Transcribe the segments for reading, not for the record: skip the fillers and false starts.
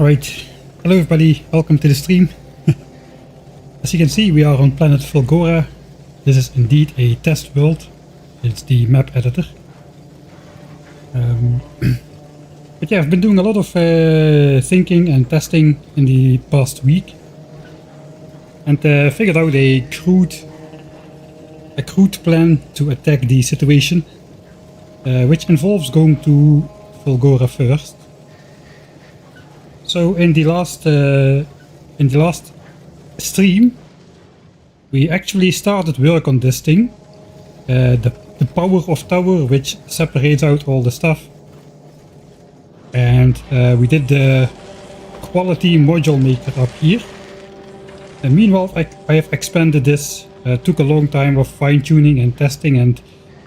Alright, hello everybody, welcome to the stream. As you can see, we are on planet Fulgora. This is indeed a test world. It's the map editor. But yeah, I've been doing a lot of thinking and testing in the past week. And figured out a crude plan to attack the situation. Which involves going to Fulgora first. So in the last stream, we actually started work on this thing, the power of tower, which separates out all the stuff, and we did the quality module maker up here. And meanwhile, I have expanded this. Took a long time of fine-tuning and testing and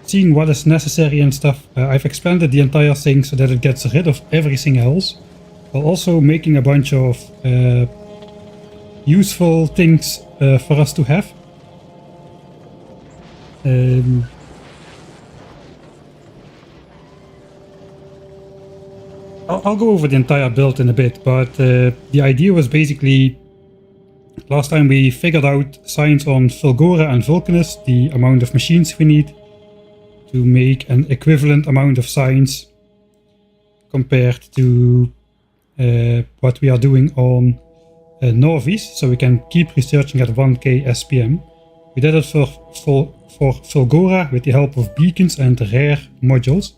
seeing what is necessary and stuff. I've expanded the entire thing so that it gets rid of everything else, while also making a bunch of useful things for us to have. I'll go over the entire build in a bit, but the idea was basically, last time we figured out science on Fulgora and Vulcanus, the amount of machines we need to make an equivalent amount of science compared to what we are doing on Novice, so we can keep researching at 1k SPM. We did it for Fulgora with the help of beacons and rare modules,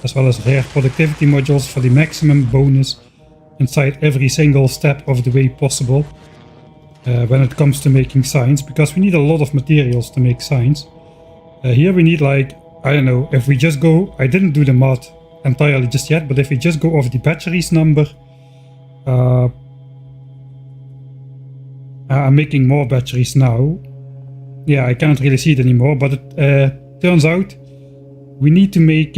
as well as rare productivity modules for the maximum bonus inside every single step of the way possible when it comes to making science, because we need a lot of materials to make science. Here we need, like, I don't know, if we just go, I didn't do the math entirely just yet, but if we just go off the batteries number, I'm making more batteries now. Yeah, I cannot really see it anymore, but it turns out we need to make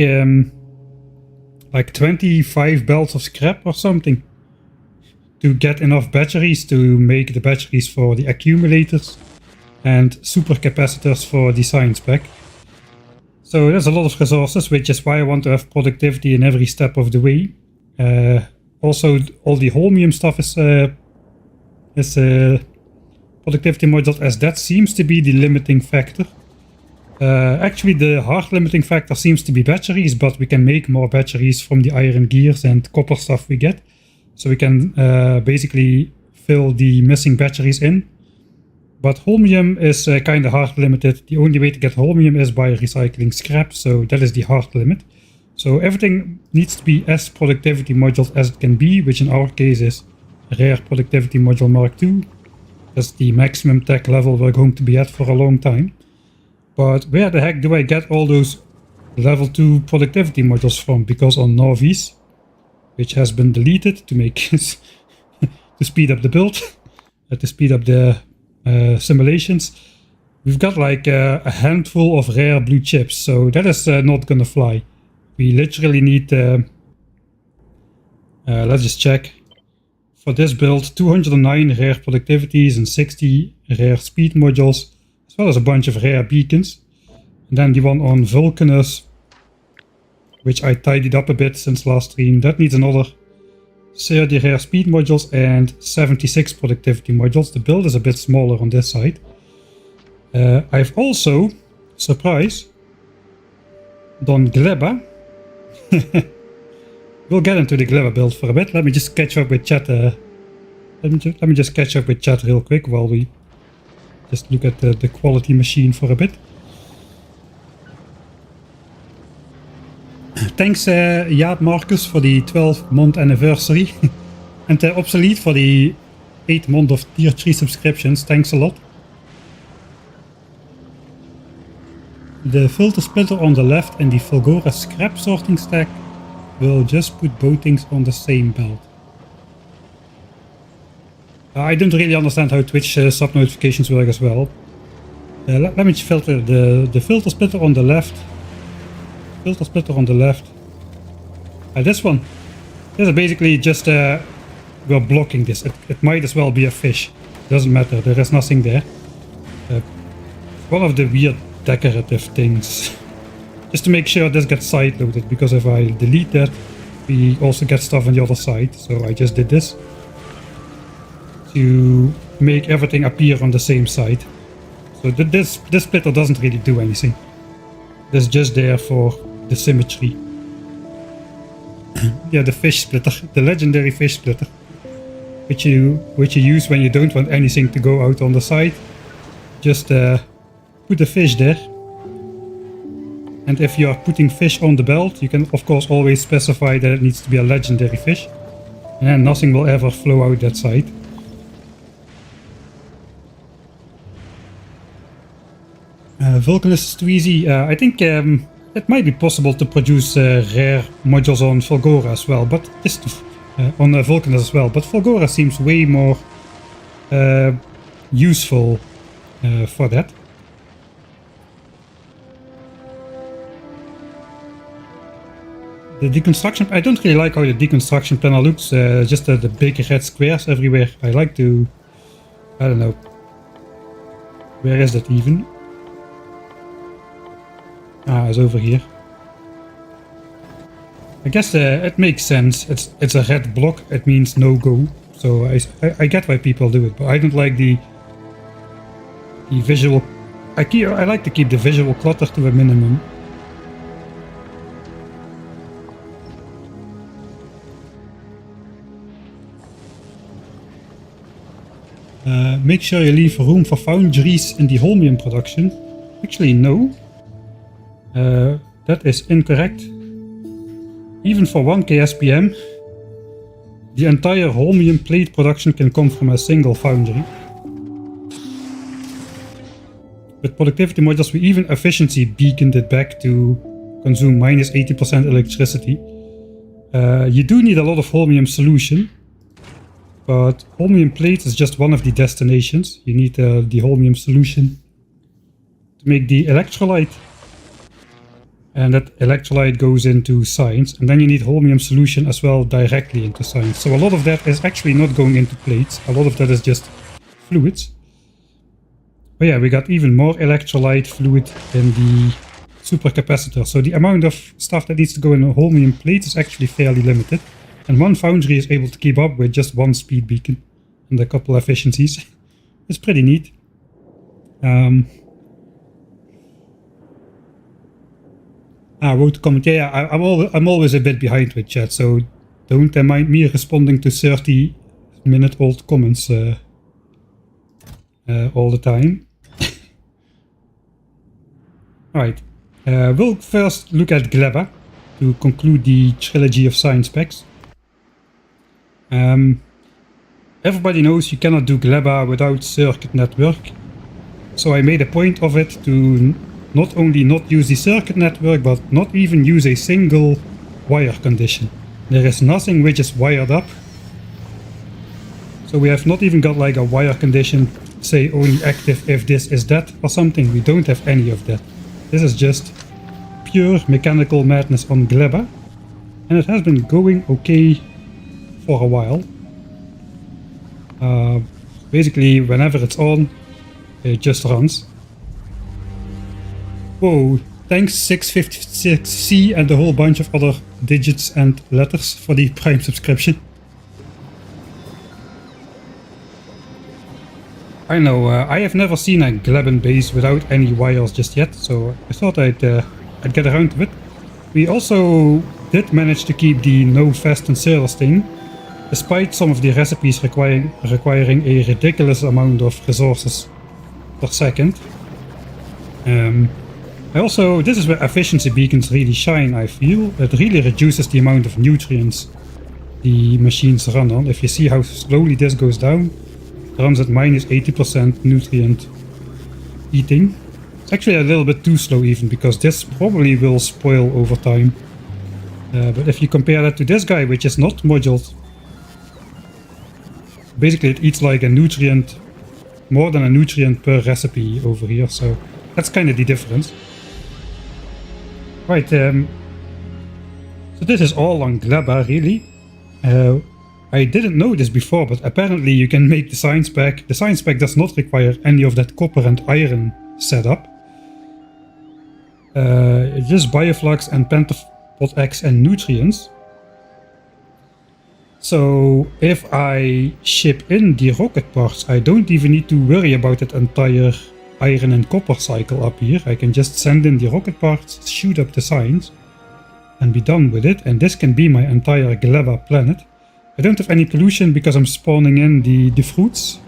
like 25 belts of scrap or something to get enough batteries to make the batteries for the accumulators and supercapacitors for the science pack. So there's a lot of resources, which is why I want to have productivity in every step of the way. Also, all the holmium stuff is productivity modules, as that seems to be the limiting factor. Actually, the hard limiting factor seems to be batteries, but we can make more batteries from the iron gears and copper stuff we get. So we can basically fill the missing batteries in. But holmium is kind of hard limited. The only way to get holmium is by recycling scrap, so that is the hard limit. So everything needs to be as productivity modules as it can be, which in our case is rare productivity module Mark II. That's the maximum tech level we're going to be at for a long time. But where the heck do I get all those level 2 productivity modules from? Because on Novice, which has been deleted to make to speed up the build, to speed up the simulations, we've got like a handful of rare blue chips, so that is not gonna fly. We literally need, let's just check. For this build, 209 rare productivities and 60 rare speed modules, as well as a bunch of rare beacons. And then the one on Vulcanus, which I tidied up a bit since last stream, that needs another 30 rare speed modules and 76 productivity modules. The build is a bit smaller on this side. I've also, surprise, done Glava. We'll get into the Glava build for a bit. Let me just catch up with chat. Let me just catch up with chat real quick while we just look at the quality machine for a bit. Thanks, Jaap Marcus, for the 12-month anniversary. And Obsolete for the 8 month of tier 3 subscriptions. Thanks a lot. The filter splitter on the left and the Fulgora scrap sorting stack will just put both things on the same belt. I don't really understand how Twitch sub notifications work as well. Let me filter the filter splitter on the left. Filter splitter on the left. This one. This is basically just we're blocking this. It might as well be a fish. Doesn't matter. There is nothing there. One of the weird decorative things. Just to make sure this gets side-loaded, because if I delete that, we also get stuff on the other side. So I just did this. to make everything appear on the same side. So this splitter doesn't really do anything. It's just there for the symmetry. Yeah, the fish splitter, the legendary fish splitter, which you use when you don't want anything to go out on the side. Just put the fish there. And if you are putting fish on the belt, you can of course always specify that it needs to be a legendary fish. And then nothing will ever flow out that side. Vulcanus is too easy. I think it might be possible to produce rare modules on Fulgora as well, but on Vulcanus as well. But Fulgora seems way more useful for that. The deconstruction, I don't really like how the deconstruction panel looks, just the big red squares everywhere. I like to, I don't know, where is that even? Ah, it's over here. I guess it makes sense. It's a red block, it means no go. So I get why people do it, but I don't like the visual. I like to keep the visual clutter to a minimum. Make sure you leave room for foundries in the holmium production. Actually, no. That is incorrect. Even for 1k SPM, the entire holmium plate production can come from a single foundry. With productivity modules, we even efficiency beaconed it back to consume minus 80% electricity. You do need a lot of holmium solution. But holmium plate is just one of the destinations. You need the holmium solution to make the electrolyte. And that electrolyte goes into science. And then you need holmium solution as well directly into science. So a lot of that is actually not going into plates. A lot of that is just fluids. But yeah, we got even more electrolyte fluid in the supercapacitor. So the amount of stuff that needs to go in a holmium plate is actually fairly limited. And one foundry is able to keep up with just one speed beacon and a couple efficiencies. It's pretty neat. Wrote to comment. Yeah, I'm always a bit behind with chat, so don't mind me responding to 30-minute-old comments all the time. Alright, we'll first look at Glava to conclude the trilogy of science packs. Everybody knows you cannot do Glava without circuit network, so I made a point of it to not only not use the circuit network, but not even use a single wire condition. There is nothing which is wired up, so we have not even got like a wire condition, say only active if this is that or something. We don't have any of that. This is just pure mechanical madness on Glava, and it has been going okay for a while. Basically, whenever it's on, it just runs. Whoa, thanks 656C and a whole bunch of other digits and letters for the Prime subscription. I know, I have never seen a Glaban base without any wires just yet, so I thought I'd get around to it. We also did manage to keep the no fast and sailors thing, despite some of the recipes requiring a ridiculous amount of resources per second. This is where efficiency beacons really shine, I feel. It really reduces the amount of nutrients the machines run on. If you see how slowly this goes down, it runs at minus 80% nutrient eating. It's actually a little bit too slow even, because this probably will spoil over time. But if you compare that to this guy, which is not moduled, basically it eats like a nutrient, more than a nutrient per recipe over here, so that's kind of the difference. Right, so this is all on Glava, really. I didn't know this before, but apparently you can make the science pack. The science pack does not require any of that copper and iron setup. Just bioflux and pentapod X and nutrients. So if I ship in the rocket parts, I don't even need to worry about that entire iron and copper cycle up here. I can just send in the rocket parts, shoot up the signs, and be done with it. And this can be my entire Glava planet. I don't have any pollution because I'm spawning in the fruits.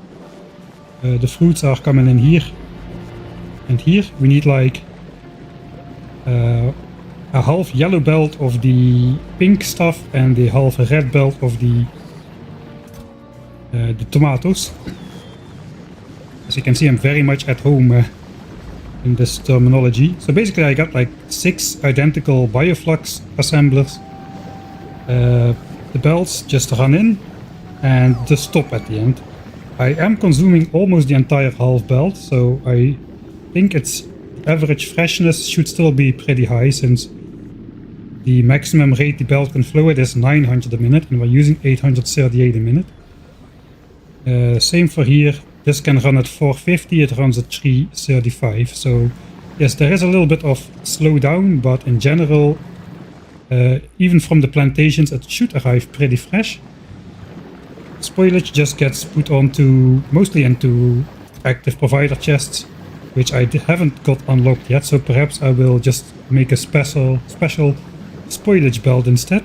The fruits are coming in here and here. We need like a half yellow belt of the pink stuff and a half red belt of the tomatoes. As you can see, I'm very much at home in this terminology. So basically I got like 6 identical bioflux assemblers. The belts just run in and just stop at the end. I am consuming almost the entire half belt, so I think its average freshness should still be pretty high, since the maximum rate the belt can flow at is 900 a minute and we're using 838 a minute. Same for here. This can run at 450, it runs at 335. So yes, there is a little bit of slowdown, but in general, even from the plantations, it should arrive pretty fresh. Spoilage just gets put onto, mostly into active provider chests, which I haven't got unlocked yet, so perhaps I will just make a special spoilage belt instead,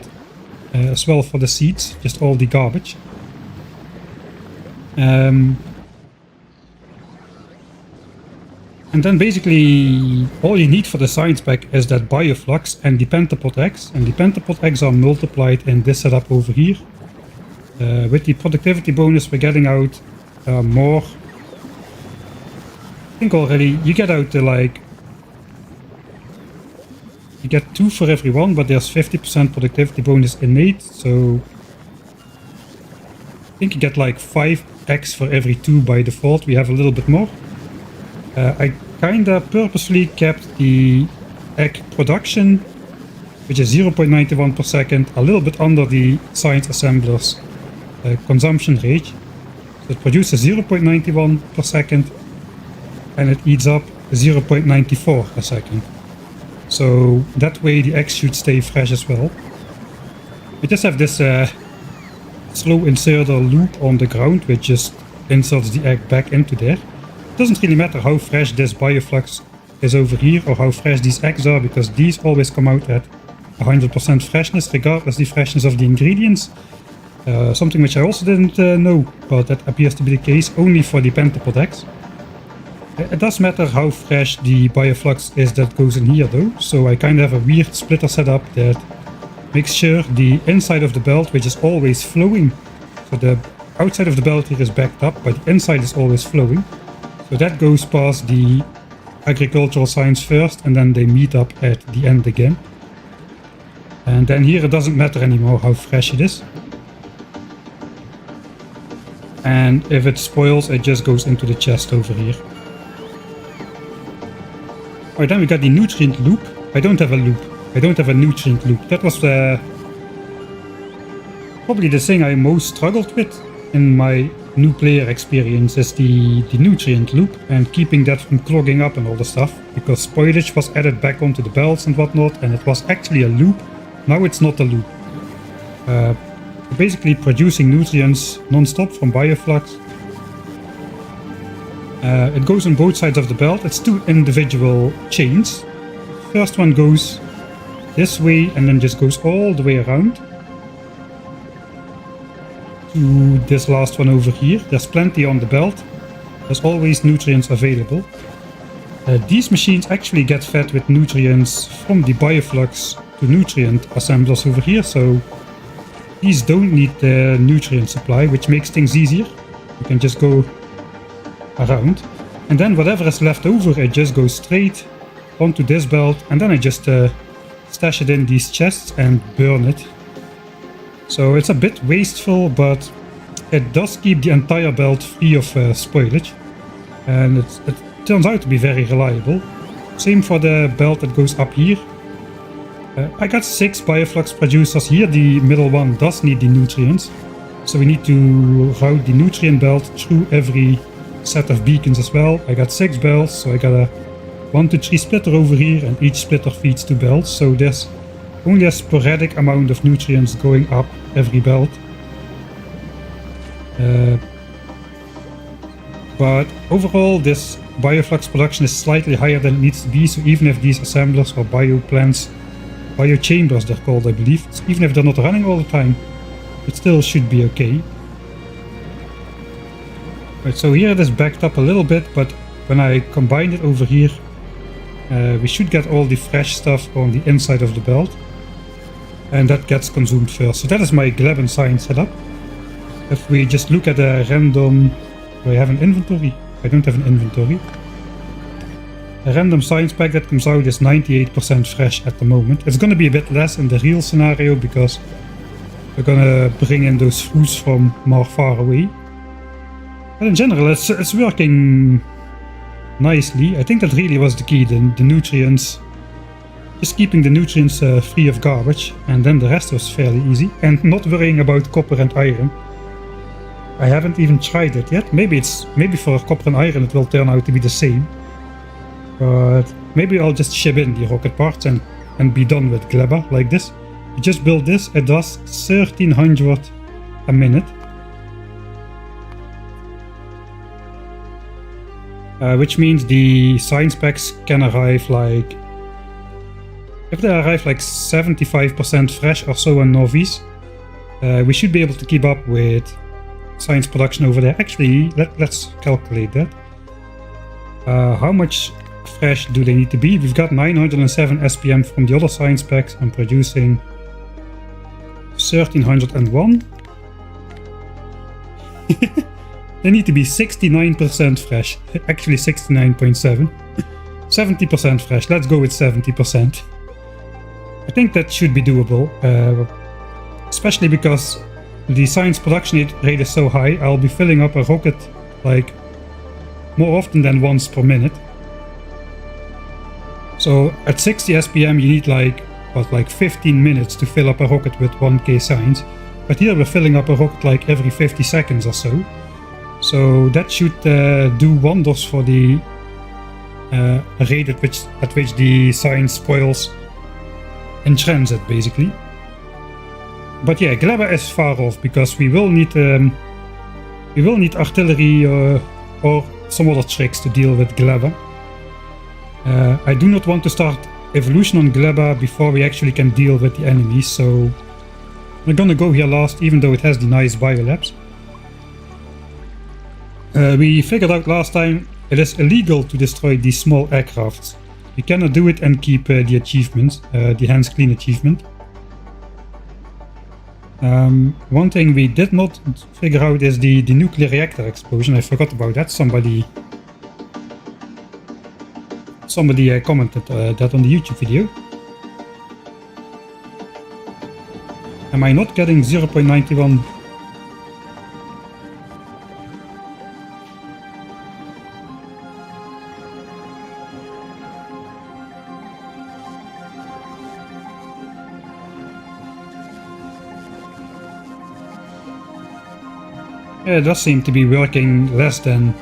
as well for the seeds, just all the garbage. And then basically all you need for the science pack is that bioflux and the pentapod eggs, and the pentapod eggs are multiplied in this setup over here. With the productivity bonus we're getting out more. I think already you get out like, you get 2 for every one, but there's 50% productivity bonus innate, so I think you get like 5 eggs for every 2 by default. We have a little bit more. I kinda purposely kept the egg production, which is 0.91 per second, a little bit under the science assemblers consumption rate. So it produces 0.91 per second and it eats up 0.94 per second. So that way the eggs should stay fresh as well. We just have this slow inserter loop on the ground, which just inserts the egg back into there. It doesn't really matter how fresh this bioflux is over here or how fresh these eggs are, because these always come out at 100% freshness, regardless the freshness of the ingredients. Something which I also didn't know, but that appears to be the case only for the pentapod eggs. It does matter how fresh the bioflux is that goes in here though, so I kind of have a weird splitter setup that makes sure the inside of the belt, which is always flowing, so the outside of the belt here is backed up, but the inside is always flowing. So that goes past the agricultural science first, and then they meet up at the end again. And then here it doesn't matter anymore how fresh it is. And if it spoils, it just goes into the chest over here. Alright, then we got the nutrient loop. I don't have a loop. I don't have a nutrient loop. That was probably the thing I most struggled with in my new player experience, is the nutrient loop and keeping that from clogging up and all the stuff, because spoilage was added back onto the belts and whatnot, and it was actually a loop. Now it's not a loop. Basically producing nutrients non-stop from bioflux. It goes on both sides of the belt. It's 2 individual chains. First one goes this way and then just goes all the way around to this last one over here. There's plenty on the belt. There's always nutrients available. These machines actually get fed with nutrients from the bioflux to nutrient assemblers over here, so these don't need the nutrient supply, which makes things easier. You can just go around, and then whatever is left over, it just goes straight onto this belt, and then I just stash it in these chests and burn it. So it's a bit wasteful, but it does keep the entire belt free of spoilage, and it turns out to be very reliable. Same for the belt that goes up here. I got 6 bioflux producers here. The middle one does need the nutrients, so we need to route the nutrient belt through every set of beacons as well. I got 6 belts, so I got a 1 to 3 splitter over here, and each splitter feeds 2 belts, so there's only a sporadic amount of nutrients going up every belt. But overall, this bioflux production is slightly higher than it needs to be, so even if these assemblers or bioplants, biochambers they're called I believe, so even if they're not running all the time, it still should be okay. Right, so here it is backed up a little bit, but when I combine it over here, we should get all the fresh stuff on the inside of the belt. And that gets consumed first. So that is my Glava sign setup. If we just look at a random... Do I have an inventory? I don't have an inventory. A random science pack that comes out is 98% fresh at the moment. It's going to be a bit less in the real scenario because we're going to bring in those fruits from more far away. But in general, it's working nicely. I think that really was the key, the nutrients. Just keeping the nutrients free of garbage, and then the rest was fairly easy. And not worrying about copper and iron. I haven't even tried it yet. Maybe for copper and iron it will turn out to be the same. But maybe I'll just ship in the rocket parts and be done with Glava like this. You just build this, it does 1300 a minute. Which means the science packs can arrive like... If they arrive like 75% fresh or so on Novice, we should be able to keep up with science production over there. Actually, let's calculate that. How much fresh do they need to be? We've got 907 SPM from the other science packs. I'm producing 1301. They need to be 69% fresh. Actually 69.7. 70% fresh. Let's go with 70%. I think that should be doable. Especially because the science production rate is so high. I'll be filling up a rocket like more often than once per minute. So at 60 SPM you need like 15 minutes to fill up a rocket with 1k science. But here we're filling up a rocket like every 50 seconds or so. So that should do wonders for the rate at which the science spoils in transit, basically. But yeah, Glava is far off because we will need artillery or some other tricks to deal with Glava. I do not want to start evolution on Glava before we actually can deal with the enemies, so we're gonna go here last, even though it has the nice biolabs. We figured out last time it is illegal to destroy these small aircrafts. We cannot do it and keep the achievement, the hands clean achievement. One thing we did not figure out is the nuclear reactor explosion. I forgot about that. Somebody commented that on the YouTube video. Am I not getting 0.91? Yeah, it does seem to be working worse than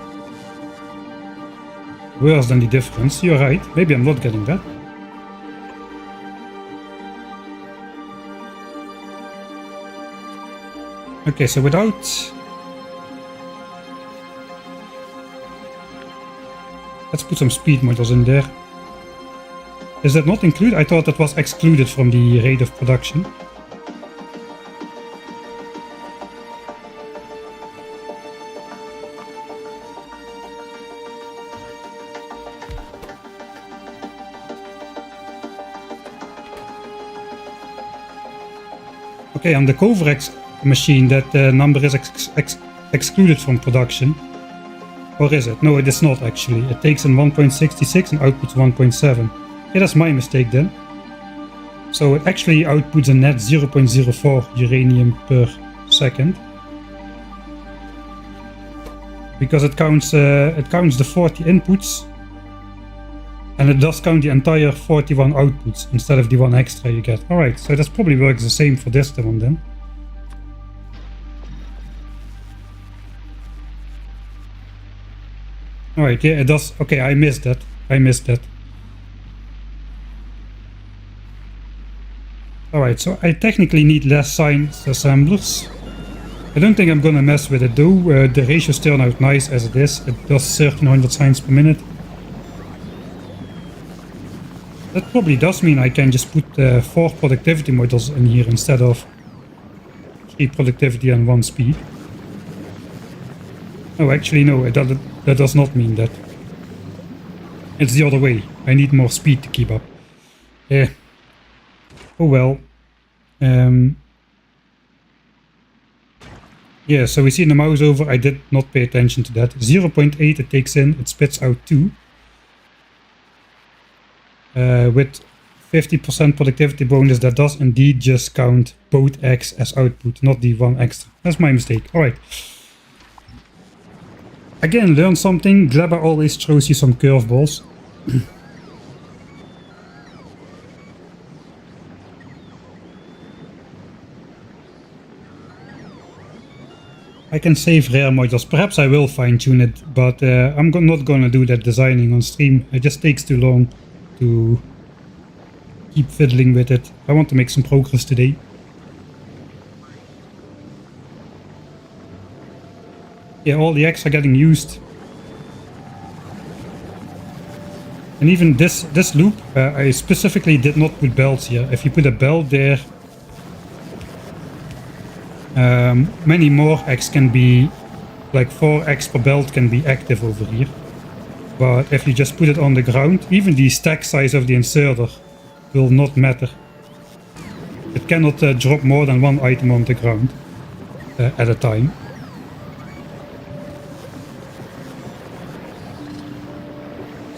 the difference. You're right. Maybe I'm not getting that. Okay, so without... Let's put some speed modules in there. Is that not included? I thought that was excluded from the rate of production. Okay, on the Coverx machine that number is excluded from production. Or is it? No, it is not actually. It takes in 1.66 and outputs 1.7. Yeah, that's my mistake then. So it actually outputs a net 0.04 uranium per second. Because it counts the 40 inputs. And it does count the entire 41 outputs instead of the one extra you get. Alright, so that probably works the same for this one then. Alright, yeah, it does. Okay, I missed that. Alright, so I technically need less science assemblers. I don't think I'm gonna mess with it though. The ratios turn out nice as it is. It does 1300 signs per minute. That probably does mean I can just put 4 productivity modules in here instead of 3 productivity and 1 speed. Oh, actually no, that does not mean that. It's the other way. I need more speed to keep up. Oh well. Yeah, so we see in the mouse over, I did not pay attention to that. 0.8 it takes in, it spits out 2. With 50% productivity bonus, that does indeed just count both eggs as output, not the 1 extra. That's my mistake. Alright. Again, learn something. Glava always throws you some curveballs. I can save rare modules. Perhaps I will fine-tune it, but I'm not gonna do that designing on stream. It just takes too long to keep fiddling with it. I want to make some progress today. Yeah, all the eggs are getting used. And even this loop, I specifically did not put belts here. If you put a belt there, many more eggs can be, like 4 eggs per belt can be active over here. But if you just put it on the ground, even the stack size of the inserter will not matter. It cannot drop more than 1 item on the ground at a time.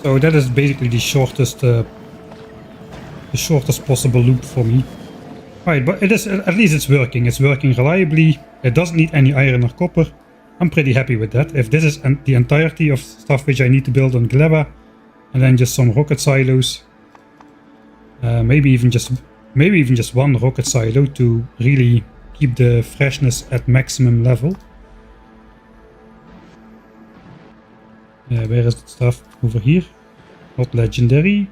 So that is basically the shortest possible loop for me. Right, but it is, at least it's working. It's working reliably. It doesn't need any iron or copper. I'm pretty happy with that. If this is the entirety of stuff which I need to build on Glava, and then just some rocket silos, maybe even just 1 rocket silo to really keep the freshness at maximum level. Where is the stuff? Over here. Not legendary.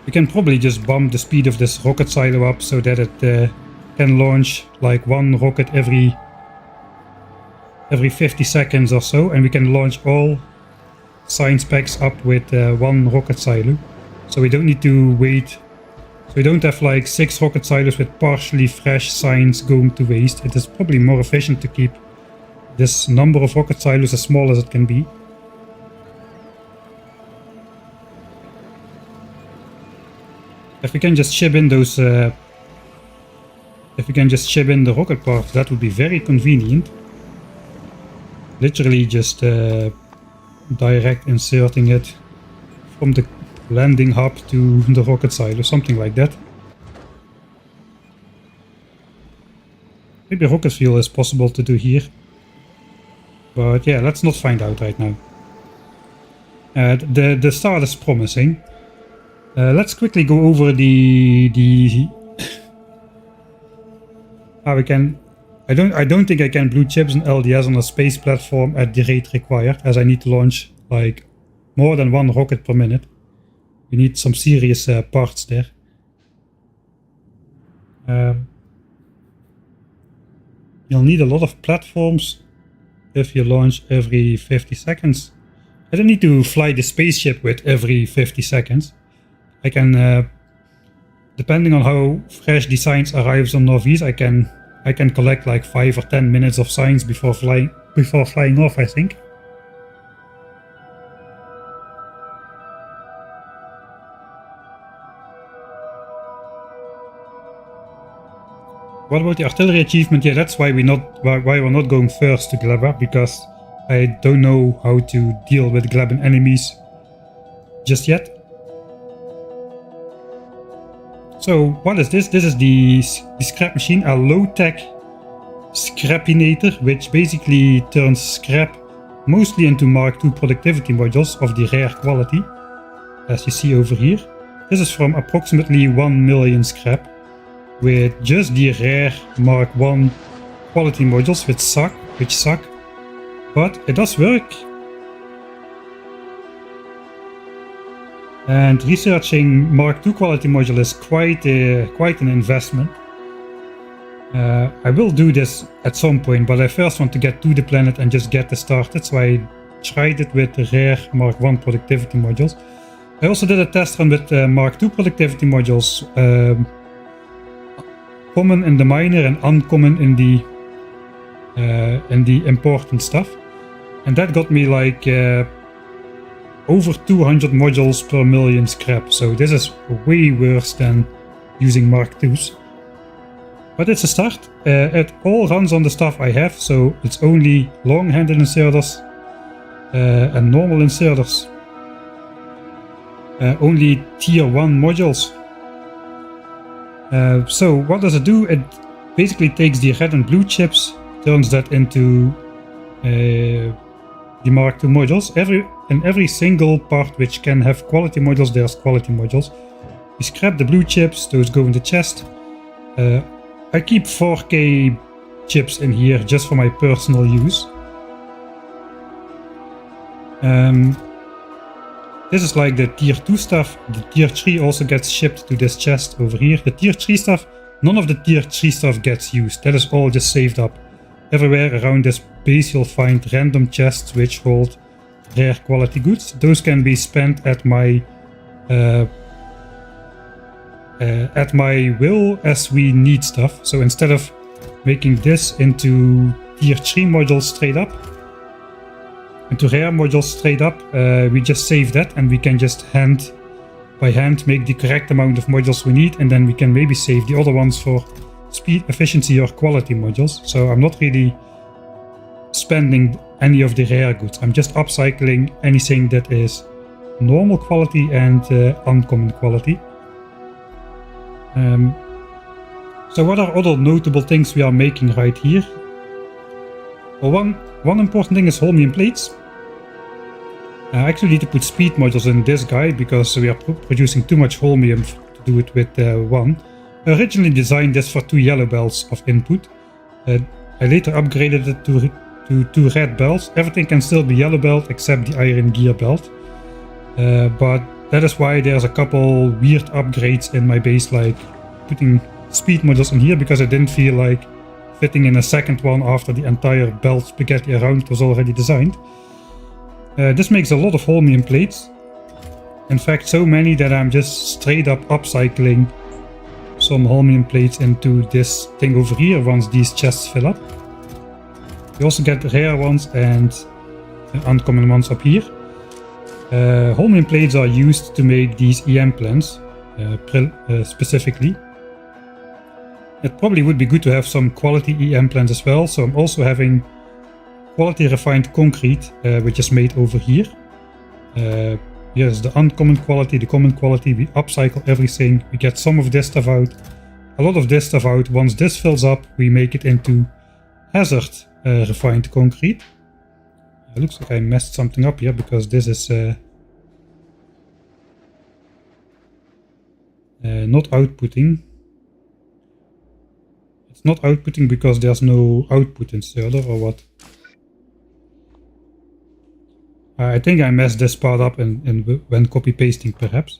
We can probably just bump the speed of this rocket silo up so that it can launch like 1 rocket every 50 seconds or so, and we can launch all science packs up with 1 rocket silo. So we don't need to wait. So we don't have like 6 rocket silos with partially fresh science going to waste. It is probably more efficient to keep this number of rocket silos as small as it can be. If we can just ship in those, if we can just ship in the rocket parts, that would be very convenient. Literally just direct inserting it from the landing hub to the rocket silo, something like that. Maybe rocket fuel is possible to do here. But yeah, let's not find out right now. The start is promising. Let's quickly go over how we can. I don't think I can blue chips and LDS on a space platform at the rate required, as I need to launch like more than 1 rocket per minute. We need some serious parts there. You'll need a lot of platforms if you launch every 50 seconds. I don't need to fly the spaceship with every 50 seconds. I can, depending on how fresh the science arrives on Norvis, I can collect like 5 or 10 minutes of science before flying off, I think. What about the artillery achievement? Yeah, that's why we're not going first to Glava, because I don't know how to deal with Glavan enemies just yet. So what is this? This is the scrap machine, a low-tech scrapinator, which basically turns scrap mostly into Mark II productivity modules of the rare quality, as you see over here. This is from approximately 1 million scrap, with just the rare Mark I quality modules which suck, but it does work. And researching Mark II quality module is quite an investment. I will do this at some point, but I first want to get to the planet and just get this started, so I tried it with the rare Mark I productivity modules. I also did a test run with Mark II productivity modules, common in the minor and uncommon in the important stuff, and that got me like over 200 modules per million scrap, so this is way worse than using Mark IIs. But it's a start. It all runs on the stuff I have, so it's only long-handed inserters and normal inserters. Only tier 1 modules. So what does it do? It basically takes the red and blue chips, turns that into the Mark II modules. In every single part which can have quality modules, there's quality modules. We scrap the blue chips, those go in the chest. I keep 4K chips in here just for my personal use. This is like the tier 2 stuff. The tier 3 also gets shipped to this chest over here. The tier 3 stuff, none of the tier 3 stuff gets used. That is all just saved up. Everywhere around this base you'll find random chests which hold rare quality goods. Those can be spent at my will as we need stuff. So instead of making this into tier 3 modules straight up, into rare modules straight up, we just save that and we can just by hand make the correct amount of modules we need, and then we can maybe save the other ones for speed, efficiency or quality modules. So I'm not really spending any of the rare goods. I'm just upcycling anything that is normal quality and uncommon quality. So what are other notable things we are making right here? Well, one important thing is holmium plates. I actually need to put speed modules in this guy because we are producing too much holmium to do it with one. I originally designed this for 2 yellow belts of input. I later upgraded it to 2 red belts. Everything can still be yellow belt except the iron gear belt. But that is why there's a couple weird upgrades in my base, like putting speed modules in here because I didn't feel like fitting in a second one after the entire belt spaghetti around was already designed. This makes a lot of holmium plates. In fact, so many that I'm just straight up upcycling some holmium plates into this thing over here once these chests fill up. You also get rare ones and uncommon ones up here. Holmium plates are used to make these EM plants specifically. It probably would be good to have some quality EM plants as well, so I'm also having quality refined concrete, which is made over here. Here's the uncommon quality, the common quality. We upcycle everything, we get some of this stuff out, a lot of this stuff out. Once this fills up, we make it into hazard refined concrete. It looks like I messed something up here because this is not outputting. It's not outputting because there's no output inserter or what? I think I messed this part up when copy pasting perhaps.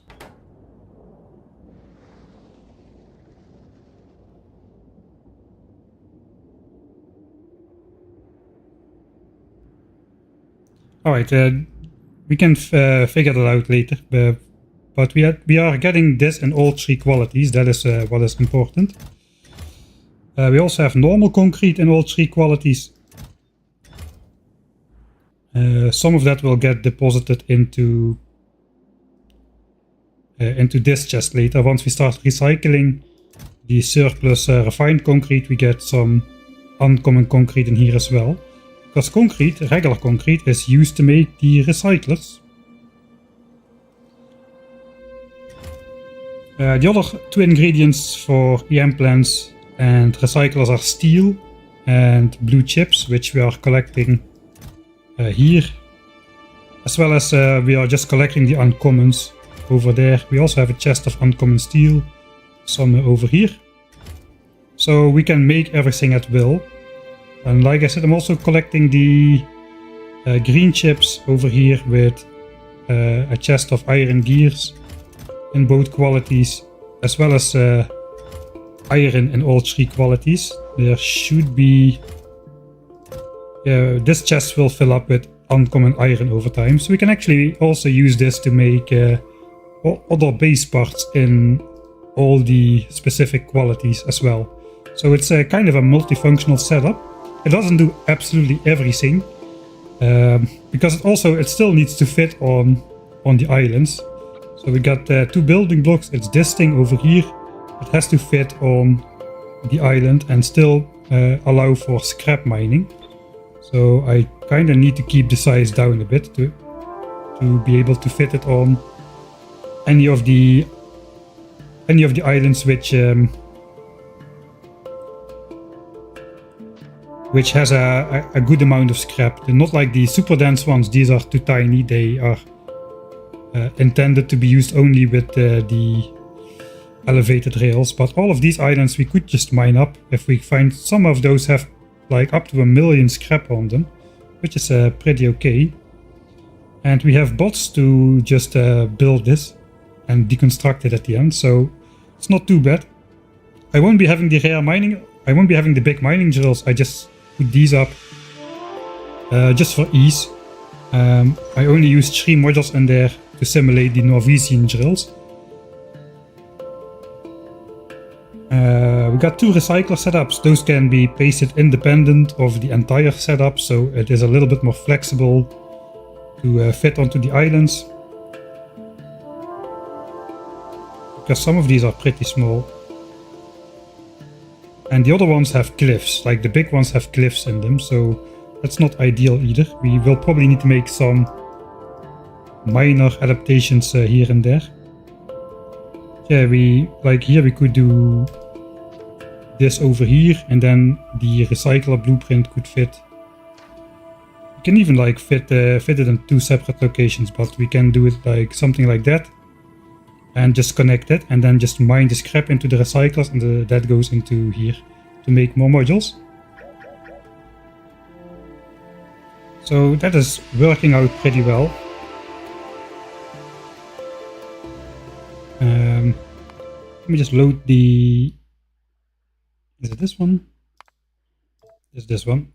Alright, we can figure that out later, but we are getting this in all 3 qualities. That is what is important. We also have normal concrete in all 3 qualities. Some of that will get deposited into this chest later. Once we start recycling the surplus refined concrete, we get some uncommon concrete in here as well. Because concrete, regular concrete, is used to make the recyclers. The other 2 ingredients for EM plants and recyclers are steel and blue chips, which we are collecting here. As well as we are just collecting the uncommons over there. We also have a chest of uncommon steel somewhere over here. So we can make everything at will. And like I said, I'm also collecting the green chips over here with a chest of iron gears in both qualities, as well as iron in all 3 qualities. There should be... this chest will fill up with uncommon iron over time, so we can actually also use this to make other base parts in all the specific qualities as well. So it's a kind of a multifunctional setup. It doesn't do absolutely everything, because it still needs to fit on the islands. So we got 2 building blocks. It's this thing over here. It has to fit on the island and still allow for scrap mining. So I kind of need to keep the size down a bit to be able to fit it on any of the islands which has a good amount of scrap. They're not like the super dense ones. These are too tiny. They are intended to be used only with the elevated rails. But all of these islands we could just mine up if we find some of those have like up to 1 million scrap on them, which is pretty okay. And we have bots to just build this and deconstruct it at the end, so it's not too bad. I won't be having the rare mining. I won't be having the big mining drills. I just put these up just for ease. I only use 3 modules in there to simulate the Norwegian drills. We got 2 recycler setups. Those can be pasted independent of the entire setup, so it is a little bit more flexible to fit onto the islands. Because some of these are pretty small. And the other ones have cliffs, like the big ones have cliffs in them, so that's not ideal either. We will probably need to make some minor adaptations here and there. Yeah, here we could do this over here, and then the recycler blueprint could fit. We can even like fit it in 2 separate locations, but we can do it like something like that, and just connect it, and then just mine the scrap into the recyclers, and that goes into here to make more modules. So that is working out pretty well. Let me just load the... Is it this one? It's this one.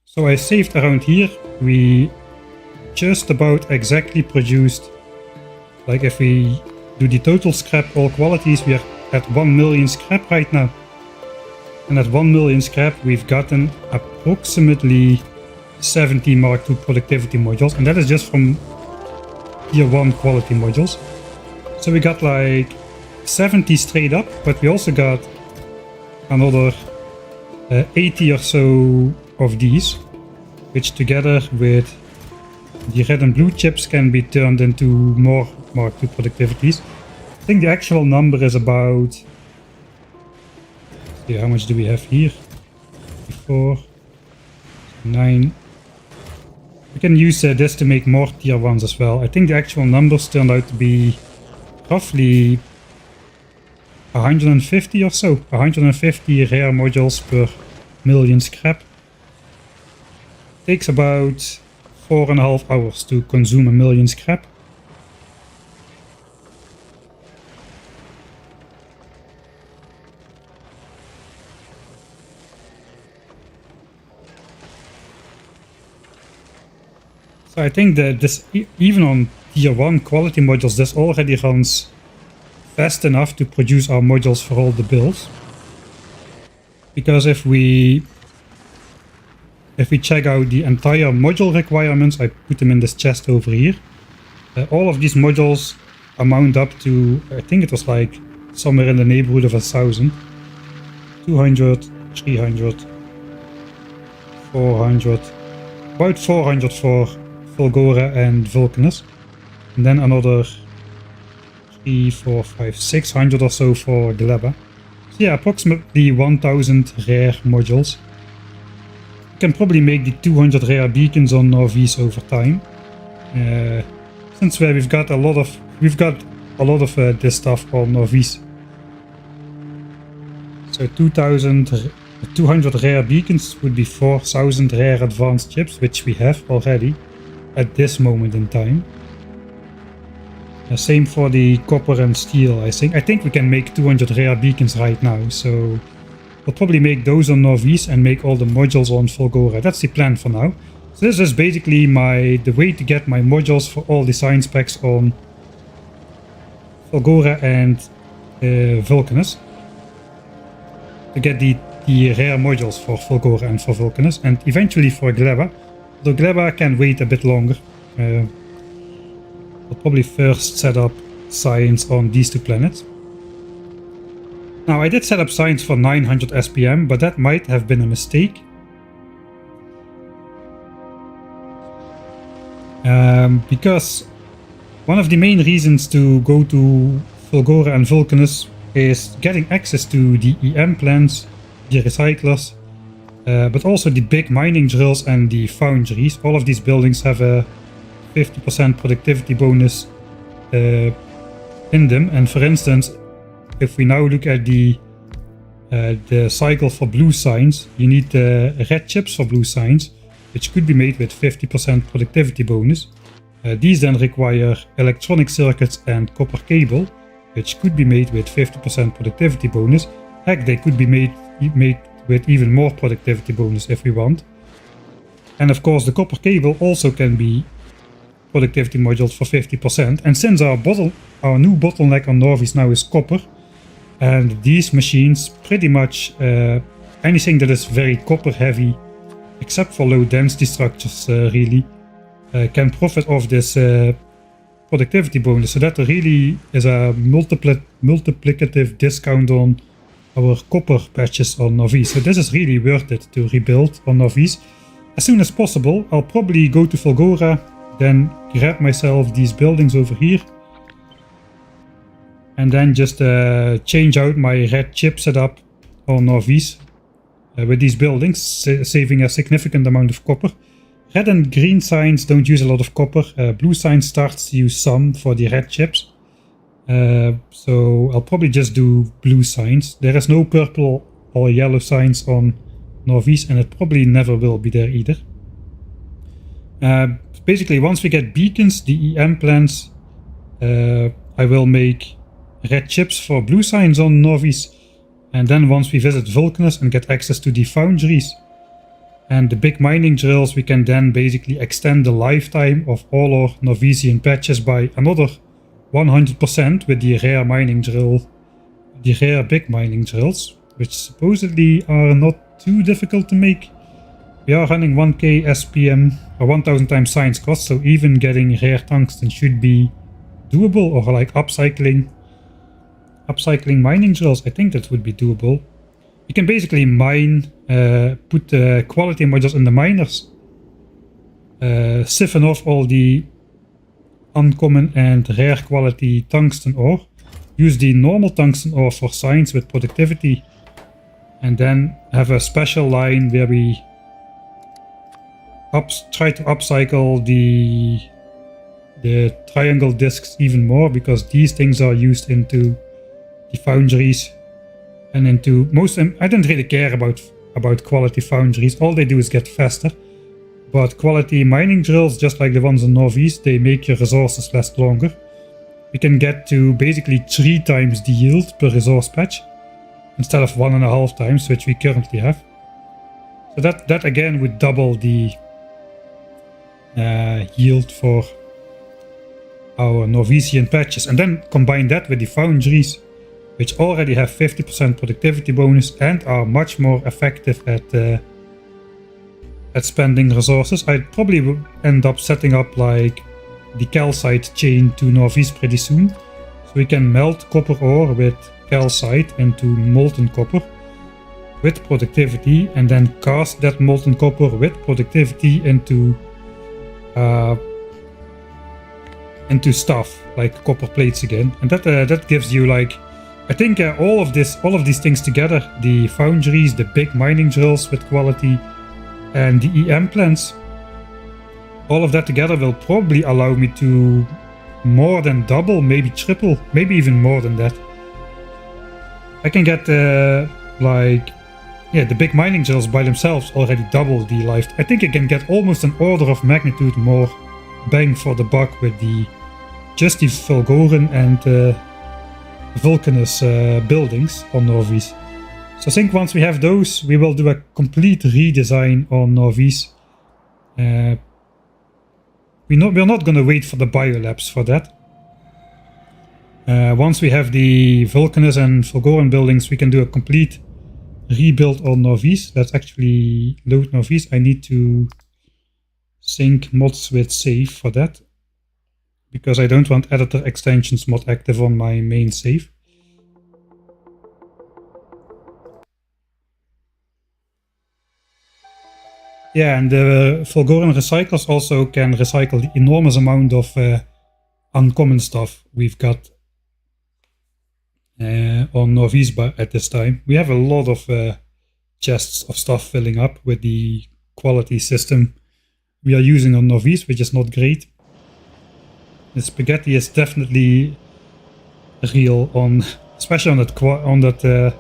So I saved around here. We just about exactly produced, like if we do the total scrap, all qualities, we are at 1 million scrap right now. And at 1 million scrap we've gotten approximately 70 Mark II productivity modules, and that is just from tier 1 quality modules. So we got like 70 straight up, but we also got another 80 or so of these, which together with the red and blue chips can be turned into more Mark II productivities. I think the actual number is about... Let's see, how much do we have here? 4, 9. We can use this to make more tier 1s as well. I think the actual numbers turned out to be roughly 150 or so. 150 rare modules per million scrap. Takes about 4.5 hours to consume 1 million scrap. So I think that this, even on tier 1 quality modules, this already runs fast enough to produce our modules for all the builds. Because if we check out the entire module requirements, I put them in this chest over here. All of these modules amount up to, I think it was like somewhere in the neighborhood of 1,000. 200, 300, 400, about 400 for Fulgora and Vulcanus, and then another 3, 4, 5, 600 or so for Glava. So yeah, approximately 1000 rare modules. We can probably make the 200 rare beacons on Norvis over time. Since we've got a lot of this stuff on Norvis. So 200 rare beacons would be 4000 rare advanced chips, which we have already at this moment in time. Same for the copper and steel, I think. I think we can make 200 rare beacons right now, so we'll probably make those on Norvis and make all the modules on Fulgora. That's the plan for now. So this is basically the way to get my modules for all the science packs on Fulgora and Vulcanus. To get the rare modules for Fulgora and for Vulcanus, and eventually for Glava. Though Glava can wait a bit longer. I'll probably first set up science on these two planets. Now I did set up science for 900 SPM, but that might have been a mistake. Because one of the main reasons to go to Fulgora and Vulcanus is getting access to the EM plants, the recyclers, but also the big mining drills and the foundries. All of these buildings have a 50% productivity bonus in them, and for instance, if we now look at the cycle for blue signs, you need red chips for blue signs, which could be made with 50% productivity bonus. These then require electronic circuits and copper cable, which could be made with 50% productivity bonus. Heck, they could be made with even more productivity bonus if we want. And of course the copper cable also can be productivity modules for 50%. And since our new bottleneck on Norvis now is copper, and these machines pretty much anything that is very copper heavy, except for low density structures really, can profit of this productivity bonus. So that really is a multiplicative discount on our copper patches on Norvis. So this is really worth it to rebuild on Norvis. As soon as possible, I'll probably go to Fulgora, then grab myself these buildings over here, and then just change out my red chip setup on Norvis with these buildings, saving a significant amount of copper. Red and green signs don't use a lot of copper. Blue signs starts to use some for the red chips. So I'll probably just do blue signs. There is no purple or yellow signs on Norvis, and it probably never will be there either. Basically, once we get beacons, the EM plants, I will make red chips for blue signs on Norvis. And then once we visit Vulcanus and get access to the foundries and the big mining drills, we can then basically extend the lifetime of all our Norvisian patches by another 100% with the rare mining drill, the rare big mining drills, which supposedly are not too difficult to make. We are running 1k SPM or 1000 times science cost, so even getting rare tungsten should be doable, or like upcycling mining drills. I think that would be doable. You can basically mine, put quality modules in the miners, siphon off all the uncommon and rare quality tungsten ore, use the normal tungsten ore for science with productivity, and then have a special line where we try to upcycle the triangle discs even more, because these things are used into the foundries and into most. I don't really care about quality foundries. All they do is get faster. But quality mining drills, just like the ones on Norvis, they make your resources last longer. We can get to basically 3 times the yield per resource patch instead of 1.5 times, which we currently have. So that again would double the yield for our Norvisian patches, and then combine that with the foundries, which already have 50% productivity bonus and are much more effective at spending resources. I'd probably end up setting up like the calcite chain to Norvis pretty soon, so we can melt copper ore with calcite into molten copper with productivity, and then cast that molten copper with productivity into stuff like copper plates again, and that gives you like, I think all of these things together, the foundries, the big mining drills with quality, and the EM plants, all of that together will probably allow me to more than double, maybe triple, maybe even more than that. I can get the big mining drills by themselves already double the life. I think I can get almost an order of magnitude more bang for the buck with the just the Fulgoran and Vulcanus buildings on Norvis. So I think once we have those, we will do a complete redesign on Norvis. We're not going to wait for the biolabs for that. Once we have the Vulcanus and Fulgoran buildings, we can do a complete rebuild on Norvis. Let's actually load Norvis. I need to sync mods with save for that, because I don't want editor extensions mod active on my main save. Yeah, and the Fulgoran recyclers also can recycle the enormous amount of uncommon stuff we've got on Norvis at this time. We have a lot of chests of stuff filling up with the quality system we are using on Norvis, which is not great. The spaghetti is definitely real on, especially on that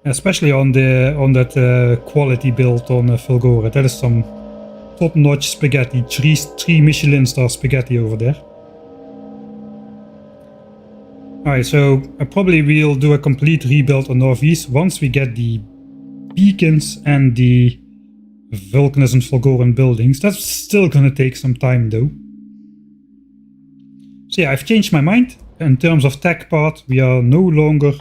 especially on that quality build on Fulgora. That is some top-notch spaghetti, three Michelin star spaghetti over there. Alright, so I probably will do a complete rebuild on Norvis once we get the beacons and the Vulcanus and Fulgoran buildings. That's still gonna take some time though. So yeah, I've changed my mind. In terms of tech part, we are no longer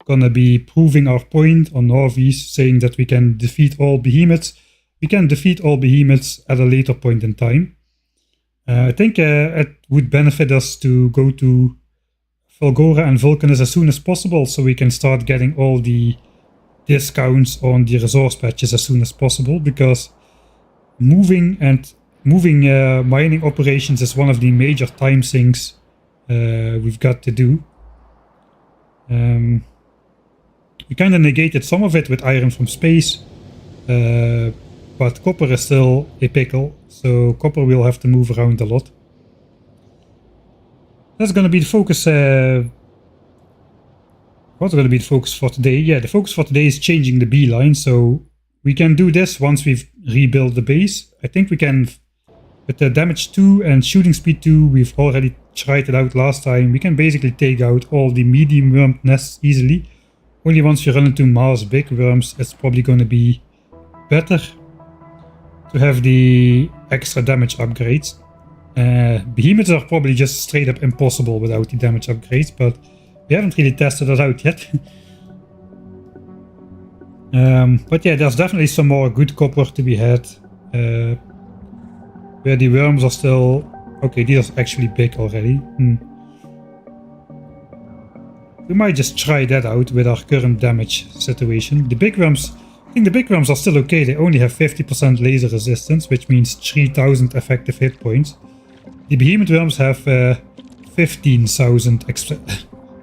gonna be proving our point on Norvis, saying that we can defeat all behemoths. We can defeat all behemoths at a later point in time. I think it would benefit us to go to Fulgora and Vulcanus as soon as possible, so we can start getting all the discounts on the resource patches as soon as possible, because moving mining operations is one of the major time sinks we've got to do. We kind of negated some of it with iron from space, but copper is still a pickle, so copper will have to move around a lot. That's going to be the focus. What's going to be the focus for today? Yeah, the focus for today is changing the beeline, so we can do this once we've rebuilt the base. I think we can, with the damage 2 and shooting speed 2, we've already tried it out last time. We can basically take out all the medium worm nests easily. Only once you run into Mars big worms, it's probably going to be better to have the extra damage upgrades. Behemoths are probably just straight up impossible without the damage upgrades, but we haven't really tested that out yet. But yeah, there's definitely some more good copper to be had. Where the worms are still... Okay, these are actually big already. We might just try that out with our current damage situation. The big worms... I think the big worms are still okay. They only have 50% laser resistance, which means 3000 effective hit points. The behemoth worms have 15,000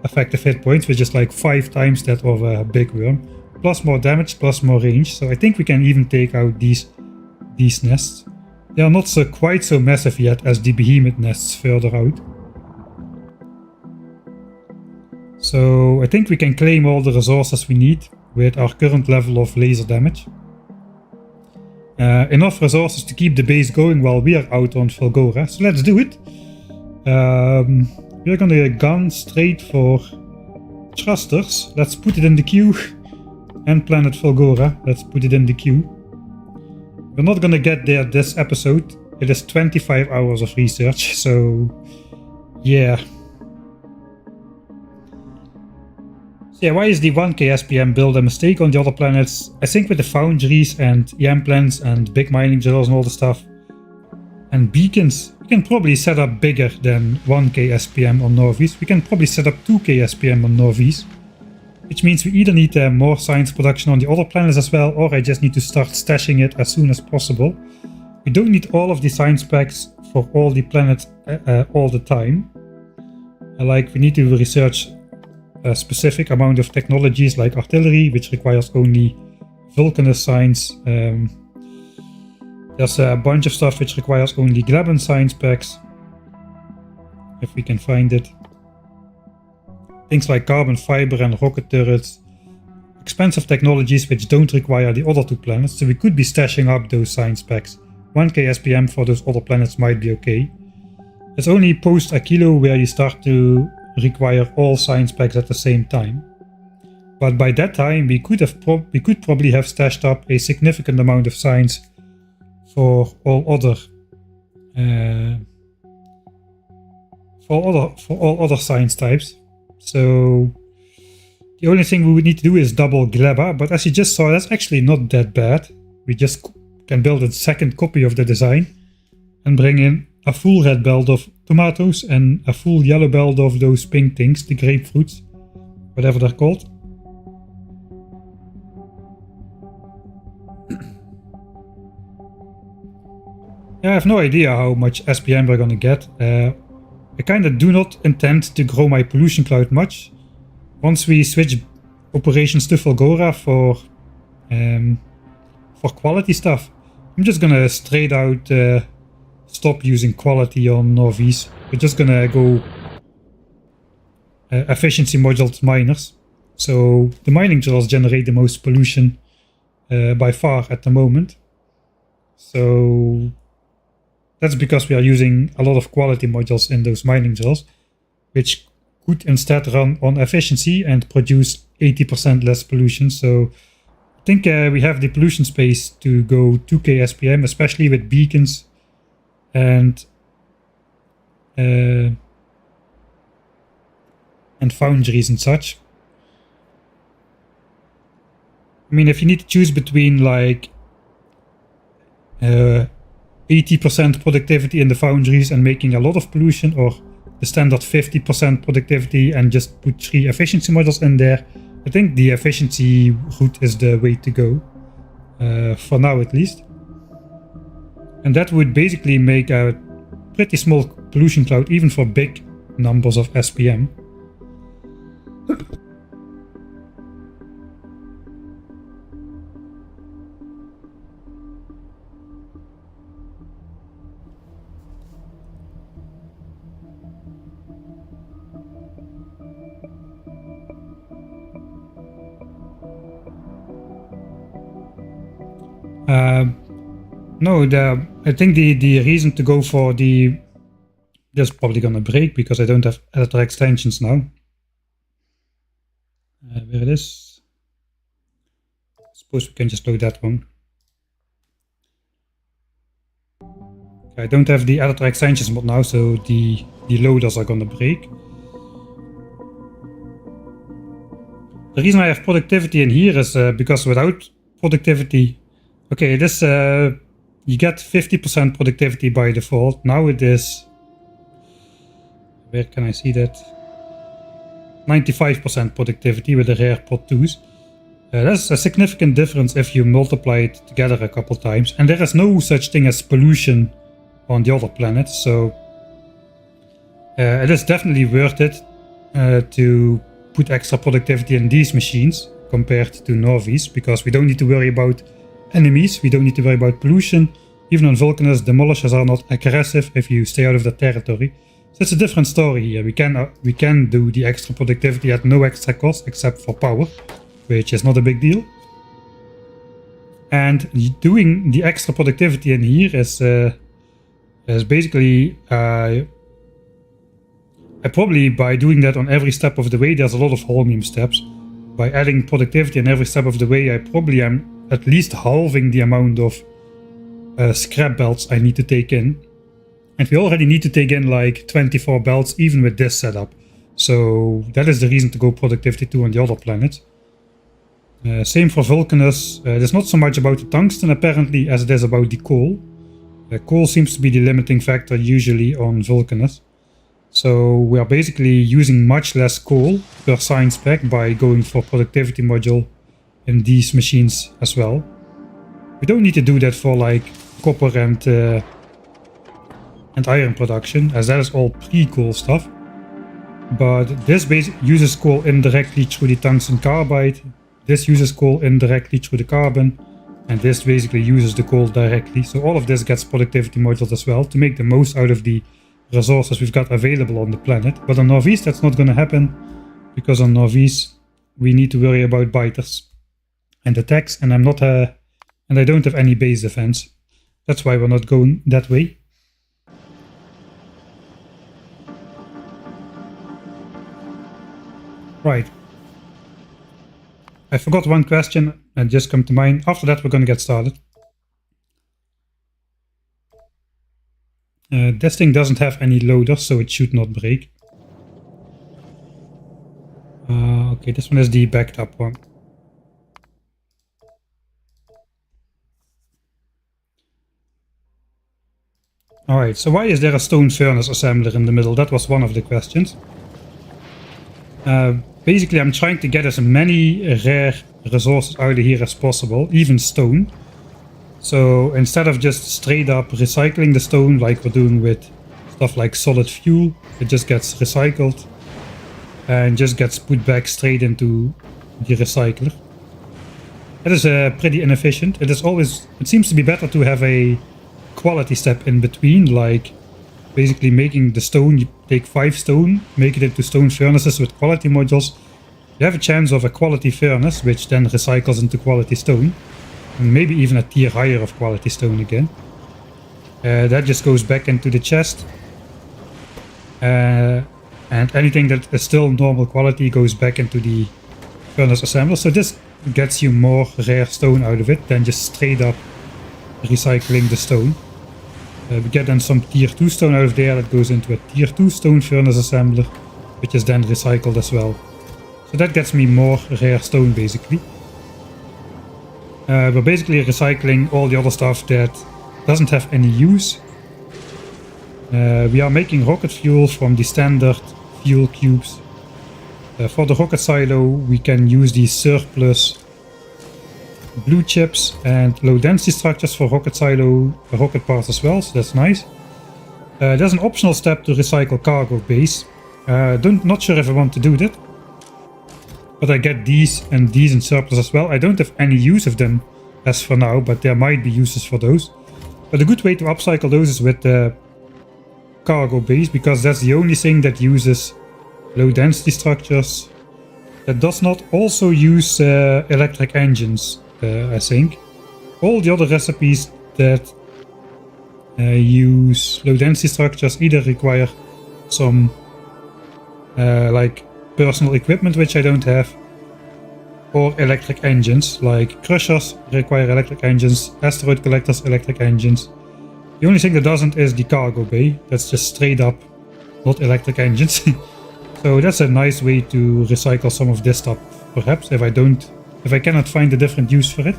effective hit points, which is like 5 times that of a big worm. Plus more damage, plus more range. So I think we can even take out these nests. They are not quite so massive yet as the behemoth nests further out. So I think we can claim all the resources we need with our current level of laser damage. Enough resources to keep the base going while we are out on Fulgora. So let's do it. We're gonna gun straight for thrusters. Let's put it in the queue. And planet Fulgora. Let's put it in the queue. We're not gonna get there this episode. It is 25 hours of research, so yeah. Yeah, why is the 1k SPM build a mistake on the other planets? I think with the foundries and EM plants and big mining drills and all the stuff and beacons, we can probably set up bigger than 1k SPM on Norvis. We can probably set up 2k SPM on Norvis, which means we either need more science production on the other planets as well, or I just need to start stashing it as soon as possible. We don't need all of the science packs for all the planets all the time. We need to research a specific amount of technologies like artillery, which requires only Vulcanus science. There's a bunch of stuff which requires only Glavan science packs, if we can find it. Things like carbon fiber and rocket turrets expensive technologies which don't require the other 2 planets, so we could be stashing up those science packs. 1k SPM for those other planets might be okay. It's only post Aquilo where you start to require all science packs at the same time. But by that time we could probably have stashed up a significant amount of science for all other science types. So the only thing we would need to do is double Glava, but as you just saw, that's actually not that bad. We just can build a second copy of the design and bring in a full red belt of tomatoes and a full yellow belt of those pink things, the grapefruits, whatever they're called. Yeah, I have no idea how much SPM we're gonna get. I kinda do not intend to grow my pollution cloud much. Once we switch operations to Fulgora for quality stuff, I'm just gonna straight out stop using quality on Norvies. We're just gonna go efficiency modules miners. So the mining drills generate the most pollution by far at the moment. So that's because we are using a lot of quality modules in those mining drills, which could instead run on efficiency and produce 80% less pollution. So I think we have the pollution space to go 2k SPM, especially with beacons and foundries and such. I mean, if you need to choose between like 80% productivity in the foundries and making a lot of pollution, or the standard 50% productivity and just put 3 efficiency modules in there, I think the efficiency route is the way to go, for now at least. And that would basically make a pretty small pollution cloud even for big numbers of SPM. No, I think the reason to go for this is probably gonna break because I don't have editor extensions now. Where it is? I suppose we can just load that one. Okay, I don't have the editor extensions mod now, so the loaders are gonna break. The reason I have productivity in here is because without productivity, okay, this you get 50% productivity by default. Now it is, where can I see that? 95% productivity with the rare pot 2s. That's a significant difference if you multiply it together a couple times. And there is no such thing as pollution on the other planets, so it is definitely worth it to put extra productivity in these machines compared to Norvies, because we don't need to worry about enemies, we don't need to worry about pollution. Even on Vulcanus, demolishers are not aggressive if you stay out of the territory. So it's a different story here. We can do the extra productivity at no extra cost except for power, which is not a big deal. And doing the extra productivity in here is basically probably by doing that on every step of the way, there's a lot of Holmium steps. By adding productivity on every step of the way, I probably am at least halving the amount of scrap belts I need to take in. And we already need to take in like 24 belts even with this setup. So that is the reason to go productivity 2 on the other planets. Same for Vulcanus. There's not so much about the tungsten apparently as it is about the coal. Coal seems to be the limiting factor usually on Vulcanus. So we are basically using much less coal per science pack by going for productivity module in these machines as well. We don't need to do that for like copper and iron production, as that is all pre-coal stuff. But this basically uses coal indirectly through the tungsten carbide. This uses coal indirectly through the carbon, and this basically uses the coal directly. So all of this gets productivity modules as well to make the most out of the resources we've got available on the planet. But on Norvies that's not going to happen, because on Norvies we need to worry about biters. and attacks, and I'm not and I don't have any base defense. That's why we're not going that way. Right. I forgot one question that just come to mind. After that, we're going to get started. This thing doesn't have any loaders, so it should not break. Okay, this one is the backed up one. Alright, so why is there a stone furnace assembler in the middle? That was one of the questions. Basically, I'm trying to get as many rare resources out of here as possible, even stone. So instead of just straight up recycling the stone like we're doing with stuff like solid fuel, it just gets recycled and just gets put back straight into the recycler. That is pretty inefficient. It seems to be better to have a quality step in between, like basically making the stone. You take 5 stone, make it into stone furnaces with quality modules. You have a chance of a quality furnace, which then recycles into quality stone. And maybe even a tier higher of quality stone again. That just goes back into the chest. And anything that is still normal quality goes back into the furnace assembler. So this gets you more rare stone out of it than just straight up recycling the stone. We get then some tier 2 stone out of there that goes into a tier 2 stone furnace assembler, which is then recycled as well. So that gets me more rare stone basically. We're basically recycling all the other stuff that doesn't have any use. We are making rocket fuel from the standard fuel cubes. For the rocket silo we can use the surplus blue chips and low density structures for rocket silo rocket parts as well, so that's nice. There's an optional step to recycle cargo base. Not sure if I want to do that. But I get these and these in surplus as well. I don't have any use of them as for now, but there might be uses for those. But a good way to upcycle those is with the cargo base, because that's the only thing that uses low density structures. That does not also use electric engines, I think. All the other recipes that use low density structures either require some like personal equipment, which I don't have, or electric engines, like crushers require electric engines, asteroid collectors electric engines. The only thing that doesn't is the cargo bay. That's just straight up not electric engines. So that's a nice way to recycle some of this stuff, perhaps, if I cannot find a different use for it.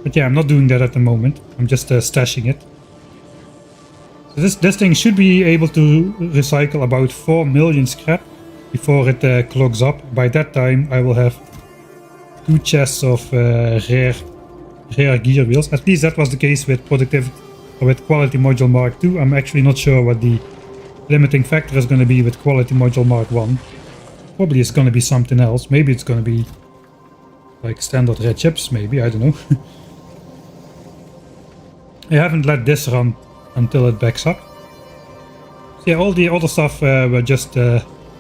But yeah, I'm not doing that at the moment. I'm just stashing it. So this thing should be able to recycle about 4 million scrap before it clogs up. By that time I will have 2 chests of rare gear wheels. At least that was the case with productivity or with quality module Mark II. I'm actually not sure what the limiting factor is going to be with quality module Mark I. Probably it's going to be something else. Maybe it's going to be like standard red chips, maybe, I don't know. I haven't let this run until it backs up. So yeah, all the other stuff were just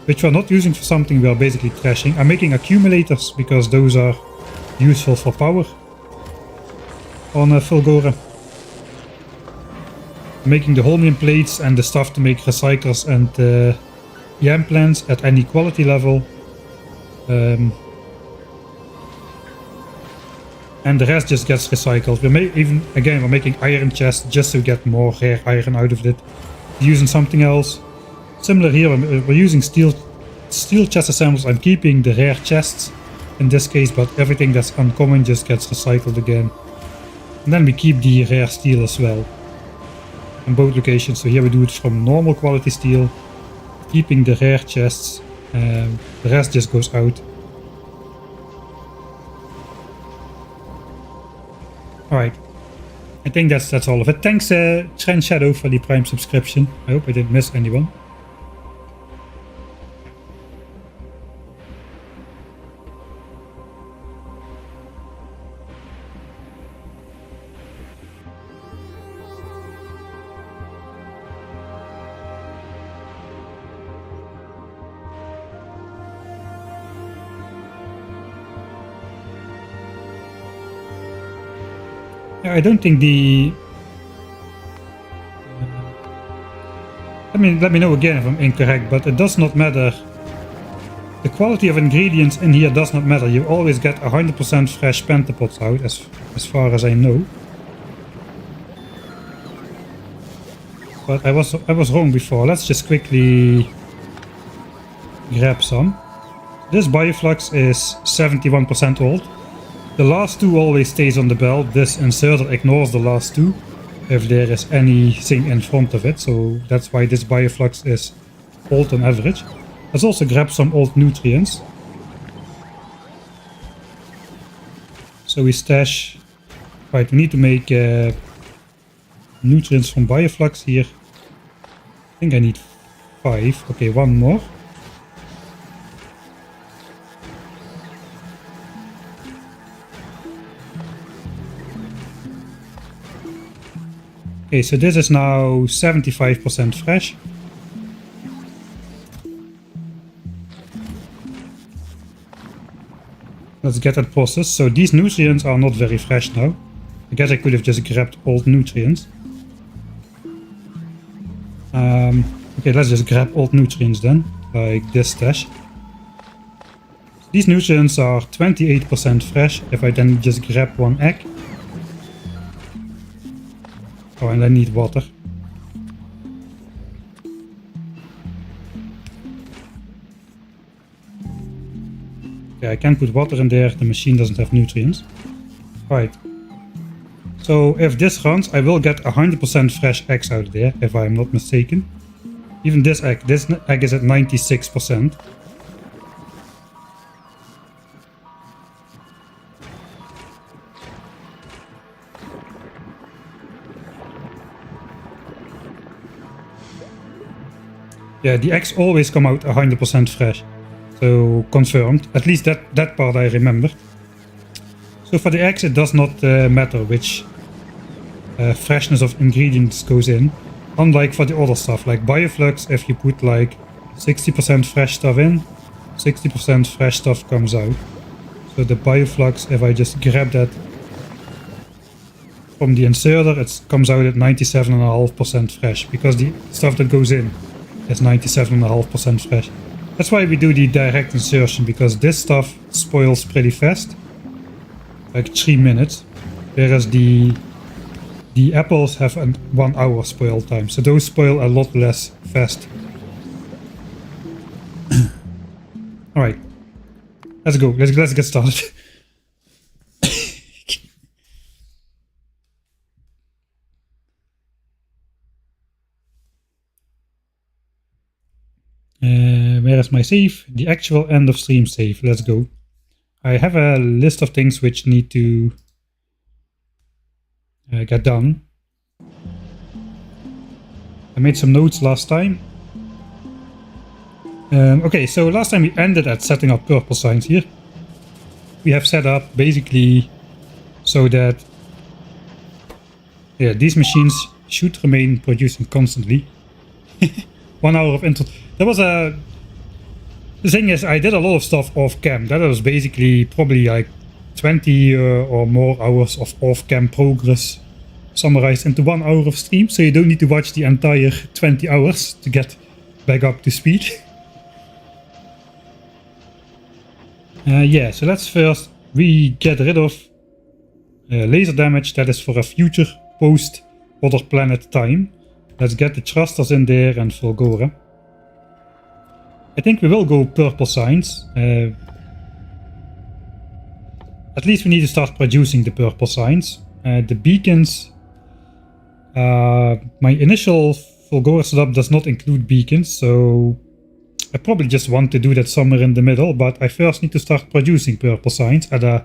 which we're not using for something, we're basically trashing. I'm making accumulators because those are useful for power on Fulgora. I'm making the holmium plates and the stuff to make recyclers and yam plants at any quality level. And the rest just gets recycled. We're making iron chests just to get more rare iron out of it. Using something else. Similar here, we're using steel chest assemblers. I'm keeping the rare chests in this case, but everything that's uncommon just gets recycled again. And then we keep the rare steel as well in both locations. So here we do it from normal quality steel, keeping the rare chests. The rest just goes out. Alright, I think that's all of it. Thanks Trend Shadow for the Prime subscription. I hope I didn't miss anyone. I don't think the... let me know again if I'm incorrect, but it does not matter. The quality of ingredients in here does not matter. You always get 100% fresh pentapods out, as far as I know. But I was wrong before. Let's just quickly grab some. This Bioflux is 71% old. The last two always stays on the belt. This inserter ignores the last two if there is anything in front of it, so that's why this Bioflux is old on average. Let's also grab some old nutrients. So we stash... Right, we need to make nutrients from Bioflux here. I think I need 5. Okay, one more. Okay, so this is now 75% fresh. Let's get that processed. So these nutrients are not very fresh now. I guess I could have just grabbed old nutrients. Okay, let's just grab old nutrients then, like this stash. These nutrients are 28% fresh if I then just grab one egg. Oh, and I need water. Okay, I can put water in there, the machine doesn't have nutrients. Right. So if this runs, I will get 100% fresh eggs out of there, if I'm not mistaken. Even this egg is at 96%. Yeah, the eggs always come out 100% fresh. So confirmed. At least that part I remember. So for the eggs it does not matter which freshness of ingredients goes in. Unlike for the other stuff, like Bioflux, if you put like 60% fresh stuff in, 60% fresh stuff comes out. So the Bioflux, if I just grab that from the inserter, it comes out at 97.5% fresh, because the stuff that goes in is 97.5% fresh. That's why we do the direct insertion, because this stuff spoils pretty fast, like 3 minutes, whereas the apples have a 1 hour spoil time, so those spoil a lot less fast. Alright, let's go, let's get started. Where is my save? The actual end of stream save. Let's go. I have a list of things which need to get done. I made some notes last time. Okay, so last time we ended at setting up purple signs here. We have set up basically so that these machines should remain producing constantly. 1 hour of intro. There was a... The thing is, I did a lot of stuff off-cam. That was basically probably like 20 or more hours of off-cam progress summarized into 1 hour of stream, so you don't need to watch the entire 20 hours to get back up to speed. Yeah, so let's first get rid of laser damage. That is for a future post Other Planet time. Let's get the thrusters in there and Fulgora. I think we will go purple signs. At least we need to start producing the purple signs. The beacons... my initial Fulgora setup does not include beacons, so I probably just want to do that somewhere in the middle, but I first need to start producing purple signs at a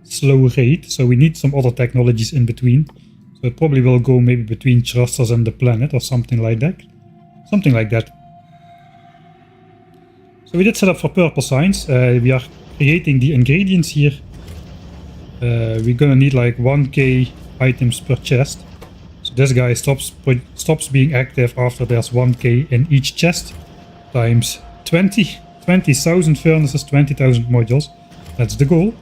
slow rate, so we need some other technologies in between. So it probably will go maybe between thrusters and the planet or something like that. Something like that. So we did set up for purple signs. We are creating the ingredients here. We're gonna need like 1k items per chest. So this guy stops being active after there's 1k in each chest. Times 20,000 furnaces, 20,000 modules. That's the goal.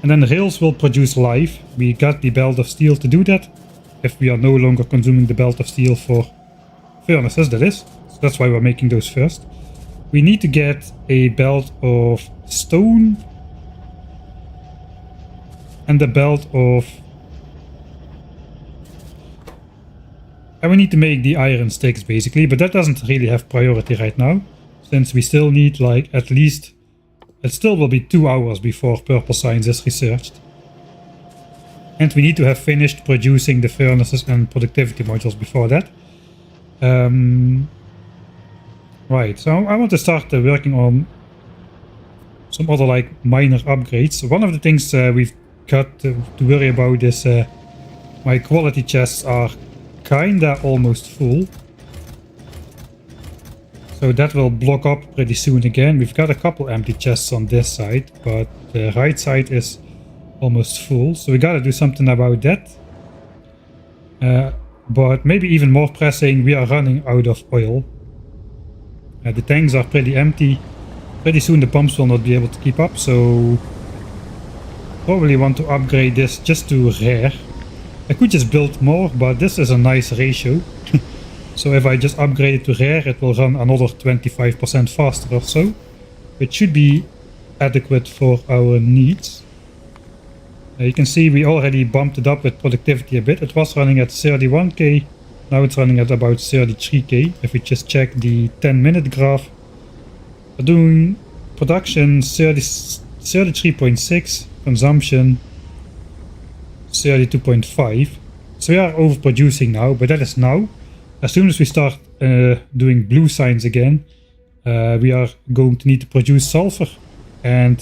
And then the rails will produce live. We got the belt of steel to do that. If we are no longer consuming the belt of steel for furnaces, that is. So that's why we're making those first. We need to get a belt of stone. And the belt of... And we need to make the iron sticks basically, but that doesn't really have priority right now. Since we still need like at least... It still will be 2 hours before purple science is researched. And we need to have finished producing the furnaces and productivity modules before that. Right, so I want to start working on some other like minor upgrades. So one of the things we've got to worry about is my quality chests are kinda almost full. So that will block up pretty soon again. We've got a couple empty chests on this side, but the right side is almost full. So we gotta do something about that. But maybe even more pressing, we are running out of oil. The tanks are pretty empty. Pretty soon the pumps will not be able to keep up, so probably want to upgrade this just to rare. I could just build more, but this is a nice ratio. So if I just upgrade it to rare, it will run another 25% faster or so. It should be adequate for our needs. You can see we already bumped it up with productivity a bit. It was running at 31k, now it's running at about 33k. If we just check the 10-minute graph, we're doing production 33.6, consumption 32.5. So we are overproducing now, but that is now. As soon as we start doing blue signs again, we are going to need to produce sulfur, and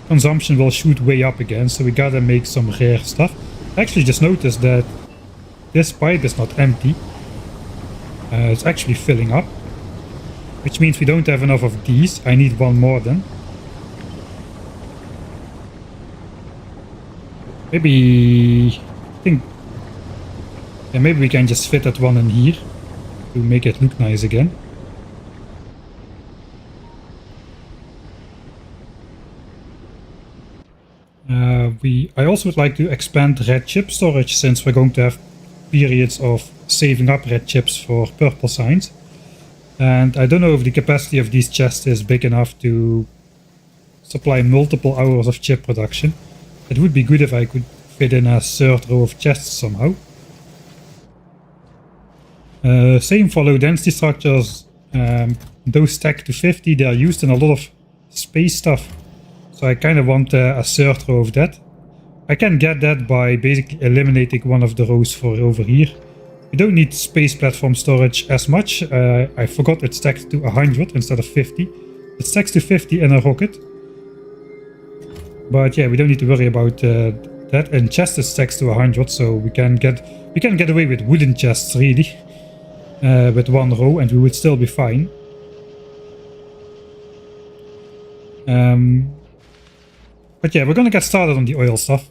consumption will shoot way up again, so we gotta make some rare stuff. I actually just noticed that this pipe is not empty. It's actually filling up, which means we don't have enough of these. I need one more then. Maybe... I think... Yeah, maybe we can just fit that one in here to make it look nice again. I also would like to expand red chip storage, since we're going to have periods of saving up red chips for purple signs. And I don't know if the capacity of these chests is big enough to supply multiple hours of chip production. It would be good if I could fit in a third row of chests somehow. Same for low density structures. Those stack to 50, they are used in a lot of space stuff. So I kind of want a third row of that. I can get that by basically eliminating one of the rows for over here. We don't need space platform storage as much. I forgot it stacked to 100 instead of 50. It stacks to 50 in a rocket. But yeah, we don't need to worry about that. And chest it stacks to 100, so we can get away with wooden chests really. With one row, and we would still be fine. But yeah, we're gonna get started on the oil stuff.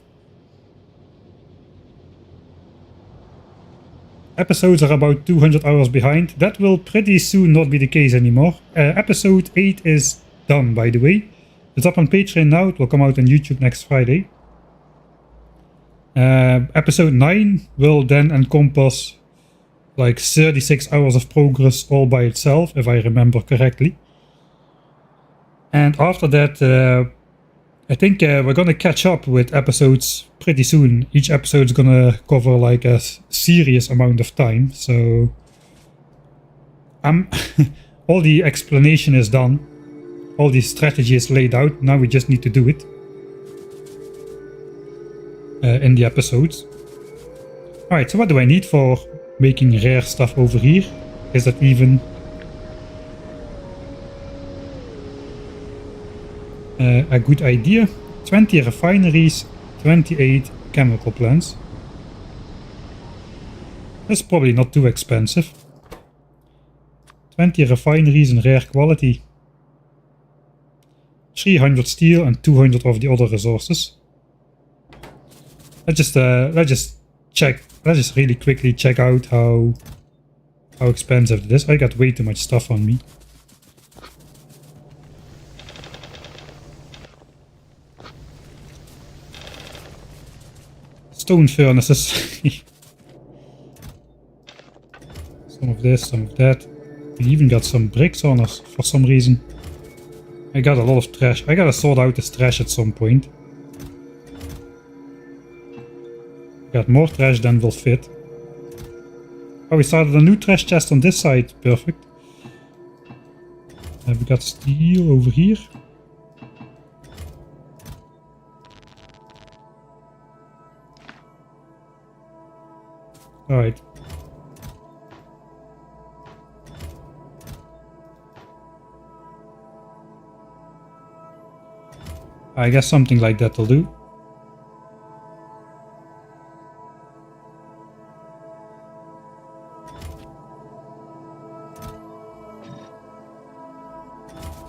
Episodes are about 200 hours behind. That will pretty soon not be the case anymore. Episode 8 is done, by the way. It's up on Patreon now. It will come out on YouTube next Friday. Episode 9 will then encompass like 36 hours of progress all by itself, if I remember correctly. And after that, I think we're gonna catch up with episodes pretty soon. Each episode's gonna cover like a serious amount of time, so all the explanation is done. All the strategy is laid out. Now we just need to do it in the episodes. Alright, so what do I need for making rare stuff over here? Is that even a good idea? 20 refineries, 28 chemical plants. That's probably not too expensive. 20 refineries in rare quality. 300 steel and 200 of the other resources. Let's just really quickly check out how expensive it is. I got way too much stuff on me. stone furnaces. Some of this, some of that. We even got some bricks on us for some reason. I got a lot of trash. I gotta sort out this trash at some point. Got more trash than will fit. Oh, we started a new trash chest on this side. Perfect. We got steel over here. Alright. I guess something like that will do.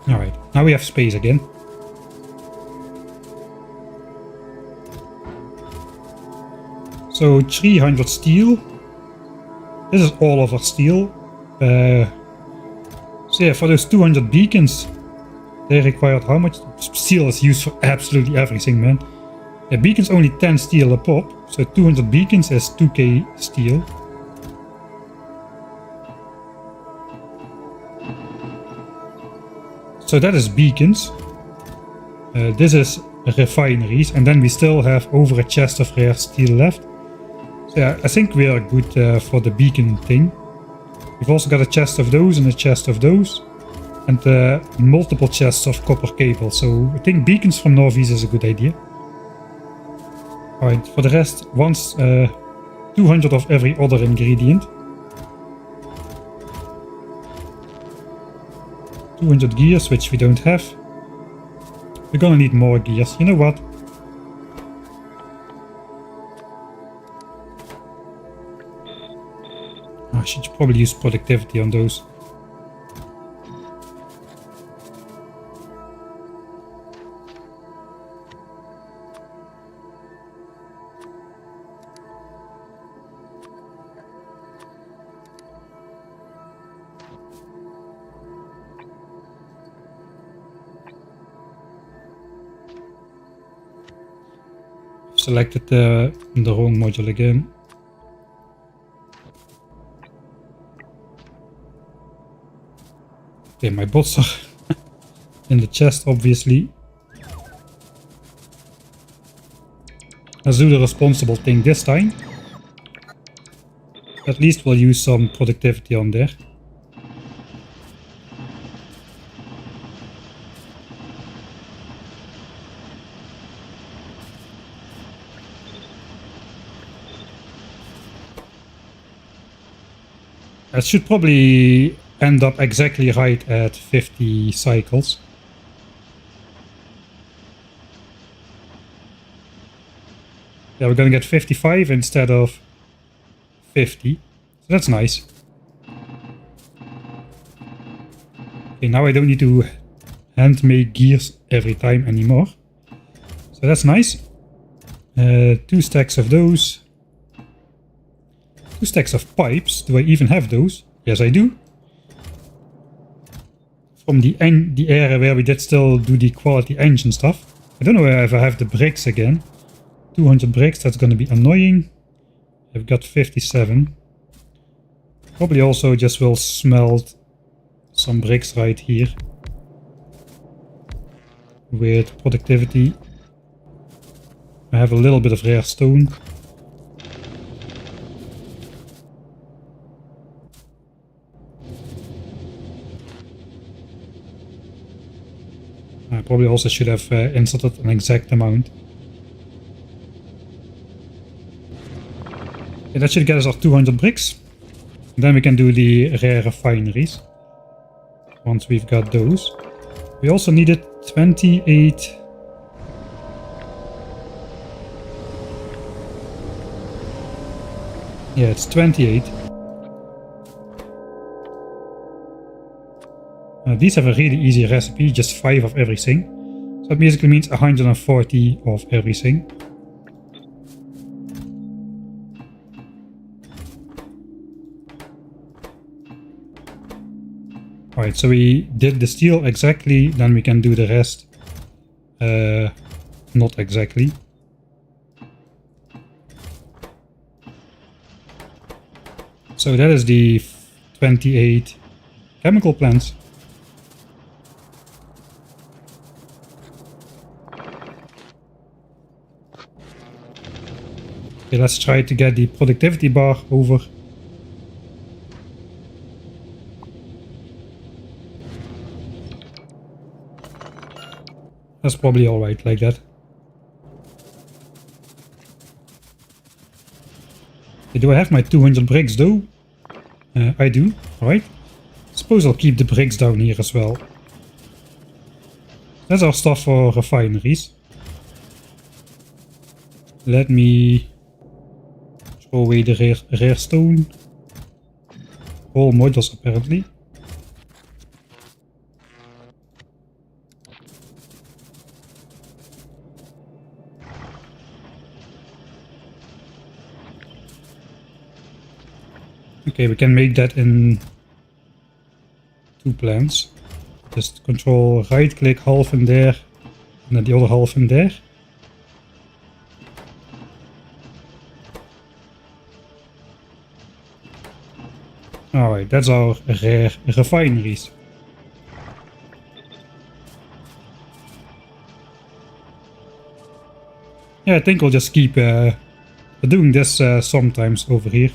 Alright, now we have space again. So 300 steel. This is all of our steel. So yeah, for those 200 beacons, they required how much? Steel is used for absolutely everything, man. Yeah, beacons only 10 steel a pop, so 200 beacons is 2k steel. So that is beacons. This is refineries, and then we still have over a chest of rare steel left. So yeah, I think we are good for the beacon thing. We've also got a chest of those and a chest of those. And multiple chests of copper cable, so I think beacons from Northeast is a good idea. Alright, for the rest, once 200 of every other ingredient. 200 gears, which we don't have. We're gonna need more gears. You know what? I should probably use productivity on those. Selected the wrong module again. Okay, my bots are in the chest, obviously. Let's do the responsible thing this time. At least we'll use some productivity on there. It should probably end up exactly right at 50 cycles. Yeah, we're gonna get 55 instead of 50. So that's nice. Okay, now I don't need to hand make gears every time anymore. So that's nice. 2 stacks of those. 2 stacks of pipes. Do I even have those? Yes, I do. From the area where we did still do the quality engine stuff. I don't know if I have the bricks again. 200 bricks, that's gonna be annoying. I've got 57. Probably also just will smelt some bricks right here. With productivity. I have a little bit of rare stone. I probably also should have inserted an exact amount. Okay, that should get us our 200 bricks. And then we can do the rare refineries. Once we've got those. We also needed 28... Yeah, it's 28. These have a really easy recipe, just 5 of everything. So that basically means 140 of everything. Alright, so we did the steel exactly, then we can do the rest not exactly. So that is the 28 chemical plants. Okay, let's try to get the productivity bar over. That's probably alright like that. Okay, do I have my 200 bricks though? I do, alright. Suppose I'll keep the bricks down here as well. That's our stuff for refineries. Let me throw away the rare stone. All modules apparently. Okay, we can make that in 2 plants. Just control right click half in there and then the other half in there. Alright, that's our rare refineries. Yeah, I think we'll just keep doing this sometimes over here.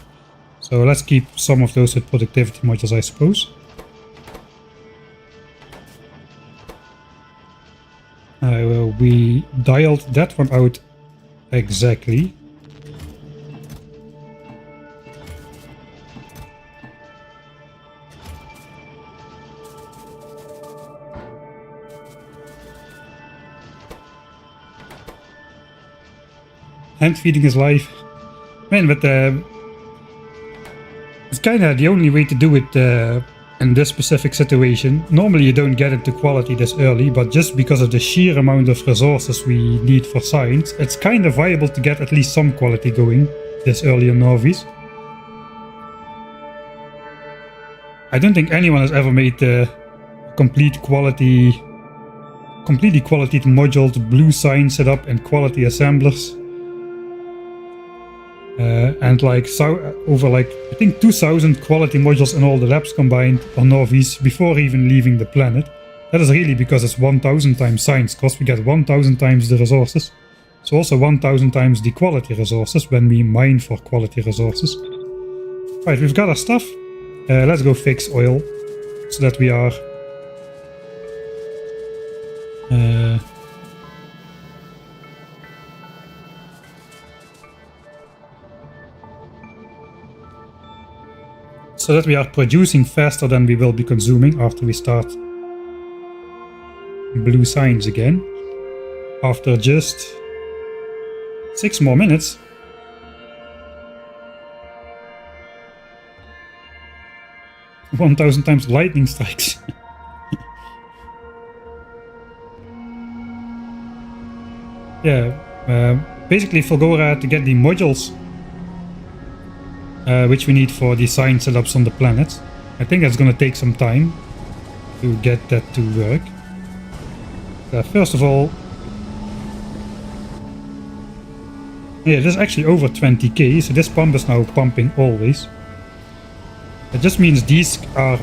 So let's keep some of those with productivity modules, I suppose. We dialed that one out exactly. Hand feeding is live. Man, but it's kinda the only way to do it in this specific situation. Normally you don't get into quality this early, but just because of the sheer amount of resources we need for science, it's kinda viable to get at least some quality going this early on Novice. I don't think anyone has ever made the completely quality moduled blue science setup and quality assemblers. And like over like I think 2000 quality modules in all the labs combined on Novice before even leaving the planet. That is really because it's 1000 times science cost. We get 1000 times the resources. So also 1000 times the quality resources when we mine for quality resources. Right, we've got our stuff. Let's go fix oil so that we are producing faster than we will be consuming after we start blue science again. After just 6 more minutes. "1,000 times lightning strikes." Yeah, basically Fulgora to get the modules which we need for the science setups on the planet. I think that's gonna take some time to get that to work. First of all, yeah, this is actually over 20k, so this pump is now pumping always. It just means these are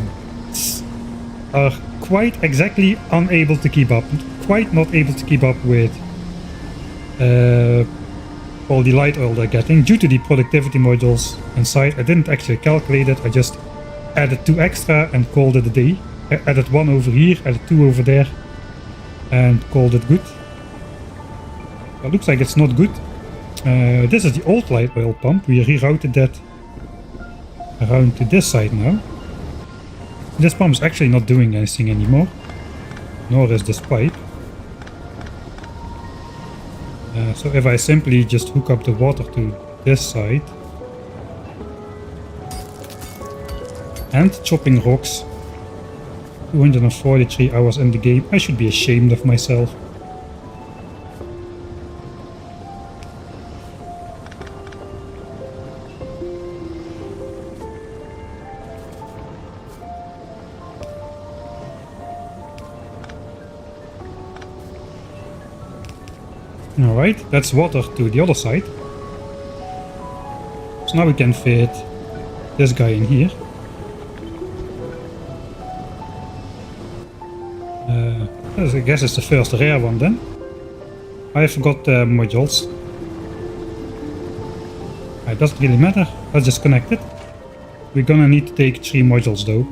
quite exactly unable to keep up, quite not able to keep up with all the light oil they're getting due to the productivity modules inside. I didn't actually calculate it, I just added 2 extra and called it a day. I added 1 over here, added 2 over there and called it good. It looks like it's not good. This is the old light oil pump. We rerouted that around to this side now. This pump is actually not doing anything anymore, nor is this pipe. So if I simply just hook up the water to this side and chopping rocks, 243 hours in the game, I should be ashamed of myself. Alright, that's water to the other side. So now we can fit this guy in here. I guess it's the first rare one then. I forgot the modules. It doesn't really matter. Let's just connect it. We're gonna need to take 3 modules though.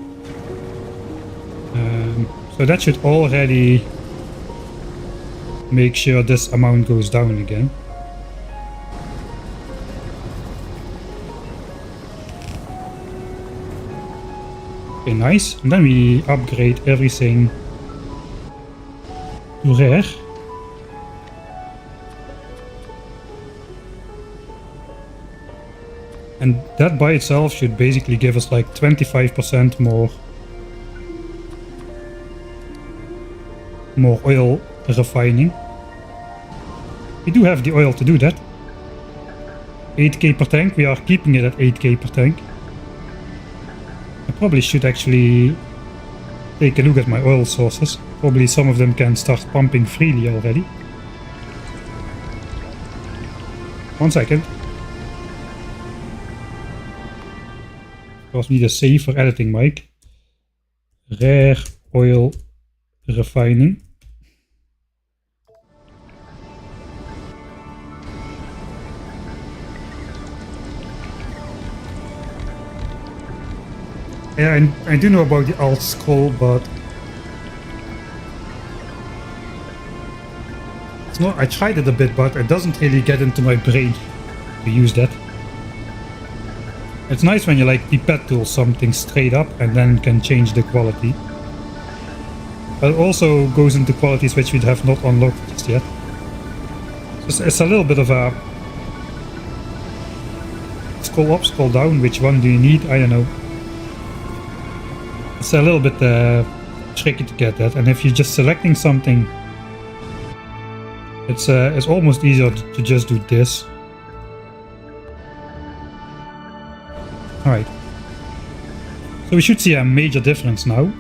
So that should already make sure this amount goes down again. Okay, nice. And then we upgrade everything to rare. And that by itself should basically give us like 25% more oil refining. We do have the oil to do that. 8k per tank, we are keeping it at 8k per tank. I probably should actually take a look at my oil sources. Probably some of them can start pumping freely already. 1 second. Of course, need a safer editing mic. Rare oil refining. Yeah, I do know about the alt scroll, but it's not. I tried it a bit, but it doesn't really get into my brain to use that. It's nice when you like pipette tool something straight up and then can change the quality. But it also goes into qualities which we have not unlocked just yet. It's a little bit of a scroll up, scroll down. Which one do you need? I don't know. It's a little bit tricky to get that, and if you're just selecting something, it's almost easier to just do this. Alright, so we should see a major difference now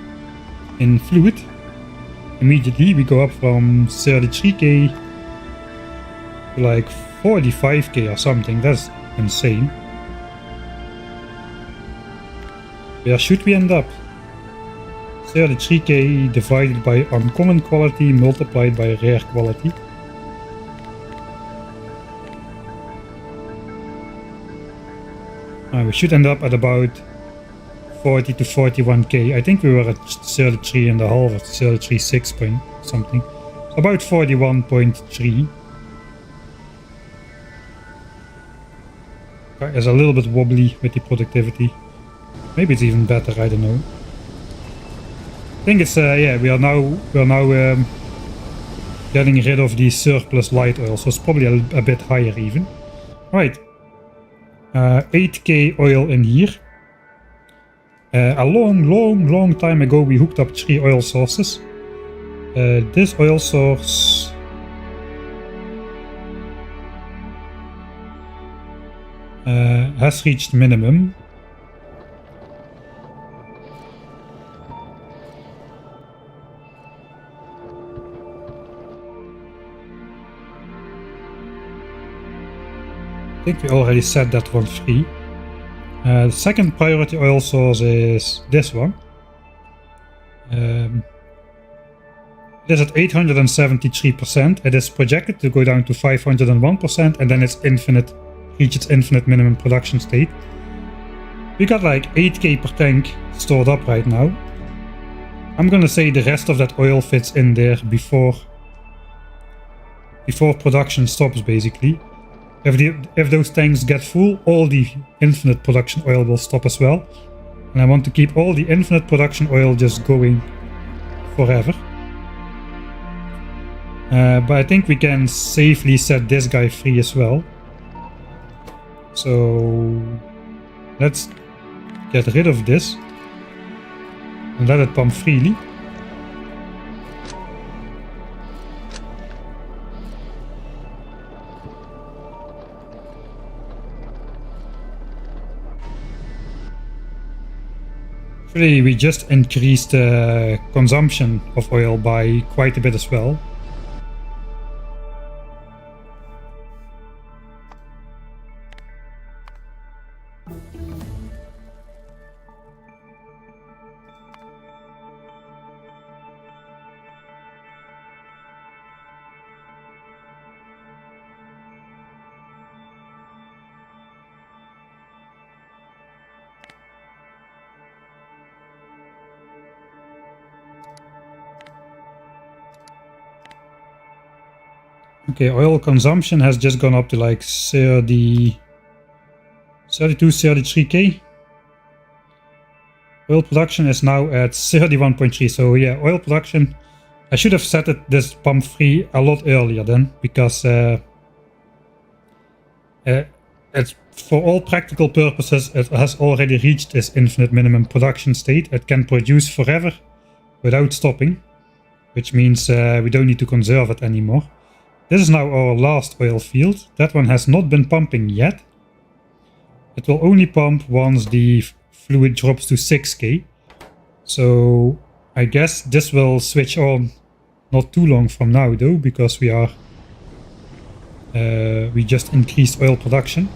in fluid. Immediately we go up from 33k to like 45k or something. That's insane. Where should we end up? 33k divided by uncommon quality multiplied by rare quality. We should end up at about 40 to 41k. I think we were at 33 and a half or 33.6 point something. About 41.3. It's a little bit wobbly with the productivity. Maybe it's even better, I don't know. I think it's yeah, we are now getting rid of the surplus light oil, so it's probably a bit higher even. Right, 8k oil in here. A long time ago we hooked up 3 oil sources. This oil source has reached minimum. I think we already set that one free. The second priority oil source is this one. It is at 873%. It is projected to go down to 501%, and then it's infinite, reach its infinite minimum production state. We got like 8k per tank stored up right now. I'm gonna say the rest of that oil fits in there before production stops, basically. If those tanks get full, all the infinite production oil will stop as well. And I want to keep all the infinite production oil just going forever. But I think we can safely set this guy free as well. So let's get rid of this and let it pump freely. Actually, we just increased the consumption of oil by quite a bit as well. Okay, oil consumption has just gone up to like 32, 33k. Oil production is now at 31.3. So yeah, oil production. I should have set this pump free a lot earlier then, because it's, for all practical purposes, it has already reached its infinite minimum production state. It can produce forever without stopping, which means we don't need to conserve it anymore. This is now our last oil field. That one has not been pumping yet. It will only pump once the fluid drops to 6k. So I guess this will switch on not too long from now though, because we just increased oil production.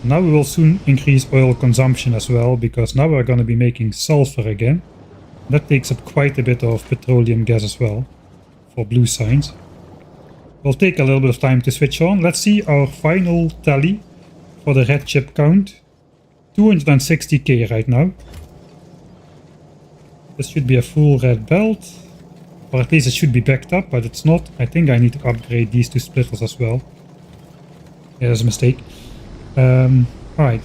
Now we will soon increase oil consumption as well, because now we're going to be making sulfur again. That takes up quite a bit of petroleum gas as well for blue signs. Will take a little bit of time to switch on. Let's see our final tally for the red chip count. 260k right now. This should be a full red belt. Or at least it should be backed up, but it's not. I think I need to upgrade these two splitters as well. Yeah, that's a mistake. Alright.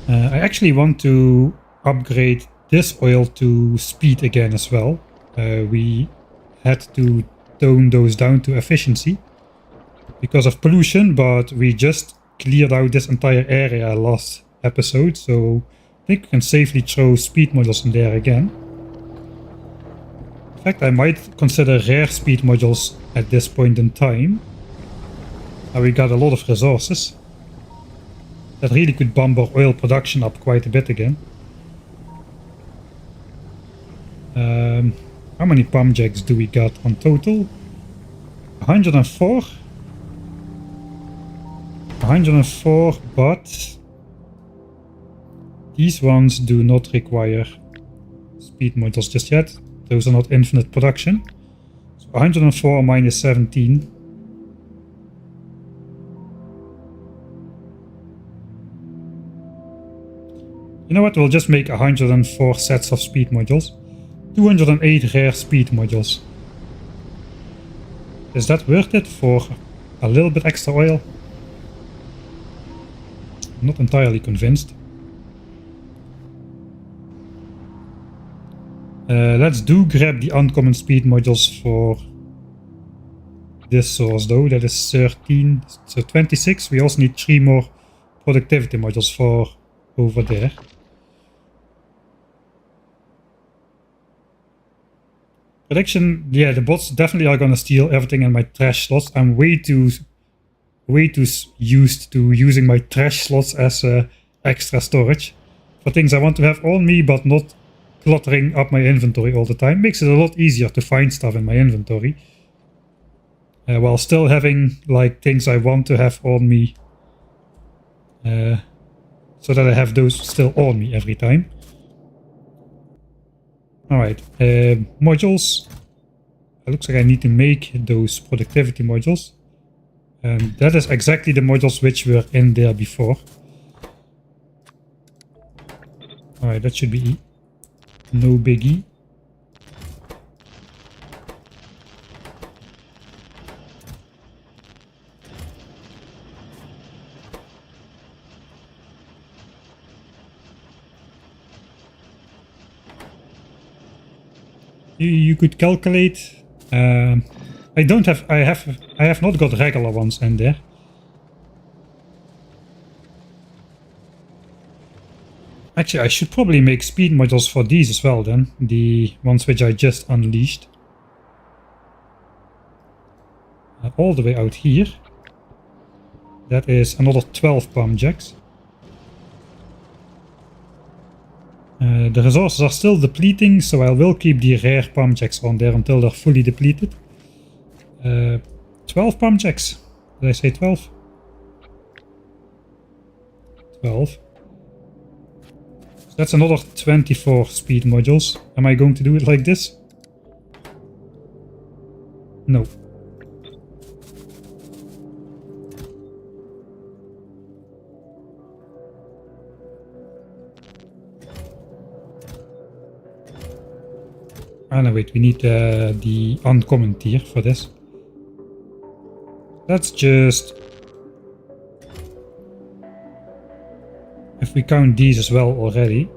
I actually want to upgrade this oil to speed again as well. We had to tone those down to efficiency because of pollution, but we just cleared out this entire area last episode, so I think we can safely throw speed modules in there again. In fact, I might consider rare speed modules at this point in time. Now we got a lot of resources. That really could bump our oil production up quite a bit again. How many pump jacks do we got on total? 104? 104, but these ones do not require speed modules just yet. Those are not infinite production. So 104 minus 17. You know what, we'll just make 104 sets of speed modules. 208 rare speed modules. Is that worth it for a little bit extra oil? I'm not entirely convinced. Let's grab the uncommon speed modules for this source though. That is 13, so 26. We also need 3 more productivity modules for over there. Prediction, yeah, the bots definitely are gonna steal everything in my trash slots. I'm way too used to using my trash slots as extra storage for things I want to have on me, but not cluttering up my inventory all the time. Makes it a lot easier to find stuff in my inventory while still having like things I want to have on me, so that I have those still on me every time. Alright, modules. It looks like I need to make those productivity modules. And that is exactly the modules which were in there before. Alright, that should be no biggie. You could calculate. I have not got regular ones in there. Actually, I should probably make speed modules for these as well then. The ones which I just unleashed. All the way out here. That is another 12 pump jacks. The resources are still depleting, so I will keep the rare pump jacks on there until they're fully depleted. 12 pump jacks. Did I say 12? 12. So that's another 24 speed modules. Am I going to do it like this? No. Oh no, wait, we need the uncommon tier for this. Let's just... If we count these as well already.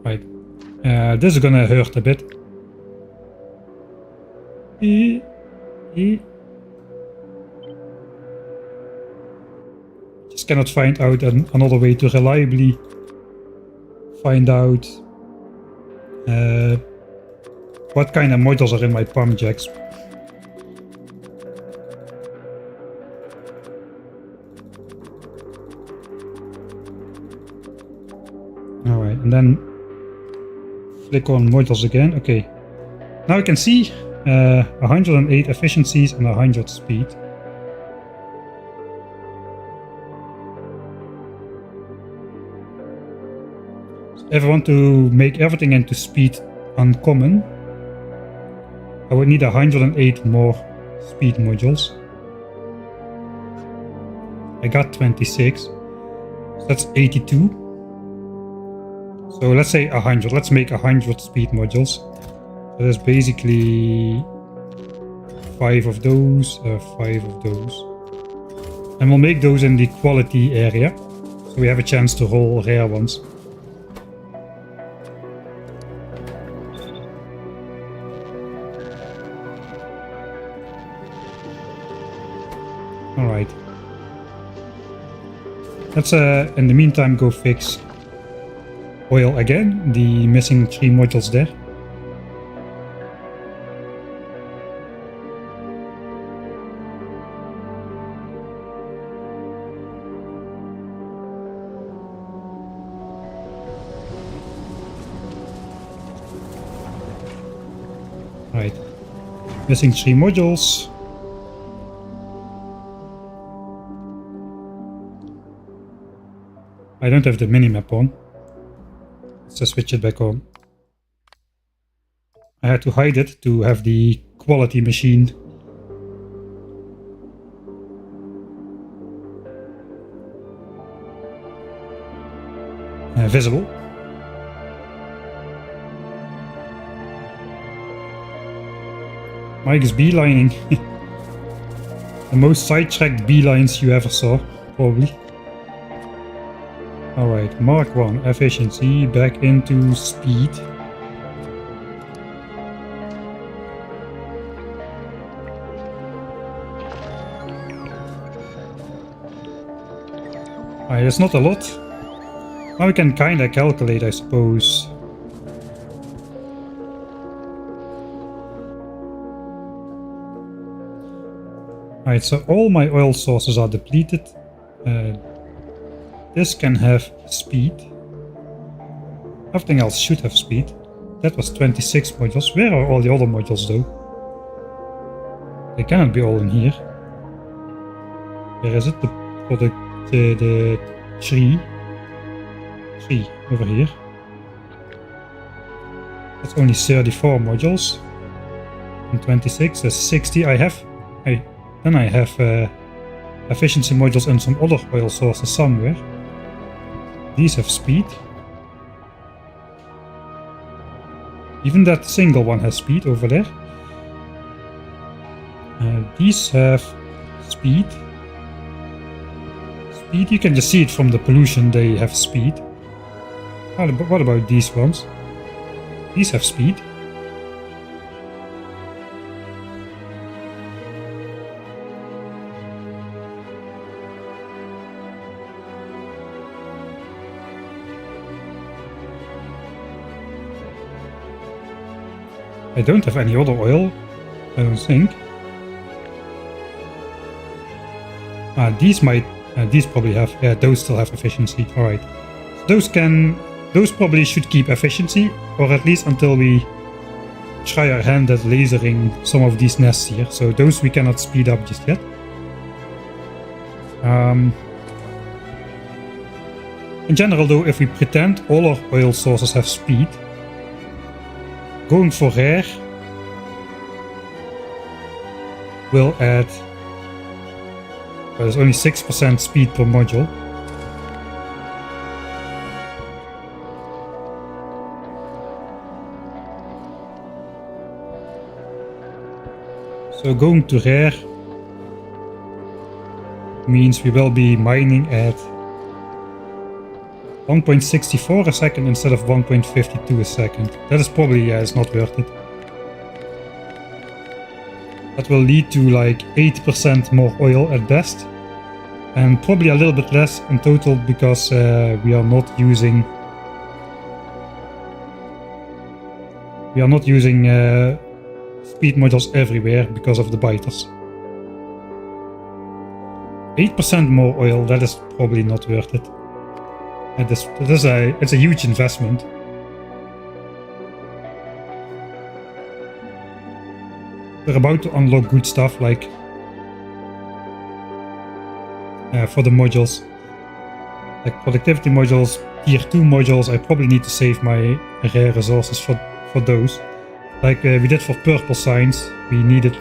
Right. This is gonna hurt a bit. Just cannot find out another way to reliably find out what kind of modules are in my pump jacks. Alright, and then flick on modules again. Okay, now I can see 108 efficiencies and 100 speed. So if I want to make everything into speed uncommon, I would need 108 more speed modules. I got 26, so that's 82. So let's say 100. Let's make 100 speed modules. So there's basically 5 of those, 5 of those. And we'll make those in the quality area, so we have a chance to roll rare ones. Alright. Let's in the meantime go fix oil again, the missing 3 modules there. Right, missing 3 modules. I don't have the minimap on. Let's just switch it back on. I had to hide it to have the quality machine. Visible. Mike is beelining. The most sidetracked beelines you ever saw, probably. Alright, Mark 1, efficiency, back into speed. Alright, it's not a lot. Now we can kinda calculate, I suppose. Alright, so all my oil sources are depleted. This can have speed. Everything else should have speed. That was 26 modules. Where are all the other modules though? They cannot be all in here. Where is it? The tree. Tree over here. That's only 34 modules. And 26, that's 60. Then I have efficiency modules and some other oil sources somewhere. These have speed. Even that single one has speed over there. These have speed. Speed, you can just see it from the pollution, they have speed. What about these ones? These have speed. I don't have any other oil, I don't think. These probably have, yeah, those still have efficiency, alright. So those probably should keep efficiency, or at least until we try our hand at lasering some of these nests here. So those we cannot speed up just yet. In general though, if we pretend all our oil sources have speed, going for rare will add, well, there's only 6% speed per module. So going to rare means we will be mining at 1.64 a second instead of 1.52 a second. That is probably, yeah, it's not worth it. That will lead to like 8% more oil at best. And probably a little bit less in total because we are not using speed modules everywhere because of the biters. 8% more oil, that is probably not worth it. It's a huge investment. We're about to unlock good stuff like for the modules, like productivity modules, tier 2 modules. I probably need to save my rare resources for those. Like we did for purple signs, we needed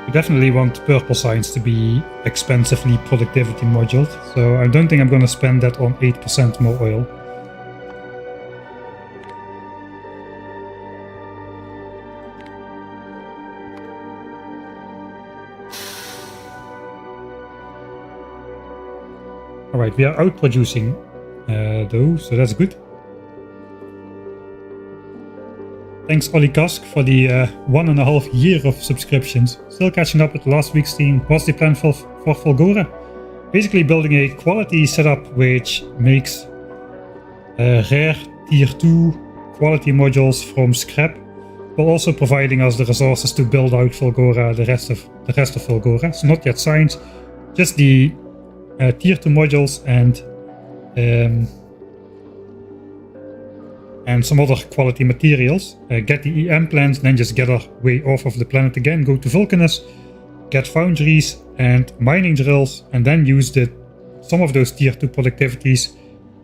we definitely want purple signs to be expensively productivity moduled, so I don't think I'm gonna spend that on 8% more oil. Alright, we are outproducing though, so that's good. Thanks Ollie Kask for the 1.5 year of subscriptions. Still catching up with last week's stream. What's the plan for Fulgora? Basically building a quality setup which makes rare tier 2 quality modules from scrap, while also providing us the resources to build out Fulgora, the rest of Fulgora. So not yet science, just the tier 2 modules and some other quality materials. Get the EM plants, then just get our way off of the planet again, go to Vulcanus, get foundries and mining drills, and then use some of those tier 2 productivities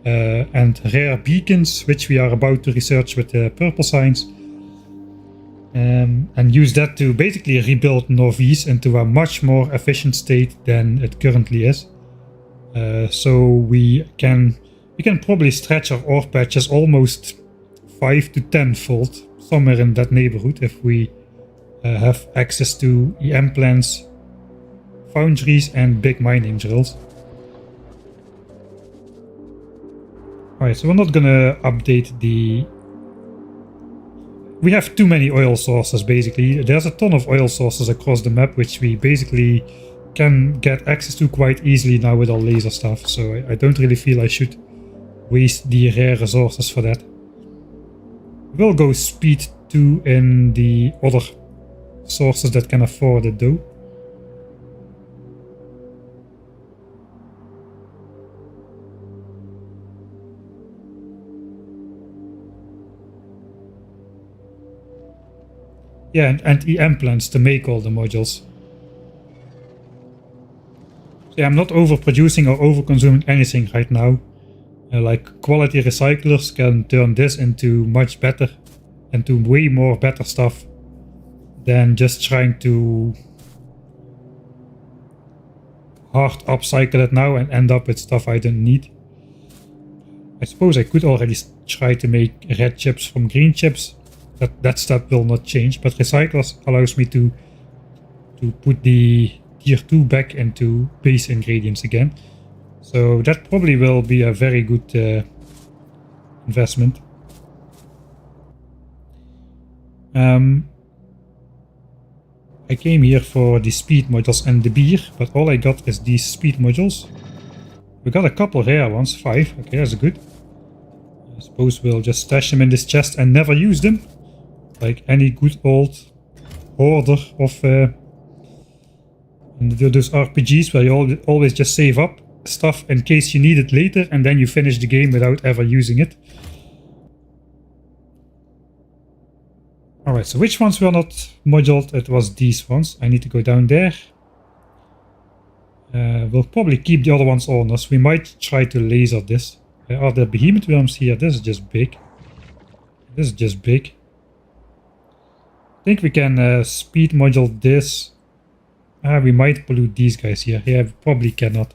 and rare beacons, which we are about to research with the purple signs, and use that to basically rebuild Norvis into a much more efficient state than it currently is. So we can probably stretch our ore patches almost 5 to 10-fold, somewhere in that neighborhood, if we have access to EM plants, foundries and big mining drills. Alright, so we're not gonna update the... We have too many oil sources basically. There's a ton of oil sources across the map which we basically can get access to quite easily now with our laser stuff, so I don't really feel I should waste the rare resources for that. We'll go speed 2 in the other sources that can afford it though. Yeah, and EM plants to make all the modules. So yeah, I'm not overproducing or overconsuming anything right now. Like quality recyclers can turn this into much better, into way more better stuff than just trying to hard upcycle it now and end up with stuff I don't need. I suppose I could already try to make red chips from green chips. That step will not change, but recyclers allows me to put the tier 2 back into base ingredients again. So that probably will be a very good investment. I came here for the speed modules and the beer, but all I got is these speed modules. We got a couple rare ones, 5, okay, that's good. I suppose we'll just stash them in this chest and never use them. Like any good old hoarder of those RPGs where you always just save up stuff in case you need it later and then you finish the game without ever using it. Alright, so which ones were not moduled? It was these ones. I need to go down there. We'll probably keep the other ones on us. We might try to laser this. Are there behemoth worms here? This is just big. This is just big. I think we can speed module this. We might pollute these guys here. Yeah, we probably cannot.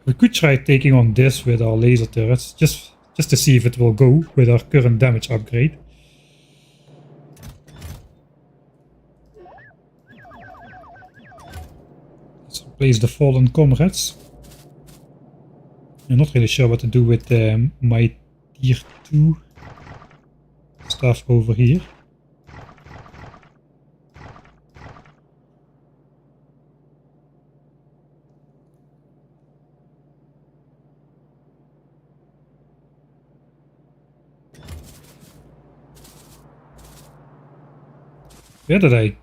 We could try taking on this with our laser turrets, just to see if it will go with our current damage upgrade. Place the fallen comrades. I'm not really sure what to do with my tier 2 stuff over here. Where did I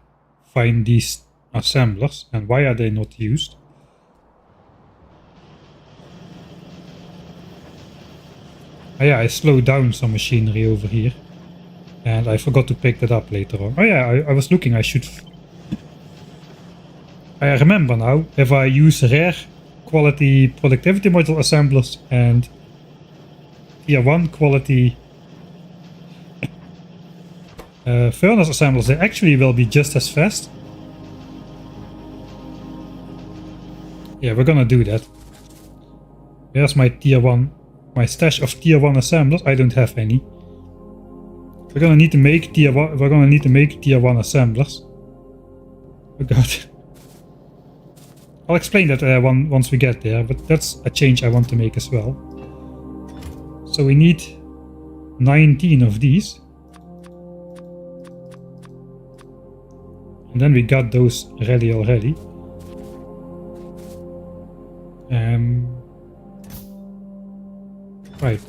find these assemblers and why are they not used? Oh yeah, I slowed down some machinery over here. And I forgot to pick that up later on. Oh yeah, I was looking, I should... I remember now, if I use rare quality productivity module assemblers and tier 1 quality furnace assemblers, they actually will be just as fast. Yeah, we're gonna do that. There's my tier 1, my stash of tier 1 assemblers. I don't have any. We're gonna need to make tier 1. We're gonna need to make tier 1 assemblers. Oh god. I'll explain that once we get there, but that's a change I want to make as well. So we need 19 of these. And then we got those ready already. Right,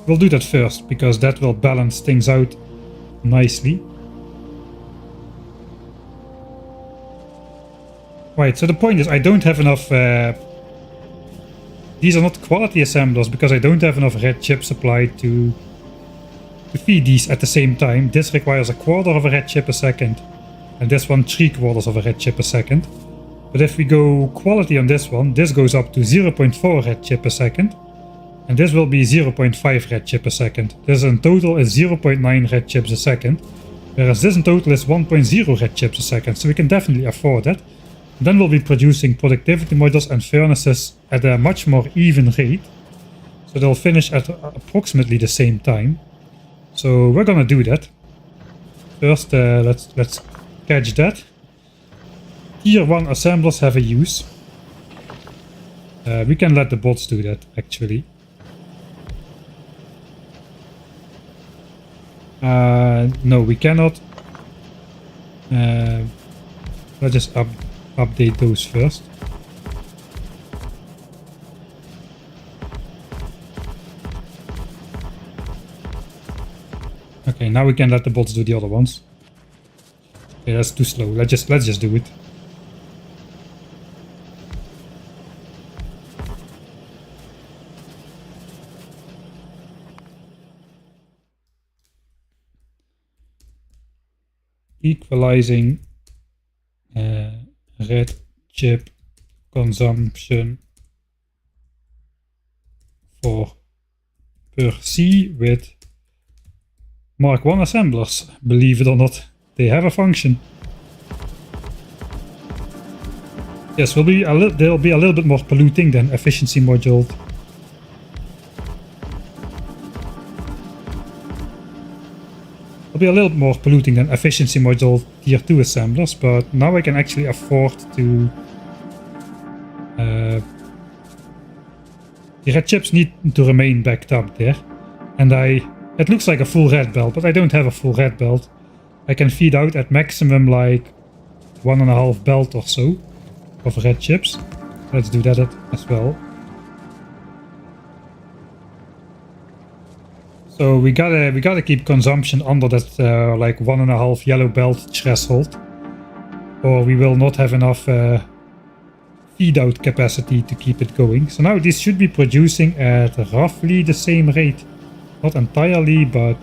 we'll do that first because that will balance things out nicely. Right, so the point is I don't have enough... these are not quality assemblers because I don't have enough red chip supply to feed these at the same time. This requires a quarter of a red chip a second. And this one 3/4 of a red chip a second. But if we go quality on this one, this goes up to 0.4 red chip a second. And this will be 0.5 red chip a second. This in total is 0.9 red chips a second. Whereas this in total is 1.0 red chips a second. So we can definitely afford that. And then we'll be producing productivity modules and furnaces at a much more even rate. So they'll finish at approximately the same time. So we're gonna do that. First, let's catch that. Tier 1 assemblers have a use. We can let the bots do that, actually. No, we cannot. Let's just update those first. Okay, now we can let the bots do the other ones. Okay, that's too slow. Let's just do it. Equalizing red chip consumption for per C with Mark 1 assemblers. Believe it or not, they have a function. Yes, they'll be a little bit more polluting than efficiency module. Be a little bit more polluting than efficiency module tier 2 assemblers, but now I can actually afford to... the red chips need to remain backed up there. And it looks like a full red belt, but I don't have a full red belt. I can feed out at maximum like 1.5 belt or so of red chips. Let's do that as well. So we gotta keep consumption under that like 1.5 yellow belt threshold, or we will not have enough feed out capacity to keep it going. So now this should be producing at roughly the same rate, not entirely, but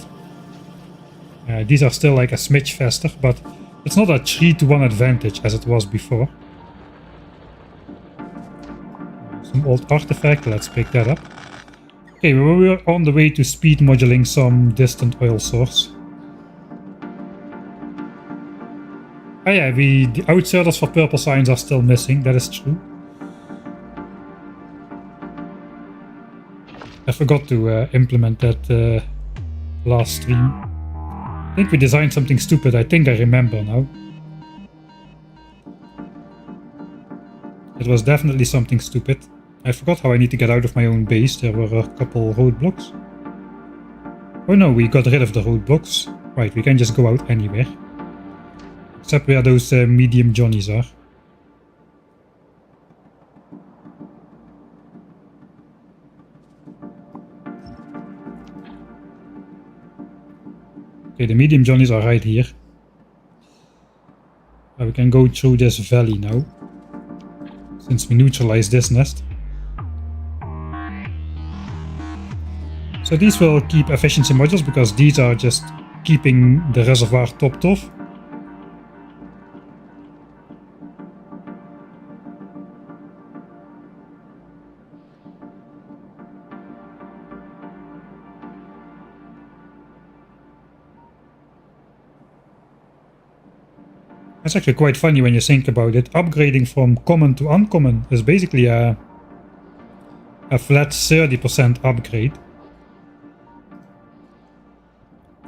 these are still like a smidge faster, but it's not a 3-to-1 advantage as it was before. Some old artifact, let's pick that up. Okay, we're on the way to speed moduling some distant oil source. Oh yeah, the outserters for purple signs are still missing, that is true. I forgot to implement that last stream. I think we designed something stupid, I think I remember now. It was definitely something stupid. I forgot how I need to get out of my own base. There were a couple roadblocks. Oh no, we got rid of the roadblocks. Right, we can just go out anywhere. Except where those medium Johnnies are. Okay, the medium Johnnies are right here. We can go through this valley now. Since we neutralized this nest. So these will keep efficiency modules because these are just keeping the reservoir topped off. It's actually quite funny when you think about it. Upgrading from common to uncommon is basically a flat 30% upgrade.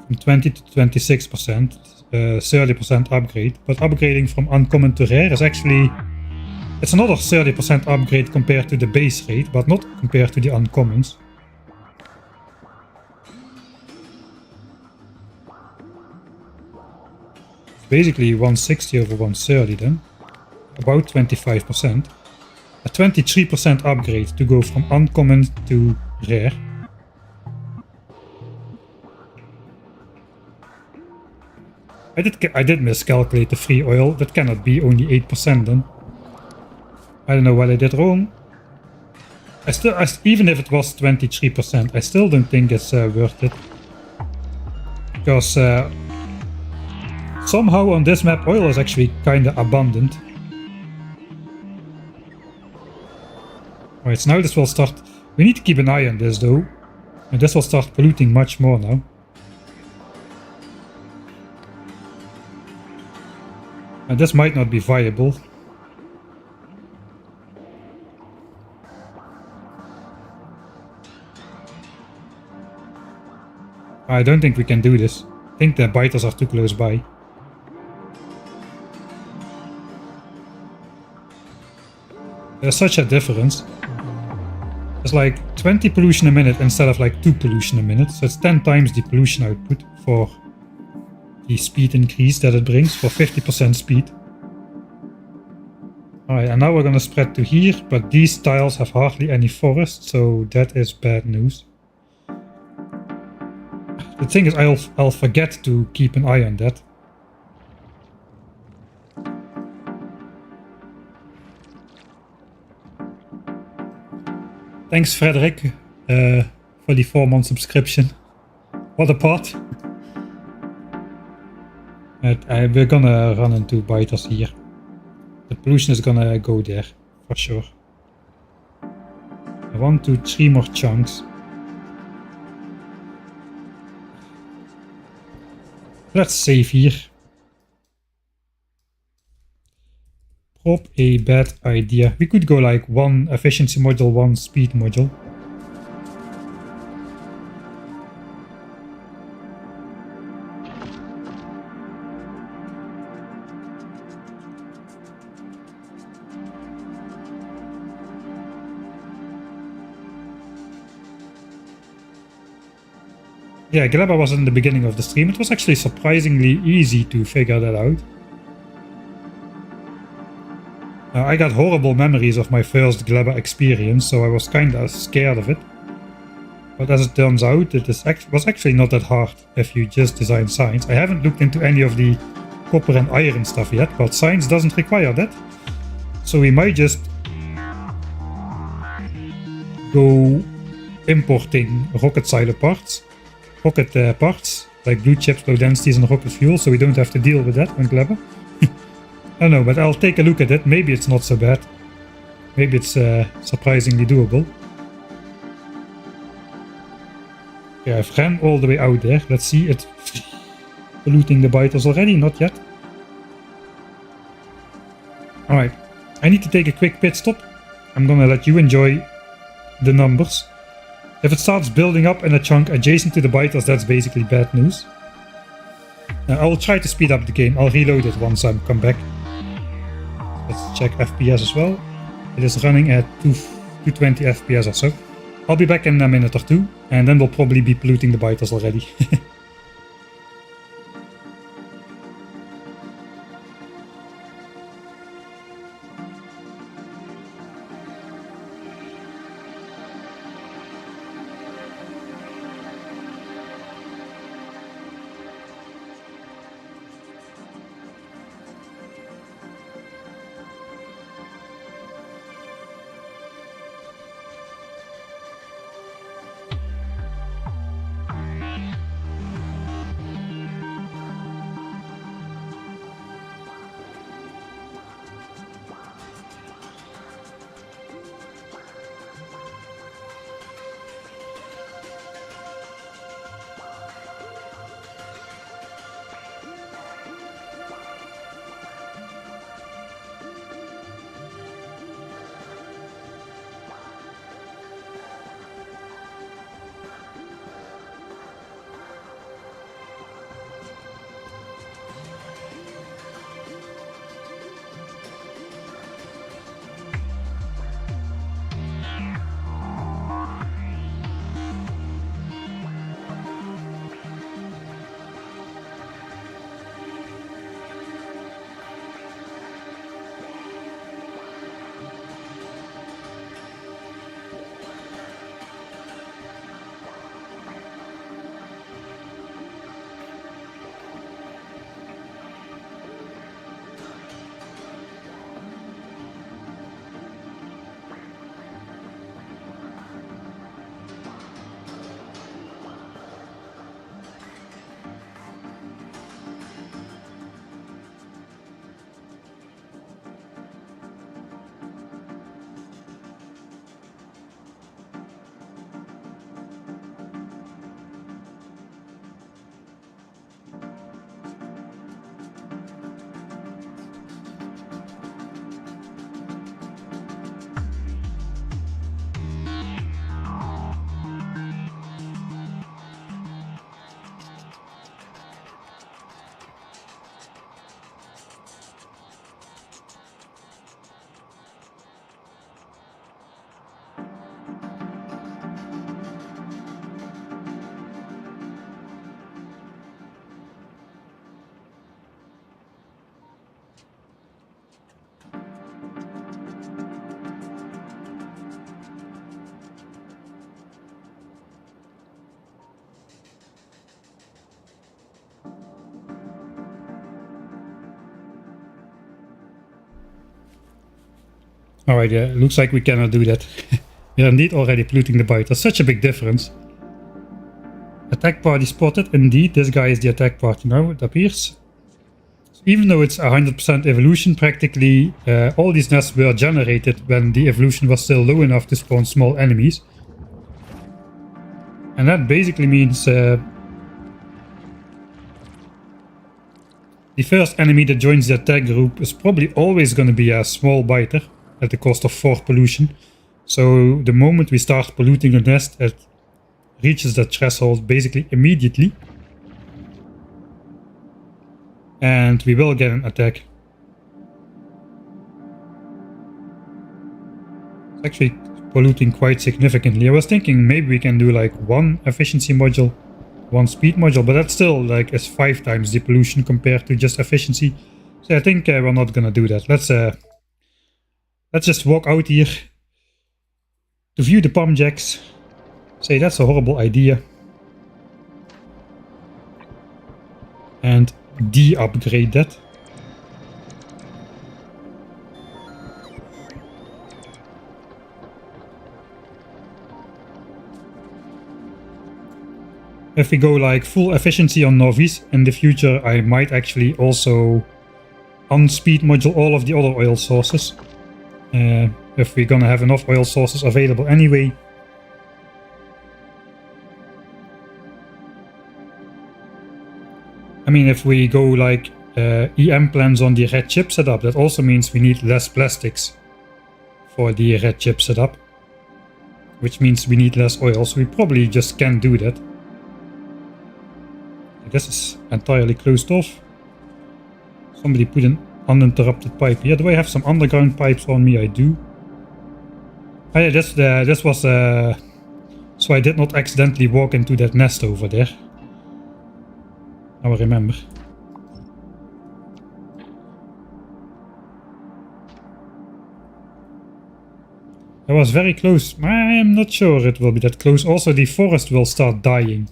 From 20 to 26%, 30% upgrade. But upgrading from uncommon to rare is actually... It's another 30% upgrade compared to the base rate, but not compared to the uncommons. Basically 160 over 130 then, about 25%. A 23% upgrade to go from uncommon to rare. I did miscalculate the free oil, that cannot be only 8% then. I don't know what I did wrong. Even if it was 23%, I still don't think it's worth it. Because somehow on this map oil is actually kinda abundant. Alright, so now this will start... We need to keep an eye on this though. And this will start polluting much more now. And this might not be viable. I don't think we can do this. I think the biters are too close by. There's such a difference. It's like 20 pollution a minute instead of like 2 pollution a minute. So it's 10 times the pollution output for the speed increase that it brings for 50% speed. Alright, and now we're gonna spread to here, but these tiles have hardly any forest, so that is bad news. The thing is, I'll forget to keep an eye on that. Thanks, Frederick, for the 4-month subscription. What a part! We're gonna run into biters here. The pollution is gonna go there, for sure. 1, 2, 3 more chunks. Let's save here. Prop a bad idea. We could go like 1 efficiency module, 1 speed module. Yeah, Glava was in the beginning of the stream. It was actually surprisingly easy to figure that out. I got horrible memories of my first Glava experience, so I was kinda scared of it. But as it turns out, it was actually not that hard if you just design science. I haven't looked into any of the copper and iron stuff yet, but science doesn't require that. So we might just go importing rocket silo parts. Rocket parts, like blue chips, low densities and rocket fuel, so we don't have to deal with that on Glava. I don't know, but I'll take a look at it. Maybe it's not so bad. Maybe it's surprisingly doable. Okay, I've ran all the way out there. Let's see it polluting the biters already. Not yet. Alright, I need to take a quick pit stop. I'm gonna let you enjoy the numbers. If it starts building up in a chunk adjacent to the biters, that's basically bad news. I will try to speed up the game. I'll reload it once I come back. Let's check FPS as well. It is running at 220 FPS or so. I'll be back in a minute or two, and then we'll probably be polluting the biters already. Alright, yeah, looks like we cannot do that. We are indeed already polluting the bite. There's such a big difference. Attack party spotted. Indeed, this guy is the attack party now, it appears. So even though it's 100% evolution, practically all these nests were generated when the evolution was still low enough to spawn small enemies. And that basically means the first enemy that joins the attack group is probably always going to be a small biter at the cost of 4 pollution. So the moment we start polluting a nest, it reaches that threshold basically immediately. And we will get an attack. It's actually polluting quite significantly. I was thinking maybe we can do like 1 efficiency module, 1 speed module, but that's still like is 5 times the pollution compared to just efficiency. So I think we're not gonna do that. Let's just walk out here to view the pump jacks. Say that's a horrible idea. And de-upgrade that. If we go like full efficiency on novice in the future, I might actually also unspeed module all of the other oil sources. If we're gonna have enough oil sources available anyway. I mean, if we go like EM plans on the red chip setup, that also means we need less plastics for the red chip setup. Which means we need less oil, so we probably just can't do that. This is entirely closed off. Somebody put an uninterrupted pipe here. Do I have some underground pipes on me? I do. Oh yeah, this was so I did not accidentally walk into that nest over there. Now I remember. I was very close. I'm not sure it will be that close. Also, the forest will start dying,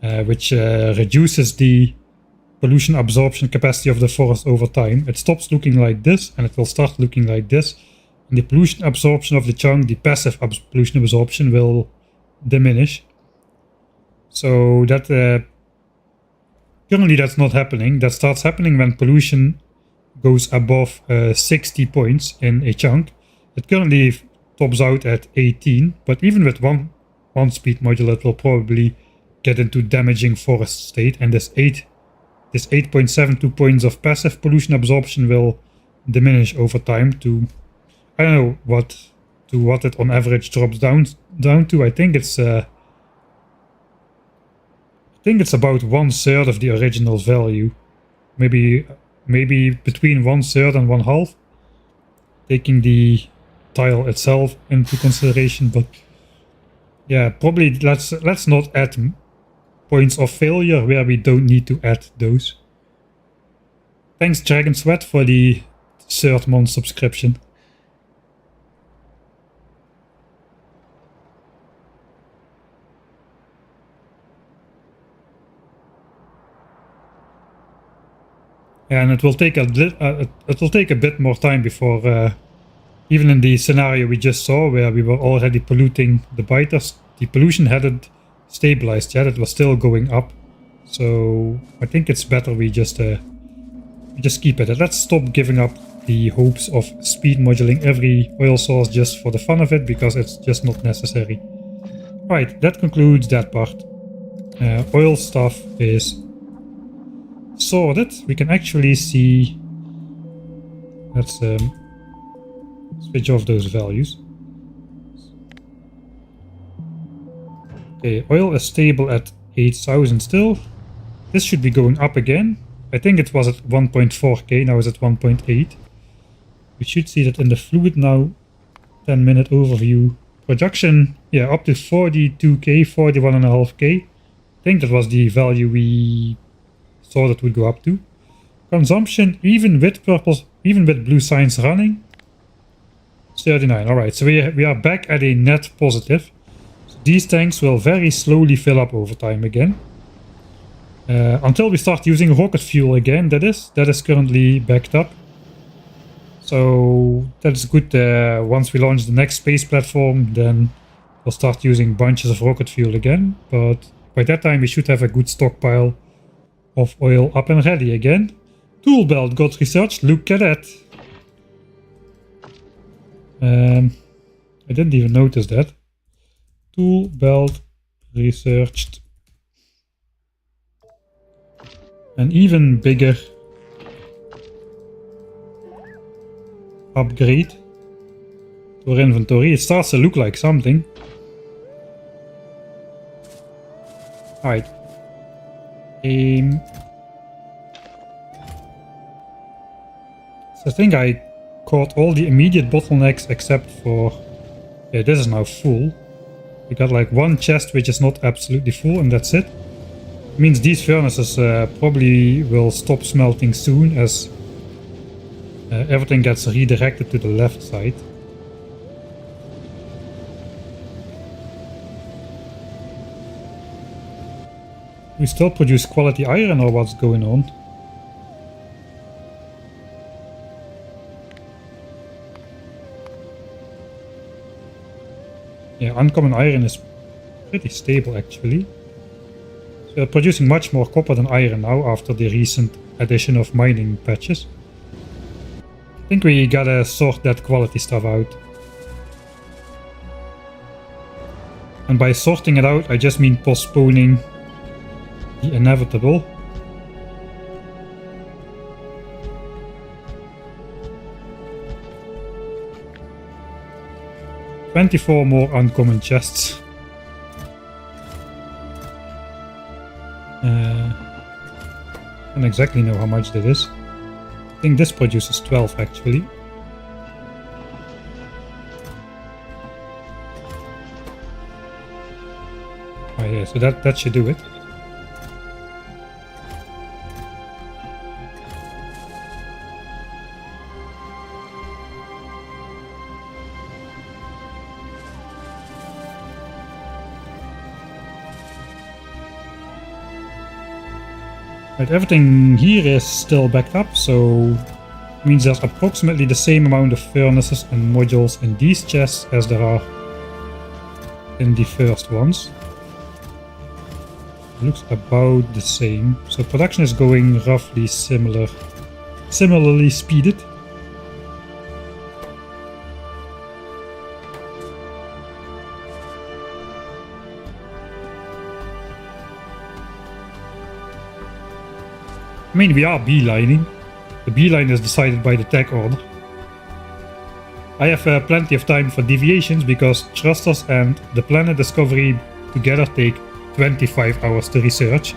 which reduces the pollution absorption capacity of the forest over time. It stops looking like this, and it will start looking like this. And the pollution absorption of the chunk, the passive pollution absorption, will diminish. So that currently that's not happening. That starts happening when pollution goes above 60 points in a chunk. It currently tops out at 18, but even with one speed module, it will probably get into damaging forest state, and this 8.72 points of passive pollution absorption will diminish over time to, I don't know what it on average drops down to. I think it's about 1/3 of the original value, maybe between 1/3 and 1/2, taking the tile itself into consideration. But yeah, probably let's not add points of failure where we don't need to add those. Thanks Dragon Sweat for the 3rd month subscription. And it will take a bit more time before, even in the scenario we just saw where we were already polluting the biters, the pollution hadn't stabilized yet. It was still going up. So I think it's better we just keep it. Let's stop giving up the hopes of speed moduling every oil source just for the fun of it, because it's just not necessary. Right, that concludes that part. Oil stuff is sorted. We can actually see. Let's switch off those values. Okay, oil is stable at 8,000 still. This should be going up again. I think it was at 1.4k, now it's at 1.8. We should see that in the fluid now. 10-minute overview. Production, yeah, up to 42k, 41.5k. I think that was the value we thought it would go up to. Consumption, even with blue signs running, 39. Alright, so we are back at a net positive. So these tanks will very slowly fill up over time again. Until we start using rocket fuel again, that is currently backed up. So that's good. Once we launch the next space platform, then we'll start using bunches of rocket fuel again. But by that time we should have a good stockpile of oil up and ready again. Tool belt got researched, look at that. I didn't even notice that. Tool belt researched. An even bigger upgrade to our inventory. It starts to look like something. Alright. So I think I caught all the immediate bottlenecks except for... Yeah, this is now full. We got like one chest which is not absolutely full, and that's it. It means these furnaces probably will stop smelting soon, as everything gets redirected to the left side. We still produce quality iron, or what's going on? Yeah, uncommon iron is pretty stable actually. So we're producing much more copper than iron now after the recent addition of mining patches. I think we gotta sort that quality stuff out. And by sorting it out, I just mean postponing the inevitable. "24 more uncommon chests." I don't exactly know how much that is. I think this produces 12 actually. so that should do it. Right, everything here is still backed up, so it means there's approximately the same amount of furnaces and modules in these chests as there are in the first ones. It looks about the same, so production is going roughly similarly speeded. I mean, we are beelining. The beeline is decided by the tech order. I have plenty of time for deviations because thrusters and the planet discovery together take 25 hours to research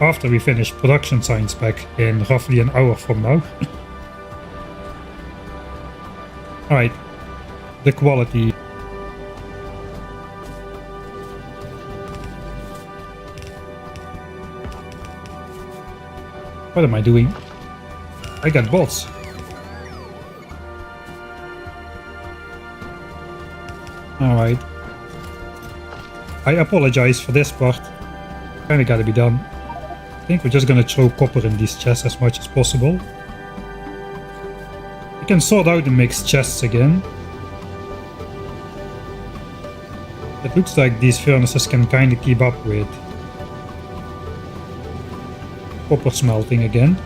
after we finish production science back in roughly an hour from now. Alright, the quality. What am I doing? I got bots. Alright. I apologize for this part. Kinda gotta be done. I think we're just gonna throw copper in these chests as much as possible. We can sort out the mixed chests again. It looks like these furnaces can kinda keep up with copper smelting again.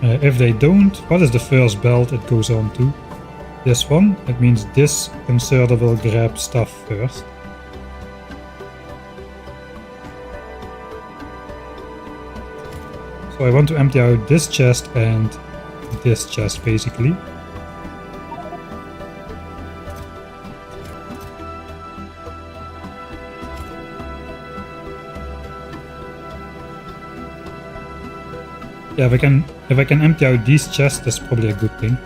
If they don't, what is the first belt it goes on to? This one. It means this inserter will grab stuff first. So I want to empty out this chest and this chest basically. Yeah, if I can empty out these chests, that's probably a good thing.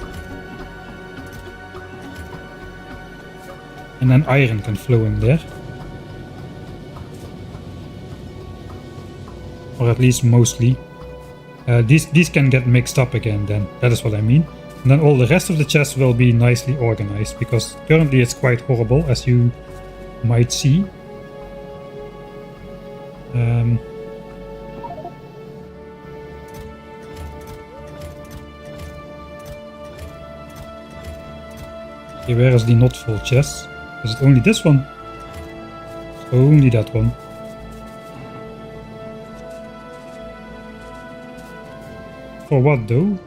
And then iron can flow in there. Or at least mostly. These can get mixed up again then, that is what I mean. And then all the rest of the chests will be nicely organized, because currently it's quite horrible, as you might see. Okay, where is the not full chest? Is it only this one? So only that one. For what though?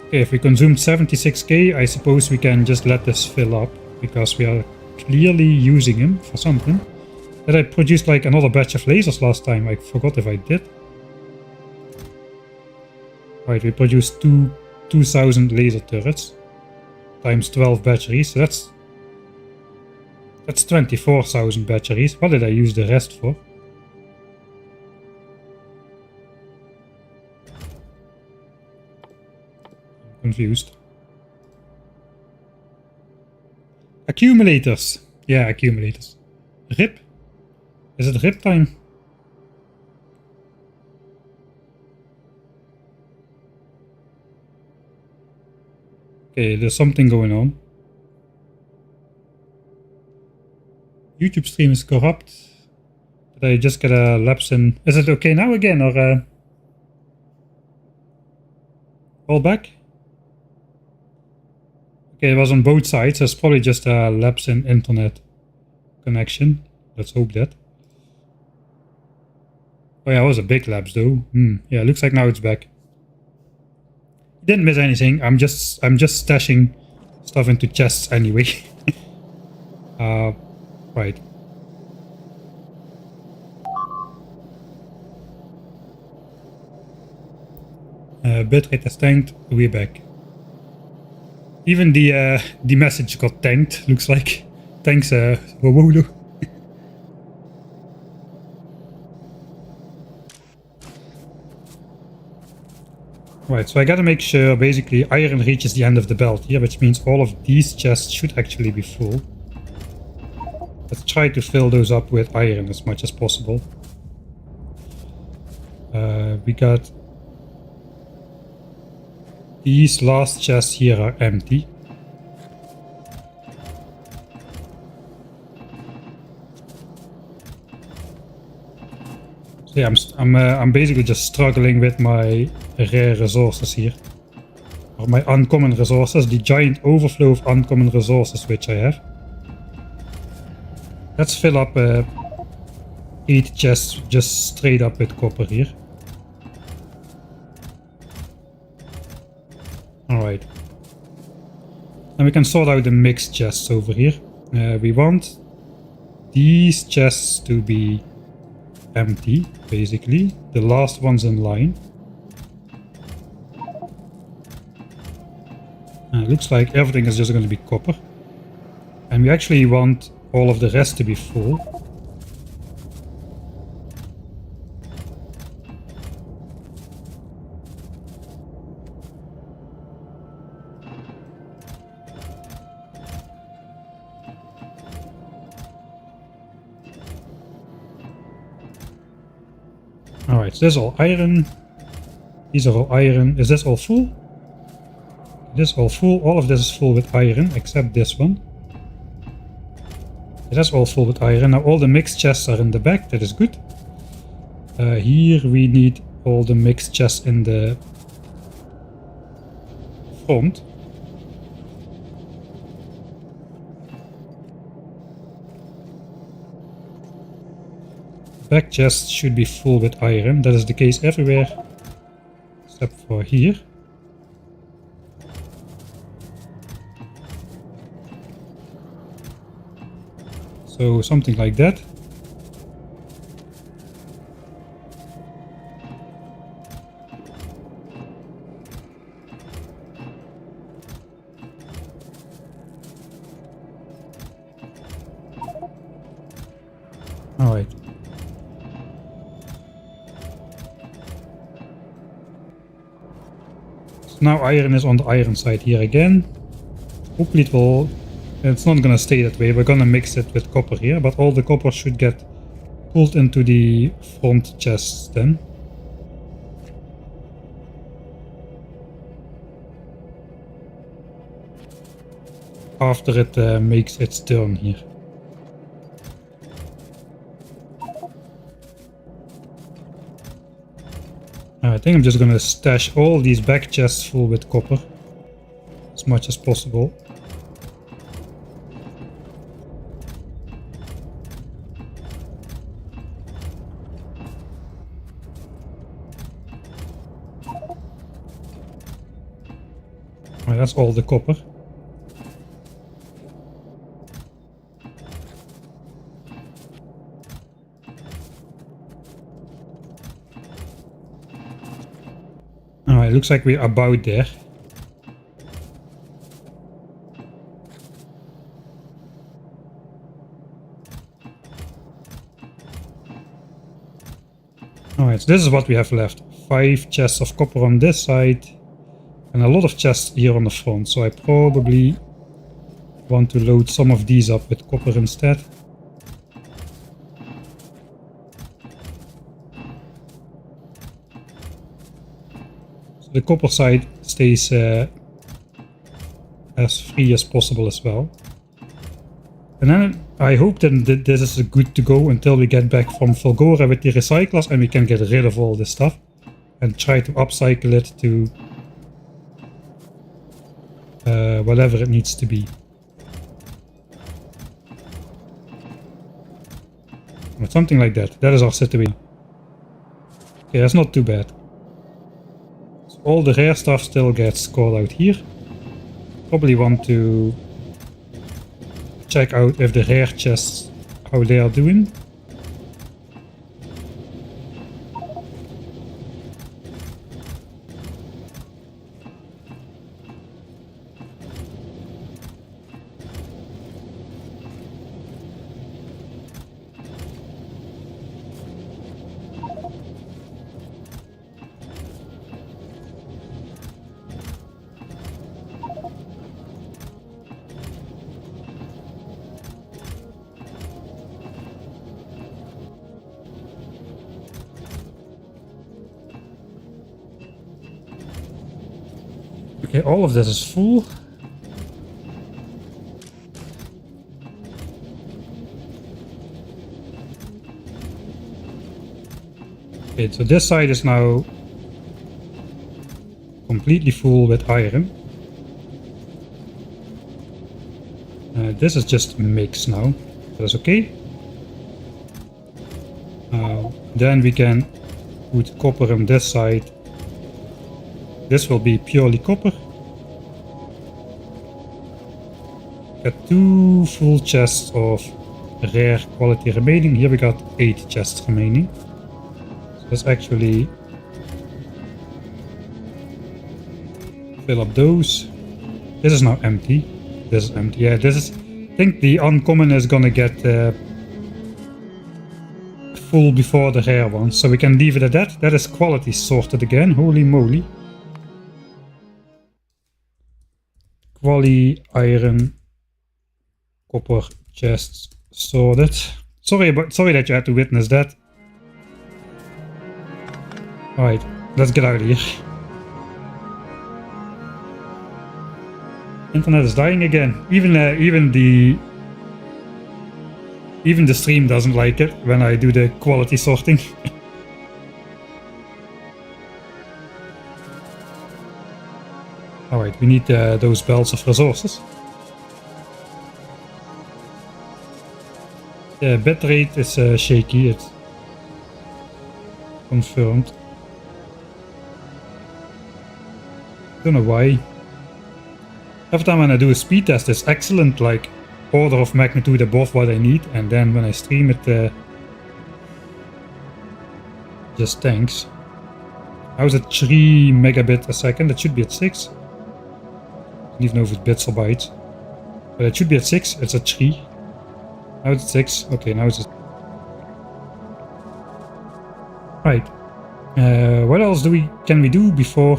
Okay, if we consumed 76k, I suppose we can just let this fill up, because we are clearly using him for something. Did I produce like another batch of lasers last time? I forgot if I did. Right, we produced 2,000 laser turrets times 12 batteries, so that's 24,000 batteries. What did I use the rest for? I'm confused. Accumulators. Yeah, accumulators. RIP. Is it RIP time? Okay, there's something going on. YouTube stream is corrupt. Did I just get a lapse in? Is it okay now again, or all back? Okay, it was on both sides, so it's probably just a lapse in internet connection. Let's hope that. Oh yeah, it was a big lapse though. Yeah, looks like now it's back. Didn't miss anything. I'm just stashing stuff into chests anyway. Right. Bitrate has tanked. We're back. Even the message got tanked. Looks like. Thanks, Wowolo. Right, so I gotta make sure basically iron reaches the end of the belt here, which means all of these chests should actually be full. Let's try to fill those up with iron as much as possible. We got... These last chests here are empty. So yeah, I'm basically just struggling with my rare resources here. Or my uncommon resources, the giant overflow of uncommon resources which I have. Let's fill up 8 chests just straight up with copper here. Alright. And we can sort out the mixed chests over here. We want these chests to be empty, basically. The last ones in line. Looks like everything is just going to be copper. And we actually want all of the rest to be full. Alright, so this is all iron. These are all iron. Is this all full? This is all full. All of this is full with iron, except this one. That's all full with iron. Now all the mixed chests are in the back. That is good. Here we need all the mixed chests in the front. Back chests should be full with iron. That is the case everywhere except for here. So something like that. All right. So now iron is on the iron side here again. Hopefully it will... It's not gonna stay that way. We're gonna mix it with copper here, but all the copper should get pulled into the front chests then. After it makes its turn here. I think I'm just gonna stash all these back chests full with copper as much as possible. That's all the copper. Alright, looks like we're about there. Alright, so this is what we have left. 5 chests of copper on this side. And a lot of chests here on the front, so I probably want to load some of these up with copper instead. So the copper side stays as free as possible as well. And then I hope that this is good to go until we get back from Fulgora with the recyclers and we can get rid of all this stuff and try to upcycle it to whatever it needs to be. But something like that. That is our situation. Okay, that's not too bad. So all the rare stuff still gets called out here. Probably want to check out if the rare chests, how they are doing. Okay, all of this is full. Okay, so this side is now completely full with iron. This is just mix now. That's okay. Then we can put copper on this side. This will be purely copper. Got 2 full chests of rare quality remaining. Here we got 8 chests remaining. So let's actually fill up those. This is now empty. This is empty. Yeah, this is... I think the uncommon is gonna get full before the rare one. So we can leave it at that. That is quality sorted again. Holy moly. Quali, iron, copper chests sorted. Sorry that you had to witness that. Alright, let's get out of here. Internet is dying again. Even the stream doesn't like it when I do the quality sorting. Alright, we need those belts of resources. The bitrate is shaky, it's confirmed. Don't know why. Every time when I do a speed test, it's excellent, like order of magnitude above what I need, and then when I stream it, just tanks. How's it 3 megabit a second? It should be at 6. I don't even know if it's bits or bytes, but it should be at 6. It's at 3. Now it's at 6. Okay, now it's at... Right. What else can we do before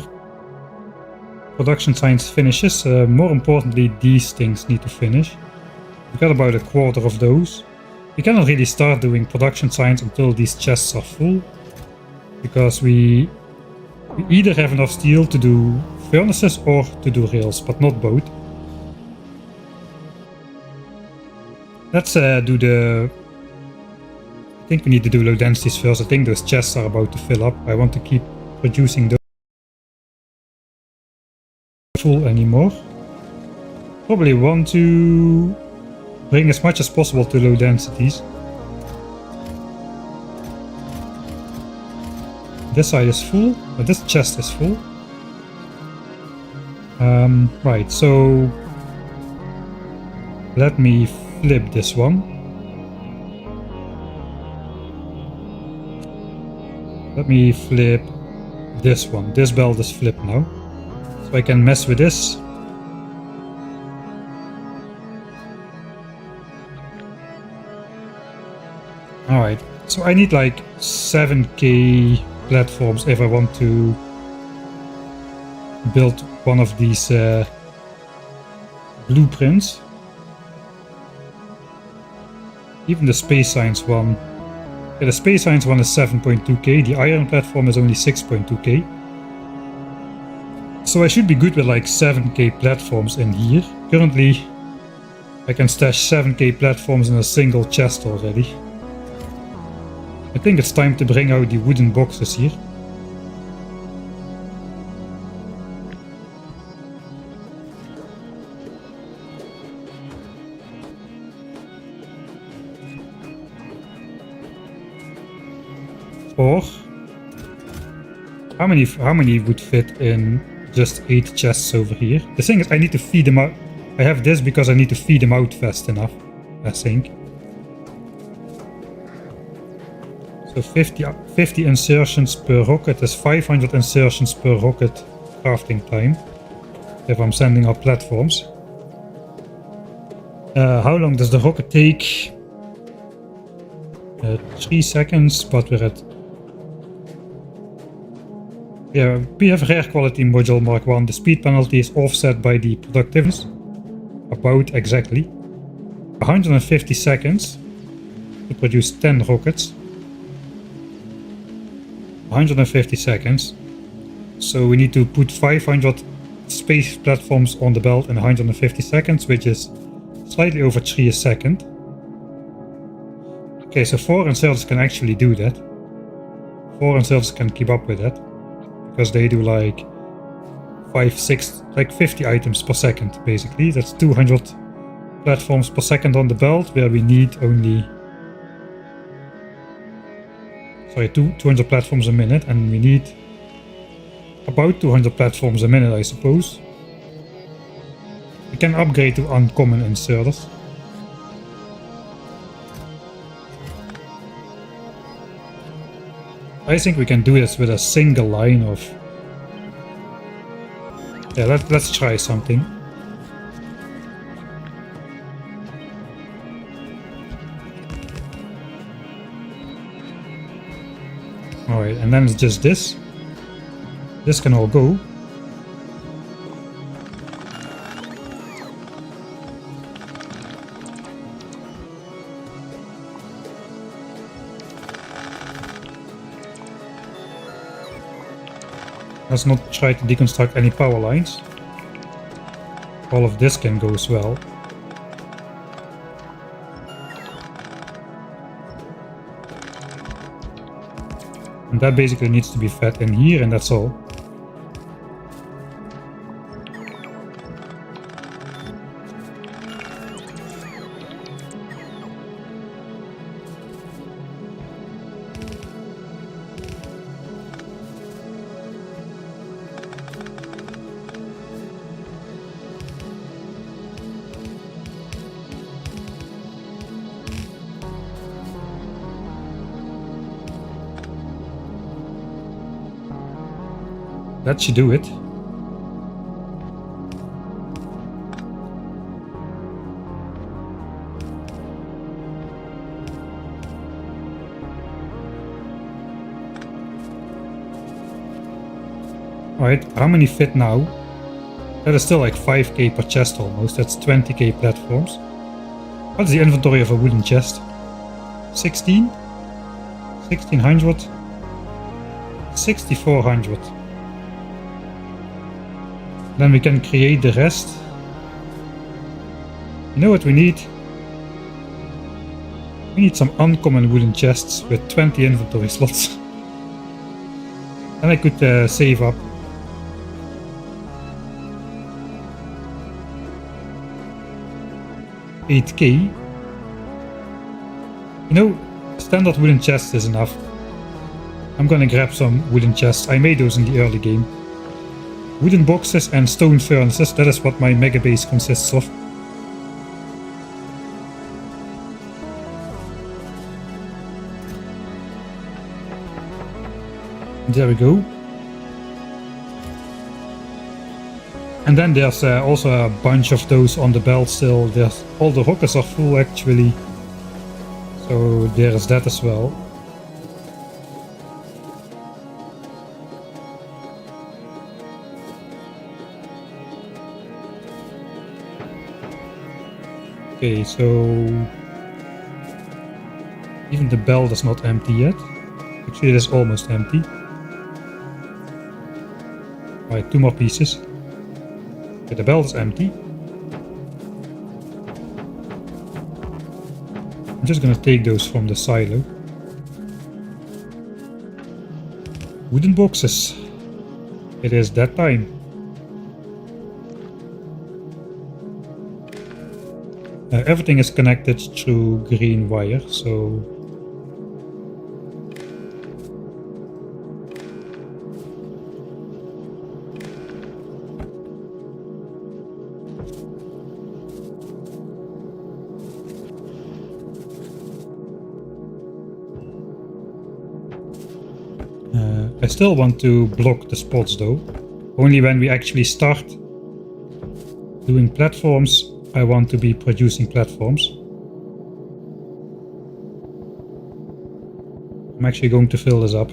production science finishes? More importantly, these things need to finish. We got about a quarter of those. We cannot really start doing production science until these chests are full, because we either have enough steel to do furnaces or to do rails, but not both. Let's do the... I think we need to do low densities first. I think those chests are about to fill up. I want to keep producing those full anymore. Probably want to bring as much as possible to low densities. This side is full, but this chest is full. Right, so let me flip this one. Let me flip this one. This belt is flipped now, so I can mess with this. Alright, so I need like 7k platforms if I want to build one of these blueprints. Even the space science one. Yeah, the space science one is 7.2k, the iron platform is only 6.2k. So I should be good with like 7k platforms in here. Currently I can stash 7k platforms in a single chest already. I think it's time to bring out the wooden boxes here. Or how many would fit in just 8 chests over here? The thing is, I need to feed them out. I have this because I need to feed them out fast enough, I think. So 50 insertions per rocket is 500 insertions per rocket crafting time, if I'm sending out platforms. How long does the rocket take? 3 seconds, but we're at... Yeah, we have rare quality module Mark 1. The speed penalty is offset by the productiveness. About exactly. 150 seconds to produce 10 rockets. 150 seconds. So we need to put 500 space platforms on the belt in 150 seconds, which is slightly over 3 a second. Okay, so foreign sailors can actually do that. Foreign sailors can keep up with that, because they do like 5, 6, like 50 items per second, basically. That's 200 platforms per second on the belt, where we need only... Sorry, 200 platforms a minute, and we need about 200 platforms a minute, I suppose. We can upgrade to uncommon inserters. I think we can do this with a single line of... Yeah, let's try something. Alright, and then it's just this. This can all go. Let's not try to deconstruct any power lines. All of this can go as well. And that basically needs to be fed in here, and that's all. That should do it. Alright, how many fit now? That is still like 5k per chest almost, that's 20k platforms. What's the inventory of a wooden chest? 16? 1600? 6400. Then we can create the rest. You know what we need? We need some uncommon wooden chests with 20 inventory slots. And I could save up. $8k. You know, standard wooden chests is enough. I'm gonna grab some wooden chests. I made those in the early game. Wooden boxes and stone furnaces, that is what my mega base consists of. There we go. And then there's also a bunch of those on the belt still. There's all the rockets are full actually. So there's that as well. Okay, so even the belt is not empty yet. Actually, it is almost empty. Alright, 2 more pieces. Okay, the belt is empty. I'm just gonna take those from the silo. Wooden boxes. It is that time. Everything is connected through green wire, so I still want to block the spots though. Only when we actually start doing platforms I want to be producing platforms. I'm actually going to fill this up.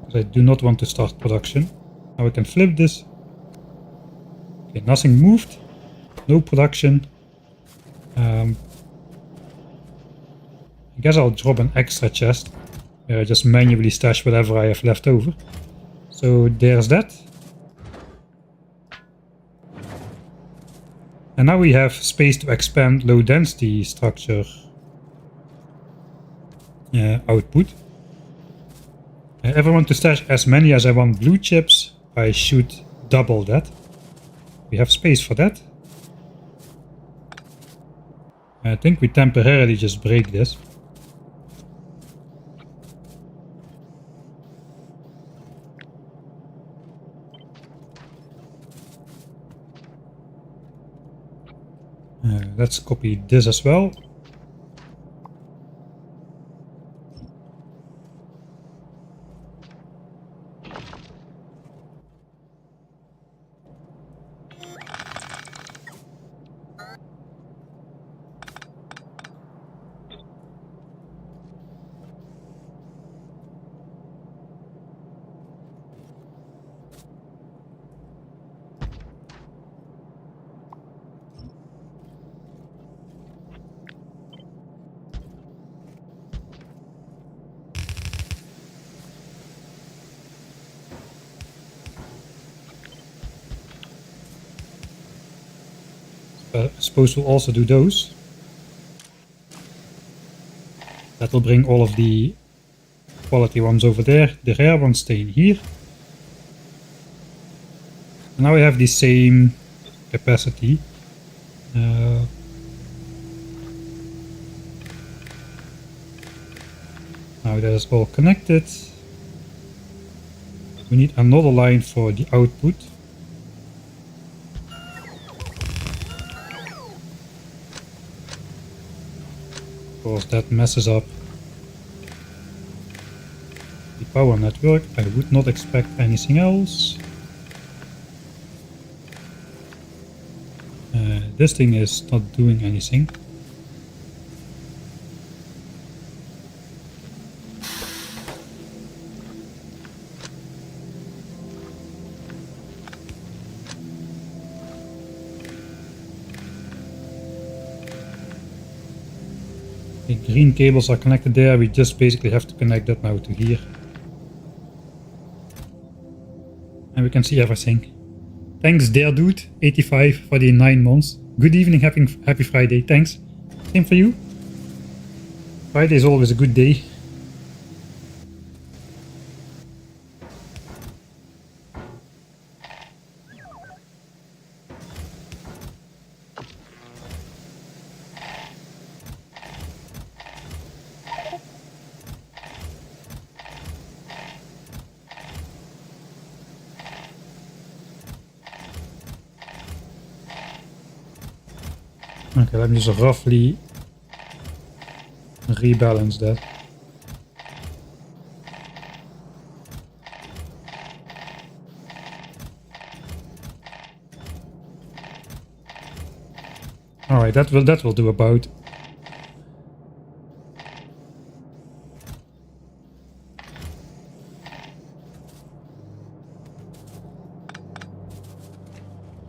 Because I do not want to start production. Now we can flip this. Okay, nothing moved. No production. I guess I'll drop an extra chest. Where I just manually stash whatever I have left over. So there's that. And now we have space to expand low density structure output. If I want to stash as many as I want blue chips, I should double that. We have space for that. I think we temporarily just break this. Let's copy this as well. I suppose we'll also do those. That will bring all of the quality ones over there. The rare ones stay in here. And now we have the same capacity. Now that is all connected. We need another line for the output. Of course, that messes up the power network. I would not expect anything else. This thing is not doing anything. The green cables are connected there. We just basically have to connect that now to here. And we can see everything. Thanks, Dare Dude 85 for the 9 months. Good evening, happy Friday. Thanks. Same for you. Friday is always a good day. Okay, let me just roughly rebalance that. Alright, that will do about.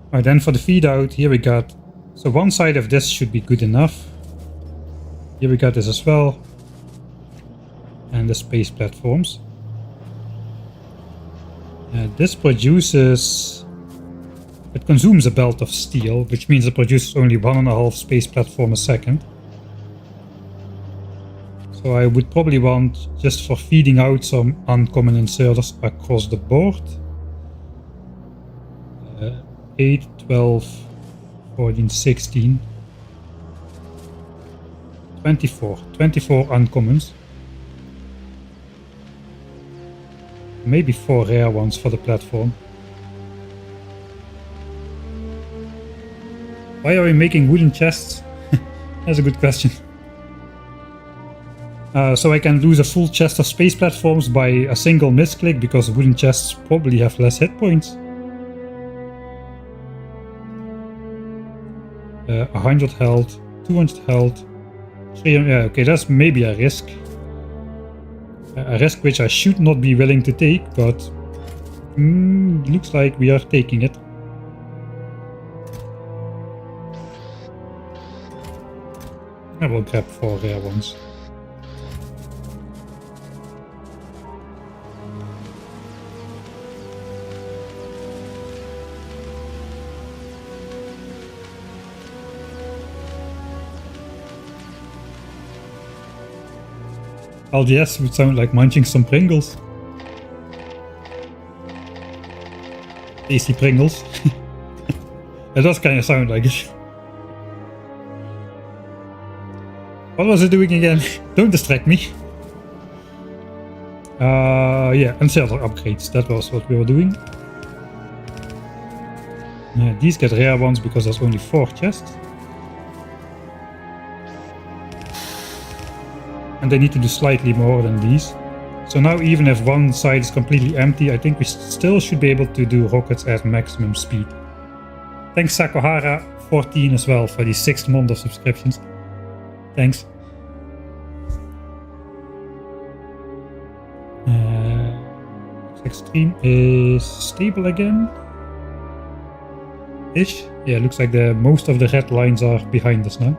Alright, then for the feed out, here we got. So one side of this should be good enough. Here we got this as well. And the space platforms. This produces... It consumes a belt of steel, which means it produces only 1.5 space platform a second. So I would probably want, just for feeding out some uncommon inserters across the board. 8, 12... 14, 16, 24 uncommons, maybe 4 rare ones for the platform. Why are we making wooden chests? That's a good question. So I can lose a full chest of space platforms by a single misclick, because wooden chests probably have less hit points. 100 health, 200 health, 300, yeah, okay, that's maybe a risk. A risk which I should not be willing to take, but looks like we are taking it. I will grab 4 rare ones. LGS would sound like munching some Pringles. Tasty Pringles. It does kind of sound like it. What was it doing again? Don't distract me. Yeah, and server upgrades. That was what we were doing. These get rare ones because there's only 4 chests. And they need to do slightly more than these. So now even if one side is completely empty, I think we still should be able to do rockets at maximum speed. Thanks Sakuhara14 as well for the 6th month of subscriptions. Thanks. Extreme is stable again. Ish. Yeah, looks like most of the red lines are behind us now.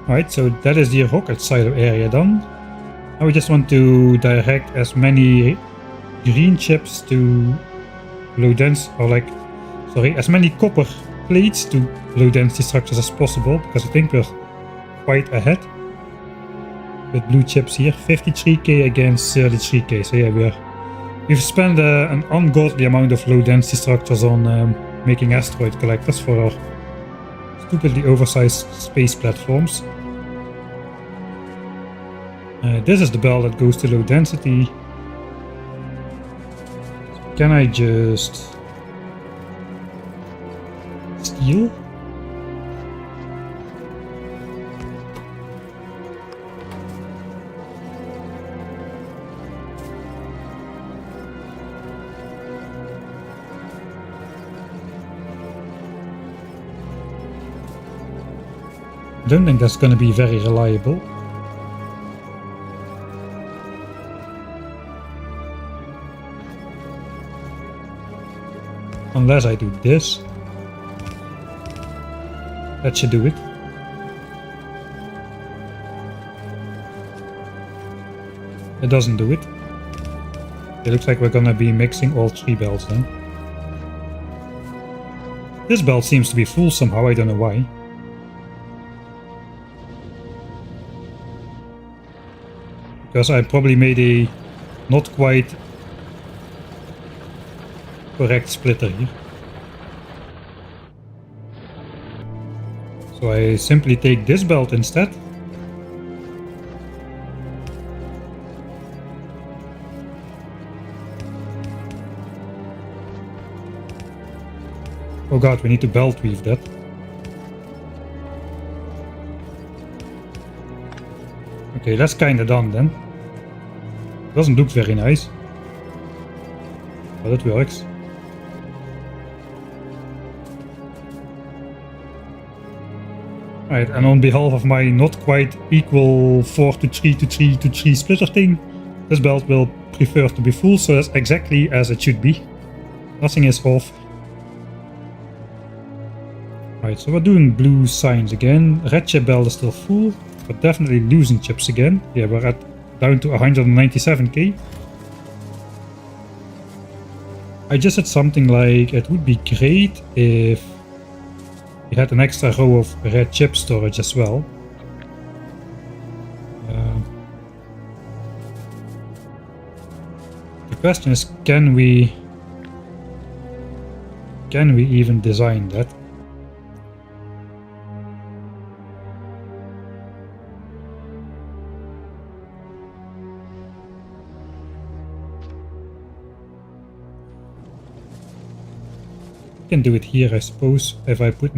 Alright, so that is the rocket silo area done. Now we just want to direct as many green chips to low density, as many copper plates to low density structures as possible, because I think we're quite ahead with blue chips here. 53k against 33k, so yeah, we've spent an ungodly amount of low density structures on making asteroid collectors for our stupidly oversized space platforms. This is the bell that goes to low density. So can I just steal? I don't think that's going to be very reliable. Unless I do this. That should do it. It doesn't do it. It looks like we're gonna be mixing all 3 belts then. This belt seems to be full somehow, I don't know why. Because I probably made a not quite correct splitter here. So I simply take this belt instead. Oh god, we need to belt weave that. Okay, that's kinda done then. Doesn't look very nice, but it works. Right, and on behalf of my not quite equal 4 to 3 to 3 to 3 splitter thing, this belt will prefer to be full, so that's exactly as it should be. Nothing is off. Right, so we're doing blue signs again. Red chip belt is still full, but definitely losing chips again. Yeah, we're down to 197k. I just said something like it would be great if we had an extra row of red chip storage as well. The question is, can we even design that? Can do it here, I suppose, if I switch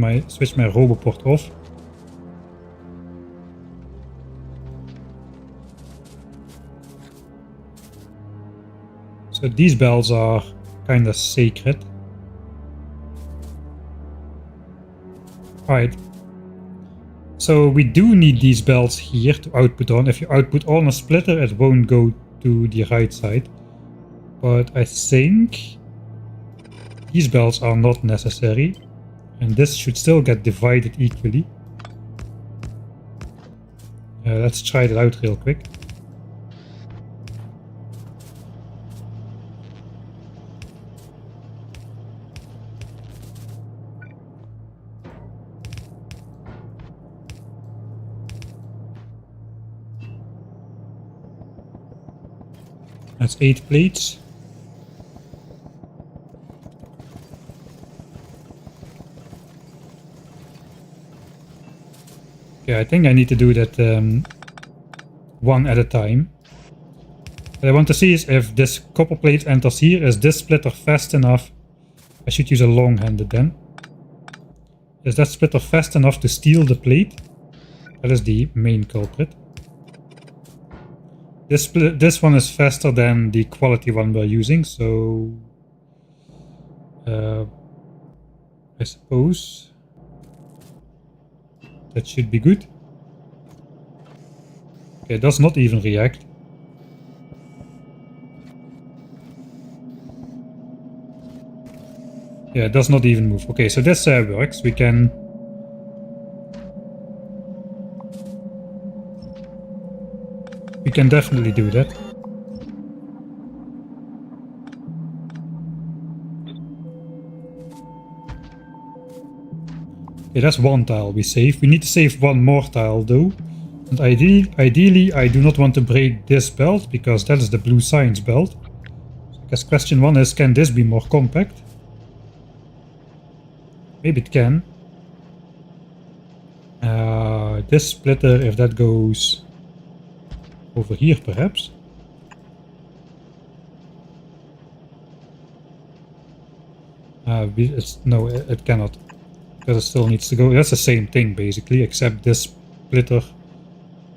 my Roboport off. So these bells are kinda sacred. Alright. So we do need these bells here to output on. If you output on a splitter, it won't go to the right side. But I think these belts are not necessary. And this should still get divided equally. Let's try that out real quick. That's 8 plates. Okay, I think I need to do that one at a time. What I want to see is if this copper plate enters here, is this splitter fast enough? I should use a long-handed then. Is that splitter fast enough to steal the plate? That is the main culprit. This one is faster than the quality one we're using, so I suppose that should be good. Okay, it does not even react. Yeah, it does not even move. Okay, so this works. We can definitely do that. Okay, that's one tile we save. We need to save one more tile though. And ideally I do not want to break this belt because that is the blue science belt. So I guess question 1 is, can this be more compact? Maybe it can. This splitter, if that goes over here perhaps. No, it cannot. Because it still needs to go. That's the same thing basically, except this splitter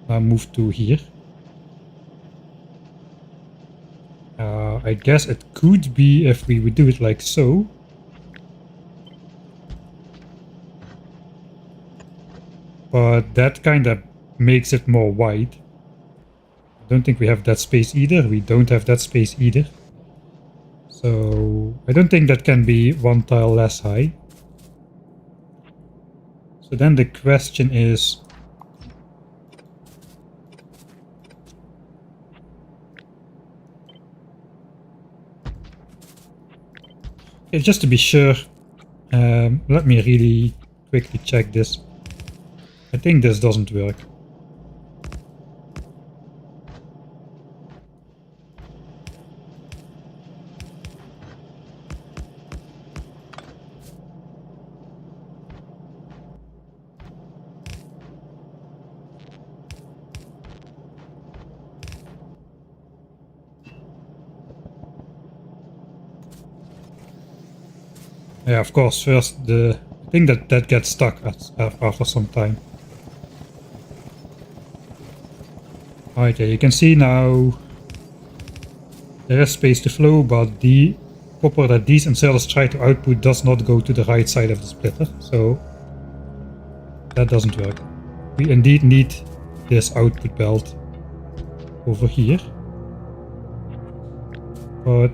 moved to here. I guess it could be if we would do it like so. But that kind of makes it more wide. I don't think we have that space either. We don't have that space either. So I don't think that can be one tile less high. So then the question is, okay, just to be sure, let me really quickly check this. I think this doesn't work. Yeah, of course, first I think that gets stuck after some time. Alright, yeah, you can see now there is space to flow, but the copper that these inserters try to output does not go to the right side of the splitter, so that doesn't work. We indeed need this output belt over here, but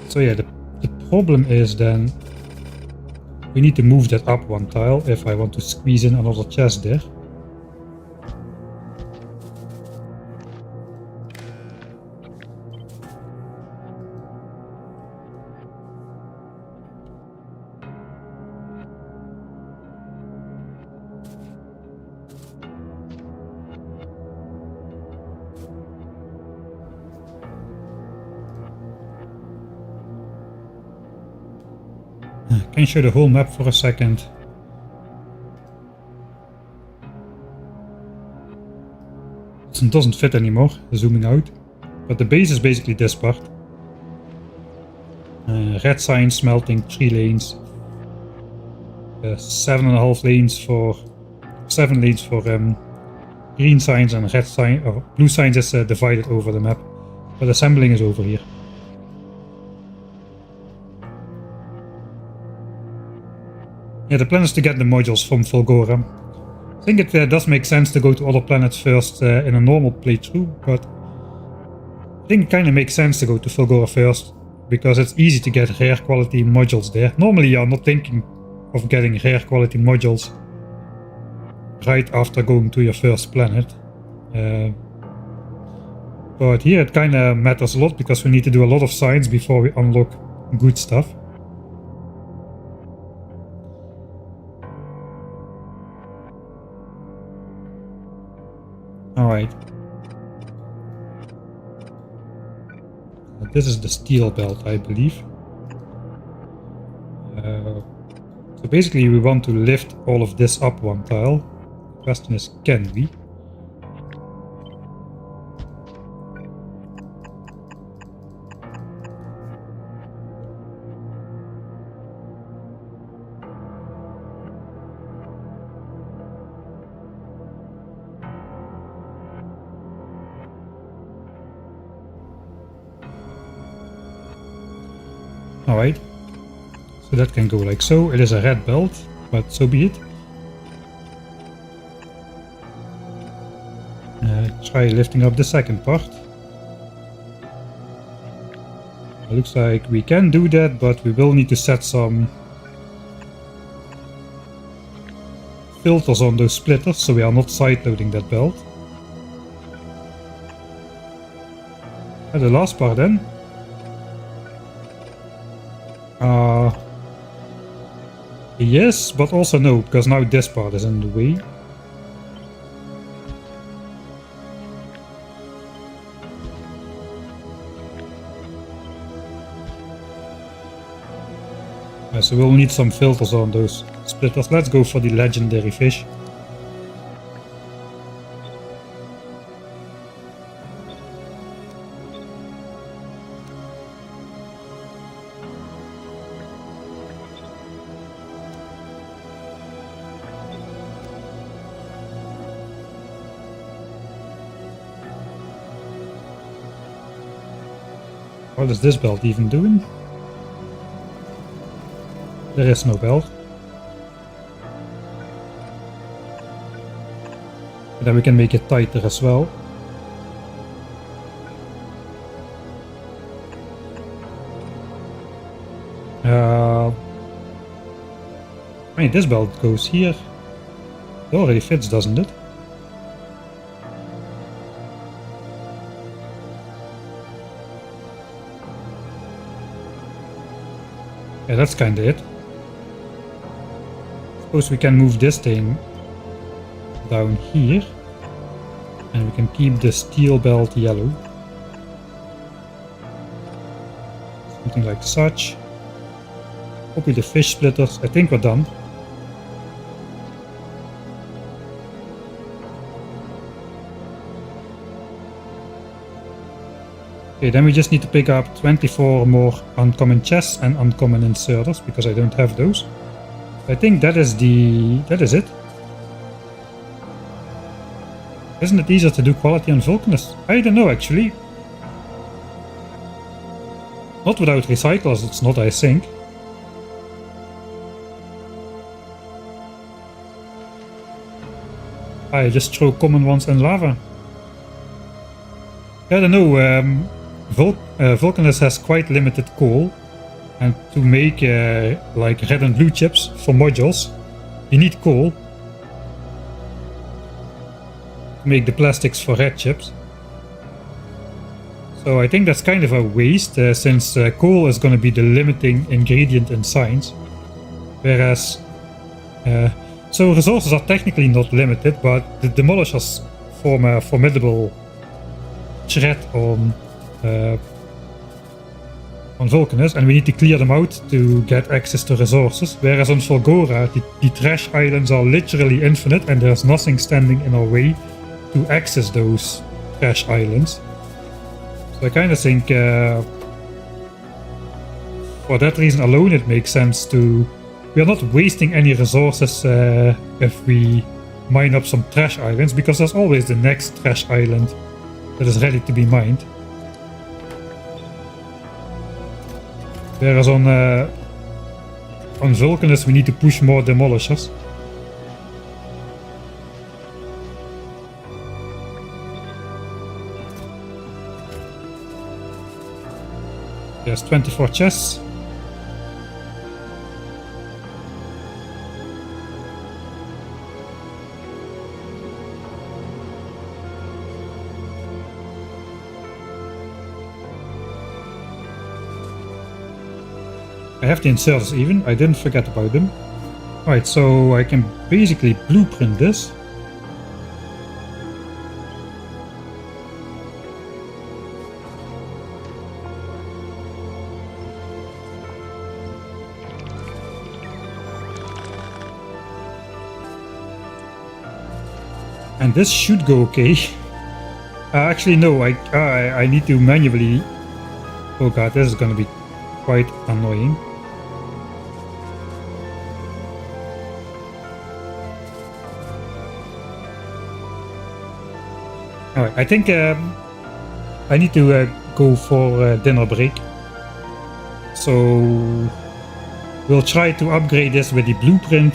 so yeah, the problem is then we need to move that up one tile if I want to squeeze in another chest there. Can you show the whole map for a second? It doesn't fit anymore, zooming out. But the base is basically this part. Red sign smelting 3 lanes. 7.5 lanes for 7 lanes for green signs, and red sign or blue signs is divided over the map. But assembling is over here. Yeah, the plan is to get the modules from Fulgora. I think it does make sense to go to other planets first in a normal playthrough, but I think it kind of makes sense to go to Fulgora first, because it's easy to get rare quality modules there. Normally you're not thinking of getting rare quality modules right after going to your first planet. But here it kind of matters a lot because we need to do a lot of science before we unlock good stuff. Alright. This is the steel belt, I believe. So basically we want to lift all of this up one tile. The question is, can we? Alright, so that can go like so. It is a red belt, but so be it. Try lifting up the second part. It looks like we can do that, but we will need to set some filters on those splitters, so we are not sideloading that belt. And the last part then. Yes, but also no, because now this part is in the way. So we'll need some filters on those splitters. Let's go for the legendary fish. What is this belt even doing? There is no belt. But then we can make it tighter as well. I mean, this belt goes here. It already fits, doesn't it? Yeah, that's kinda it. Suppose we can move this thing down here. And we can keep the steel belt yellow. Something like such. Copy the fish splitters. I think we're done. Okay, then we just need to pick up 24 more uncommon chests and uncommon inserters, because I don't have those. I think that is it. Isn't it easier to do quality on Vulcanus? I don't know actually. Not without recyclers, it's not, I think. I just throw common ones in lava. I don't know. Vulcanus has quite limited coal, and to make like red and blue chips for modules, you need coal to make the plastics for red chips. So I think that's kind of a waste, since coal is going to be the limiting ingredient in science, whereas so resources are technically not limited, but the demolishers form a formidable threat on Vulcanus, and we need to clear them out to get access to resources, whereas on Fulgora the trash islands are literally infinite and there's nothing standing in our way to access those trash islands. So I kind of think for that reason alone it makes sense to... We are not wasting any resources if we mine up some trash islands, because there's always the next trash island that is ready to be mined. Whereas on Vulcanus we need to push more demolishers. Yes, 24 chests. I have the inserters even, I didn't forget about them. Alright, so I can basically blueprint this. And this should go okay. Actually no, I need to manually... Oh god, this is gonna be quite annoying. Alright, I think I need to go for a dinner break. So we'll try to upgrade this with the blueprint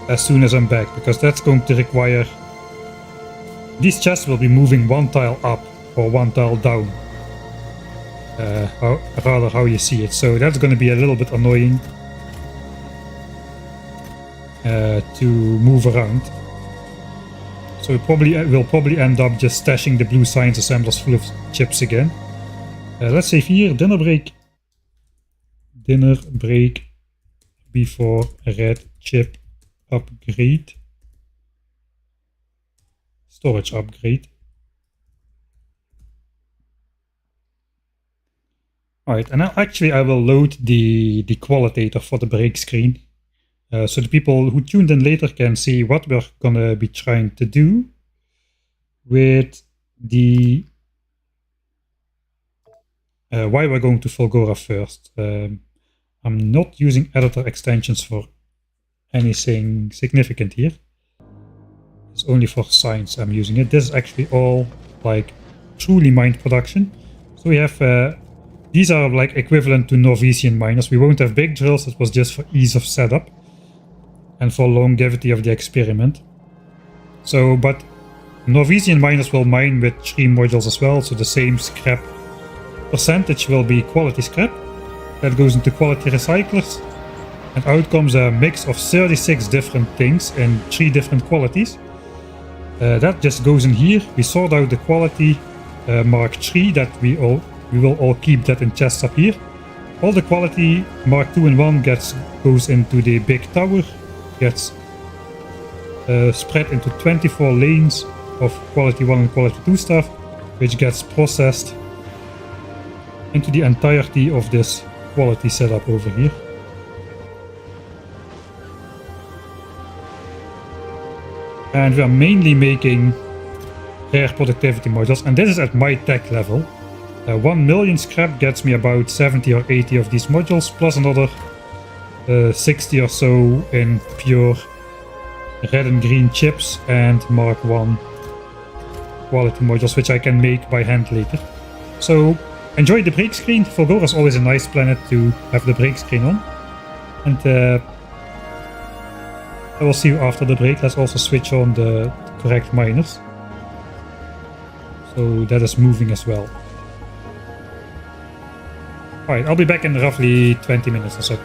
as soon as I'm back, because that's going to require... These chests will be moving one tile up or one tile down. Rather how you see it. So that's going to be a little bit annoying to move around. So we'll probably end up just stashing the blue science assemblers full of chips again. Let's save here, dinner break. Dinner break before red chip upgrade. Storage upgrade. Alright, and now actually I will load the qualitator for the break screen. So the people who tuned in later can see what we're gonna be trying to do with the... why we're going to Fulgora first. I'm not using editor extensions for anything significant here. It's only for science I'm using it. This is actually all like truly mined production. So we have these are like equivalent to Norwegian miners. We won't have big drills, it was just for ease of setup and for longevity of the experiment. So, but Norwegian miners will mine with 3 modules as well, so the same scrap percentage will be quality scrap. That goes into quality recyclers, and out comes a mix of 36 different things in 3 different qualities. That just goes in here. We sort out the quality Mark III that we will all keep that in chests up here. All the quality Mark II and 1 goes into the big tower, gets spread into 24 lanes of quality 1 and quality 2 stuff, which gets processed into the entirety of this quality setup over here. And we are mainly making rare productivity modules, and this is at my tech level. 1 million scrap gets me about 70 or 80 of these modules, plus another 60 or so in pure red and green chips and Mark 1 quality modules, which I can make by hand later. So enjoy the break screen. Fulgora is always a nice planet to have the break screen on. And I will see you after the break. Let's also switch on the correct miners. So that is moving as well. Alright, I'll be back in roughly 20 minutes or so.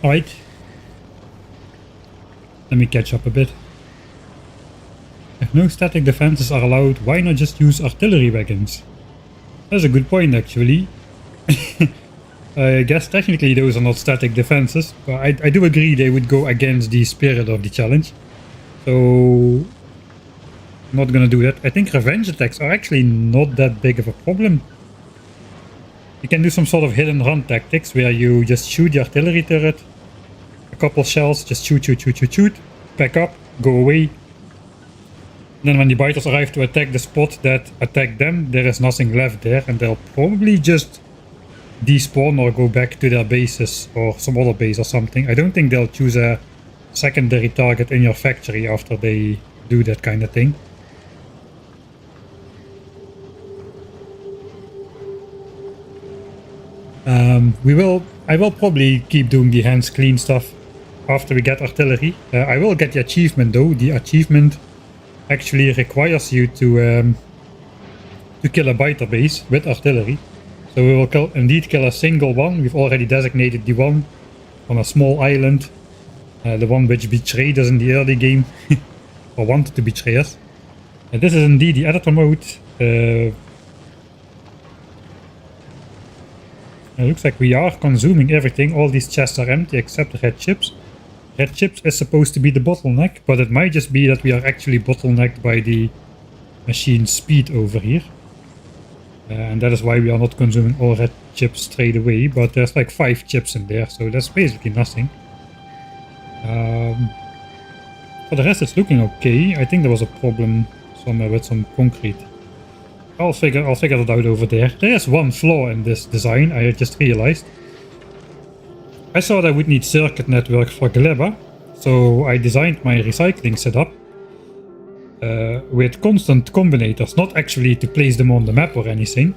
Alright. Let me catch up a bit. If no static defenses are allowed, why not just use artillery wagons? That's a good point, actually. I guess technically those are not static defenses, but I do agree they would go against the spirit of the challenge. So I'm not gonna do that. I think revenge attacks are actually not that big of a problem. You can do some sort of hit and run tactics where you just shoot the artillery turret, a couple shells, just shoot, back up, go away. Then when the biters arrive to attack the spot that attacked them, there is nothing left there, and they'll probably just despawn or go back to their bases or some other base or something. I don't think they'll choose a secondary target in your factory after they do that kind of thing. I will probably keep doing the hands clean stuff after we get artillery. I will get the achievement though. The achievement actually requires you to kill a biter base with artillery. So we will indeed kill a single one. We've already designated the one on a small island. The one which betrayed us in the early game. Or wanted to betray us. This is indeed the editor mode. It looks like we are consuming everything. All these chests are empty except the red chips. Red chips is supposed to be the bottleneck, but it might just be that we are actually bottlenecked by the machine speed over here. And that is why we are not consuming all red chips straight away, but there's like 5 chips in there, so that's basically nothing. For the rest it's looking okay. I think there was a problem somewhere with some concrete. I'll figure it out over there. There is one flaw in this design, I just realized. I thought I would need circuit network for Glava, so I designed my recycling setup with constant combinators, not actually to place them on the map or anything,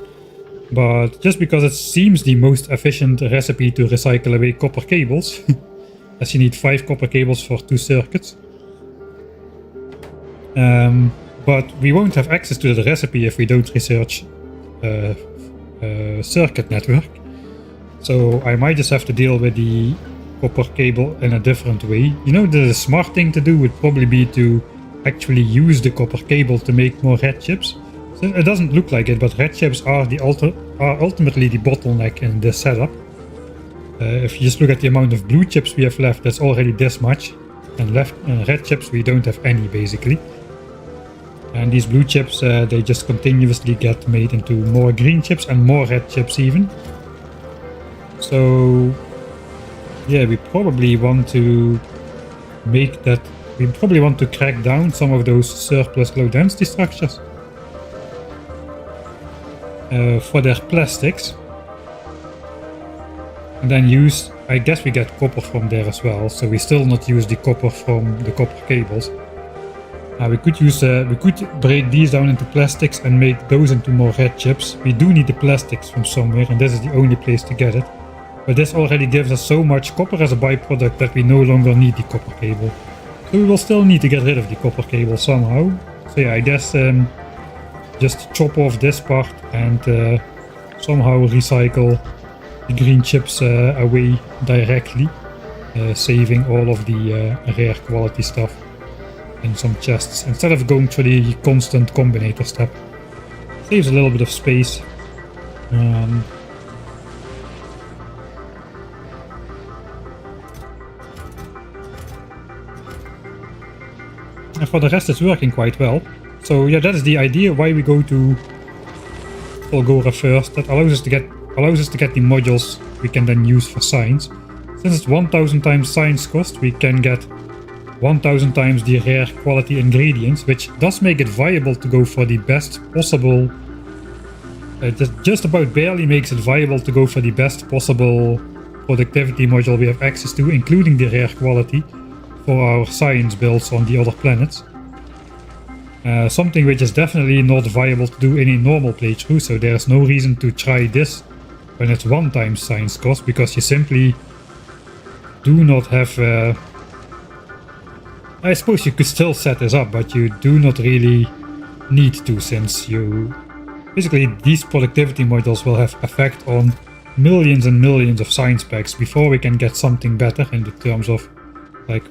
but just because it seems the most efficient recipe to recycle away copper cables, as you need 5 copper cables for 2 circuits. But we won't have access to the recipe if we don't research circuit network. So I might just have to deal with the copper cable in a different way. You know, the smart thing to do would probably be to actually use the copper cable to make more red chips. So it doesn't look like it, but red chips are ultimately the bottleneck in this setup. If you just look at the amount of blue chips we have left, that's already this much. And red chips we don't have any, basically. And these blue chips, they just continuously get made into more green chips and more red chips even. So Yeah, we probably want to make that... We probably want to crack down some of those surplus low density structures. For their plastics. And then use... I guess we get copper from there as well, so we still not use the copper from the copper cables. We could use... we could break these down into plastics and make those into more red chips. We do need the plastics from somewhere, and this is the only place to get it. But this already gives us so much copper as a byproduct that we no longer need the copper cable. So we will still need to get rid of the copper cable somehow. So yeah, I guess just chop off this part and somehow recycle the green chips away directly, saving all of the rare quality stuff in some chests instead of going through the constant combinator step. Saves a little bit of space. And for the rest it's working quite well. So yeah, that is the idea why we go to Fulgora first. That allows us to get the modules we can then use for science. Since it's 1000 times science cost, we can get 1000 times the rare quality ingredients, which does make it viable to go for the best possible... it just about barely makes it viable to go for the best possible productivity module we have access to, including the rare quality, for our science builds on the other planets. Something which is definitely not viable to do in a normal playthrough, so there's no reason to try this when it's 1 time science cost, because you simply do not have... I suppose you could still set this up, but you do not really need to, since you... Basically, these productivity modules will have effect on millions and millions of science packs before we can get something better in the terms of, like,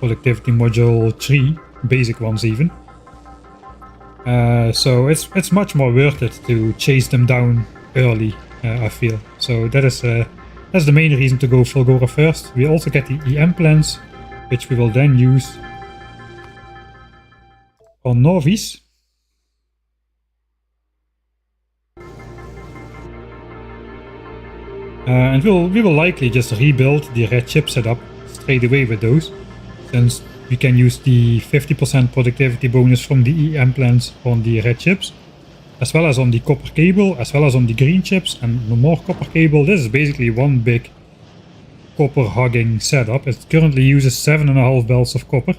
productivity module 3, basic ones even. So it's much more worth it to chase them down early, I feel. So that's the main reason to go Fulgora first. We also get the EM plans, which we will then use on Novice. And we will likely just rebuild the red chip setup straight away with those, since we can use the 50% productivity bonus from the EM plans on the red chips, as well as on the copper cable, as well as on the green chips, and no more copper cable. This is basically one big copper hogging setup. It currently uses 7.5 belts of copper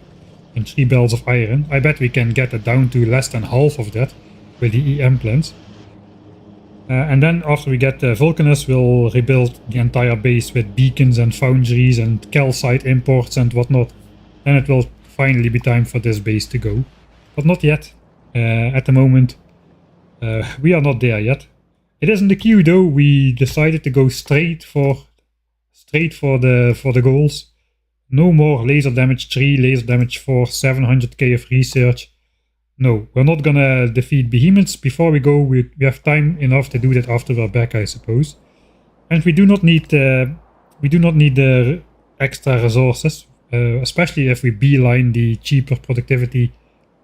and 3 belts of iron. I bet we can get it down to less than half of that with the EM plans. And then after we get Vulcanus, we'll rebuild the entire base with beacons and foundries and calcite imports and whatnot. Then it will finally be time for this base to go. But not yet. At the moment, we are not there yet. It is in the queue though. We decided to go straight for the goals. No more laser damage 3, laser damage 4, 700k of research. No, we're not gonna defeat behemoths before we go. We have time enough to do that after we're back, I suppose. And we do not need the extra resources, especially if we beeline the cheaper productivity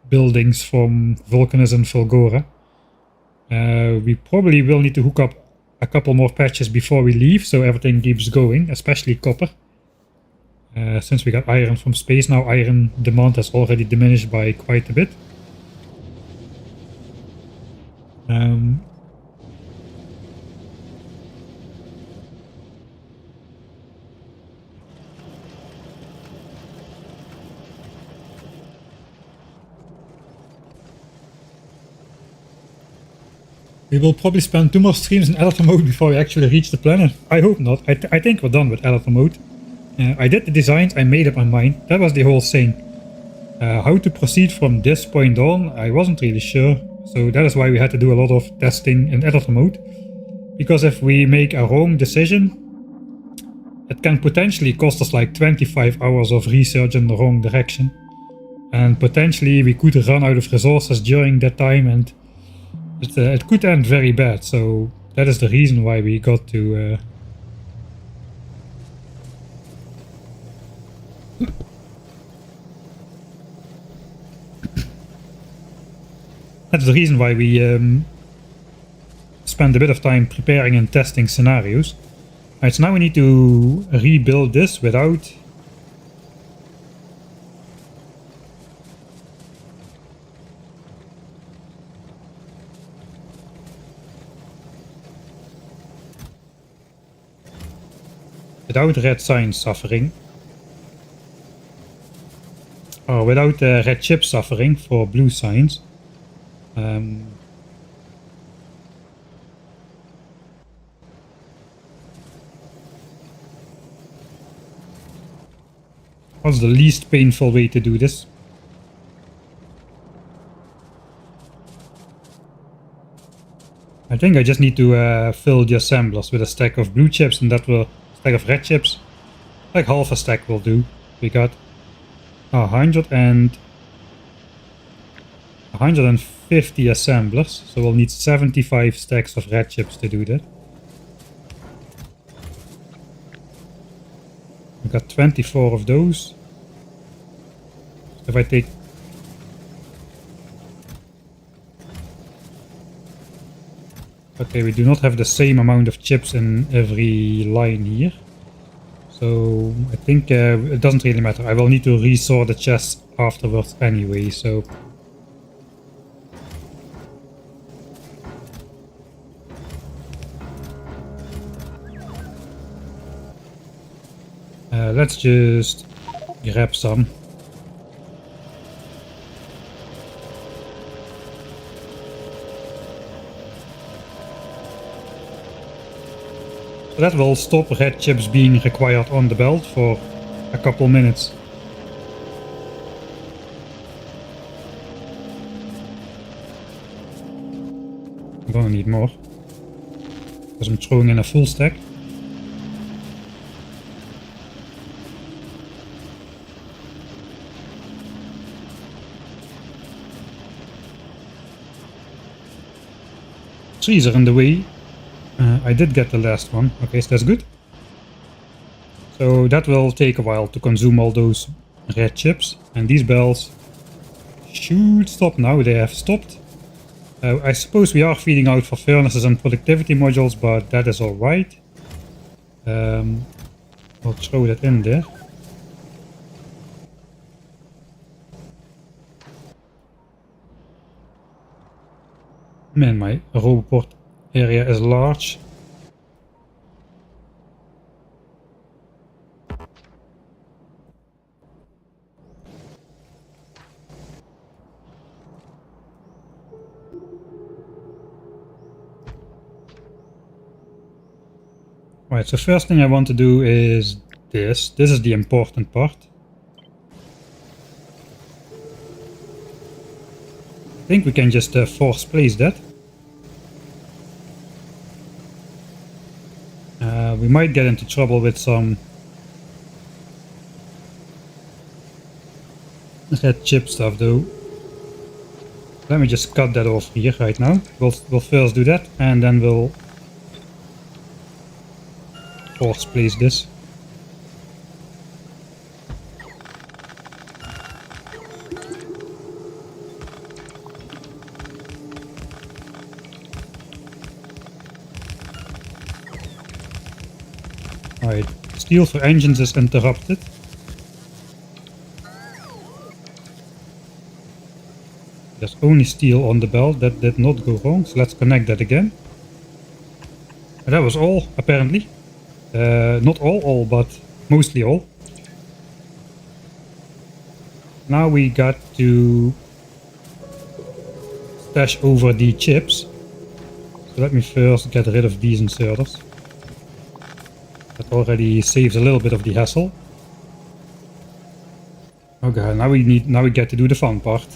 buildings from Vulcanus and Fulgora. We probably will need to hook up a couple more patches before we leave, so everything keeps going, especially copper. Since we got iron from space now, iron demand has already diminished by quite a bit. We will probably spend 2 more streams in editor mode before we actually reach the planet. I hope not. I think we're done with editor mode. I did the designs, I made up my mind. That was the whole thing. How to proceed from this point on, I wasn't really sure. So that is why we had to do a lot of testing in editor mode. Because if we make a wrong decision, it can potentially cost us like 25 hours of research in the wrong direction. And potentially we could run out of resources during that time, and it could end very bad. So that is the reason why we got to... That's the reason why we spend a bit of time preparing and testing scenarios. Alright, so now we need to rebuild this without red signs suffering. Or without red chips suffering for blue signs. What's the least painful way to do this? I think I just need to fill the assemblers with a stack of blue chips, and that will stack of red chips. Like half a stack will do. We got 150 assemblers, so we'll need 75 stacks of red chips to do that. We got 24 of those. If I take okay, we do not have the same amount of chips in every line here. So I think it doesn't really matter. I will need to resort the chests afterwards anyway, so let's just grab some. So that will stop red chips being required on the belt for a couple minutes. I'm gonna need more, because I'm throwing in a full stack. Trees are in the way. I did get the last one. Okay, so that's good. So that will take a while to consume all those red chips. And these bells should stop now. They have stopped. I suppose we are feeding out for furnaces and productivity modules, but that is alright. I'll throw that in there. Man, my robot area is large. Right, so first thing I want to do is this. This is the important part. I think we can just force place that. We might get into trouble with some red chip stuff though. Let me just cut that off here right now. We'll first do that, and then we'll force place this. Alright, steel for engines is interrupted. There's only steel on the belt. That did not go wrong, so let's connect that again. And that was all, apparently. Not all, but mostly all. Now we got to stash over the chips. So let me first get rid of these inserters. That already saves a little bit of the hassle. Okay, now we get to do the fun part.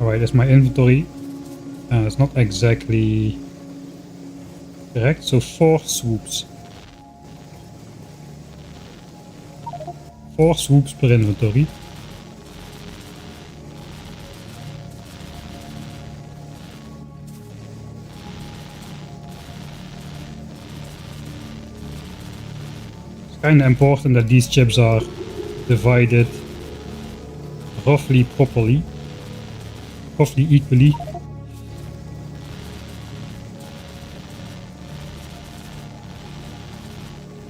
Alright, that's my inventory. It's not exactly correct, so 4 swoops. 4 swoops per inventory. kind of important that these chips are divided roughly properly, roughly equally.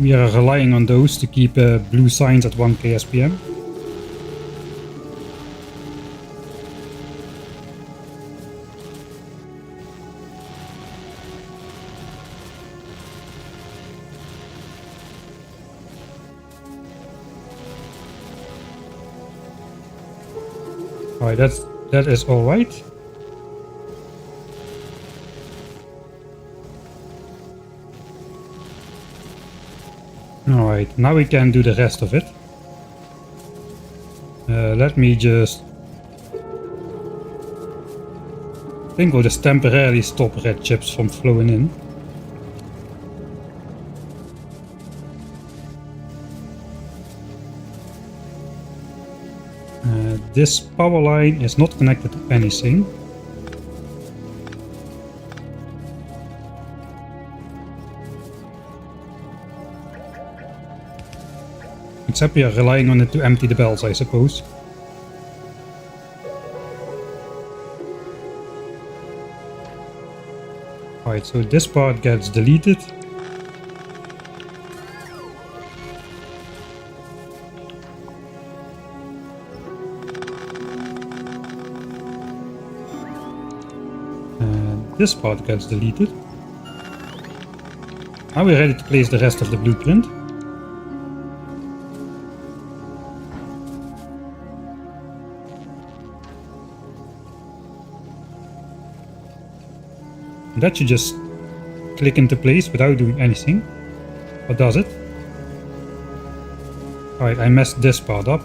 We are relying on those to keep blue signs at 1k SPM. Alright, that is alright. Alright, now we can do the rest of it. Let me just... I think we'll just temporarily stop red chips from flowing in. This power line is not connected to anything. Except we are relying on it to empty the bells, I suppose. Alright, so this part gets deleted. This part gets deleted. Now we're ready to place the rest of the blueprint. That should just click into place without doing anything. Or does it? Alright, I messed this part up.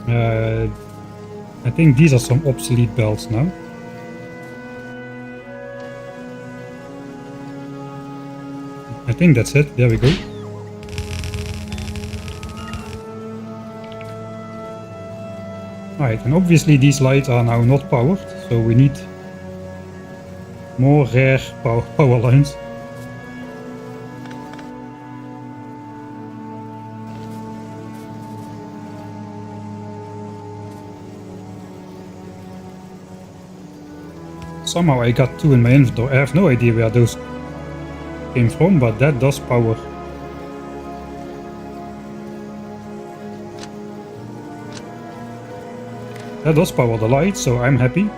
I think these are some obsolete bells now. I think that's it. There we go. Alright, and obviously these lights are now not powered, so we need more rare power lines. Somehow I got two in my inventory. I have no idea where those came from, but that does power. That does power the light, so I'm happy.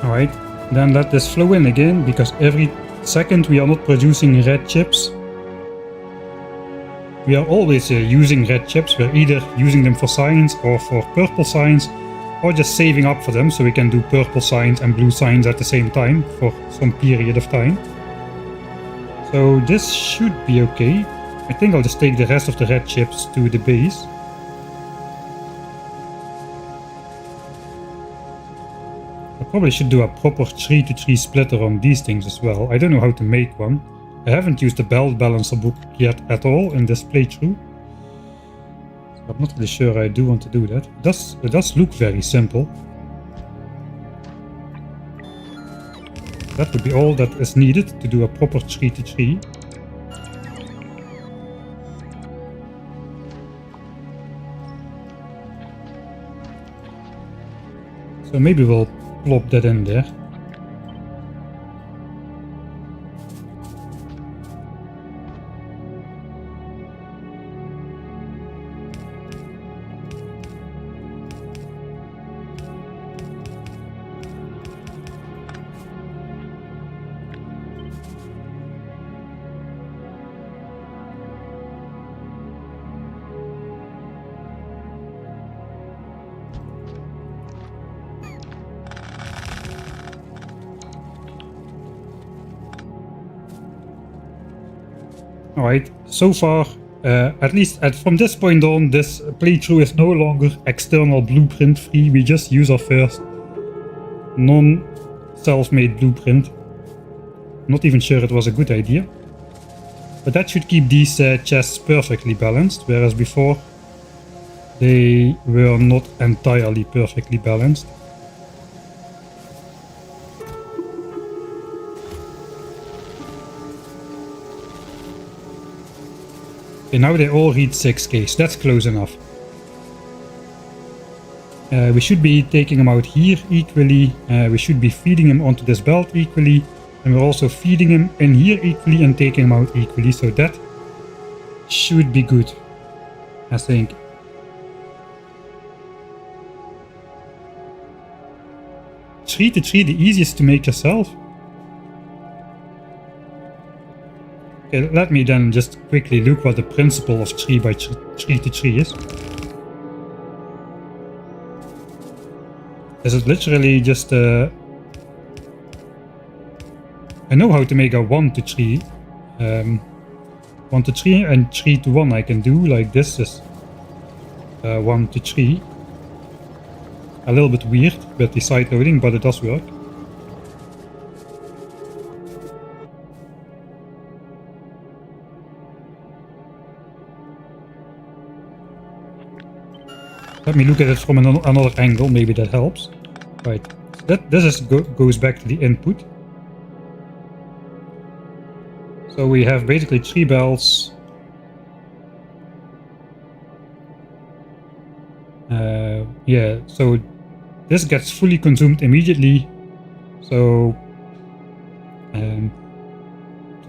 Alright, then let this flow in again, because every second we are not producing red chips. We are always using red chips. We're either using them for signs or for purple signs, or just saving up for them so we can do purple signs and blue signs at the same time for some period of time. So this should be okay. I think I'll just take the rest of the red chips to the base. I probably should do a proper 3-to-3 splitter on these things as well. I don't know how to make one. I haven't used the belt balancer book yet at all in this playthrough. So I'm not really sure I do want to do that. It does look very simple. That would be all that is needed to do a proper 3-to-3. So maybe we'll plop that in there. Alright, so far, at least from this point on, this playthrough is no longer external blueprint free. We just use our first non-self-made blueprint. Not even sure it was a good idea. But that should keep these chests perfectly balanced, whereas before they were not entirely perfectly balanced. Okay, now they all read 6k, so that's close enough. We should be taking him out here equally. We should be feeding him onto this belt equally. And we're also feeding him in here equally and taking him out equally. So that should be good, I think. Tree to tree, the easiest to make yourself. Okay, let me then just quickly look what the principle of tree by tree to tree is. Is it literally just I know how to make a 1 to 3. 1 to 3 and 3 to 1 I can do, like this is 1 to 3. A little bit weird with the side loading, but it does work. Let me look at it from another angle, maybe that helps. Right, so this goes back to the input. So we have basically 3 bells. Yeah, so this gets fully consumed immediately. So to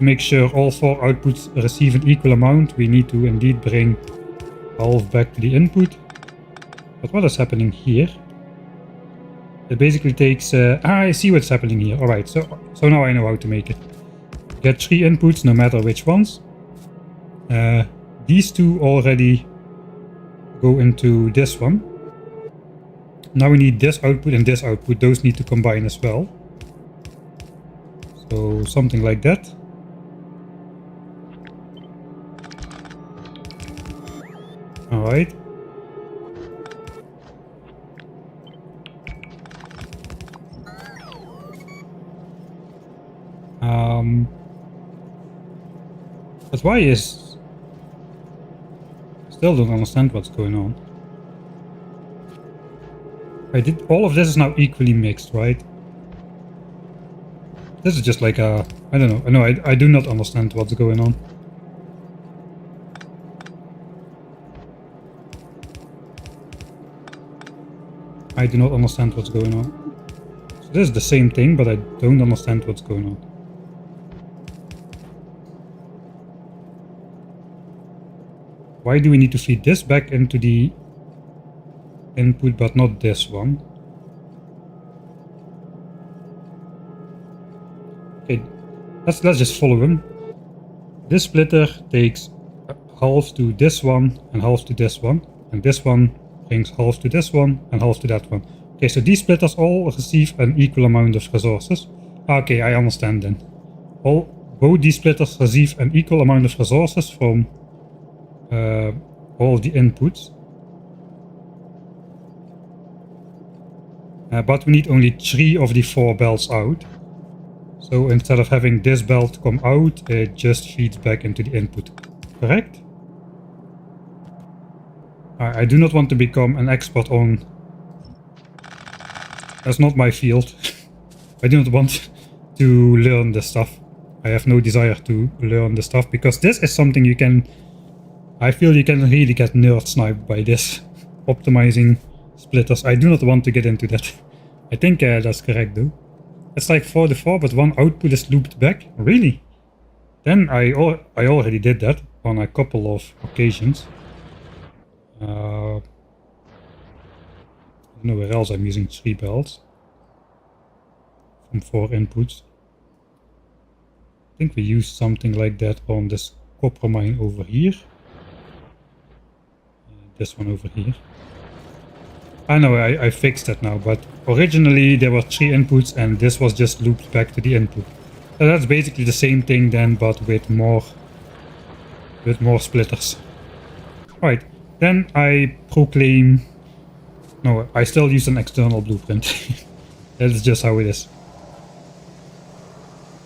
make sure all 4 outputs receive an equal amount, we need to indeed bring half back to the input. But what is happening here? It basically takes... I see what's happening here. Alright, so now I know how to make it. Get 3 inputs, no matter which ones. These 2 already go into this one. Now we need this output and this output. Those need to combine as well. So something like that. Alright. But why is... Still don't understand what's going on. All of this is now equally mixed, right? This is just like a... I don't know. No, I do not understand what's going on. I do not understand what's going on. So this is the same thing, but I don't understand what's going on. Why do we need to feed this back into the input, but not this one? Okay, let's just follow him. This splitter takes half to this one and half to this one, and this one brings half to this one and half to that one. Okay, so these splitters all receive an equal amount of resources. Okay, I understand then. Both these splitters receive an equal amount of resources from all of the inputs. But we need only 3 of the 4 belts out. So instead of having this belt come out, it just feeds back into the input. Correct? I do not want to become an expert on... That's not my field. I do not want to learn this stuff. I have no desire to learn this stuff, because this is something you can... I feel you can really get nerd sniped by this. Optimizing splitters. I do not want to get into that. I think that's correct though. It's like 4 to 4, but one output is looped back. Really? Then I already did that on a couple of occasions. I don't know where else I'm using 3 belts. From 4 inputs. I think we used something like that on this copper mine over here. This one over here. I know I fixed that now, but originally there were 3 inputs and this was just looped back to the input. So that's basically the same thing then, but with more splitters. Alright, then I proclaim... No, I still use an external blueprint. That's just how it is.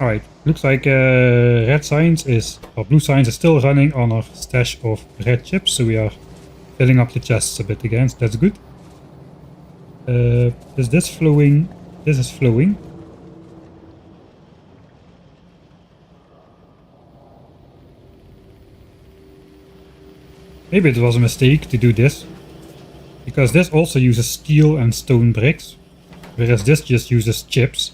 Alright, looks like red science is... or blue science is still running on our stash of red chips, so we are filling up the chests a bit again, so that's good. Is this flowing? This is flowing. Maybe it was a mistake to do this, because this also uses steel and stone bricks, whereas this just uses chips.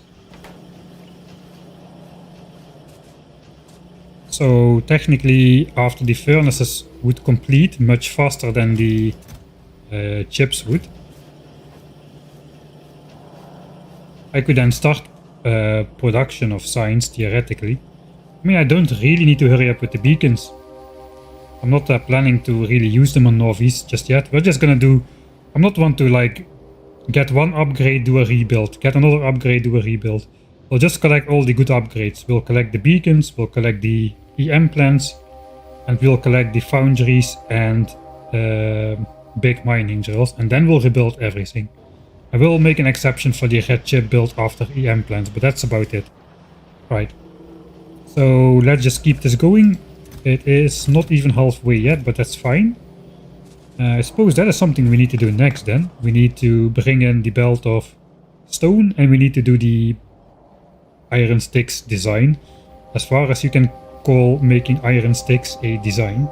So technically, after the furnaces would complete much faster than the chips would, I could then start production of signs, theoretically. I mean, I don't really need to hurry up with the beacons. I'm not planning to really use them on Northeast just yet. We're just gonna do... I'm not want to like get one upgrade, do a rebuild, get another upgrade, do a rebuild. We'll just collect all the good upgrades. We'll collect the beacons, we'll collect the EM plants, and we'll collect the foundries and big mining drills, and then we'll rebuild everything. I will make an exception for the red chip build after EM plants, but that's about it. Right. So let's just keep this going. It is not even halfway yet, but that's fine. I suppose that is something we need to do next then. We need to bring in the belt of stone, and we need to do the iron sticks design. As far as you can call making iron sticks a design.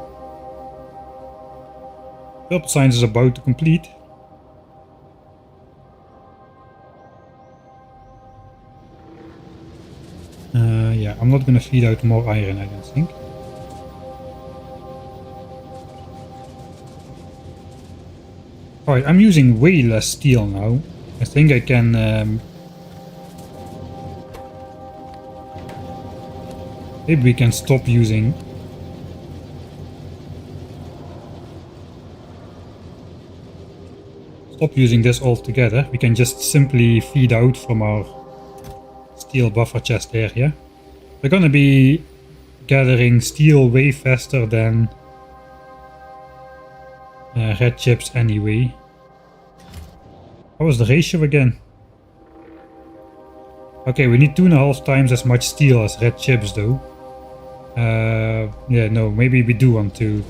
Purple science is about to complete. Yeah, I'm not gonna feed out more iron, I don't think. Alright, I'm using way less steel now. I think I can... maybe we can stop using... this altogether. We can just simply feed out from our steel buffer chest area. We're gonna be gathering steel way faster than red chips anyway. What was the ratio again? Okay, we need 2.5 times as much steel as red chips though. Yeah, no, maybe we do want to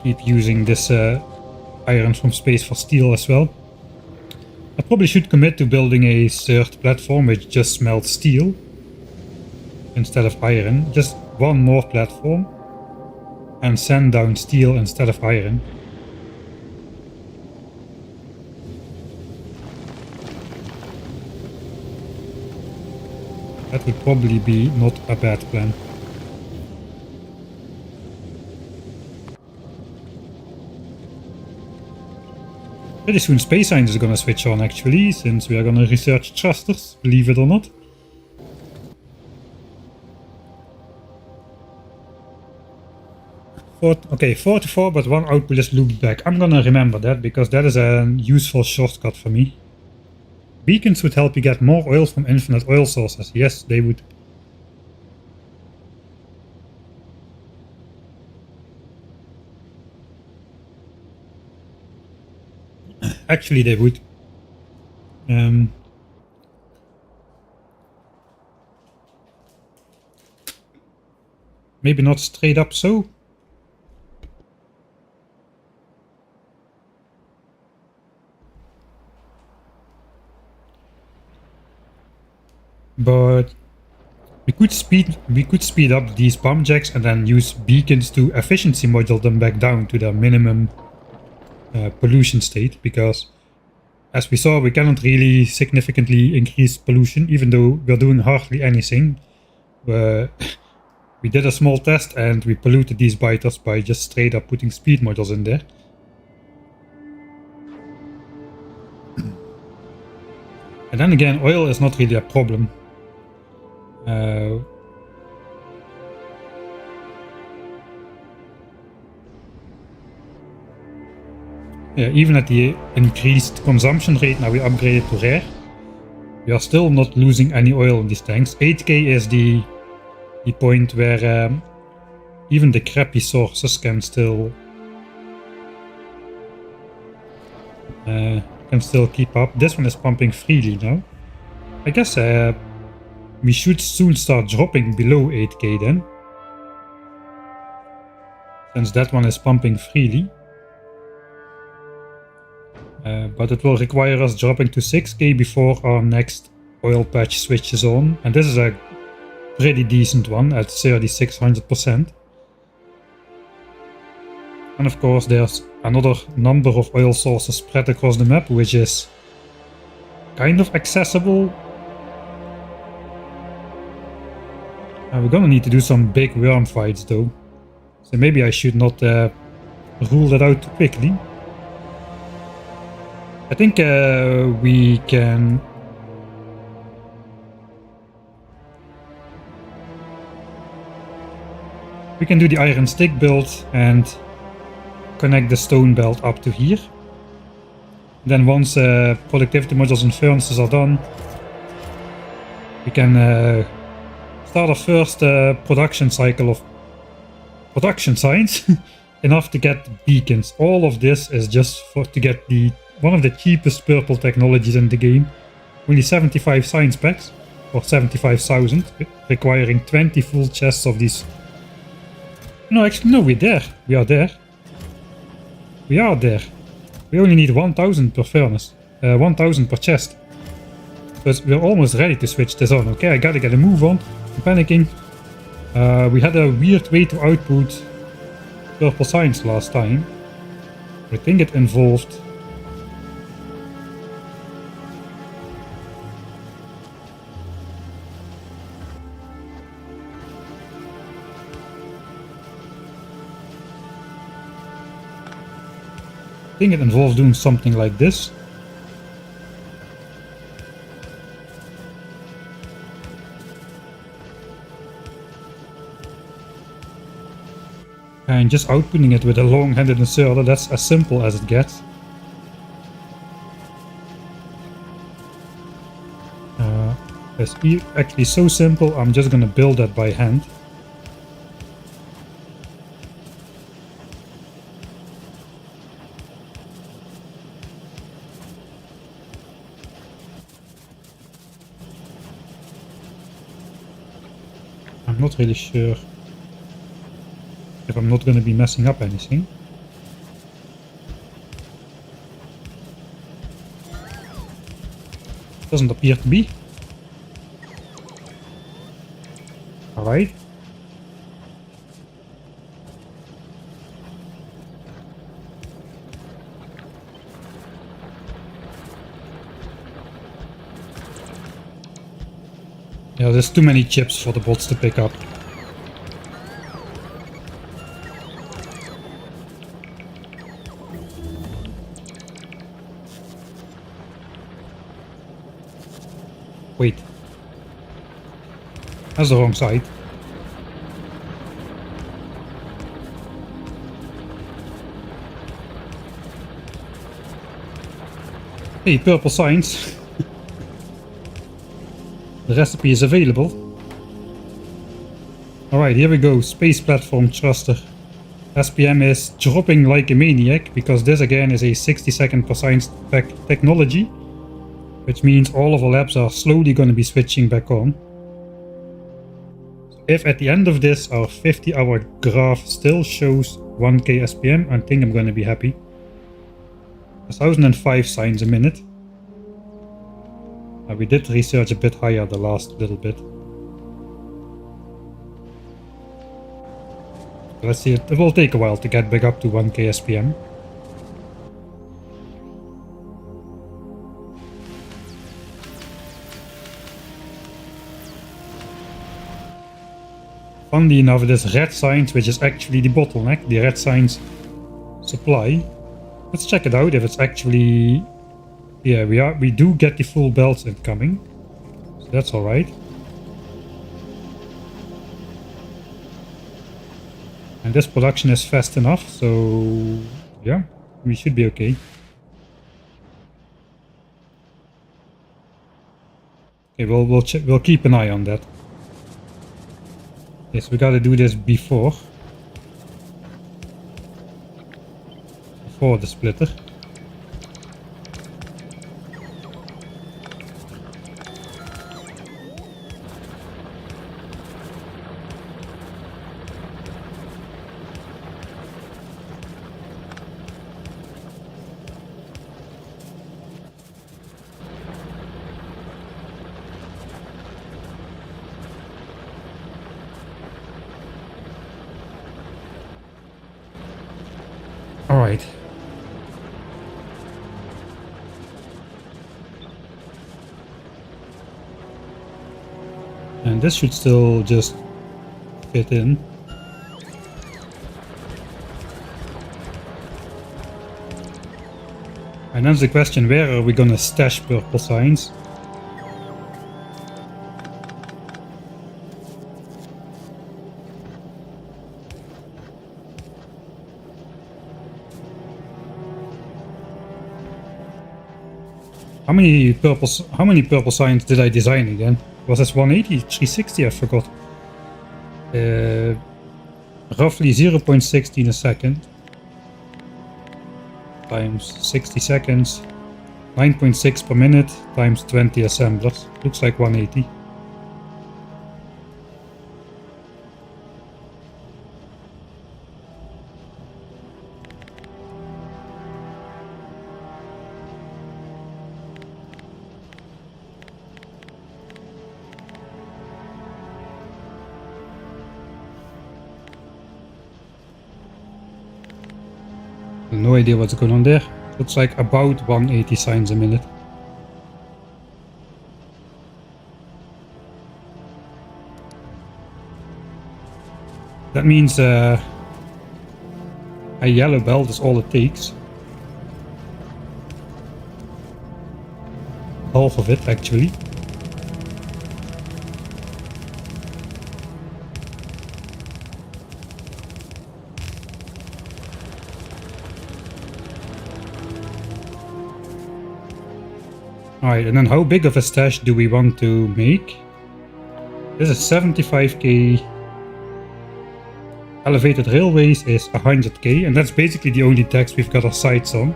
keep using this iron from space for steel as well. I probably should commit to building a third platform which just smelts steel instead of iron. Just one more platform and send down steel instead of iron. That would probably be not a bad plan. Pretty soon Space Science is gonna switch on actually, since we are gonna research thrusters, believe it or not. Okay, 44, but one output is looped back. I'm gonna remember that, because that is a useful shortcut for me. Beacons would help you get more oil from infinite oil sources. Yes, they would. Actually, they would. Maybe not straight up so. But we could speed up these pump jacks and then use beacons to efficiency module them back down to their minimum pollution state, because as we saw, we cannot really significantly increase pollution even though we're doing hardly anything. We did a small test and we polluted these biters by just straight up putting speed modules in there. And then again, oil is not really a problem. Yeah, even at the increased consumption rate, now we upgraded to rare, we are still not losing any oil in these tanks. 8k is the point where even the crappy sources can still keep up. This one is pumping freely now. I guess we should soon start dropping below 8k then, since that one is pumping freely. But it will require us dropping to 6k before our next oil patch switches on, and this is a pretty decent one at 3600%. And of course there's another number of oil sources spread across the map, which is kind of accessible. We're gonna need to do some big worm fights though. So maybe I should not rule that out too quickly. I think we can... We can do the iron stick build and connect the stone belt up to here. Then once productivity modules and furnaces are done, we can start our first production cycle of production science. Enough to get beacons. All of this is just to get one of the cheapest purple technologies in the game. Only 75 science packs, or 75,000, requiring 20 full chests of these. No, actually no, we're there. We are there. We are there. We only need 1,000 per furnace. 1,000 per chest. But we're almost ready to switch this on. Okay, I gotta get a move on. I'm panicking. We had a weird way to output purple science last time. I think it involved... doing something like this. And just outputting it with a long-handed inserter, that's as simple as it gets. It's actually so simple, I'm just gonna build that by hand. I'm not really sure if I'm not going to be messing up anything. Doesn't appear to be. Alright. Yeah, there's too many chips for the bots to pick up. Wait. That's the wrong side. Hey, purple science. The recipe is available. Alright, here we go. Space platform thruster. SPM is dropping like a maniac, because this again is a 60-second per science pack technology. Which means all of our labs are slowly going to be switching back on. So if at the end of this our 50-hour graph still shows 1k SPM, I think I'm going to be happy. 1005 signs a minute. We did research a bit higher the last little bit. Let's see, it will take a while to get back up to 1k SPM. Funnily enough, this red science, which is actually the bottleneck, the red science supply. Let's check it out if it's actually... Yeah, we do get the full belts incoming. So that's alright. And this production is fast enough, so yeah, we should be okay. Okay, we'll keep an eye on that. Yes, we gotta do this before the splitter. Alright. And this should still just fit in. And then the question, where are we gonna stash purple signs? How many purple signs did I design again? Was this 180, 360? I forgot. Roughly 0.16 a second times 60 seconds, 9.6 per minute times 20 assemblers. Looks like 180. No idea what's going on there. Looks like about 180 signs a minute. That means a yellow belt is all it takes. Half of it, actually. Alright, and then how big of a stash do we want to make? This is 75k. Elevated railways is 100k, and that's basically the only tax we've got our sights on.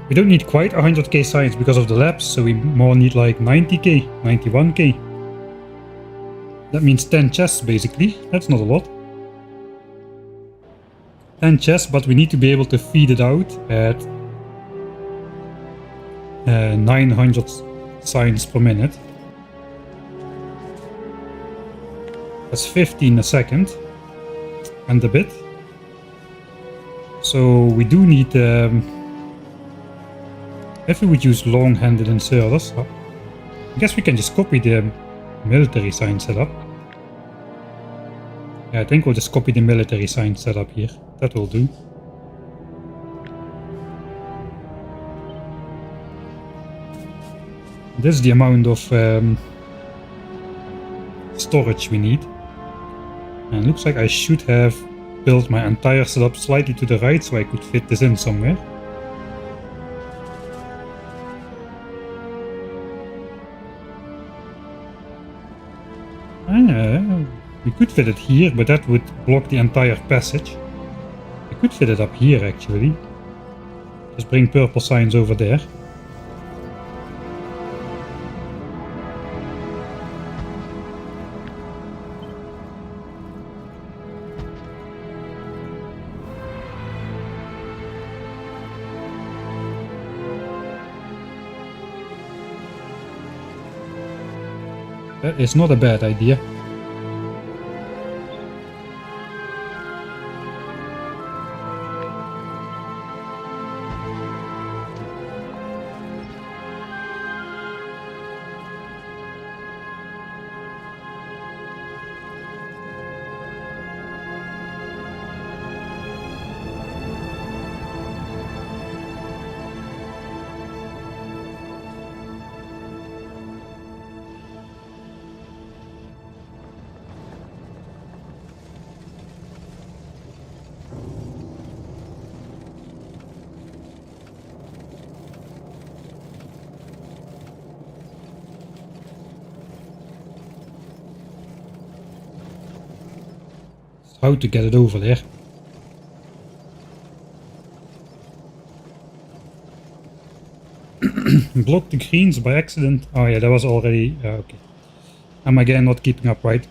We don't need quite 100k signs because of the labs, so we more need like 90k, 91k. That means 10 chests basically. That's not a lot. 10 chests, but we need to be able to feed it out at 900 signs per minute. That's 15 a second and a bit. So we do need, if we would use long-handed inserters, I guess we can just copy the military sign setup. Yeah, I think we'll just copy the military sign setup here. That will do. This is the amount of storage we need. And it looks like I should have built my entire setup slightly to the right so I could fit this in somewhere. We could fit it here, but that would block the entire passage. We could fit it up here actually. Just bring purple signs over there. That is not a bad idea. How to get it over there. Block the greens by accident. Oh yeah, that was already... okay. I'm again not keeping up, right?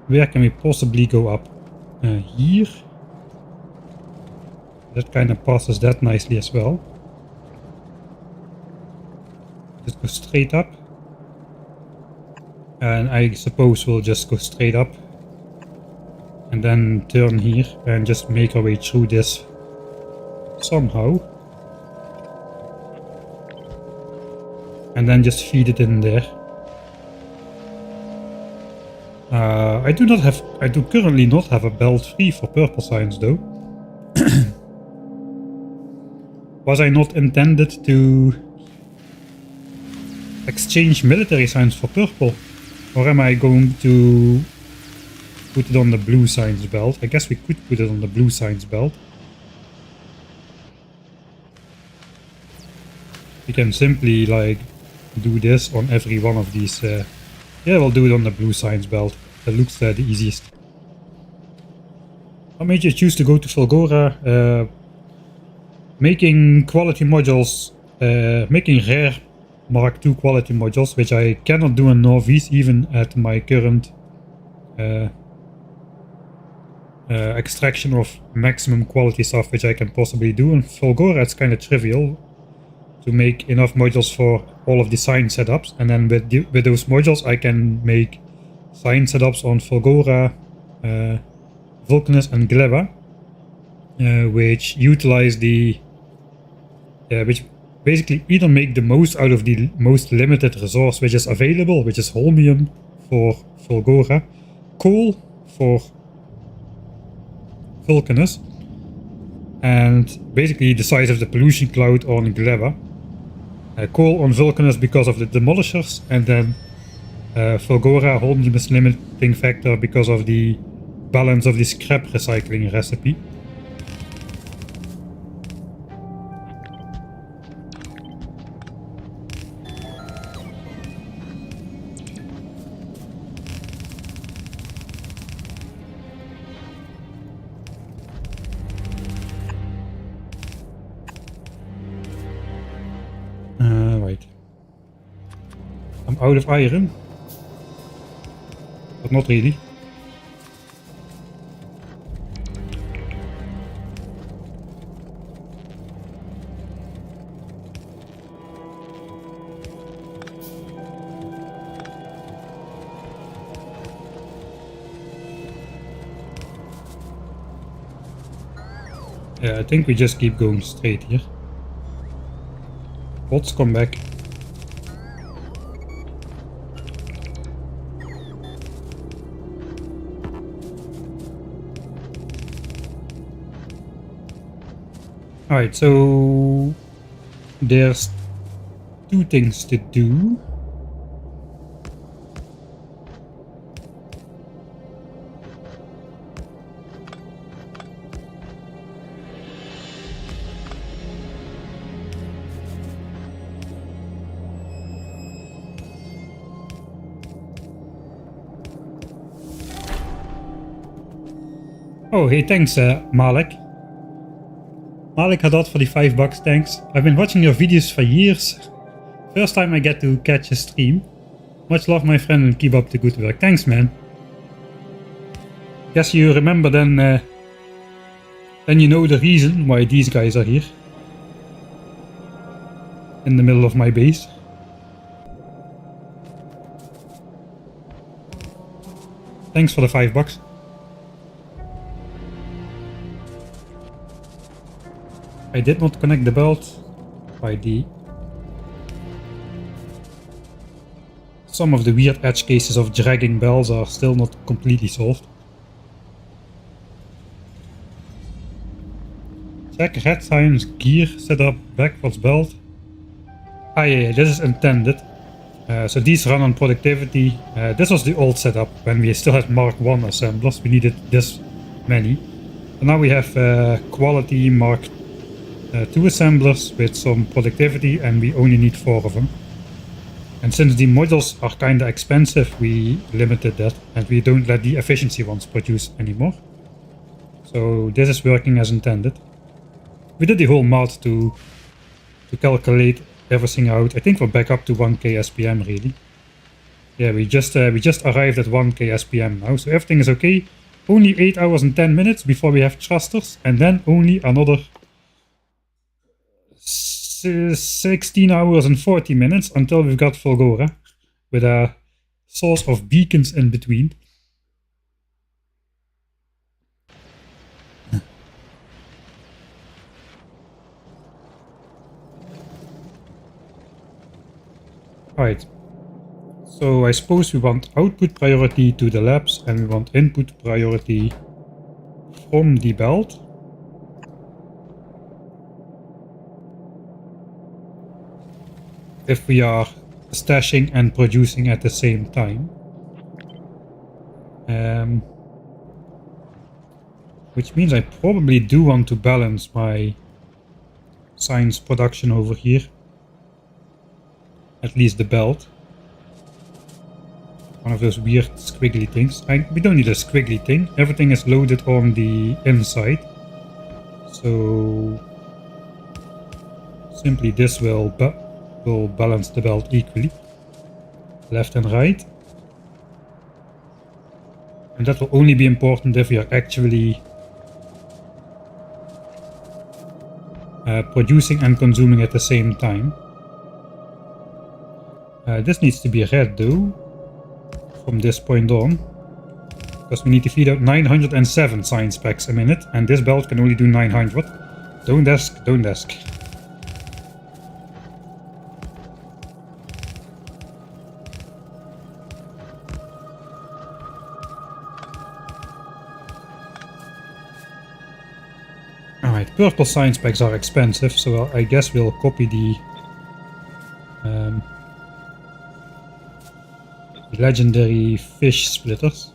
Where can we possibly go up? Here. That kind of passes that nicely as well. Just go straight up. And I suppose we'll just go straight up and then turn here and just make our way through this somehow. And then just feed it in there. I do currently not have a belt free for purple signs though. Was I not intended to exchange military signs for purple? Or am I going to put it on the blue signs belt? I guess we could put it on the blue signs belt. We can simply like do this on every one of these. Yeah, we'll do it on the blue signs belt. That looks the easiest. What made you choose to go to Fulgora? Making quality modules, making rare Mark II quality modules, which I cannot do in Norvese even at my current extraction of maximum quality stuff which I can possibly do. In Fulgora it's kind of trivial to make enough modules for all of the sign setups, and then with those modules I can make sign setups on Fulgora, Vulcanus and Glava, which utilize which basically either make the most out of the most limited resource which is available, which is holmium for Fulgora, coal for Vulcanus, and basically the size of the pollution cloud on Glava. Coal on Vulcanus because of the demolishers, and then Fulgora holmium is limiting factor because of the balance of the scrap recycling recipe. Right. I'm out of iron, but not really. Yeah, I think we just keep going straight here. Bots, come back. Alright, so there's two things to do. Oh, hey, thanks, Malik. Malik Haddad for the $5, thanks. I've been watching your videos for years. First time I get to catch a stream. Much love, my friend, and keep up the good work. Thanks, man. Guess you remember then you know the reason why these guys are here. In the middle of my base. Thanks for the $5. I did not connect the belt by the... Some of the weird edge cases of dragging belts are still not completely solved. Check red signs, gear, setup, backwards belt. Ah yeah, this is intended. So these run on productivity. This was the old setup when we still had Mark I assemblers. We needed this many. And now we have quality Mark II assemblers with some productivity, and we only need 4 of them. And since the modules are kinda expensive, we limited that, and we don't let the efficiency ones produce anymore. So this is working as intended. We did the whole math to calculate everything out. I think we're back up to 1k SPM really. Yeah, we just arrived at 1k SPM now, so everything is okay. Only 8 hours and 10 minutes before we have thrusters, and then only another 16 hours and 40 minutes until we've got Fulgora with a source of beacons in between. Right. So I suppose we want output priority to the labs and we want input priority from the belt. If we are stashing and producing at the same time. Which means I probably do want to balance my science production over here. At least the belt. One of those weird squiggly things. We don't need a squiggly thing. Everything is loaded on the inside. So simply this will balance the belt equally. Left and right. And that will only be important if we are actually producing and consuming at the same time. This needs to be red though, from this point on, because we need to feed out 907 science packs a minute, and this belt can only do 900. Don't ask, don't ask. Alright, purple science packs are expensive, so I guess we'll copy the legendary fish splitters.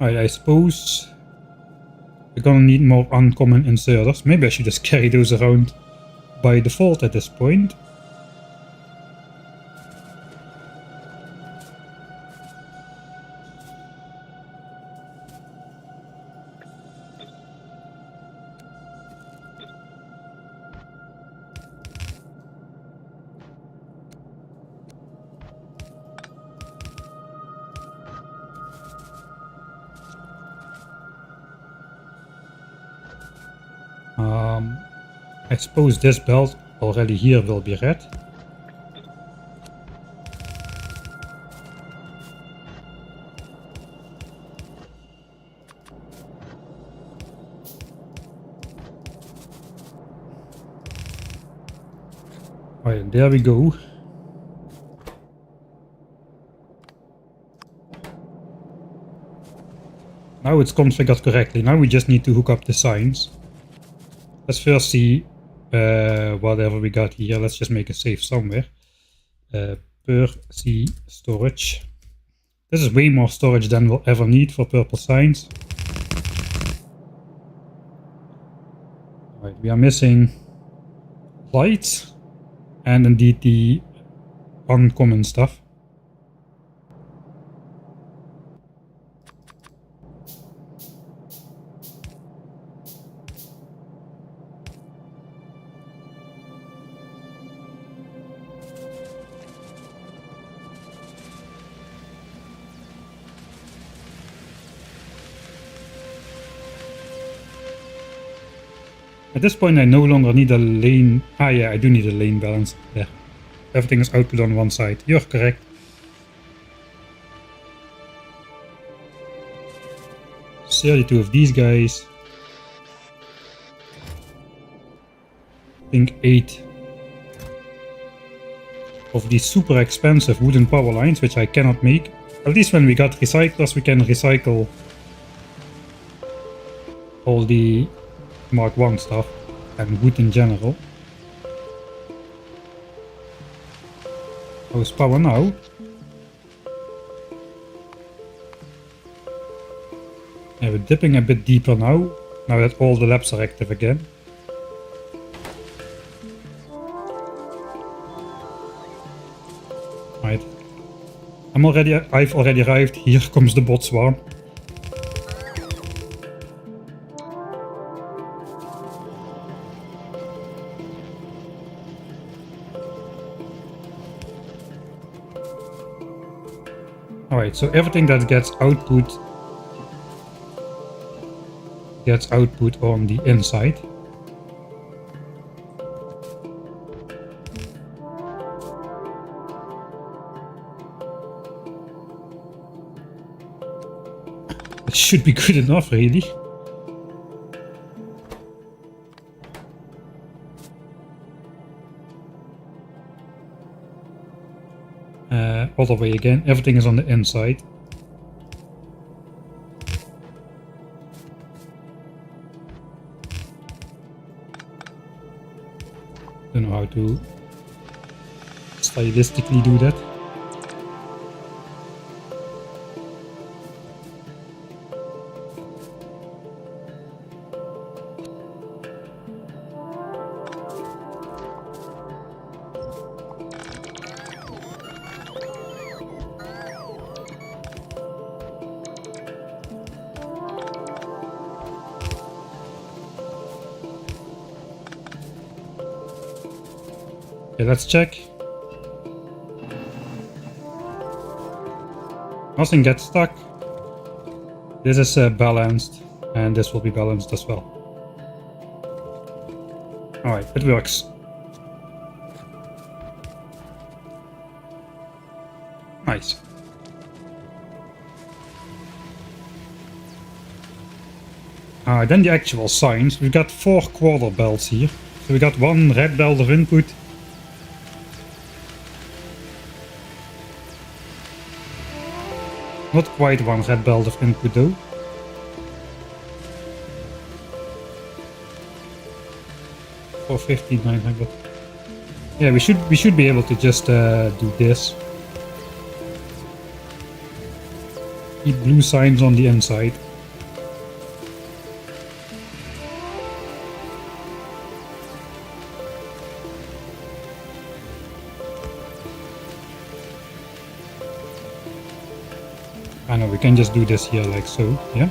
Alright, I suppose we're gonna need more uncommon inserters. Maybe I should just carry those around by default at this point. I suppose this belt already here will be red. Alright, there we go. Now it's configured correctly. Now we just need to hook up the signs. Let's first see whatever we got here. Let's just make a save somewhere. Per C storage. This is way more storage than we'll ever need for purple signs. Right, we are missing lights and indeed the uncommon stuff. At this point I no longer need a lane. Ah yeah, I do need a lane balance. There. Everything is output on one side. You're correct. Two of these guys. I think 8 of these super expensive wooden power lines, which I cannot make. At least when we got recyclers we can recycle all the Mark 1 stuff and wood in general. How's power now? Yeah, we're dipping a bit deeper now that all the labs are active again. Right. I've already arrived. Here comes the bot swarm. Alright, so everything that gets output gets output on the inside. It should be good enough, really. Other way again, everything is on the inside. Don't know how to stylistically do that. Okay, let's check. Nothing gets stuck. This is balanced, and this will be balanced as well. Alright, it works. Nice. Then the actual signs. We've got 4 quarter belts here. So we got 1 red belt of input. Not quite 1 red belt of input though. For 5900. Yeah, we should be able to just do this. Keep blue signs on the inside. I know we can just do this here like so, yeah.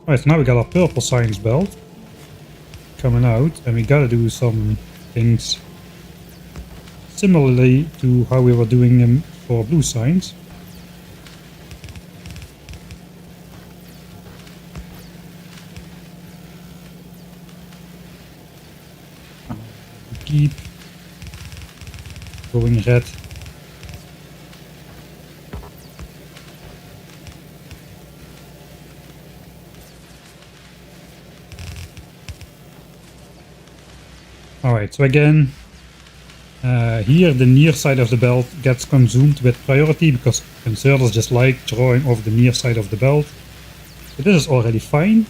Alright, so now we got our purple science belt coming out, and we gotta do some things similarly to how we were doing them for blue signs. Keep going red. Alright, so again, here the near side of the belt gets consumed with priority because inserters just like drawing off the near side of the belt. So this is already fine.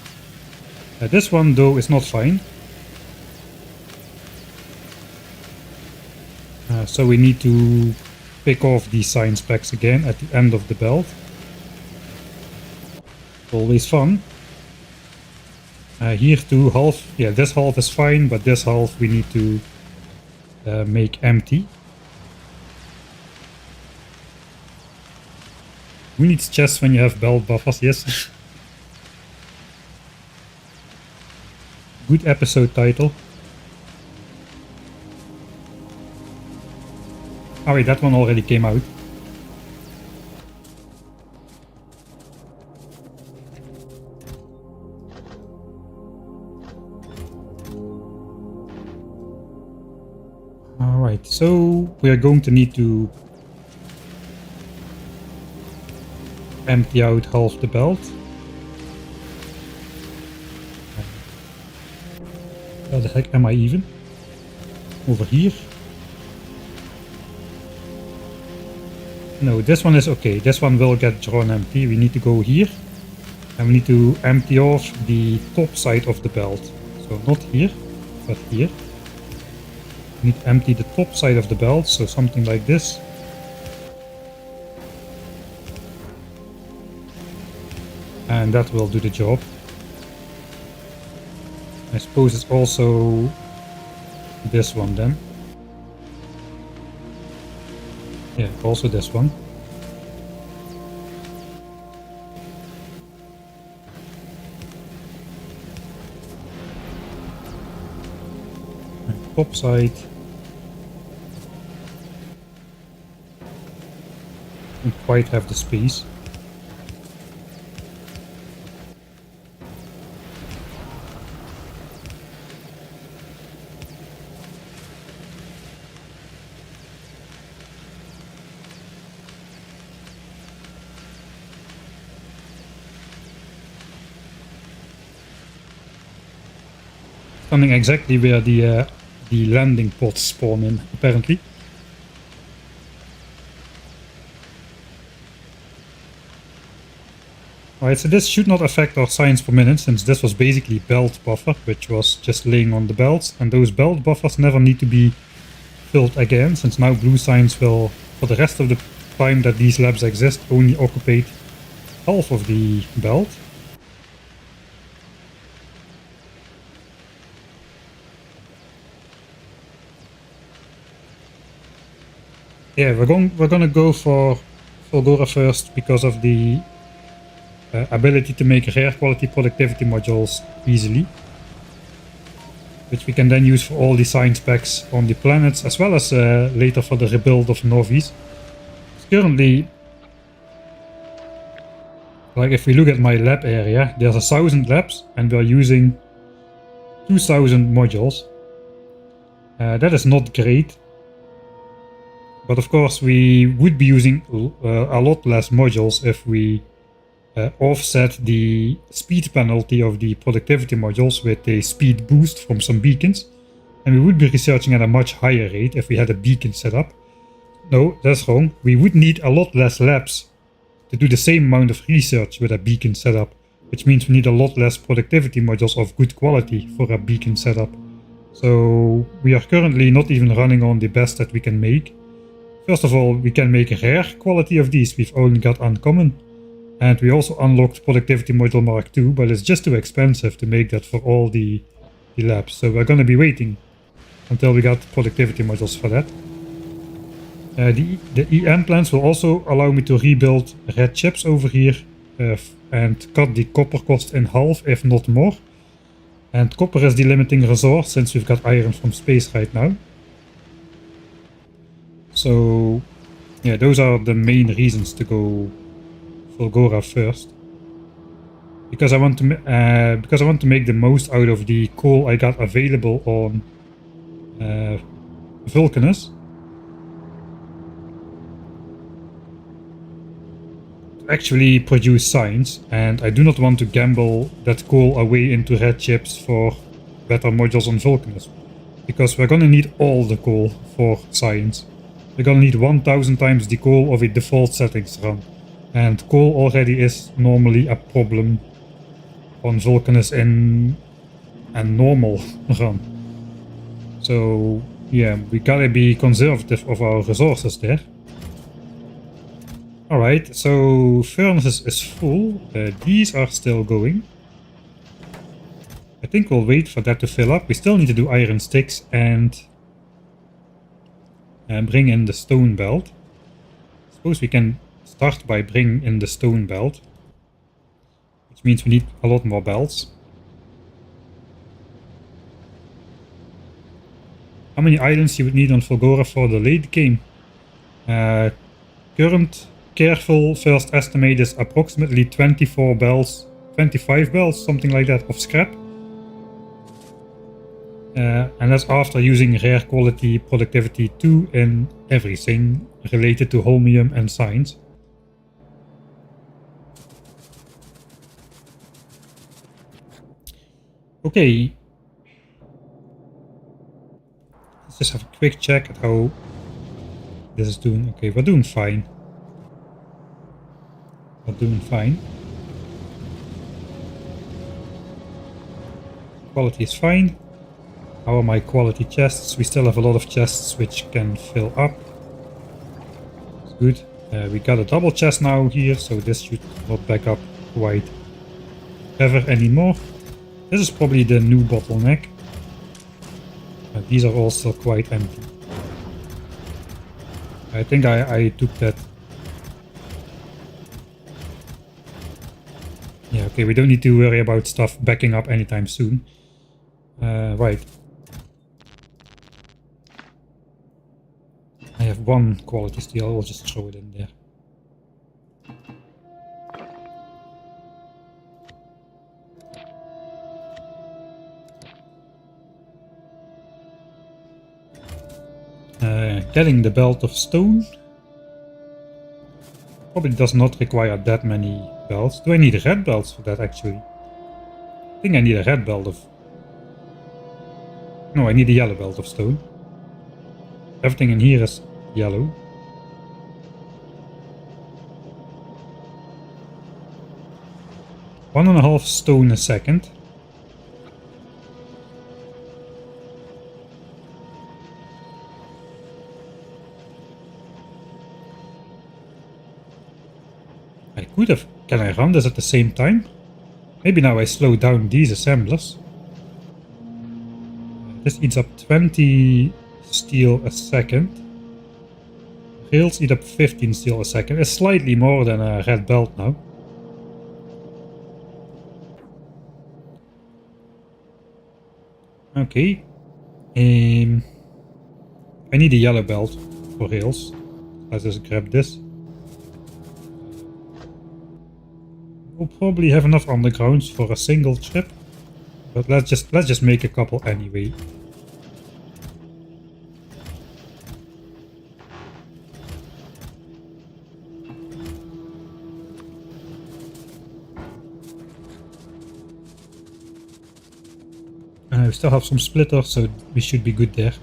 This one though is not fine. So we need to pick off these sign specs again at the end of the belt. Always fun. Here too, half, yeah, this half is fine, but this half we need to make empty. Who needs chests when you have belt buffers? Yes. Good episode title. Oh wait, that one already came out. Alright, so we are going to need to empty out half the belt. How the heck am I even? Over here. No, this one is okay. This one will get drawn empty. We need to go here. And we need to empty off the top side of the belt. So not here, but here. We need to empty the top side of the belt, so something like this. And that will do the job. I suppose it's also this one then. Yeah, also this one. top side. Don't quite have the space. Standing exactly where the landing pods spawn in, apparently. Alright, so this should not affect our science per minute, since this was basically belt buffer, which was just laying on the belts, and those belt buffers never need to be filled again, since now blue science will, for the rest of the time that these labs exist, only occupy half of the belt. Yeah, we're gonna go for Fulgora first because of the ability to make rare quality productivity modules easily, which we can then use for all the science packs on the planets, as well as later for the rebuild of Novi's. Currently, like if we look at my lab area, there's 1000 labs and we're using 2000 modules. That is not great. But of course we would be using a lot less modules if we offset the speed penalty of the productivity modules with a speed boost from some beacons. And we would be researching at a much higher rate if we had a beacon set up. No, that's wrong. We would need a lot less labs to do the same amount of research with a beacon setup, which means we need a lot less productivity modules of good quality for a beacon setup. So we are currently not even running on the best that we can make. First of all, we can make a rare quality of these, we've only got uncommon. And we also unlocked productivity module Mark II, but it's just too expensive to make that for all the labs. So we're gonna be waiting until we got productivity modules for that. The EM plans will also allow me to rebuild red chips over here and cut the copper cost in half, if not more. And copper is the limiting resource since we've got iron from space right now. So yeah, those are the main reasons to go Fulgora first. Because I want to make the most out of the coal I got available on Vulcanus. To actually produce science, and I do not want to gamble that coal away into red chips for better modules on Vulcanus. Because we're gonna need all the coal for science. We're gonna need 1000 times the coal of a default settings run. And coal already is normally a problem on Vulcanus in a normal run. So yeah, we gotta be conservative of our resources there. Alright, so furnaces is full. These are still going. I think we'll wait for that to fill up. We still need to do iron sticks and bring in the stone belt. I suppose we can start by bringing in the stone belt, which means we need a lot more belts. How many islands you would need on Fulgora for the late game? Current careful first estimate is approximately 24 bells, 25 bells, something like that, of scrap. And that's after using rare quality productivity 2 in everything related to holmium and science. Okay. Let's just have a quick check at how this is doing. Okay, we're doing fine. We're doing fine. Quality is fine. How are my quality chests? We still have a lot of chests which can fill up. It's good. We got a double chest now here, so this should not back up quite ever anymore. This is probably the new bottleneck. These are also quite empty. I think I took that. Yeah, okay, we don't need to worry about stuff backing up anytime soon. Right. have one quality steel, I'll just throw it in there. Getting the belt of stone probably does not require that many belts. Do I need red belts for that actually? I think I need a red belt of... No, I need a yellow belt of stone. Everything in here is yellow. One and a half stone a second. I could have... Can I run this at the same time? Maybe now I slow down these assemblers. This eats up 20 steel a second. Rails eat up 15 steel a second. It's slightly more than a red belt now. Okay. I need a yellow belt for rails. Let's just grab this. We'll probably have enough undergrounds for a single trip, but let's just make a couple anyway. We still have some splitters, so we should be good there.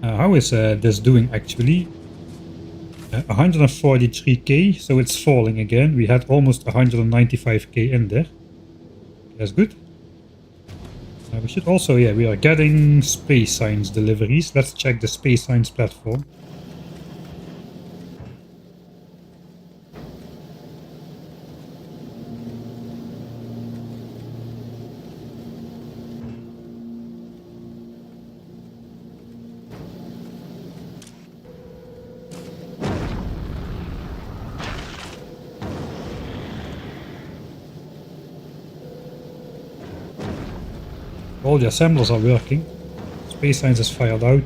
How is this doing actually? 143k, so it's falling again. We had almost 195k in there. That's good. We should also, yeah, we are getting space science deliveries. Let's check the space science platform. All the assemblers are working. Space science is fired out.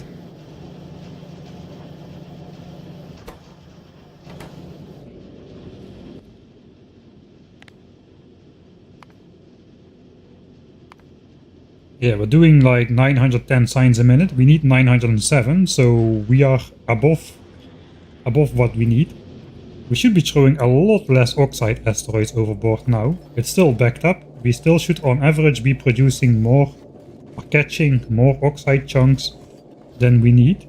Yeah, we're doing like 910 signs a minute. We need 907, so we are above what we need. We should be throwing a lot less oxide asteroids overboard now. It's still backed up. We still should on average be producing more, or catching more oxide chunks than we need.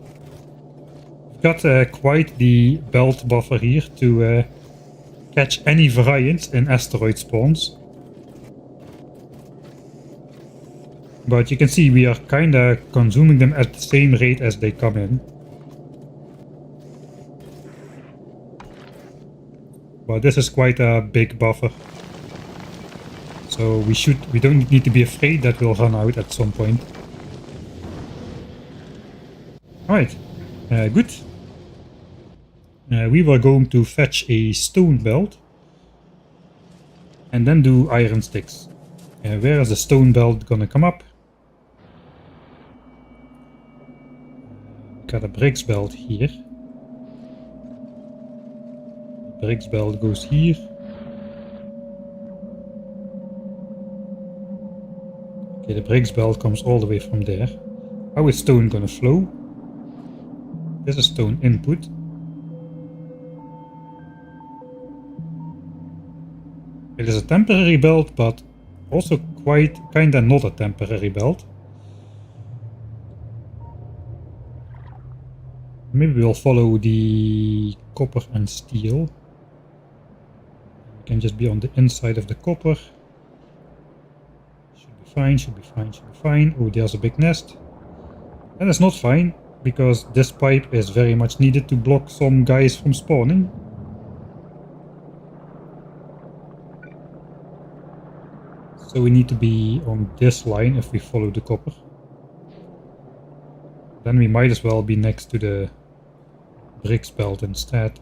We've got quite the belt buffer here to catch any variance in asteroid spawns. But you can see we are kinda consuming them at the same rate as they come in. But this is quite a big buffer. So we don't need to be afraid that we'll run out at some point. Alright, good. We were going to fetch a stone belt. And then do iron sticks. Where is the stone belt gonna come up? Got a bricks belt here. Bricks belt goes here. Okay, the bricks belt comes all the way from there. How is stone gonna flow? There's a stone input. It is a temporary belt, but also kinda not a temporary belt. Maybe we'll follow the copper and steel. We can just be on the inside of the copper. Should be fine, should be fine, should be fine. Oh, there's a big nest. That is not fine, because this pipe is very much needed to block some guys from spawning. So we need to be on this line if we follow the copper. Then we might as well be next to the bricks belt instead.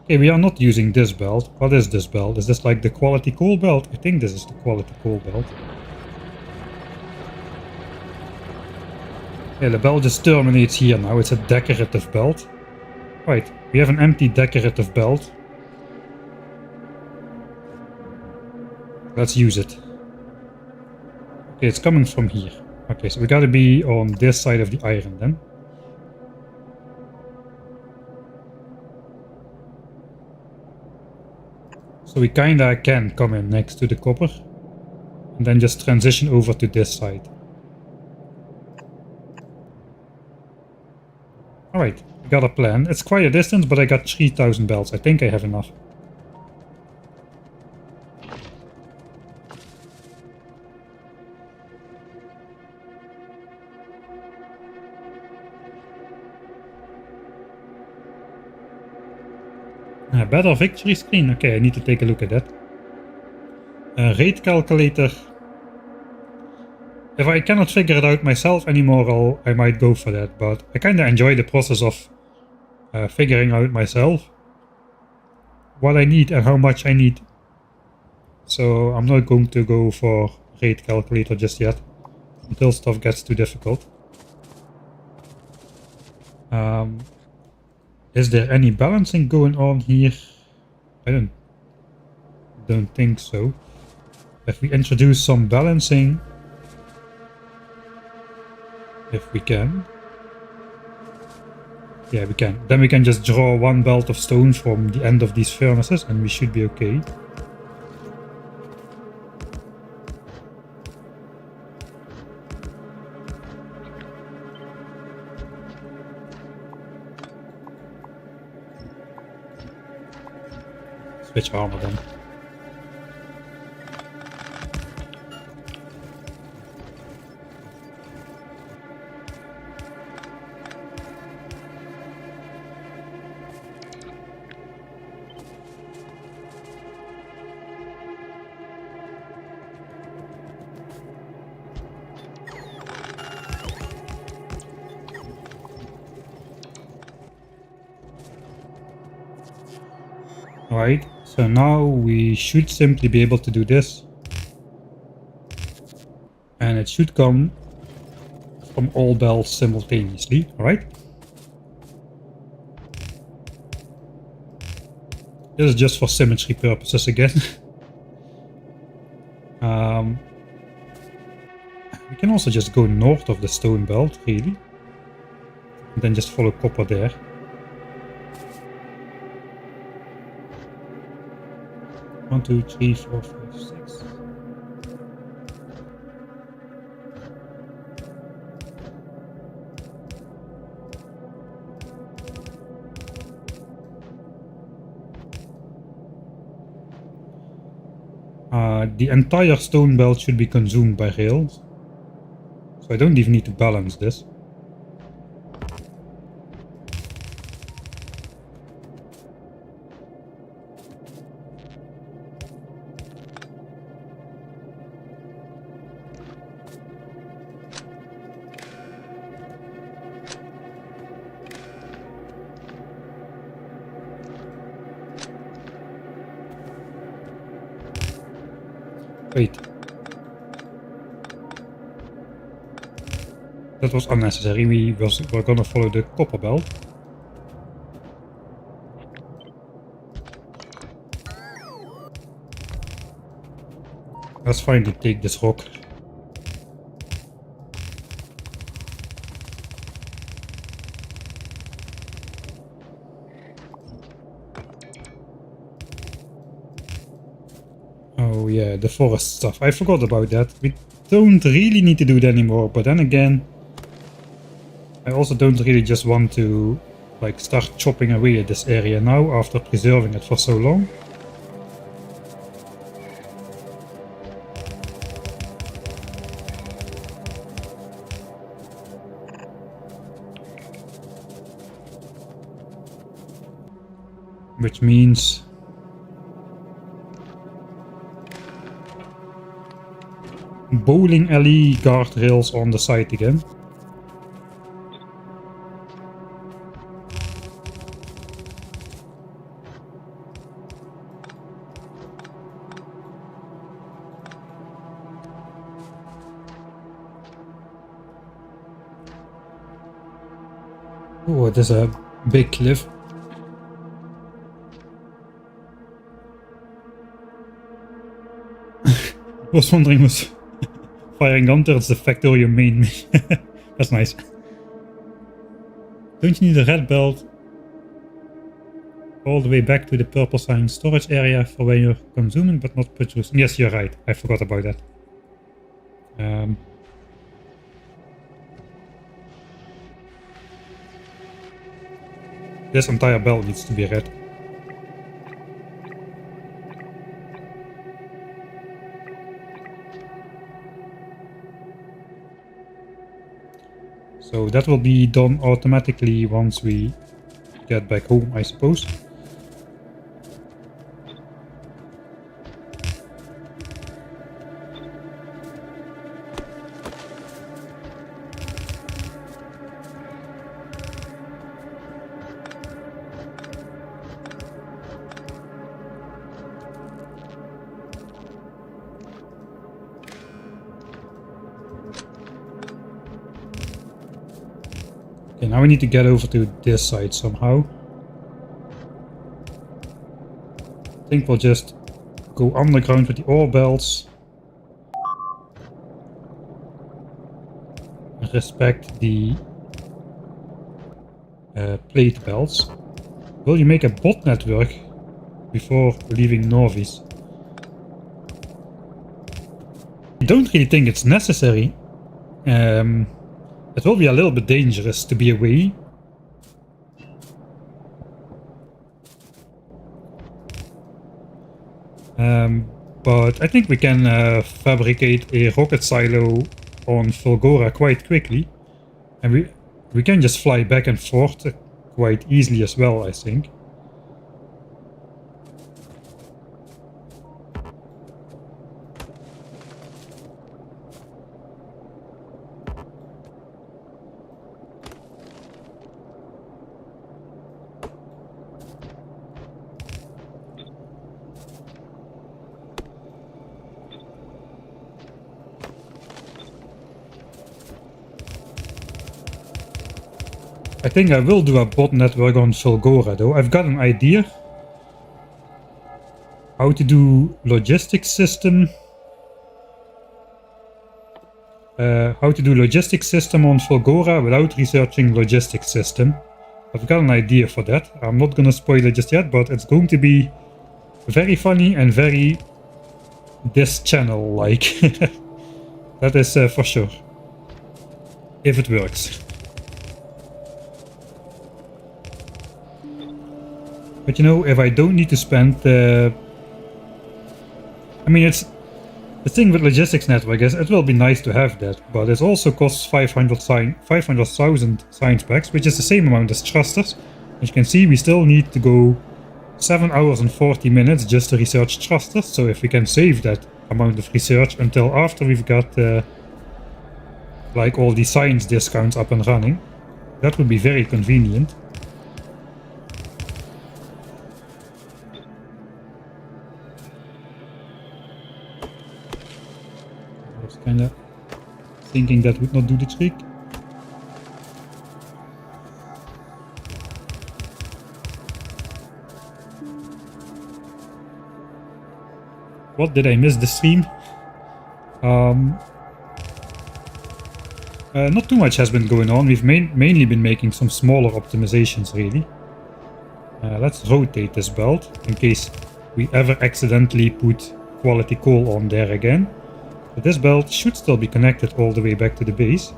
Okay, we are not using this belt. What is this belt? Is this like the quality coal belt? I think this is the quality coal belt. Yeah, the belt just terminates here now. It's a decorative belt. Right, we have an empty decorative belt. Let's use it. Okay, it's coming from here. Okay, so we gotta be on this side of the iron then. So we kinda can come in next to the copper and then just transition over to this side. Alright, we got a plan. It's quite a distance, but I got 3000 belts. I think I have enough. A better victory screen. Okay, I need to take a look at that. Rate calculator. If I cannot figure it out myself anymore, I might go for that. But I kind of enjoy the process of figuring out myself what I need and how much I need. So I'm not going to go for rate calculator just yet until stuff gets too difficult. Is there any balancing going on here? I don't think so. If we introduce some balancing, if we can. Yeah, we can. Then we can just draw one belt of stone from the end of these furnaces and we should be okay. Switch armor then. Right, so now we should simply be able to do this. And it should come from all belts simultaneously, alright? This is just for symmetry purposes again. We can also just go north of the stone belt, really. And then just follow copper there. One, two, three, four, five, six. The entire stone belt should be consumed by rails. So I don't even need to balance this. Wait. That was unnecessary. We're gonna follow the copper belt. Let's finally take this rock. Oh yeah, the forest stuff. I forgot about that. We don't really need to do it anymore, but then again, I also don't really just want to like start chopping away at this area now after preserving it for so long. Which means bowling alley guardrails on the side again. Oh, there's a big cliff. I was wondering who's firing lanterns the Factorio main. That's nice. Don't you need a red belt all the way back to the purple sign storage area for when you're consuming but not producing? Yes, you're right. I forgot about that. This entire belt needs to be red. So that will be done automatically once we get back home, I suppose. Okay, now we need to get over to this side somehow. I think we'll just go underground with the ore belts. And respect the plate belts. Will you make a bot network before leaving Norvis? I don't really think it's necessary. It will be a little bit dangerous to be away. But I think we can fabricate a rocket silo on Fulgora quite quickly. And we can just fly back and forth quite easily as well, I think. I think I will do a bot network on Fulgora though. I've got an idea. How to do logistics system. How to do logistics system on Fulgora without researching logistics system. I've got an idea for that. I'm not gonna spoil it just yet, but it's going to be very funny and very this channel like. That is for sure. If it works. But you know, if I don't need to spend I mean, it's the thing with logistics network is it will be nice to have that, but it also costs 500,000 science packs, which is the same amount as thrusters. As you can see, we still need to go 7 hours and 40 minutes just to research thrusters. So if we can save that amount of research until after we've got like all the science discounts up and running, that would be very convenient. Kinda thinking that would not do the trick. What, did I miss the stream? Not too much has been going on. We've mainly been making some smaller optimizations really. Let's rotate this belt in case we ever accidentally put quality coal on there again. But this belt should still be connected all the way back to the base.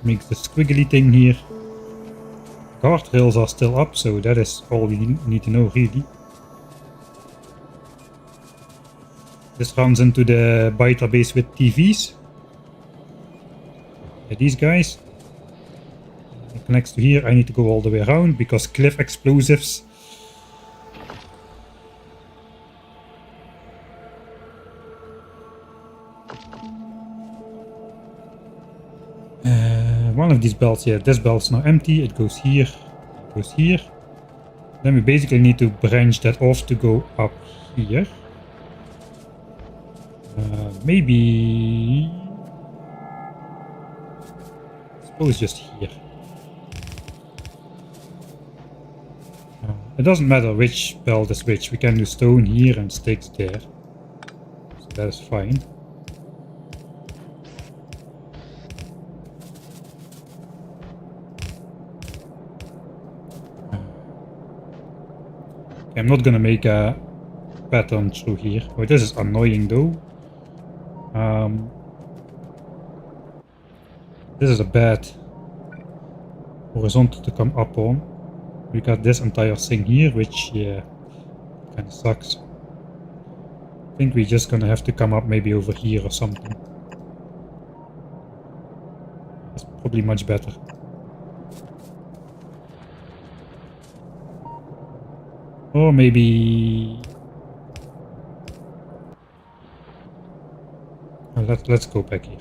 Makes the squiggly thing here. Guardrails are still up, so that is all we need to know really. This runs into the biter base with TVs. These guys. Next to here, I need to go all the way around because cliff explosives. One of these belts, yeah, this belt's now empty. It goes here, it goes here. Then we basically need to branch that off to go up here. Maybe... I suppose just here. It doesn't matter which belt is which. We can do stone here and sticks there. So that is fine. Okay, I'm not gonna make a pattern through here. Oh, this is annoying though. This is a bad horizontal to come up on. We got this entire thing here, which, yeah, kind of sucks. I think we're just gonna have to come up maybe over here or something. That's probably much better. Or maybe... Oh, let's go back here.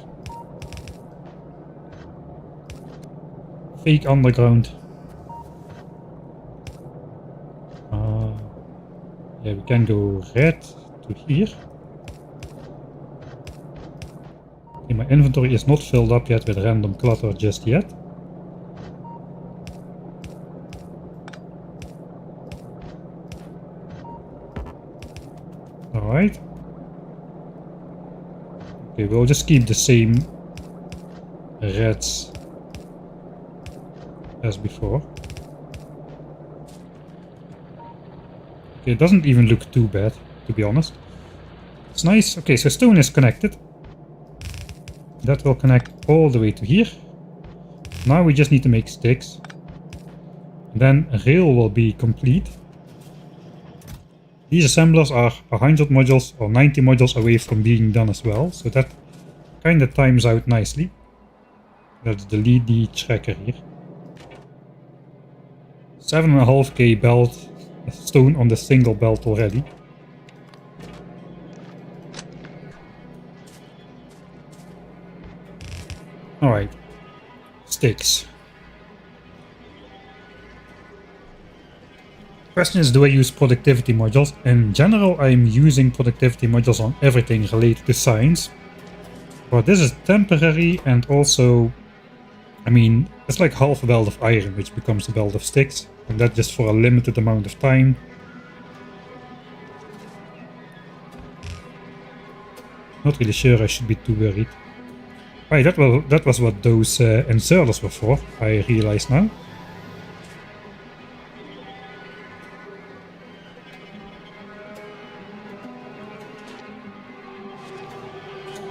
Fake underground. Yeah, we can go red to here. Okay, my inventory is not filled up yet with random clutter just yet. Alright. Okay, we'll just keep the same reds as before. Okay, it doesn't even look too bad, to be honest. It's nice. Okay, so stone is connected. That will connect all the way to here. Now we just need to make sticks. And then a rail will be complete. These assemblers are 100 modules or 90 modules away from being done as well. So that kind of times out nicely. Let's delete the tracker here. 7.5k belt stone on the single belt already. Alright. Sticks. Question is, do I use productivity modules? In general, I'm using productivity modules on everything related to science. But this is temporary, and also, I mean, it's like half a belt of iron, which becomes a belt of sticks. And that's just for a limited amount of time. Not really sure I should be too worried. Right, that was what those inserters were for, I realize now.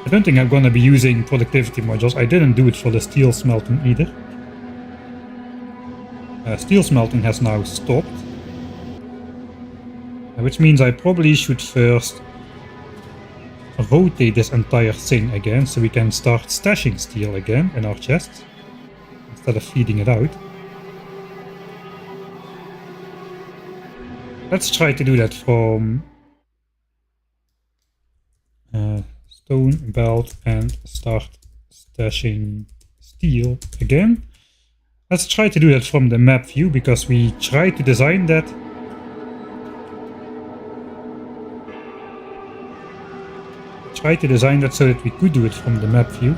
I don't think I'm gonna be using productivity modules. I didn't do it for the steel smelting either. Steel smelting has now stopped. Which means I probably should first rotate this entire thing again, so we can start stashing steel again in our chests, instead of feeding it out. Let's try to do that from stone belt and start stashing steel again. Let's try to do that from the map view, because we tried to design that. Try to design that so that we could do it from the map view.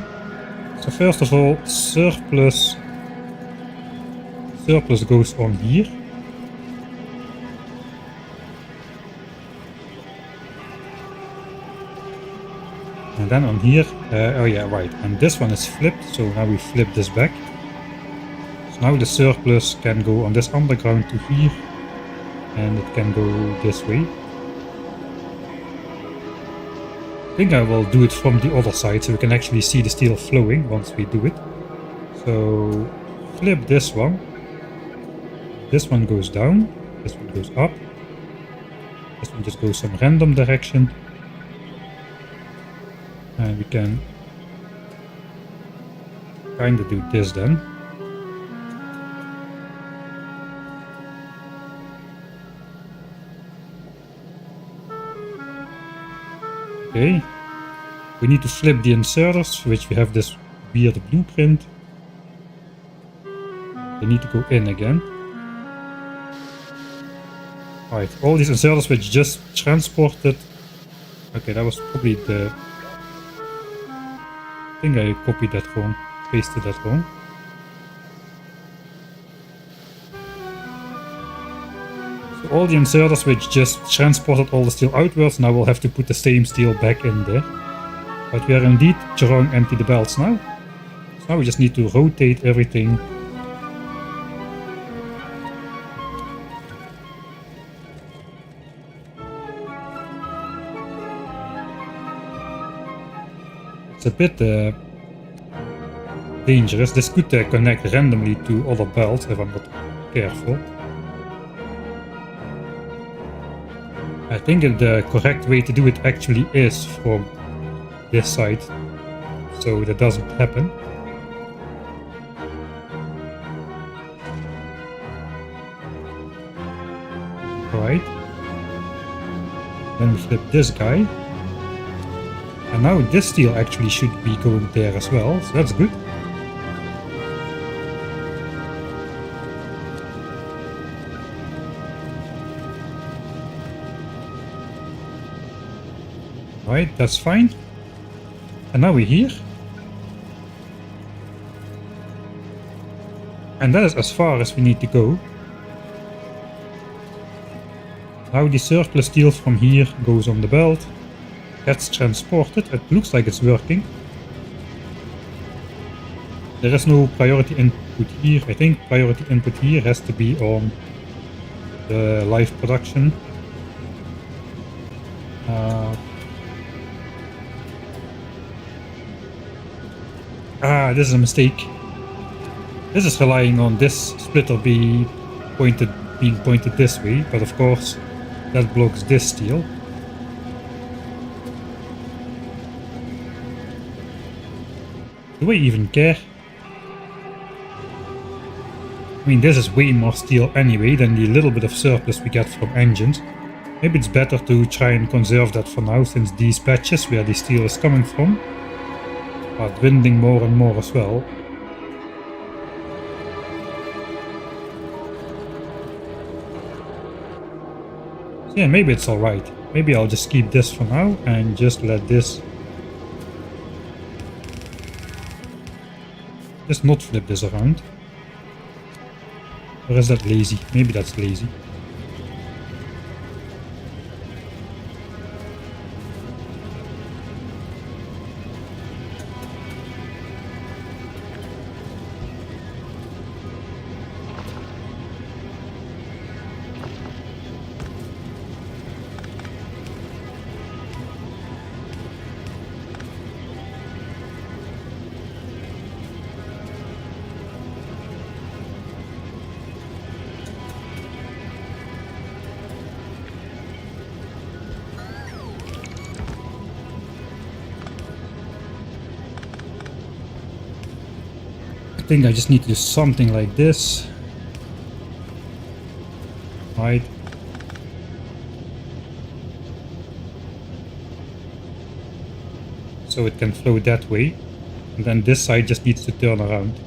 So first of all, surplus goes on here. And then on here, oh yeah, right, and this one is flipped, so now we flip this back. So now the surplus can go on this underground to here, and it can go this way. I think I will do it from the other side, so we can actually see the steel flowing once we do it. So flip this one. This one goes down, this one goes up. This one just goes some random direction. And we can kind of do this then. Okay. We need to flip the inserters, for which we have this weird blueprint. They need to go in again. Right, all these inserters which just transported. Okay, that was probably the think I copied that wrong, pasted that wrong. So all the inserters which just transported all the steel outwards now will have to put the same steel back in there. But we are indeed drawing empty the belts now. So now we just need to rotate everything. It's a bit dangerous. This could connect randomly to other belts if I'm not careful. I think the correct way to do it actually is from this side, so that doesn't happen. Alright. Then we flip this guy. And now this steel actually should be going there as well, so that's good. Alright, that's fine. And now we're here. And that is as far as we need to go. Now the surplus steel from here goes on the belt. Gets transported. It looks like it's working. There is no priority input here. I think priority input here has to be on the live production. This is a mistake. This is relying on this splitter being pointed this way, but of course that blocks this steel. Do I even care? I mean, this is way more steel anyway than the little bit of surplus we get from engines. Maybe it's better to try and conserve that for now, since these patches where the steel is coming from are dwindling more and more as well. So yeah, maybe it's alright. Maybe I'll just keep this for now and just let this... just not flip this around. Or is that lazy? Maybe that's lazy. I think I just need to do something like this. Right. So it can flow that way. And then this side just needs to turn around.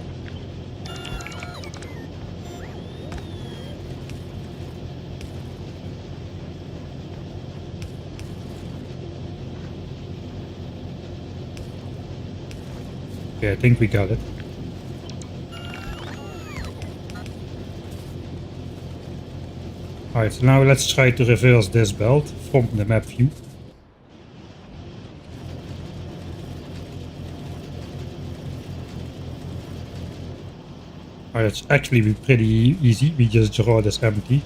Okay, I think we got it. Alright, so now let's try to reverse this belt from the map view. Alright, it's actually pretty easy. We just draw this empty.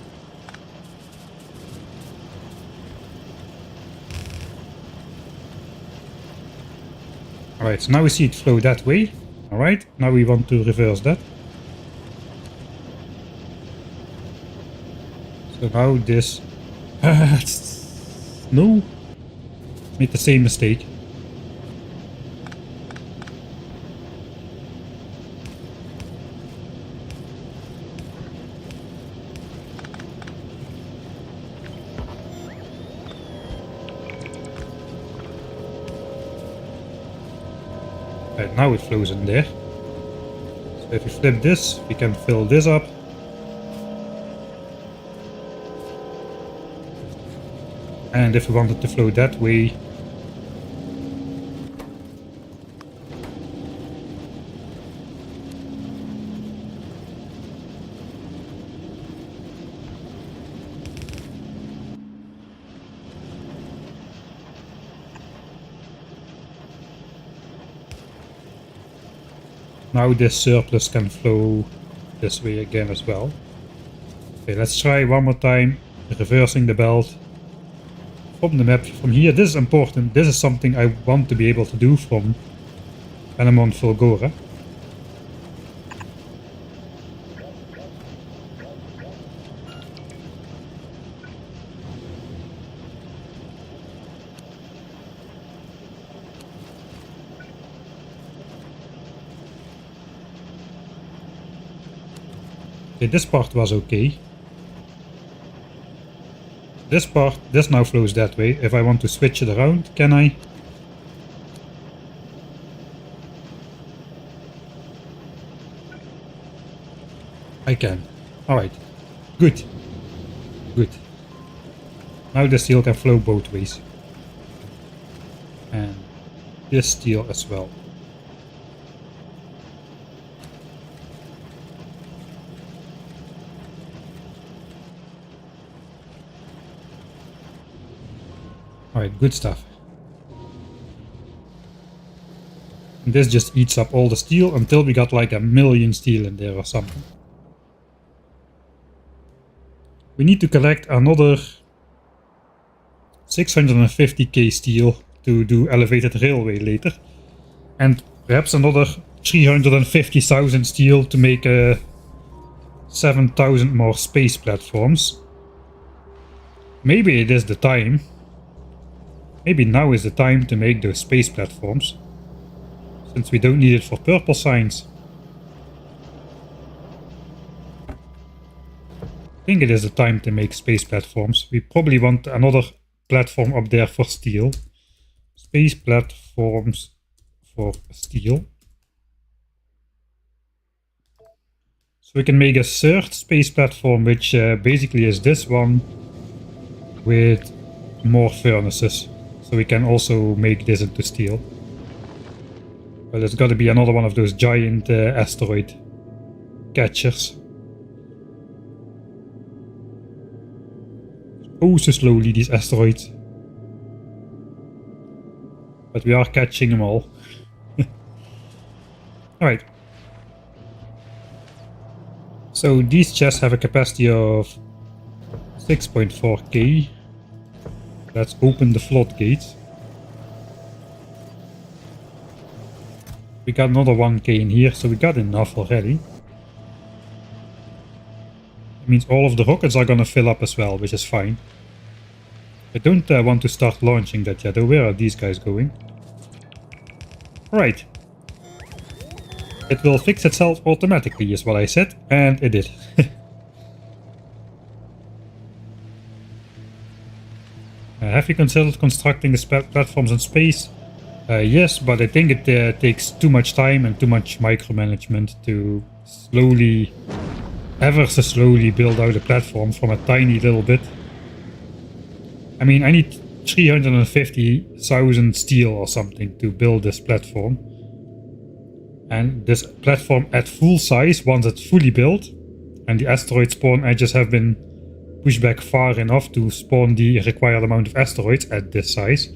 Alright, so now we see it flow that way. Alright, now we want to reverse that. So now this... no! Made the same mistake. Right, now it flows in there. So if we flip this, we can fill this up. And if we want it to flow that way, Now this surplus can flow this way again as well. Okay, let's try one more time reversing the belt from the map from here. This is important. This is something I want to be able to do from when I'm on Fulgora. Okay, this part was okay. This now flows that way. If I want to switch it around, can I? I can. Alright. Good. Good. Now the steel can flow both ways. And this steel as well. Alright, good stuff. And this just eats up all the steel until we got like 1,000,000 steel in there or something. We need to collect another 650k steel to do elevated railway later. And perhaps another 350,000 steel to make 7,000 more space platforms. Maybe it is the time. Maybe now is the time to make those space platforms, since we don't need it for purple signs. I think it is the time to make space platforms. We probably want another platform up there for steel. Space platforms for steel. So we can make a third space platform, which basically is this one with more furnaces. So we can also make this into steel. But it's got to be another one of those giant asteroid catchers. Oh, so slowly, these asteroids. But we are catching them all. Alright. So these chests have a capacity of 6.4k. Let's open the floodgates. We got another 1k in here, so we got enough already. It means all of the rockets are gonna fill up as well, which is fine. I don't want to start launching that yet, though. Where are these guys going? Right. It will fix itself automatically, is what I said, and it did. Have you considered constructing the platforms in space? Yes, but I think it takes too much time and too much micromanagement to slowly, ever so slowly build out a platform from a tiny little bit. I mean, I need 350,000 steel or something to build this platform. And this platform at full size, once it's fully built, and the asteroid spawn edges have been pushed back far enough to spawn the required amount of asteroids at this size.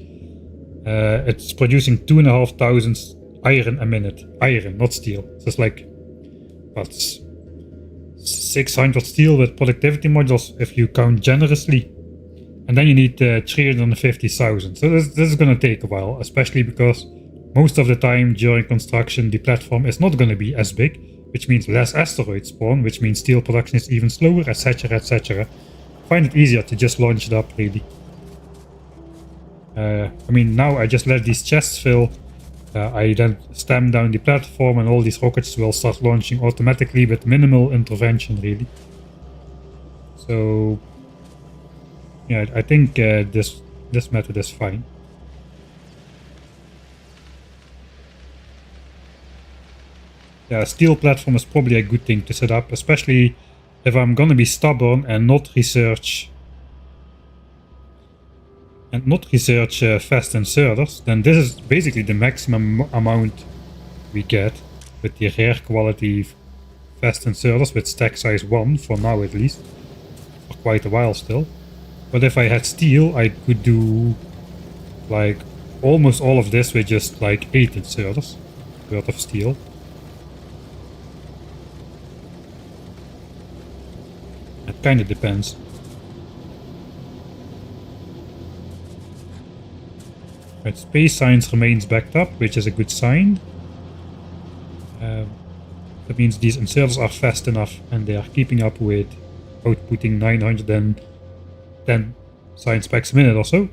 It's producing 2,500 iron a minute. Iron, not steel. So it's like, what's 600 steel with productivity modules if you count generously. And then you need 350,000. So this is going to take a while, especially because most of the time during construction the platform is not going to be as big, which means less asteroids spawn, which means steel production is even slower, etc, etc. Find it easier to just launch it up, really. I mean, now I just let these chests fill. I then stamp down the platform and all these rockets will start launching automatically with minimal intervention, really. So yeah, I think this method is fine. Yeah, a steel platform is probably a good thing to set up, especially if I'm gonna be stubborn and not research fast inserters, then this is basically the maximum amount we get with the rare quality fast inserters with stack size 1, for now at least, for quite a while still. But if I had steel, I could do like almost all of this with just like 8 inserters worth of steel. kind of depends. Right, space science remains backed up, which is a good sign. That means these inserters are fast enough and they are keeping up with outputting 910 science packs a minute or so.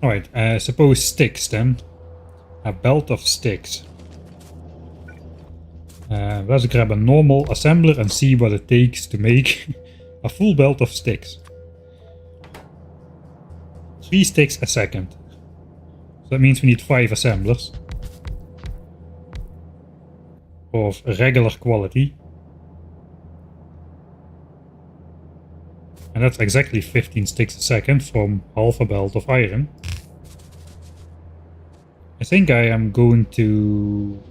Alright, suppose sticks then. A belt of sticks. Let's grab a normal assembler and see what it takes to make a full belt of sticks. 3 sticks a second. So that means we need 5 assemblers. Of regular quality. And that's exactly 15 sticks a second from half a belt of iron. I think I am going to...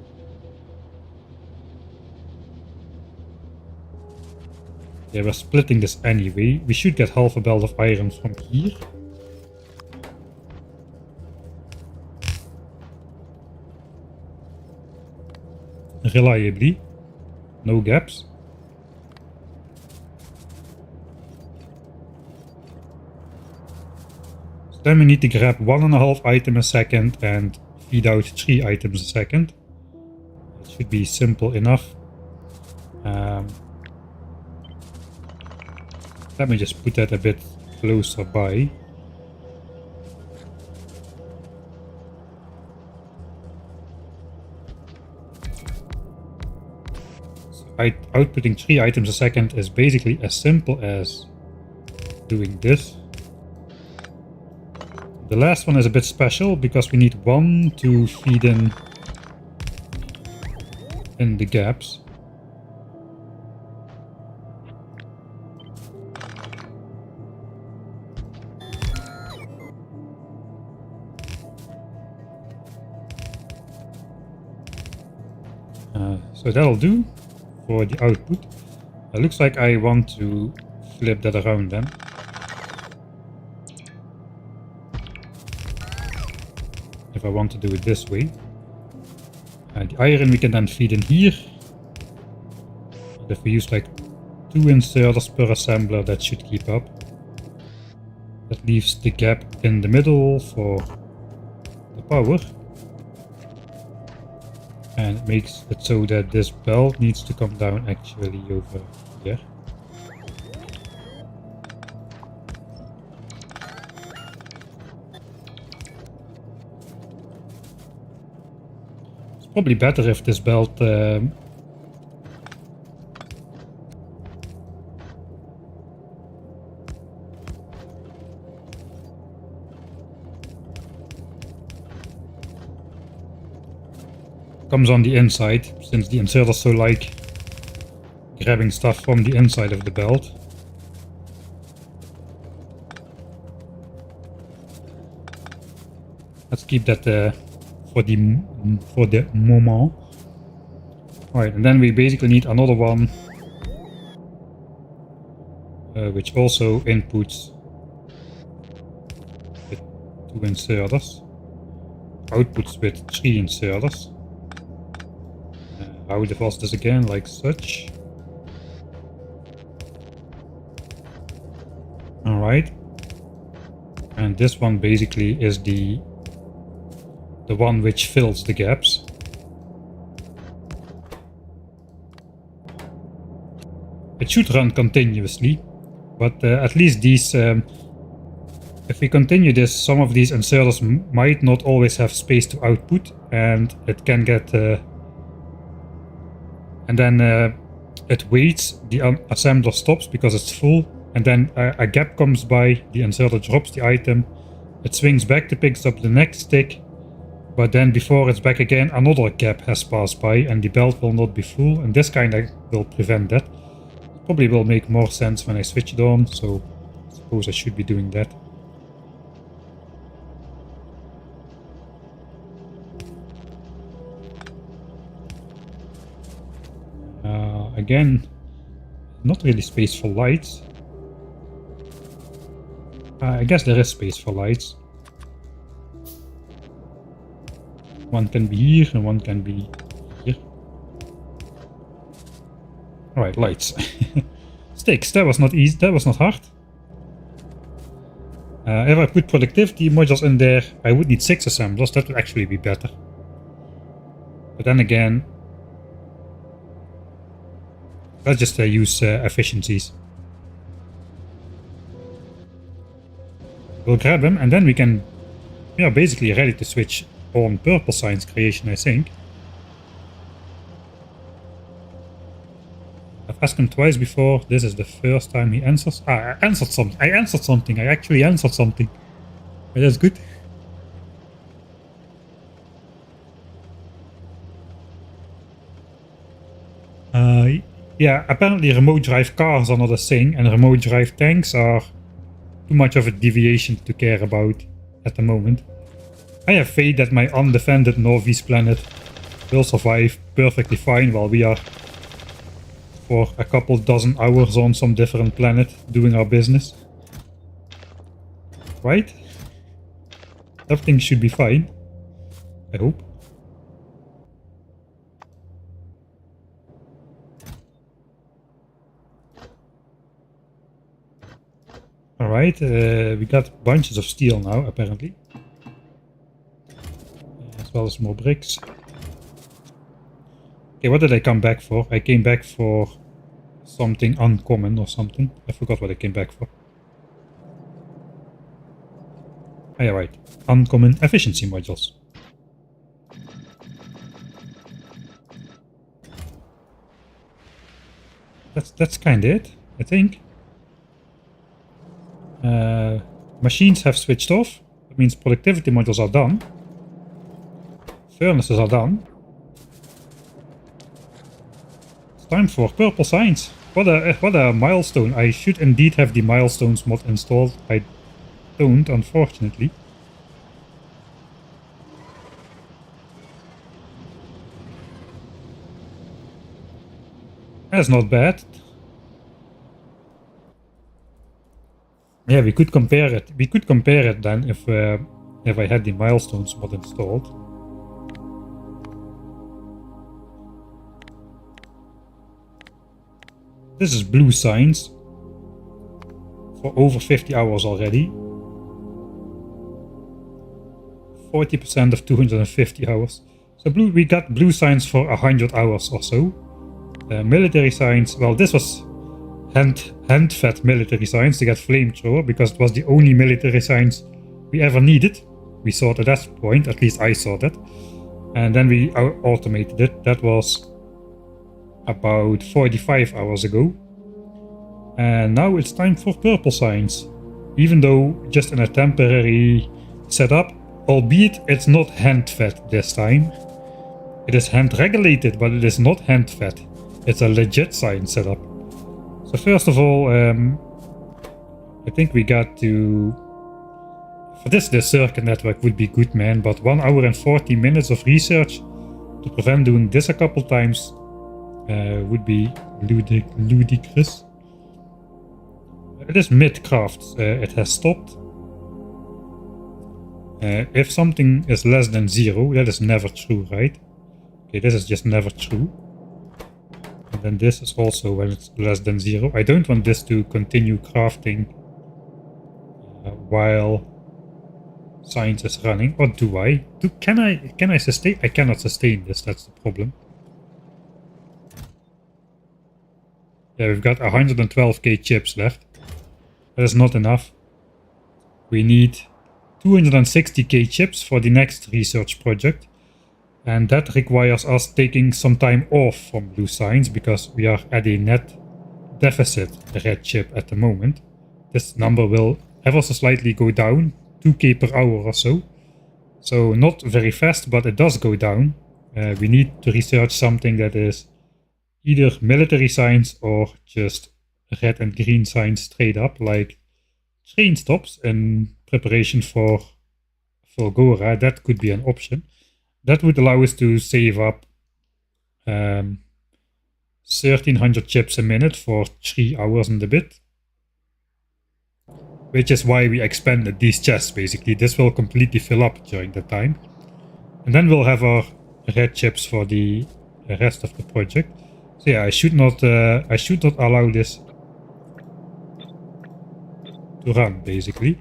Yeah, we're splitting this anyway. We should get half a belt of iron from here. Reliably. No gaps. So then we need to grab 1.5 items a second and feed out 3 items a second. It should be simple enough. Let me just put that a bit closer by. So outputting 3 items a second is basically as simple as doing this. The last one is a bit special because we need 1 to feed in the gaps. So that'll do for the output. It looks like I want to flip that around then. If I want to do it this way. The iron we can then feed in here. And if we use like 2 inserters per assembler, that should keep up. That leaves the gap in the middle for the power. And it makes it so that this belt needs to come down actually over here. It's probably better if this belt comes on the inside, since the inserters so like grabbing stuff from the inside of the belt. Let's keep that for the moment. Alright, and then we basically need another one which also inputs with 2 inserters, outputs with 3 inserters. How was this again, like such. Alright. And this one basically is the one which fills the gaps. It should run continuously, but at least these, if we continue this, some of these inserters might not always have space to output, and it can get and then it waits, the assembler stops because it's full, and then a gap comes by, the inserter drops the item, it swings back to pick up the next stick, but then before it's back again, another gap has passed by and the belt will not be full, and this kind of will prevent that. Probably will make more sense when I switch it on, so I suppose I should be doing that. Again, Not really space for lights. I guess there is space for lights. One can be here and one can be here. Alright, lights. Sticks, that was not easy, that was not hard. If I put productivity modules in there, I would need 6 assemblers, that would actually be better. But then again, let's just use efficiencies. We'll grab them and then we can, yeah, basically ready to switch on purple science creation, I think. I've asked him twice before. This is the first time he answers. I answered something. I actually answered something. But that's good. Yeah, apparently remote drive cars are not a thing, and remote drive tanks are too much of a deviation to care about at the moment. I have faith that my undefended Northeast planet will survive perfectly fine while we are for a couple dozen hours on some different planet doing our business. Right? Everything should be fine. I hope. Alright, we got bunches of steel now, apparently. As well as more bricks. Okay, what did I come back for? I came back for something uncommon or something. I forgot what I came back for. Oh, yeah, right. Uncommon efficiency modules. That's kinda it, I think. Machines have switched off. That means productivity modules are done. Furnaces are done. It's time for purple science. What a milestone. I should indeed have the milestones mod installed. I don't, unfortunately. That's not bad. Yeah, we could compare it. We could compare it then if I had the milestones mod installed. This is blue science for over 50 hours already. 40% of 250 hours. So we got blue science for 100 hours or so. Military science, well, this was hand-fed military science to get flamethrower because it was the only military science we ever needed. We thought at that point, at least I thought that. And then we automated it. That was about 45 hours ago. And now it's time for purple science. Even though just in a temporary setup, albeit it's not hand-fed this time. It is hand-regulated, but it is not hand-fed. It's a legit science setup. So first of all, I think we got to... For this, the circuit network would be good, man, but 1 hour and 40 minutes of research to prevent doing this a couple times would be ludicrous. It is mid-craft, it has stopped. If something is less than 0, that is never true, right? Okay, this is just never true. And then this is also when it's less than 0. I don't want this to continue crafting while science is running. Or do I? Can I sustain? I cannot sustain this, that's the problem. Yeah, we've got 112k chips left. That is not enough. We need 260k chips for the next research project. And that requires us taking some time off from blue science because we are at a net deficit red chip at the moment. This number will ever so slightly go down, 2k per hour or so. So not very fast, but it does go down. We need to research something that is either military science or just red and green science straight up, like train stops in preparation for Fulgora. That could be an option. That would allow us to save up 1300 chips a minute for 3 hours and a bit. Which is why we expanded these chests basically. This will completely fill up during that time. And then we'll have our red chips for the rest of the project. So yeah, I should not allow this to run basically.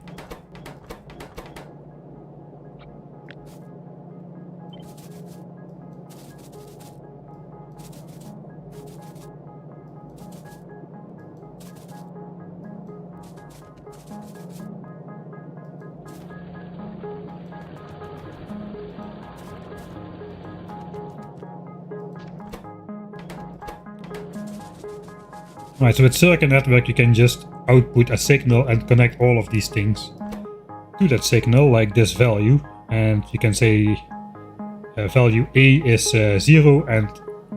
Right, so with Circuit Network you can just output a signal and connect all of these things to that signal, like this value, and you can say value A is 0 and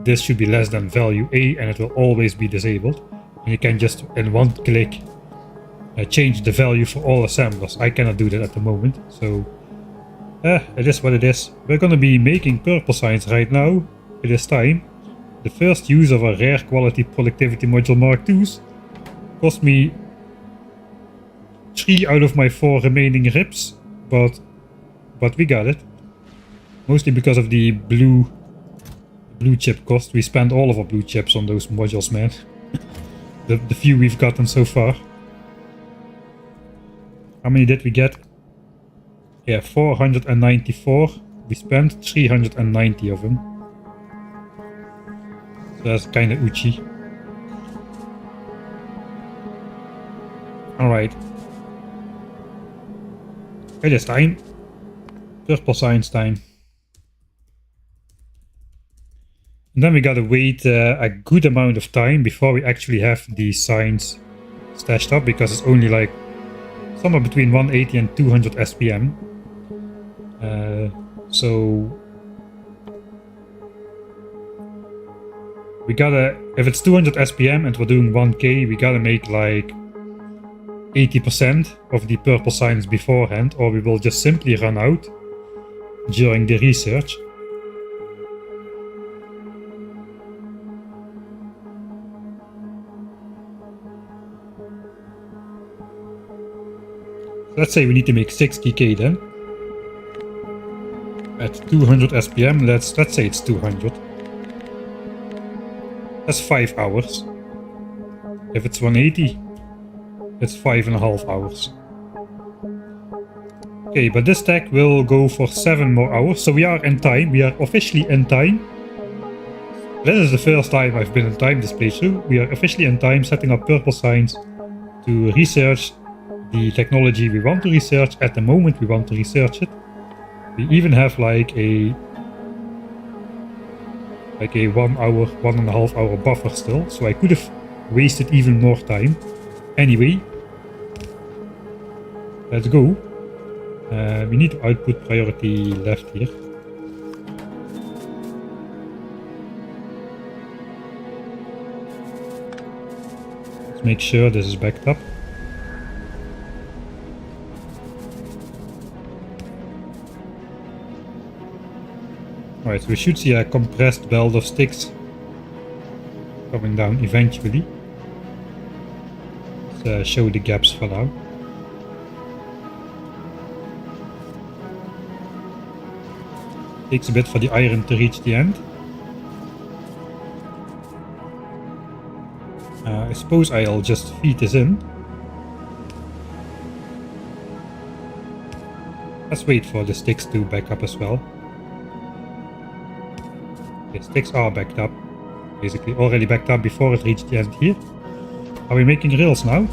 this should be less than value A, and it will always be disabled. And you can just in one click change the value for all assemblers. I cannot do that at the moment, so it is what it is. We're gonna be making purple signs right now. It is time. The first use of a rare quality productivity module Mark II's cost me 3 out of my 4 remaining rips, but we got it. Mostly because of the blue chip cost. We spent all of our blue chips on those modules, man. the few we've gotten so far. How many did we get? Yeah, 494. We spent 390 of them. So that's kind of uchi. Alright. It is time. Purple signs time. And then we gotta wait a good amount of time before we actually have these signs stashed up, because it's only like somewhere between 180 and 200 SPM. So we gotta, if it's 200 SPM and we're doing 1K, we gotta make like 80% of the purple signs beforehand, or we will just simply run out during the research. Let's say we need to make 60k then. At 200 SPM, let's say it's 200. That's 5 hours. If it's 180, it's 5.5 hours. Okay, but this stack will go for 7 more hours, so we are in time. We are officially in time. This is the first time I've been in time this playthrough. We are officially in time, setting up purple signs to research the technology we want to research at the moment we want to research it. We even have like a 1 hour, 1.5 hour buffer still, so I could have wasted even more time. Anyway, let's go. We need to output priority left here. Let's make sure this is backed up. Alright, so we should see a compressed belt of sticks coming down eventually. Let's show the gaps for now. Takes a bit for the iron to reach the end. I suppose I'll just feed this in. Let's wait for the sticks to back up as well. Okay, sticks are backed up. Basically already backed up before it reached the end here. Are we making rails now?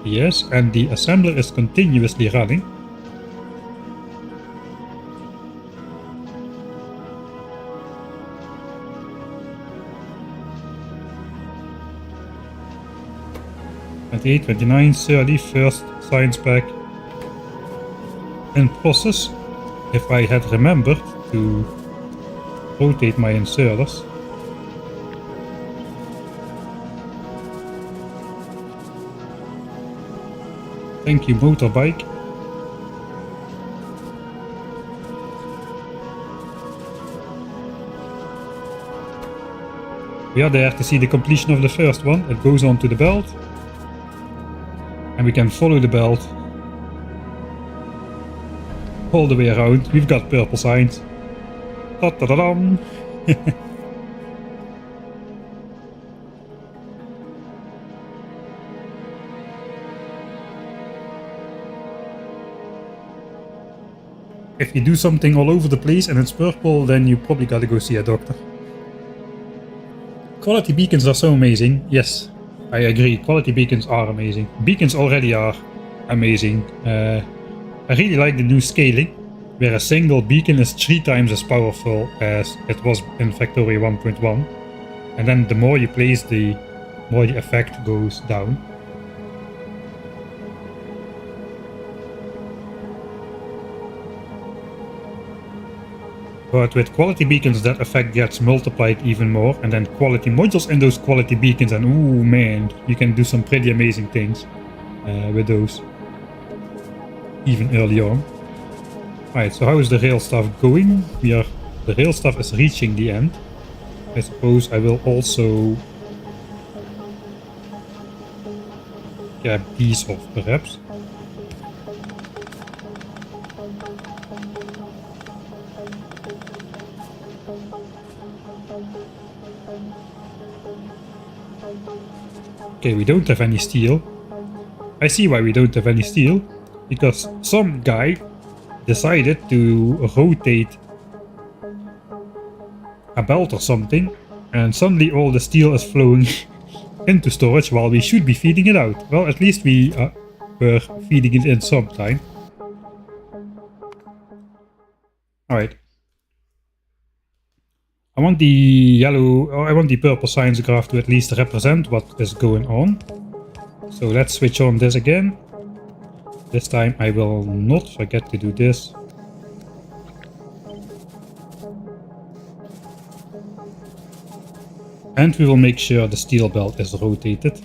Yes, and the assembler is continuously running. (28, 29, 30, first science pack in process. If I had remembered to rotate my inserters. Thank you, motorbike. We are there to see the completion of the first one. It goes on to the belt. And we can follow the belt all the way around. We've got purple signs. Ta-da-da-dum! If you do something all over the place and it's purple, then you probably gotta go see a doctor. Quality beacons are so amazing. Yes, I agree. Quality beacons are amazing. Beacons already are amazing. I really like the new scaling, where a single beacon is 3 times as powerful as it was in Factorio 1.1. And then the more you place, the more the effect goes down. But with quality beacons, that effect gets multiplied even more, and then quality modules in those quality beacons, and ooh man, you can do some pretty amazing things with those, even early on. Alright, so how is the rail stuff going? The rail stuff is reaching the end. I suppose I will also grab these off, perhaps. Okay, we don't have any steel. I see why we don't have any steel. Because some guy decided to rotate a belt or something, and suddenly all the steel is flowing into storage while we should be feeding it out. Well, at least we were feeding it in sometime. Alright. I want the yellow, or I want the purple science graph to at least represent what is going on. So let's switch on this again. This time I will not forget to do this. And we will make sure the steel belt is rotated.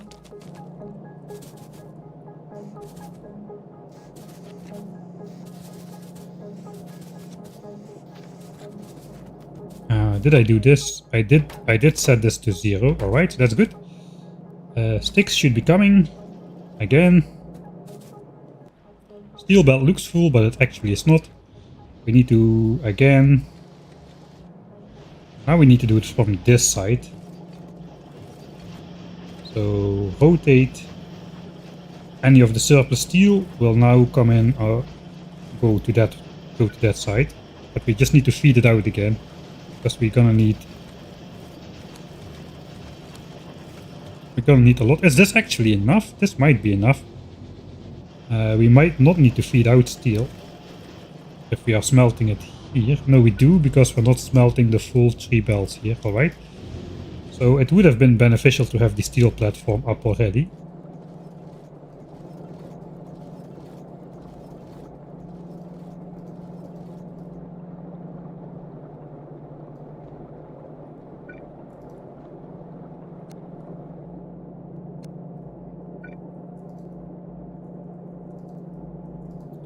Did I do this? I did set this to 0. Alright, that's good. Sticks should be coming. Again. Steel belt looks full, but it actually is not. We need to, again... Now we need to do it from this side. So, rotate. Any of the surplus steel will now come in or go to that side. But we just need to feed it out again. Because we're gonna need a lot. Is this actually enough? This might be enough. We might not need to feed out steel if we are smelting it here. No, we do, because we're not smelting the full 3 belts here. Alright. So it would have been beneficial to have the steel platform up already.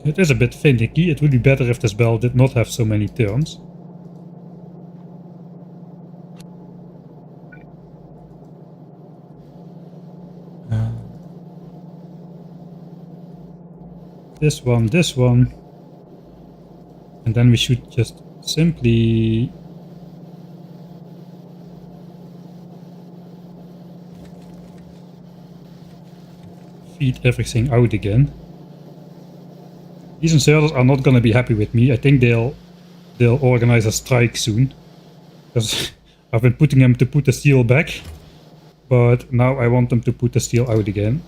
It is a bit finicky. It would be better if this belt did not have so many turns. This one. And then we should just simply feed everything out again. These inserters are not gonna be happy with me. I think they'll organize a strike soon. Because I've been putting them to put the steel back. But now I want them to put the steel out again.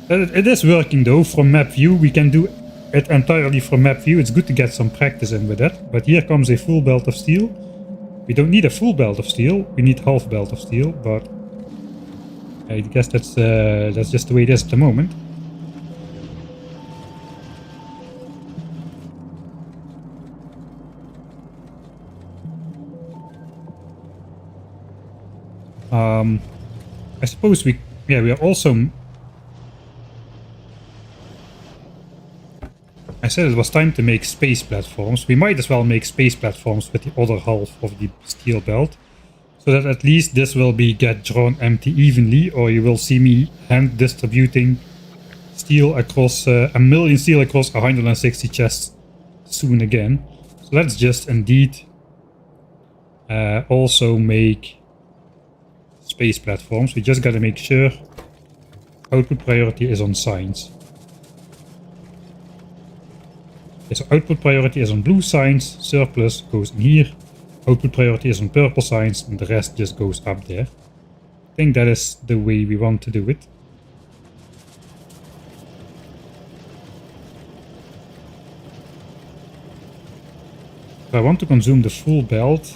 It is working though from map view. We can do it entirely from map view. It's good to get some practice in with that. But here comes a full belt of steel. We don't need a full belt of steel. We need half belt of steel, but I guess that's just the way it is at the moment. I suppose we are also... I said it was time to make space platforms. We might as well make space platforms with the other half of the steel belt, so that at least this will get drawn empty evenly, or you will see me hand distributing steel across a million steel across 160 chests soon again. So let's just indeed also make space platforms. We just gotta make sure output priority is on science. Okay, so output priority is on blue science, surplus goes in here. Output priority is on purple science, and the rest just goes up there. I think that is the way we want to do it. If I want to consume the full belt,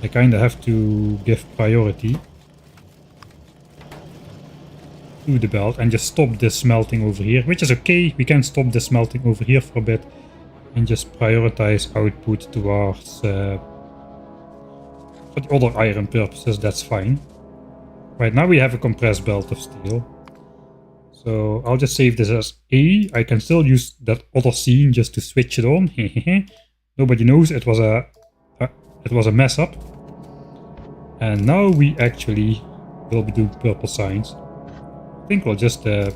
I kinda have to give priority to the belt and just stop this smelting over here, which is okay. We can stop this smelting over here for a bit and just prioritize output towards for the other iron purposes. That's fine. Right now we have a compressed belt of steel, so I'll just save this as A. I can still use that other scene just to switch it on. Nobody knows it was a mess up. And now we actually will be doing purple signs. I think we'll just put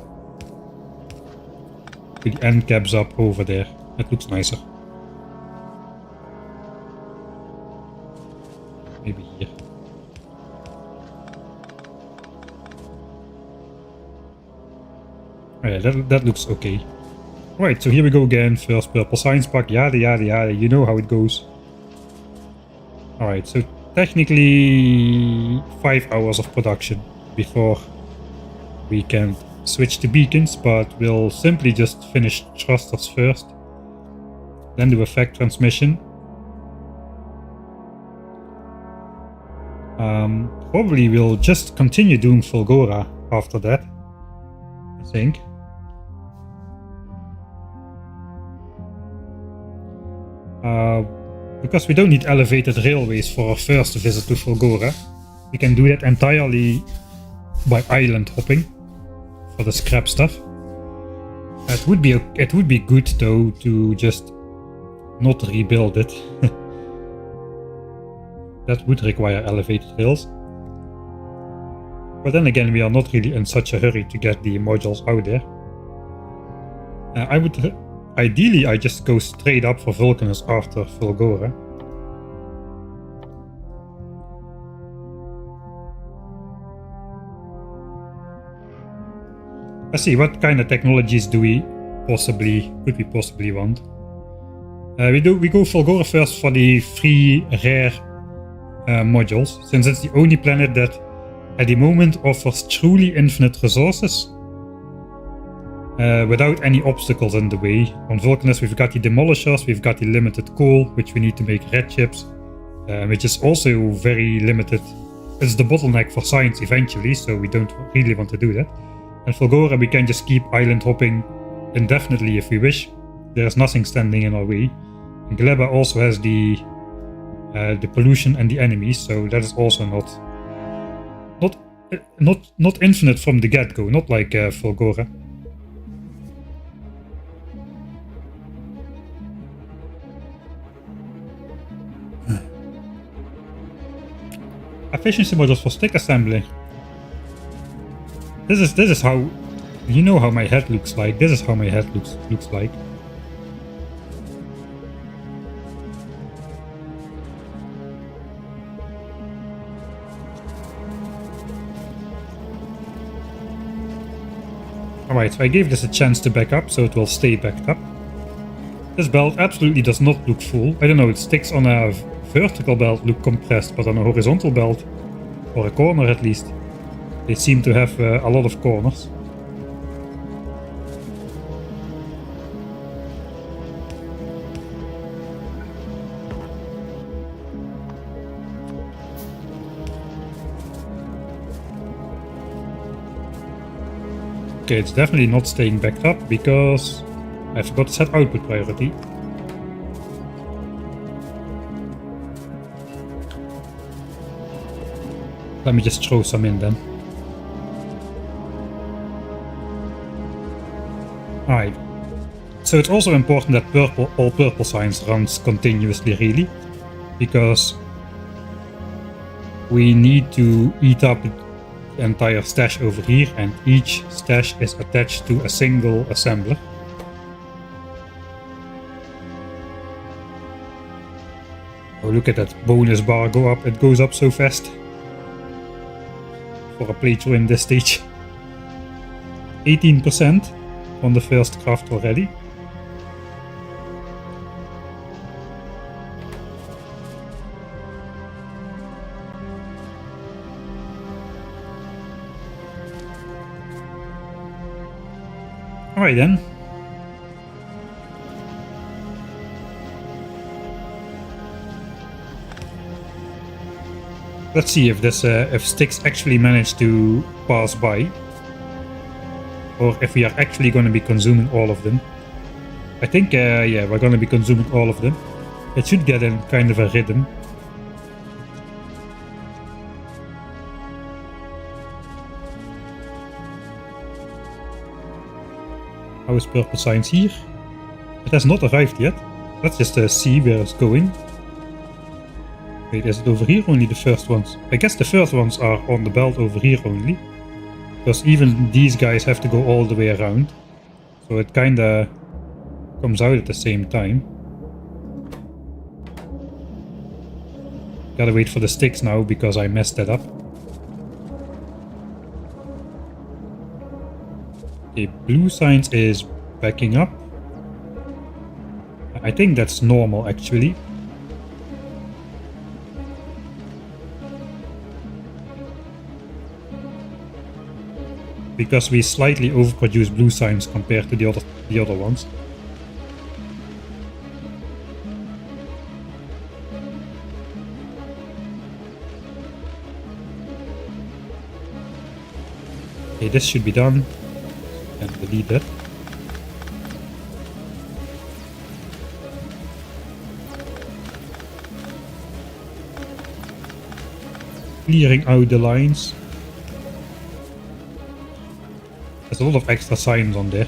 the end caps up over there. That looks nicer. Maybe here. Oh yeah, that looks okay. Right, so here we go again. First purple science pack, yada yada yada. You know how it goes. Alright, so technically 5 hours of production before we can switch to beacons, but we'll simply just finish thrusters first, then do effect transmission. Probably we'll just continue doing Fulgora after that, I think. Because we don't need elevated railways for our first visit to Fulgora. We can do that entirely by island hopping for the scrap stuff. It would be good though to just not rebuild it. That would require elevated rails. But then again, we are not really in such a hurry to get the modules out there. Ideally, I just go straight up for Vulcanus after Fulgora. Let's see, what kind of technologies could we possibly want? We go Fulgora first for the 3 rare modules, since it's the only planet that at the moment offers truly infinite resources. Without any obstacles in the way. On Vulcanus we've got the demolishers, we've got the limited coal, which we need to make red chips, which is also very limited. It's the bottleneck for science eventually, so we don't really want to do that. And Fulgora we can just keep island hopping indefinitely if we wish. There's nothing standing in our way. And Glava also has the pollution and the enemies, so that is also not infinite from the get-go, not like Fulgora. Efficiency modules for stick assembly. This is how, you know how my head looks like. This is how my head looks like. Alright, so I gave this a chance to back up, so it will stay backed up. This belt absolutely does not look full. I don't know, it sticks on a vertical belt look compressed, but on a horizontal belt, or a corner at least, they seem to have a lot of corners. Okay, it's definitely not staying backed up because I forgot to set output priority. Let me just throw some in then. Alright. So it's also important that all purple signs runs continuously, really, because we need to eat up the entire stash over here, and each stash is attached to a single assembler. Oh, look at that bonus bar go up. It goes up so fast for a playthrough in this stage. 18% on the first craft already. Alright then. Let's see if this if sticks actually manage to pass by, or if we are actually going to be consuming all of them. I think yeah, we're going to be consuming all of them. It should get in kind of a rhythm. How is purple science here? It has not arrived yet. Let's just see where it's going. Wait, is it over here? Only the first ones. I guess the first ones are on the belt over here only. Because even these guys have to go all the way around. So it kinda comes out at the same time. Gotta wait for the sticks now because I messed that up. Okay, blue science is backing up. I think that's normal actually. Because we slightly overproduce blue signs compared to the other ones. Okay, this should be done. And delete that. Clearing out the lines. There's a lot of extra signs on there.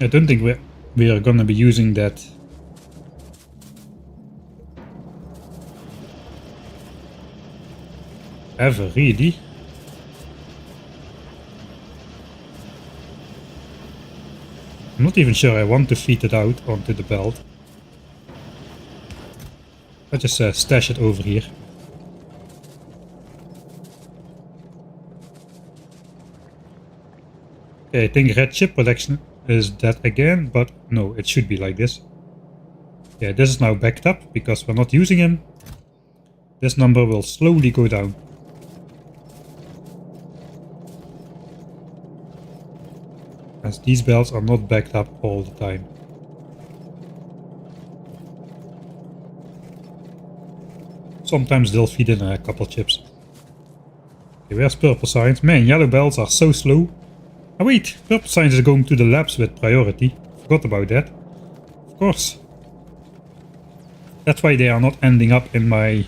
I don't think we are gonna be using that ever, really. I'm not even sure I want to feed it out onto the belt. Let's just stash it over here. Okay, I think red chip production is that again, but no, it should be like this. Yeah, this is now backed up because we're not using him. This number will slowly go down. As these belts are not backed up all the time. Sometimes they'll feed in a couple chips. Okay, where's purple signs? Man, yellow belts are so slow. Oh wait, purple signs is going to the labs with priority. Forgot about that. Of course. That's why they are not ending up in my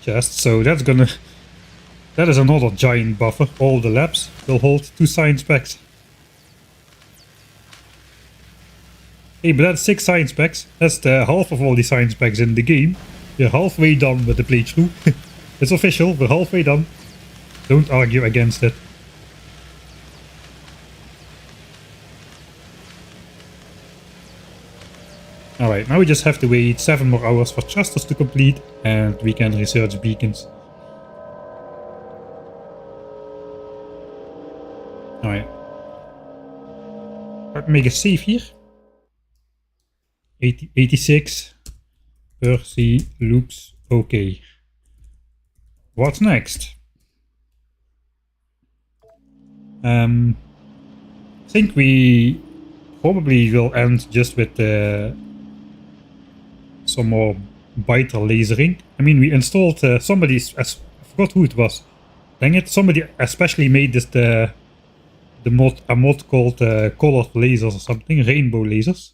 chest. So that's gonna... That is another giant buffer. All the labs will hold 2 science packs. Hey, but that's 6 science packs. That's the half of all the science packs in the game. We're halfway done with the playthrough. It's official, we're halfway done. Don't argue against it. Alright, now we just have to wait 7 more hours for Chesters to complete and we can research beacons. Alright. Let's make a save here. 86. Percy looks okay. What's next? I think we probably will end just with some more biter lasering. I mean, we installed somebody's. I forgot who it was. Dang it! Somebody especially made this a mod called colored lasers or something, rainbow lasers,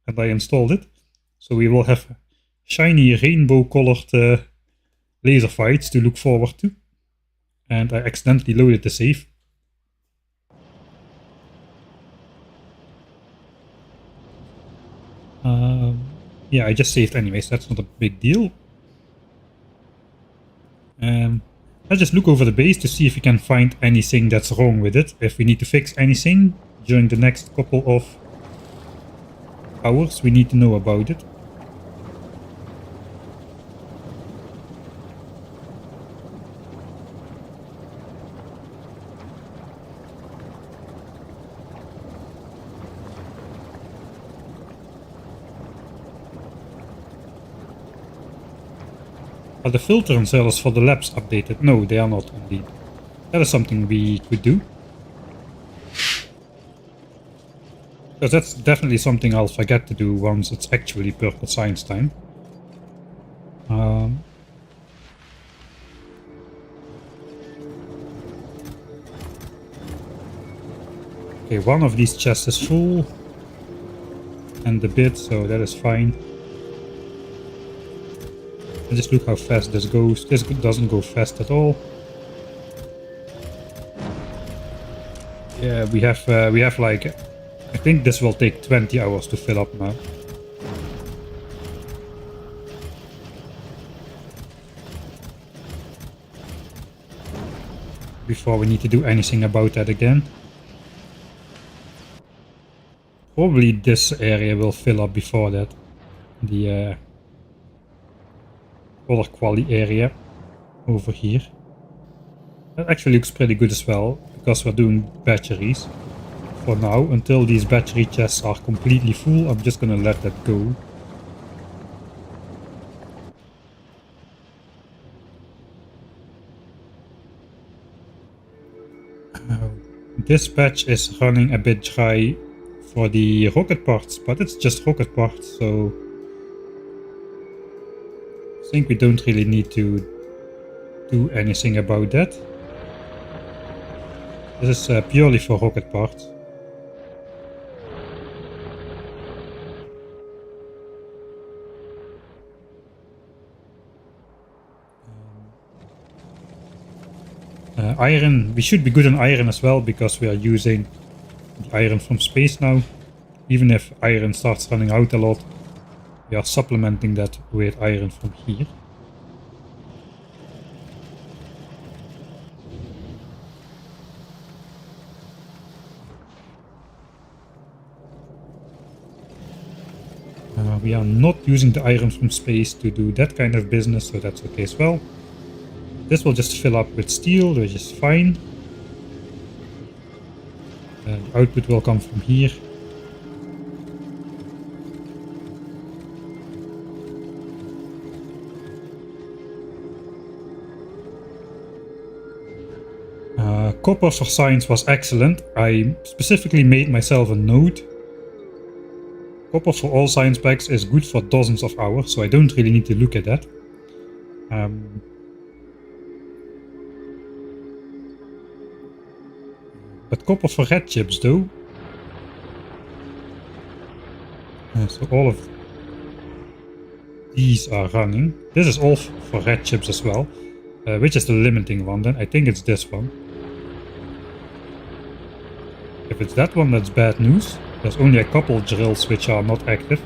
and I installed it. So we will have shiny rainbow colored laser fights to look forward to. And I accidentally loaded the save. Yeah, I just saved anyways, that's not a big deal. Let's just look over the base to see if we can find anything that's wrong with it. If we need to fix anything during the next couple of hours, we need to know about it. Are the filter cells for the labs updated? No, they are not indeed. That is something we could do. Because that's definitely something I'll forget to do once it's actually purple science time. Okay, one of these chests is full. And a bit, so that is fine. And just look how fast this goes. This doesn't go fast at all. Yeah, we have like, I think this will take 20 hours to fill up now. Before we need to do anything about that again. Probably this area will fill up before that. The color quality area over here. That actually looks pretty good as well, because we're doing batteries. For now, until these battery chests are completely full, I'm just gonna let that go. This patch is running a bit dry for the rocket parts, but it's just rocket parts, so I think we don't really need to do anything about that. This is purely for rocket parts. Iron, we should be good on iron as well, because we are using the iron from space now. Even if iron starts running out a lot, we are supplementing that with iron from here. We are not using the iron from space to do that kind of business, so that's okay as well. This will just fill up with steel, which is fine. The output will come from here. Copper for science was excellent. I specifically made myself a note. Copper for all science packs is good for dozens of hours, so I don't really need to look at that. But copper for red chips though. So all of these are running. This is all for red chips as well. Which is the limiting one then? I think it's this one. If it's that one, that's bad news. There's only a couple drills which are not active.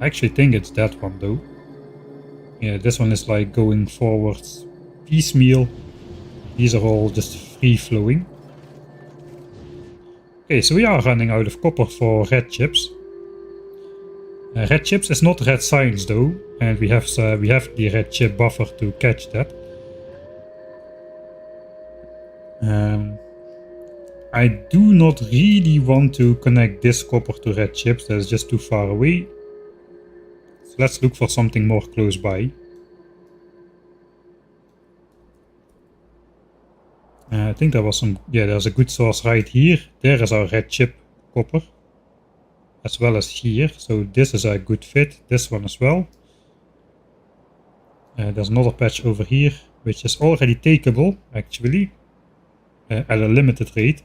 I actually think it's that one though. Yeah, this one is like going forwards piecemeal. These are all just free flowing. Okay, so we are running out of copper for red chips. Red chips is not red science though, and we have the red chip buffer to catch that. I do not really want to connect this copper to red chips, that's just too far away. So let's look for something more close by. I think there was some, yeah, there's a good source right here. There is our red chip copper, as well as here. So this is a good fit, this one as well. There's another patch over here, which is already takeable, actually. At a limited rate.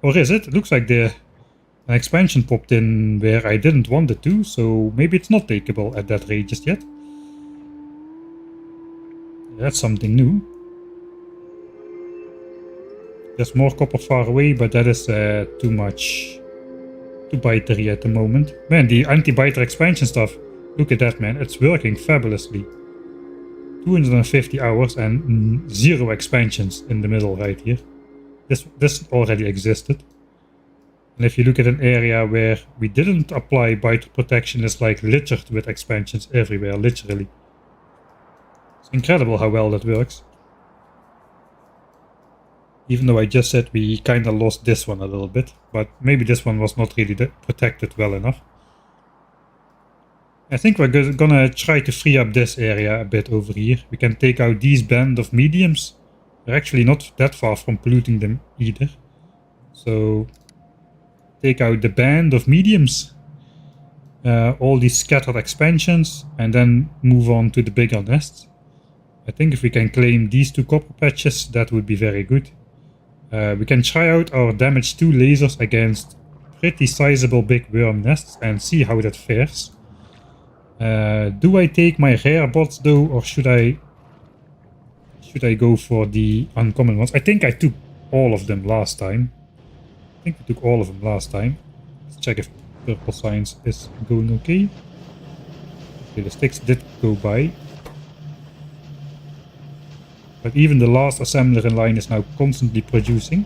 Or is it? It looks like the An expansion popped in where I didn't want it to, so maybe it's not takeable at that rate just yet. That's something new. There's more copper far away, but that is too much. Too bitery at the moment. Man, the anti-biter expansion stuff. Look at that, man. It's working fabulously. 250 hours and 0 expansions in the middle right here. This already existed. And if you look at an area where we didn't apply biter protection, it's like littered with expansions everywhere, literally. It's incredible how well that works. Even though I just said we kinda lost this one a little bit, but maybe this one was not really protected well enough. I think we're gonna try to free up this area a bit over here. We can take out these band of mediums. We're actually not that far from polluting them either. So take out the band of mediums. All these scattered expansions, and then move on to the bigger nests. I think if we can claim these 2 copper patches, that would be very good. We can try out our damage 2 lasers against pretty sizable big worm nests and see how that fares. Do I take my rare bots though, or should I go for the uncommon ones? I think I took all of them last time. Let's check if purple science is going okay. Okay, the sticks did go by. But even the last assembler in line is now constantly producing.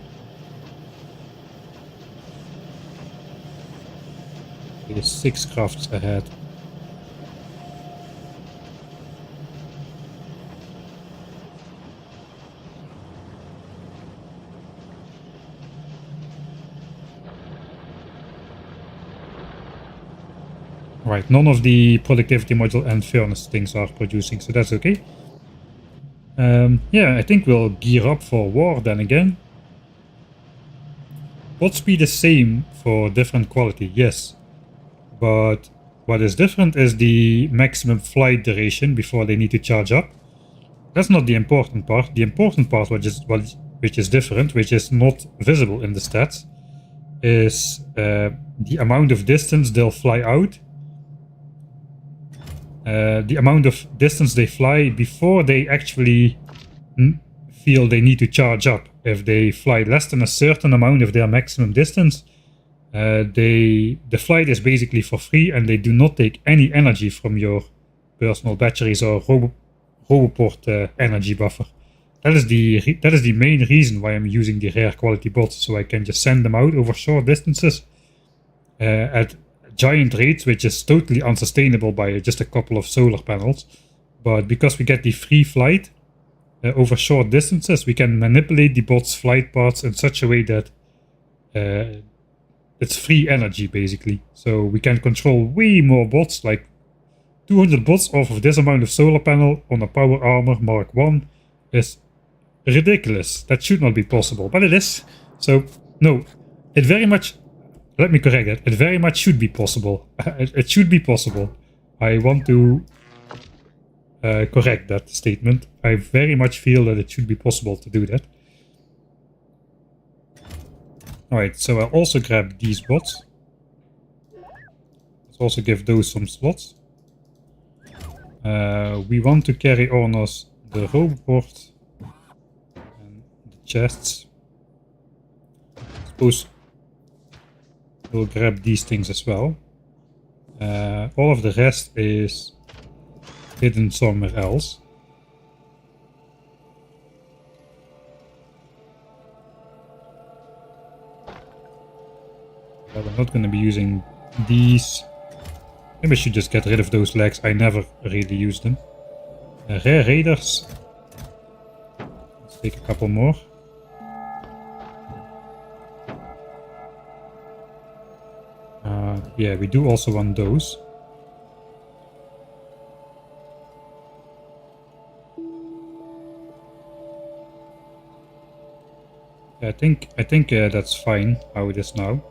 Okay, 6 crafts ahead. Right, none of the productivity module and furnace things are producing, so that's okay. Yeah, I think we'll gear up for war then again. Bot speed is same for different quality, yes. But what is different is the maximum flight duration before they need to charge up. That's not the important part. The important part, which is different, which is not visible in the stats, is the amount of distance they'll fly out. The amount of distance they fly before they actually feel they need to charge up. If they fly less than a certain amount of their maximum distance, the flight is basically for free, and they do not take any energy from your personal batteries or Roboport energy buffer. That is the main reason why I'm using the rare quality bots, so I can just send them out over short distances at giant rates, which is totally unsustainable by just a couple of solar panels. But because we get the free flight over short distances, we can manipulate the bot's flight paths in such a way that it's free energy basically. So we can control way more bots, like 200 bots off of this amount of solar panel on a power armor Mark 1 is ridiculous. That should not be possible, but it is. So no, it very much, let me correct it, it very much should be possible. It should be possible. I want to correct that statement. I very much feel that it should be possible to do that. Alright, so I'll also grab these bots. Let's also give those some slots. We want to carry on us the Roboport and the chests. I suppose we'll grab these things as well. All of the rest is hidden somewhere else. Well, I'm not going to be using these. Maybe I should just get rid of those legs. I never really use them. Rare raiders. Let's take a couple more. Yeah, we do also want those. I think that's fine how it is now.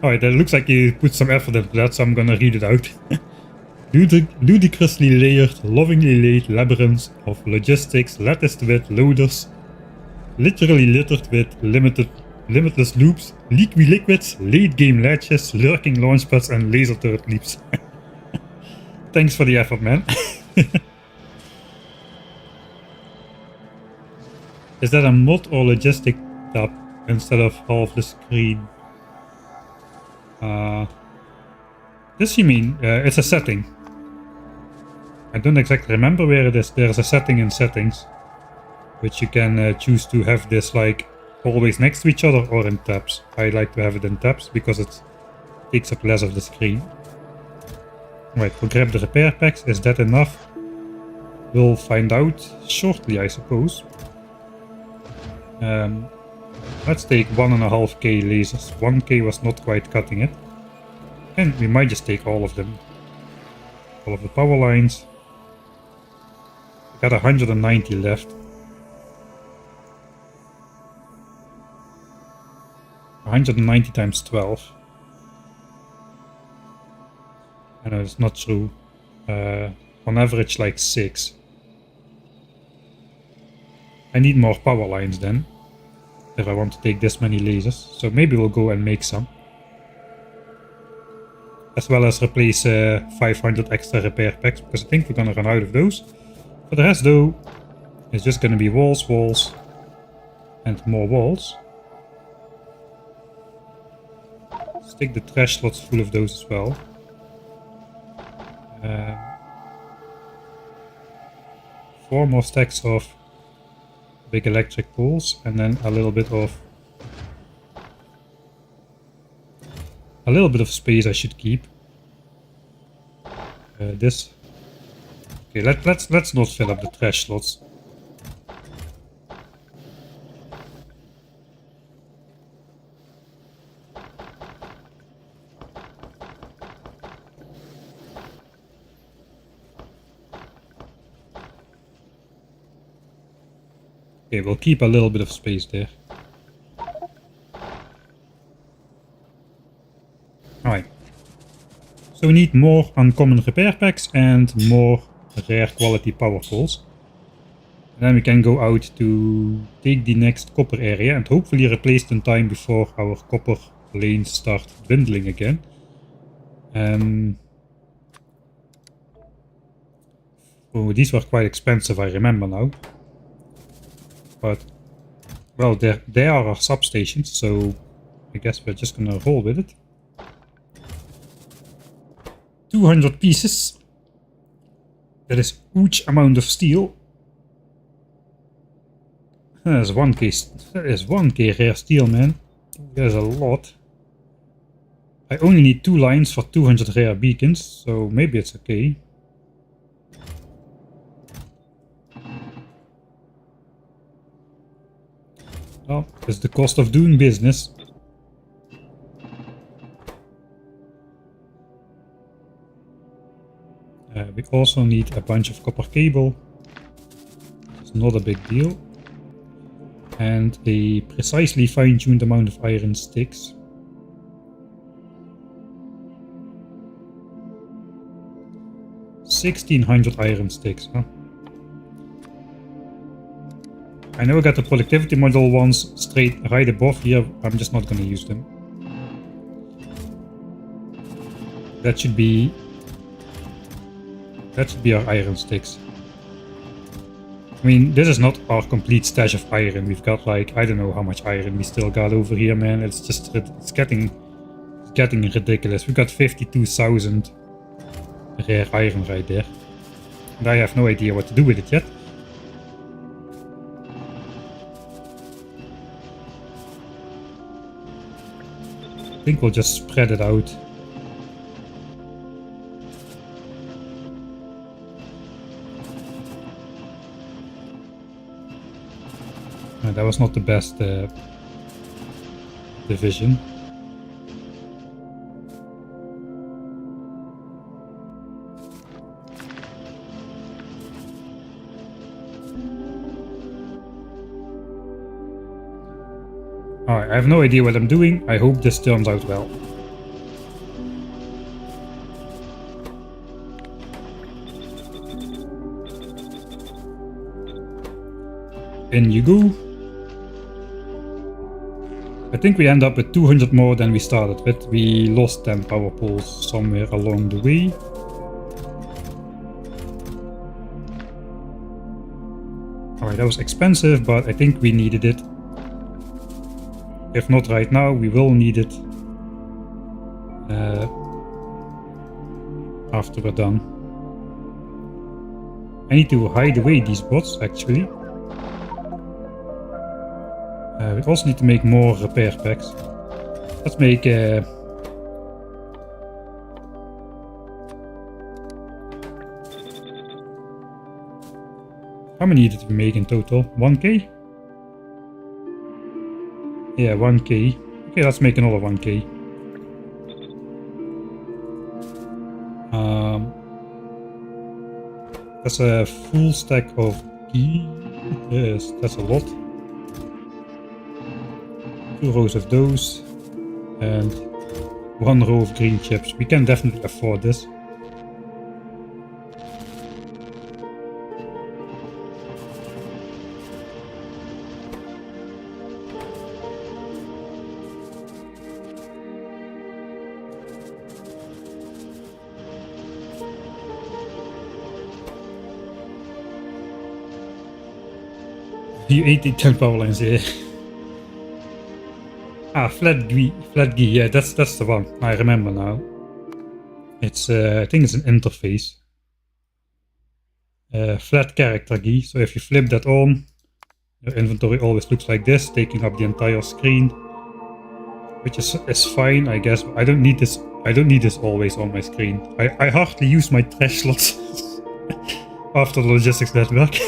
Alright, that looks like you put some effort into that, so I'm gonna read it out. Ludicrously layered, lovingly laid labyrinths of logistics latticed with loaders, literally littered with limitless loops, leaky liquids, late game latches, lurking launchpads, and laser turret leaps. Thanks for the effort, man. Is that a mod or logistic tab instead of half the screen? This you mean, it's a setting. I don't exactly remember where it is. There's a setting in settings, which you can choose to have this like always next to each other or in tabs. I like to have it in tabs because it takes up less of the screen. Right, we'll grab the repair packs. Is that enough? We'll find out shortly, I suppose. Let's take 1.5k lasers. 1k was not quite cutting it. And we might just take all of them. All of the power lines. We got 190 left. 190 times 12. I know it's not true. On average like 6. I need more power lines then, if I want to take this many lasers. So maybe we'll go and make some. As well as replace 500 extra repair packs, because I think we're gonna run out of those. For the rest though, it's just gonna be walls, walls, and more walls. Stick the trash slots full of those as well. 4 more stacks of big electric poles, and then a little bit of space I should keep. This. Okay, let's not fill up the trash slots. Okay, we'll keep a little bit of space there. Alright. So we need more uncommon repair packs and more rare quality power poles. And then we can go out to take the next copper area and hopefully replace it in time before our copper lanes start dwindling again. Oh, these were quite expensive, I remember now. But, well, there are our substations, so I guess we're just gonna roll with it. 200 pieces. That is huge amount of steel. That is 1k rare steel, man. There's a lot. I only need 2 lines for 200 rare beacons, so maybe it's okay. Well, it's the cost of doing business. We also need a bunch of copper cable. It's not a big deal. And a precisely fine-tuned amount of iron sticks. $1,600 iron sticks, huh? I know I got the productivity module ones straight right above here. I'm just not gonna use them. That should be our iron sticks. I mean, this is not our complete stash of iron. We've got like, I don't know how much iron we still got over here, man. It's just, it's getting ridiculous. We've got 52,000 rare iron right there. And I have no idea what to do with it yet. I think we'll just spread it out. That was not the best division. Alright, I have no idea what I'm doing. I hope this turns out well. In you go. I think we end up with 200 more than we started with. We lost 10 power poles somewhere along the way. Alright, that was expensive, but I think we needed it. If not right now, we will need it after we're done. I need to hide away these bots, actually. We also need to make more repair packs. Let's make how many did we make in total? 1k? Yeah, 1k. Okay, let's make another 1k. That's a full stack of ghee. Yes, that's a lot. 2 rows of those and 1 row of green chips. We can definitely afford this. You ate the 10 power lines here. Ah, flat ghee, yeah, that's the one. I remember now. It's I think it's an interface. Flat character ghee. So if you flip that on, your inventory always looks like this, taking up the entire screen, which is fine, I guess. But I don't need this. I don't need this always on my screen. I hardly use my trash slots after the logistics network.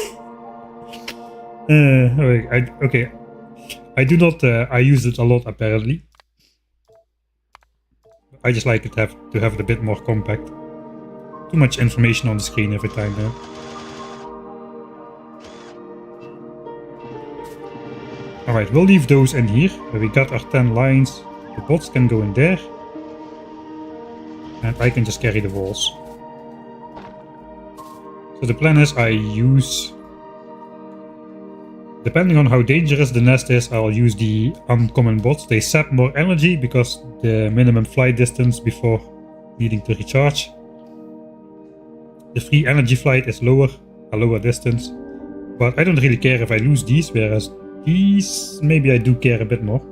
Okay. I do not. I use it a lot apparently. I just like it to have it a bit more compact. Too much information on the screen every time now. Alright, we'll leave those in here. We got our 10 lines. The bots can go in there. And I can just carry the walls. So the plan is I use... Depending on how dangerous the nest is, I'll use the uncommon bots. They sap more energy because the minimum flight distance before needing to recharge. The free energy flight is lower, a lower distance. But I don't really care if I lose these, whereas these, maybe I do care a bit more.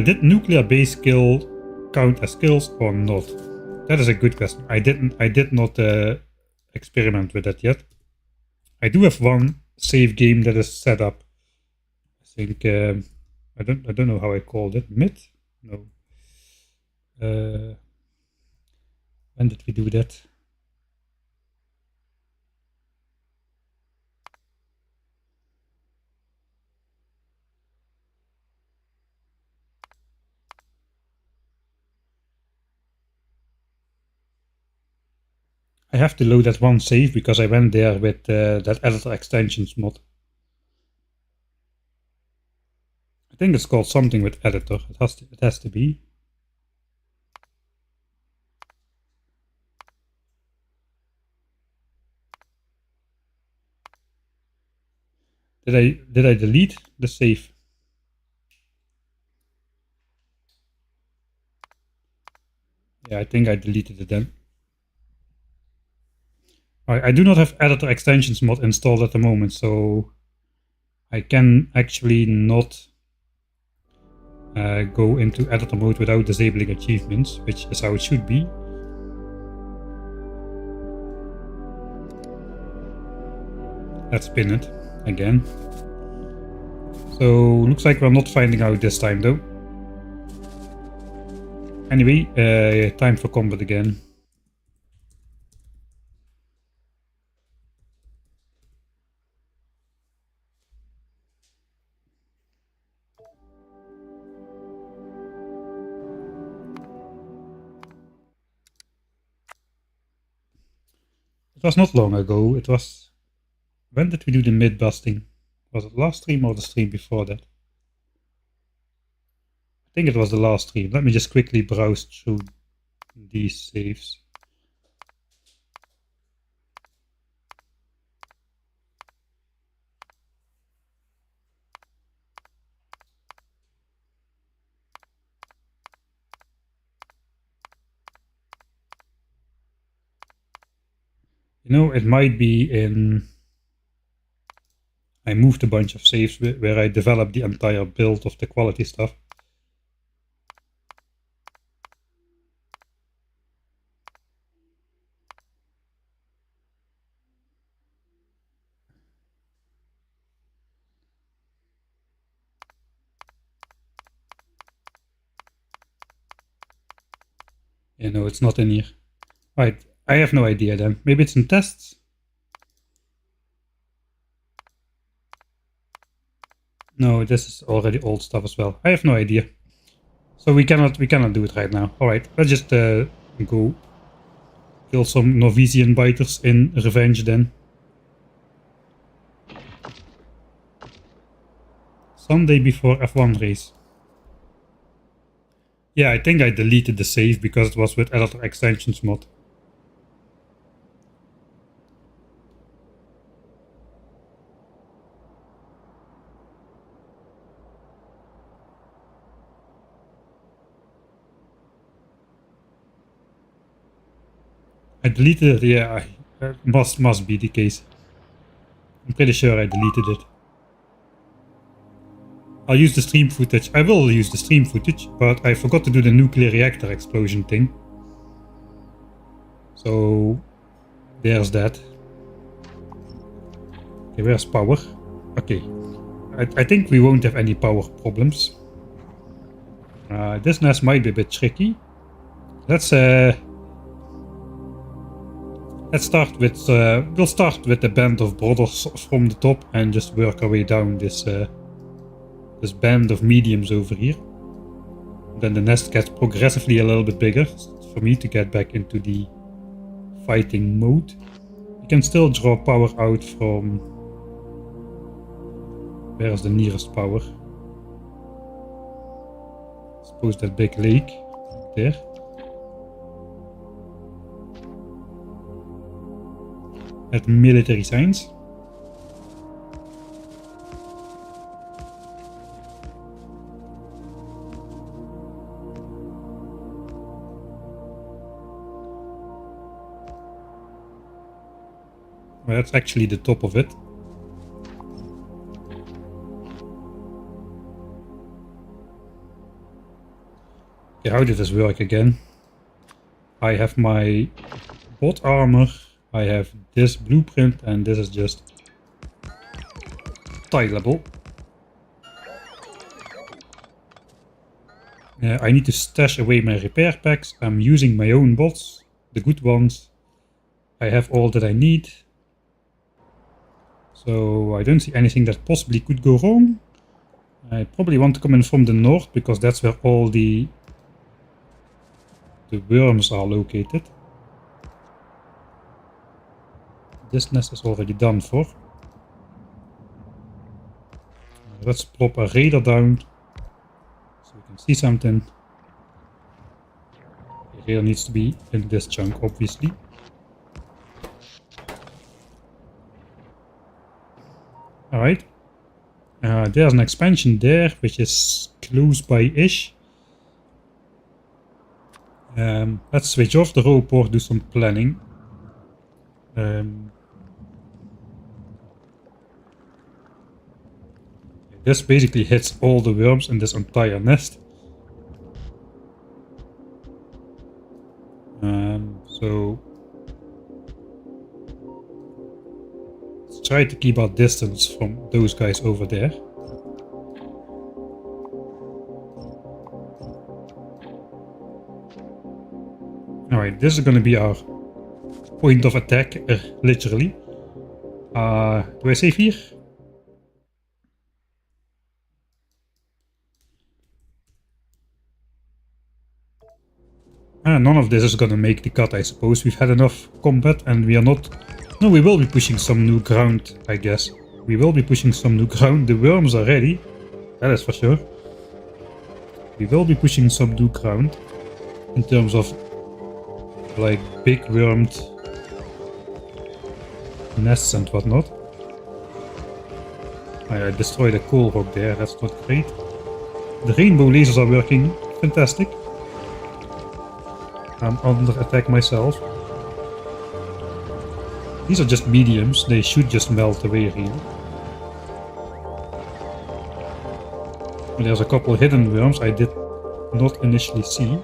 Did nuclear base skill count as kills or not? That is a good question. I did not experiment with that yet. I do have one save game that is set up. I think I don't know how I called it. Mid? No. When did we do that? I have to load that one save because I went there with that editor extensions mod. I think it's called something with editor. It has to be. Did I delete the save? Yeah, I think I deleted it then. I do not have editor extensions mod installed at the moment, so I can actually not go into editor mode without disabling achievements, which is how it should be. Let's spin it again. So looks like we're not finding out this time though. Anyway, time for combat again. It was not long ago. It was... When did we do the mid busting? Was it last stream or the stream before that? I think it was the last stream. Let me just quickly browse through these saves. You know, it might be in... I moved a bunch of saves where I developed the entire build of the quality stuff. Yeah, no, it's not in here. Right, I have no idea then. Maybe it's in tests? No, this is already old stuff as well. I have no idea. So we cannot do it right now. Alright, let's just go kill some Norwegian biters in revenge then. Sunday before F1 race. Yeah, I think I deleted the save because it was with editor extensions mod. I deleted it, yeah, must be the case. I'm pretty sure I deleted it. I'll use the stream footage. I will use the stream footage, but I forgot to do the nuclear reactor explosion thing. So there's that. Okay, where's power? Okay. I think we won't have any power problems. This nest might be a bit tricky. Let's start with we'll start with the band of brothers from the top and just work our way down this this band of mediums over here. Then the nest gets progressively a little bit bigger for me to get back into the fighting mode. You can still draw power out from... Where is the nearest power? I suppose that big lake there. At military science. Well, that's actually the top of it. Okay, how did this work again? I have my bot armor, I have this blueprint, and this is just tileable. I need to stash away my repair packs. I'm using my own bots, the good ones. I have all that I need. So I don't see anything that possibly could go wrong. I probably want to come in from the north because that's where all the worms are located. This nest is already done for. Let's plop a radar down so we can see something. The radar needs to be in this chunk, obviously. Alright. There's an expansion there, which is close by-ish. Let's switch off the roboport, do some planning. This basically hits all the worms in this entire nest. So let's try to keep our distance from those guys over there. Alright, this is going to be our point of attack, literally. Do I save here? None of this is gonna make the cut, I suppose. We've had enough combat and we are not... No, we will be pushing some new ground, I guess. We will be pushing some new ground. The worms are ready. That is for sure. We will be pushing some new ground in terms of like big wormed nests and whatnot. I destroyed a coal rock there, that's not great. The rainbow lasers are working fantastic. I'm under attack myself. These are just mediums, they should just melt away really. There's a couple hidden worms I did not initially see.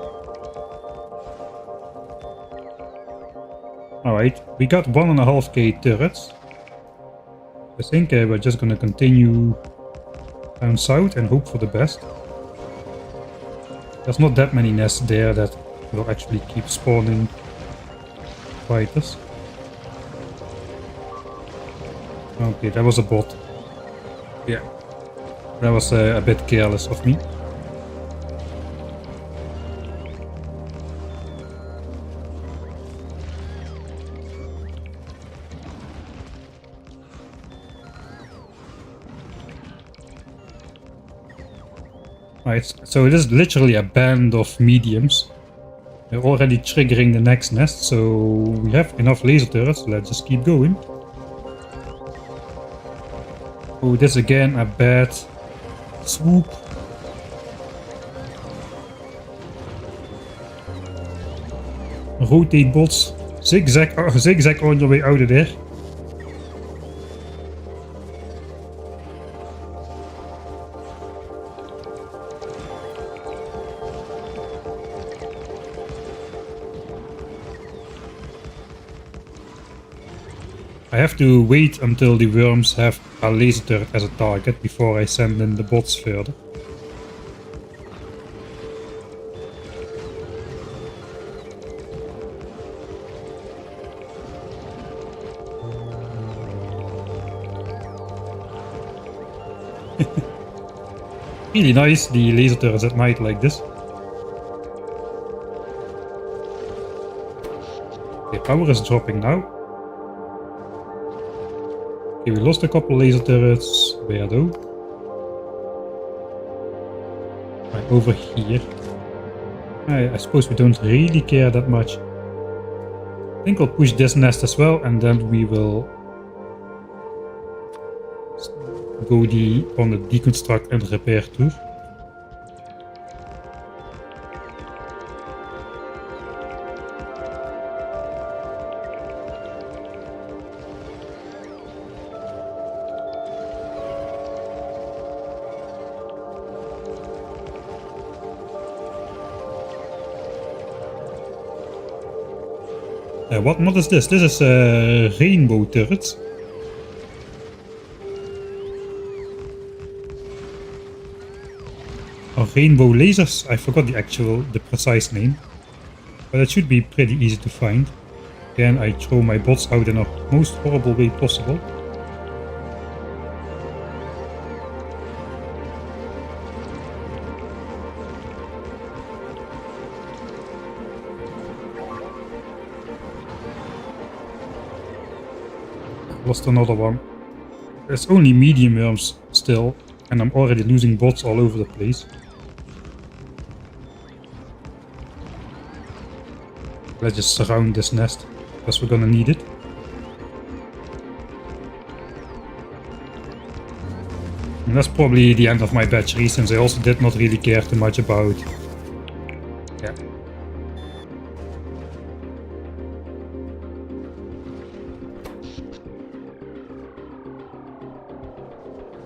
Alright, we got 1.5k turrets. I think we're just gonna continue down south and hope for the best. There's not that many nests there that will actually keep spawning fighters. Okay, that was a bot. Yeah, that was a bit careless of me. Right, so it is literally a band of mediums. We're already triggering the next nest, so we have enough laser turrets, so let's just keep going. Oh, this again a bad swoop. Rotate bots, zigzag on your way out of there. I have to wait until the worms have a laser turret as a target before I send in the bots further. Really nice, the laser turrets at night like this. Okay, power is dropping now. Okay, we lost a couple laser turrets. Where though? Right, over here. I suppose we don't really care that much. I think I'll push this nest as well, and then we will go on the deconstruct and repair tour. What is this? This is rainbow turrets. Or rainbow lasers. I forgot the precise name. But it should be pretty easy to find. Again, I throw my bots out in a most horrible way possible. Lost another one. There's only medium worms still, and I'm already losing bots all over the place. Let's just surround this nest, because we're gonna need it. And that's probably the end of my battery, since I also did not really care too much about... Yeah.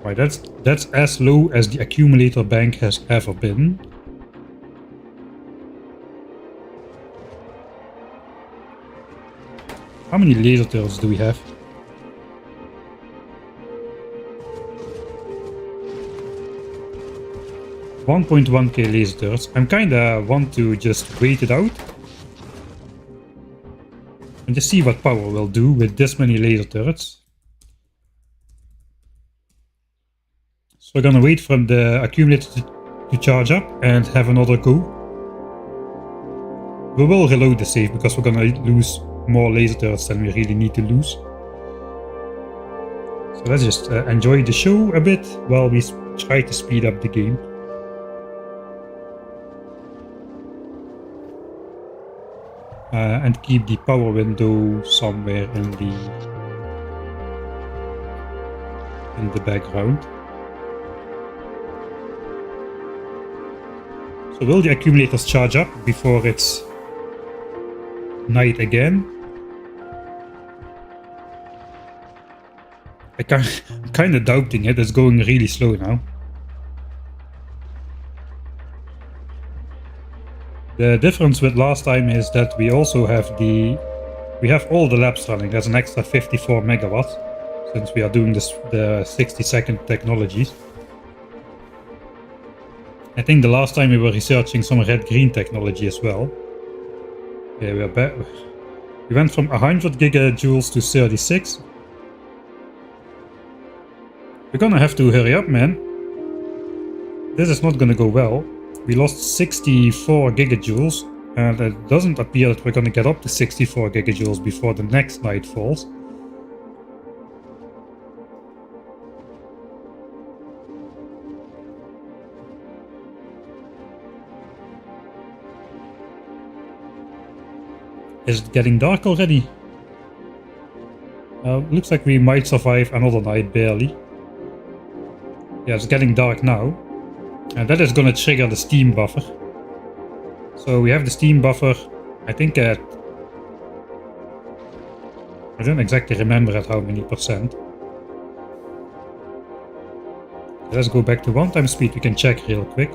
Right, that's as low as the accumulator bank has ever been. How many laser turrets do we have? $1.1k laser turrets. I'm kinda want to just wait it out. And just see what power will do with this many laser turrets. So we're gonna wait for the accumulator to charge up and have another go. We will reload the save because we're gonna lose more laser turrets than we really need to lose. So let's just enjoy the show a bit while we try to speed up the game. and keep the power window somewhere in the background. So will the accumulators charge up before it's night again? I'm kind of doubting it. It's going really slow now. The difference with last time is that we also have all the labs running. There's an extra 54 megawatts since we are doing the 60-second technologies. I think the last time we were researching some red-green technology as well. Yeah, we're back. We went from 100 gigajoules to 36. We're gonna have to hurry up, man. This is not gonna go well. We lost 64 gigajoules, and it doesn't appear that we're gonna get up to 64 gigajoules before the next night falls. Is it getting dark already? Looks like we might survive another night, barely. Yeah, it's getting dark now. And that is gonna trigger the steam buffer. So we have the steam buffer, I think at... I don't exactly remember at how many percent. Let's go back to one-time speed, we can check real quick.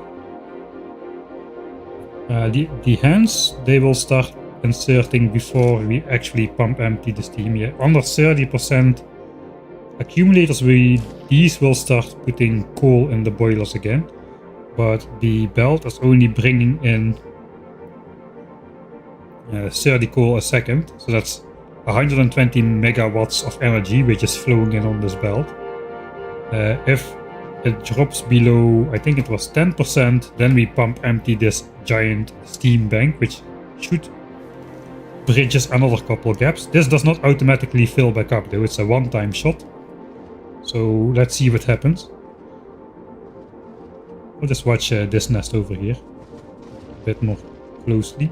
The hands, they will start inserting before we actually pump empty the steam. Yeah, under 30% accumulators, these will start putting coal in the boilers again. But the belt is only bringing in 30 coal a second, so that's 120 megawatts of energy which is flowing in on this belt. If it drops below, I think it was 10%, then we pump empty this giant steam bank, which should bridges another couple gaps. This does not automatically fill back up though, it's a one-time shot. So let's see what happens. We'll just watch this nest over here a bit more closely.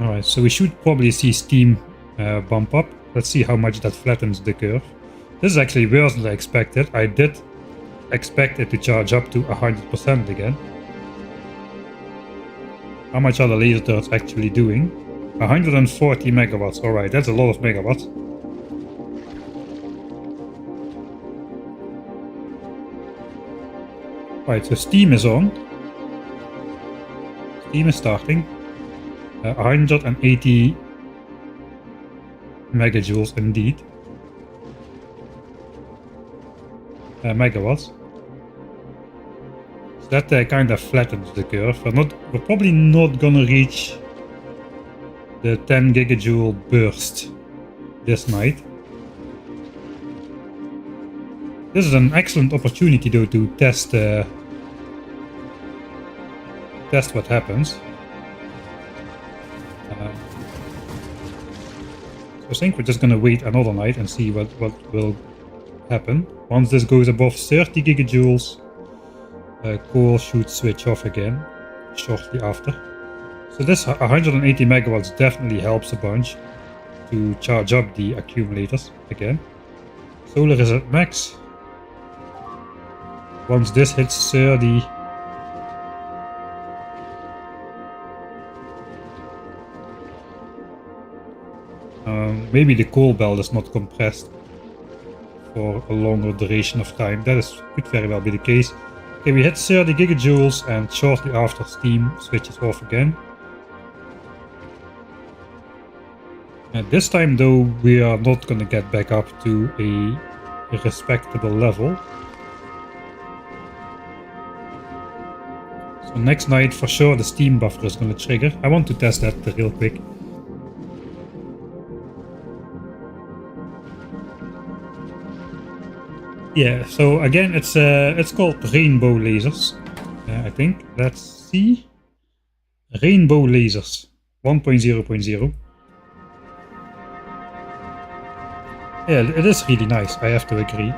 Alright, so we should probably see steam bump up. Let's see how much that flattens the curve. This is actually worse than I expected. I did expect it to charge up to 100% again. How much are the laser turrets actually doing? 140 megawatts. Alright, that's a lot of megawatts. Right, so steam is on. Steam is starting. 180 megajoules indeed. Megawatts. So that kind of flattens the curve. We're probably not gonna reach the 10 gigajoule burst this night. This is an excellent opportunity though to test what happens. So I think we're just gonna wait another night and see what will happen. Once this goes above 30 gigajoules, coal should switch off again shortly after. So this 180 megawatts definitely helps a bunch to charge up the accumulators again. Solar is at max. Once this hits 30, maybe the coal belt is not compressed for a longer duration of time. That could very well be the case. Okay, we hit 30 gigajoules and shortly after steam switches off again. This time though, we are not going to get back up to a respectable level. So next night for sure the steam buffer is going to trigger. I want to test that real quick. Yeah, so again it's called rainbow lasers, I think. Let's see. Rainbow lasers 1.0.0. Yeah, it is really nice, I have to agree.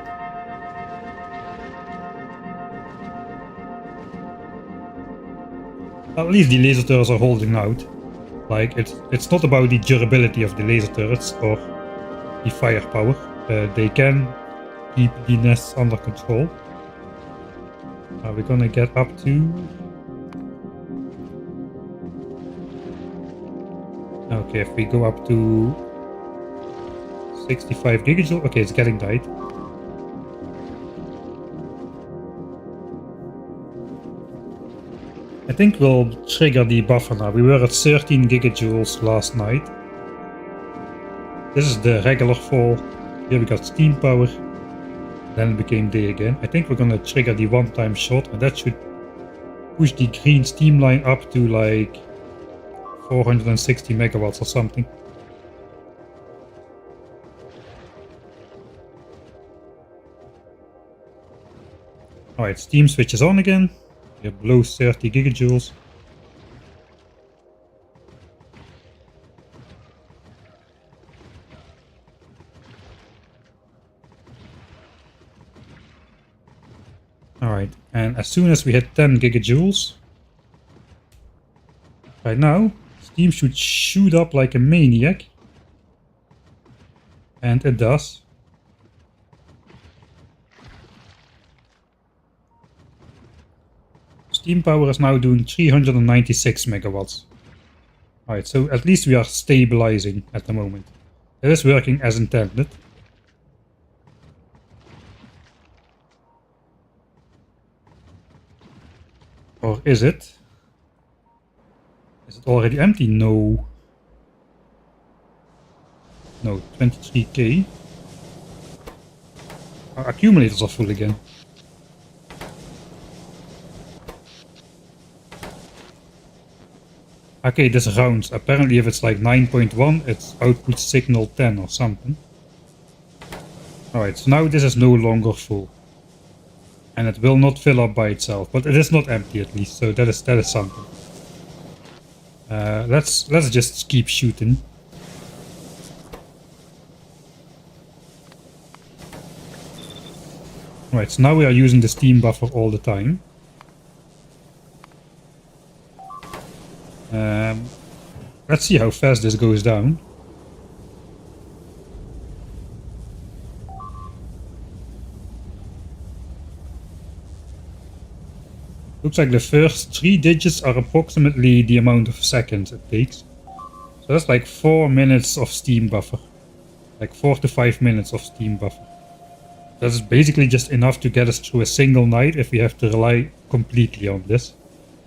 At least the laser turrets are holding out. Like, it's not about the durability of the laser turrets or the firepower. They can keep the nests under control. We're gonna get up to... Okay, if we go up to 65 gigajoule, okay, it's getting tight. I think we'll trigger the buffer now. We were at 13 gigajoules last night. This is the regular fall. Here we got steam power. Then it became day again. I think we're gonna trigger the one-time shot, and that should push the green steam line up to like 460 megawatts or something. Alright, steam switches on again. We're below 30 gigajoules. Alright, and as soon as we hit 10 gigajoules, right now, steam should shoot up like a maniac. And it does. Steam power is now doing 396 megawatts. Alright, so at least we are stabilizing at the moment. It is working as intended. Or is it? Is it already empty? No. No, 23k. Our accumulators are full again. Okay, this rounds. Apparently if it's like 9.1, it's output signal 10 or something. Alright, so now this is no longer full. And it will not fill up by itself, but it is not empty at least, so that is something. Let's just keep shooting. Right, so now we are using the steam buffer all the time. Let's see how fast this goes down. Looks like the first 3 digits are approximately the amount of seconds it takes. So that's like 4 minutes of steam buffer. Like 4 to 5 minutes of steam buffer. That's basically just enough to get us through a single night if we have to rely completely on this.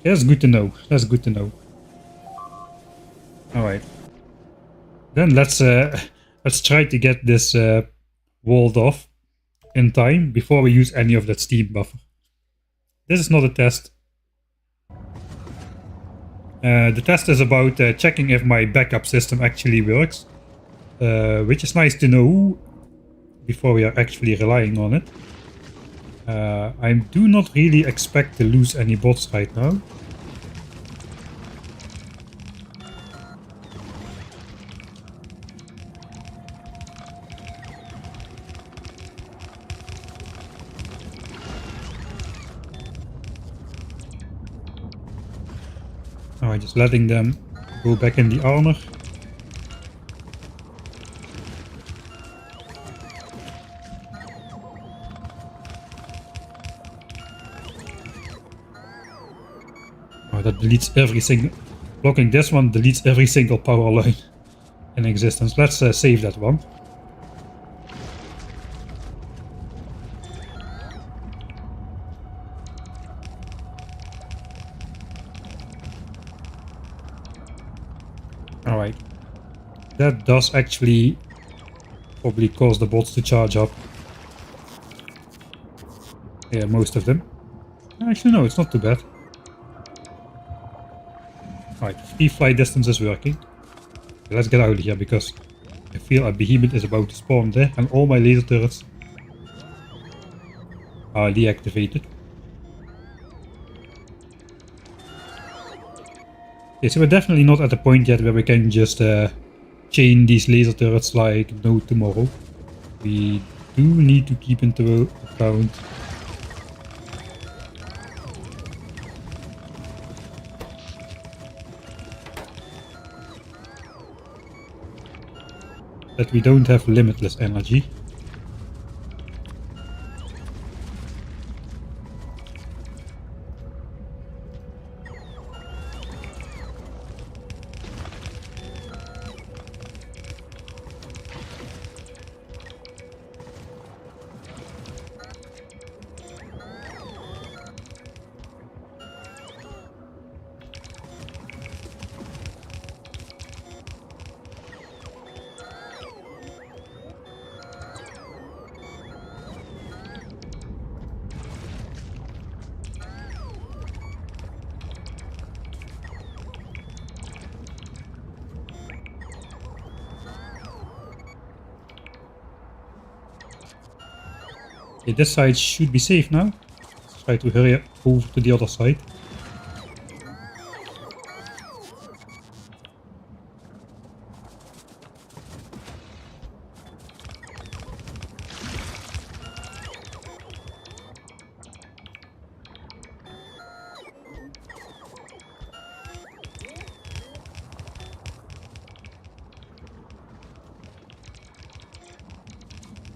Yeah, that's good to know. That's good to know. Alright. Then let's try to get this walled off in time before we use any of that steam buffer. This is not a test. The test is about checking if my backup system actually works. Which is nice to know before we are actually relying on it. I do not really expect to lose any bots right now. Alright, just letting them go back in the armor. Oh, that deletes every single... Blocking this one deletes every single power line in existence. Let's save that one. Alright. That does actually probably cause the bots to charge up. Yeah, most of them. Actually no, it's not too bad. Alright, free flight distance is working. Let's get out of here because I feel a behemoth is about to spawn there and all my laser turrets are deactivated. Okay, so we're definitely not at the point yet where we can just chain these laser turrets like no tomorrow. We do need to keep into account that we don't have limitless energy. Okay, this side should be safe now. Let's try to hurry over to the other side.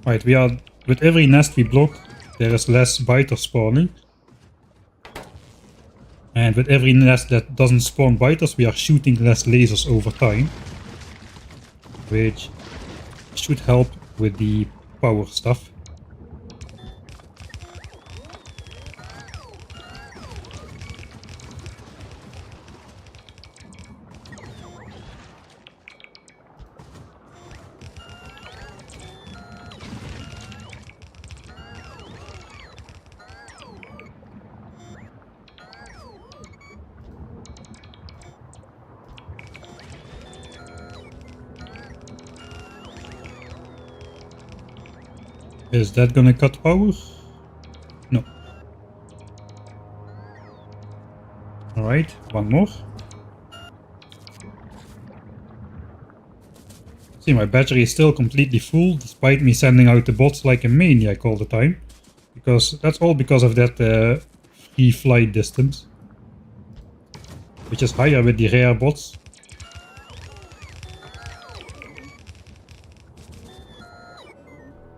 Right, we are with every nest we block, there is less biters spawning. And with every nest that doesn't spawn biters, we are shooting less lasers over time. Which should help with the power stuff. Is that gonna cut power? No. Alright, one more. See, my battery is still completely full, despite me sending out the bots like a maniac all the time. Because that's all because of that free flight distance. Which is higher with the rare bots.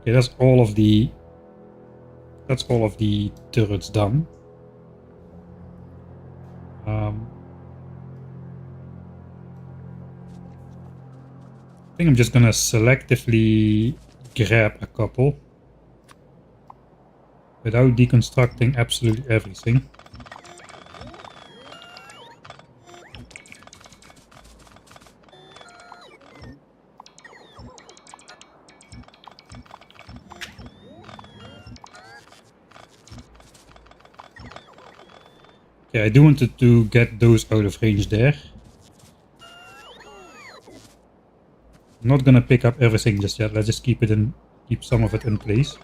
Okay, that's all of the turrets done. I think I'm just gonna selectively grab a couple without deconstructing absolutely everything. Yeah, I do want to get those out of range there. I'm not gonna pick up everything just yet. Let's just keep some of it in place.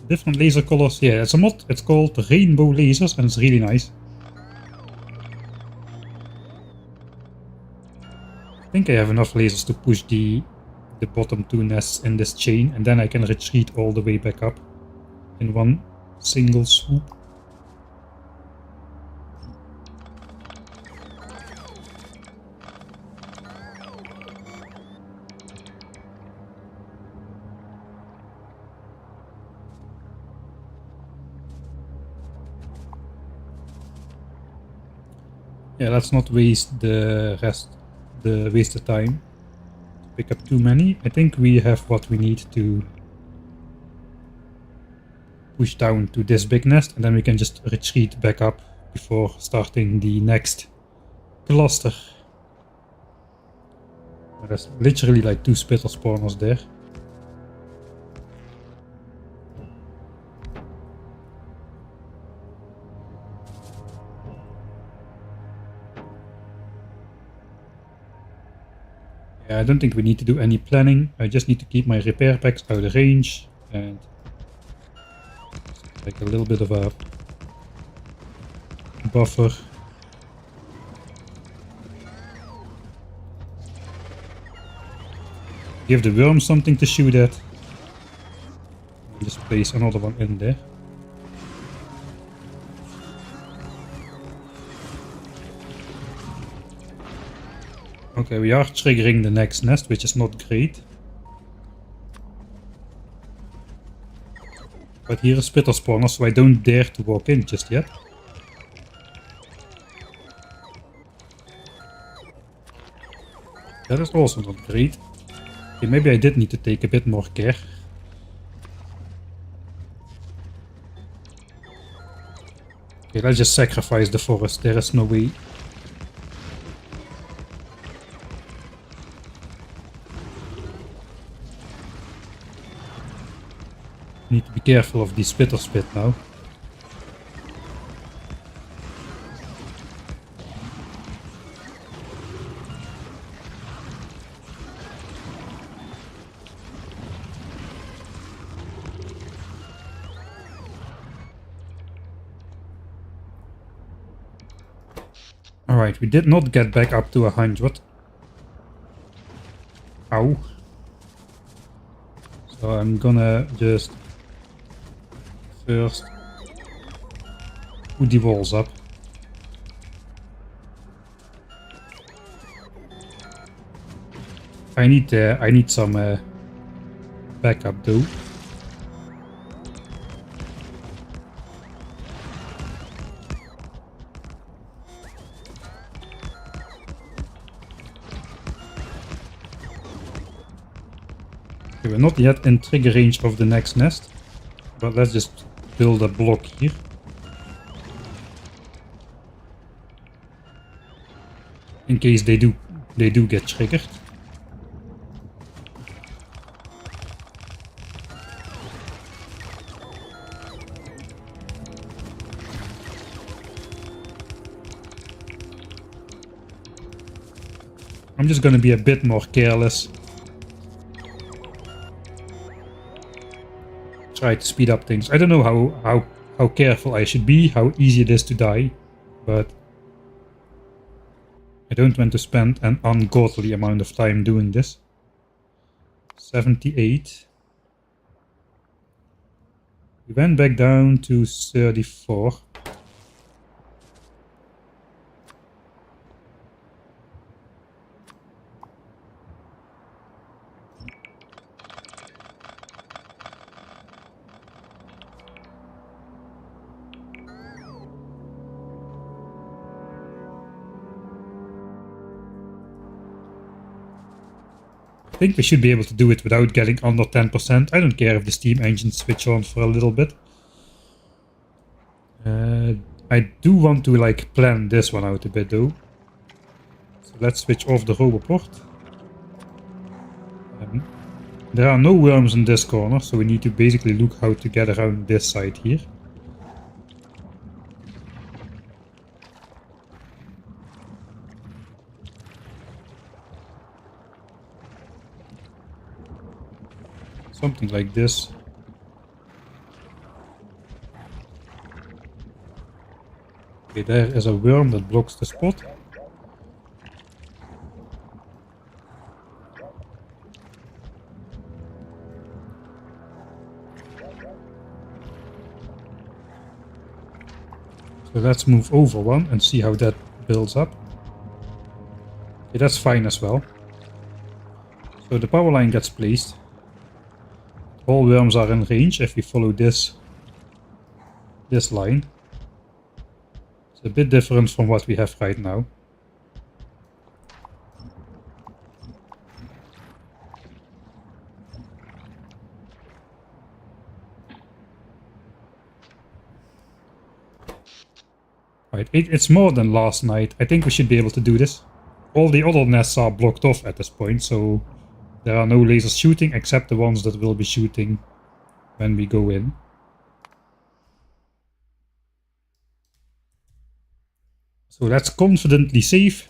Different laser colors. Yeah, it's a mod. It's called Rainbow Lasers, and it's really nice. I think I have enough lasers to push the bottom two nests in this chain, and then I can retreat all the way back up in one single swoop. Yeah, let's not waste the time. Pick up too many. I think we have what we need to push down to this big nest, and then we can just retreat back up before starting the next cluster. There's literally like 2 spitter spawners there. I don't think we need to do any planning. I just need to keep my repair packs out of range and like a little bit of a buffer. Give the worm something to shoot at. Just place another one in there. Okay, we are triggering the next nest, which is not great. But here is spitter spawner, so I don't dare to walk in just yet. That is also not great. Okay, maybe I did need to take a bit more care. Okay, let's just sacrifice the forest. There is no way. Need to be careful of the spitter spit now. Alright, we did not get back up to 100. Ow. So I'm gonna just first put the walls up. I need some backup though. Okay, we're not yet in trigger range of the next nest, but let's just build a block here. In case they do get triggered. I'm just gonna be a bit more careless. Try to speed up things. I don't know how careful I should be, how easy it is to die, but I don't want to spend an ungodly amount of time doing this. 78. We went back down to 34. I think we should be able to do it without getting under 10%. I don't care if the steam engines switch on for a little bit. I do want to like plan this one out a bit though. So let's switch off the roboport. There are no worms in this corner, so we need to basically look how to get around this side here. Something like this. Okay, there is a worm that blocks the spot. So let's move over one and see how that builds up. Okay, that's fine as well. So the power line gets placed. All worms are in range if we follow this line. It's a bit different from what we have right now. Right, it's more than last night. I think we should be able to do this. All the other nests are blocked off at this point, so there are no lasers shooting except the ones that will be shooting when we go in. So let's confidently save.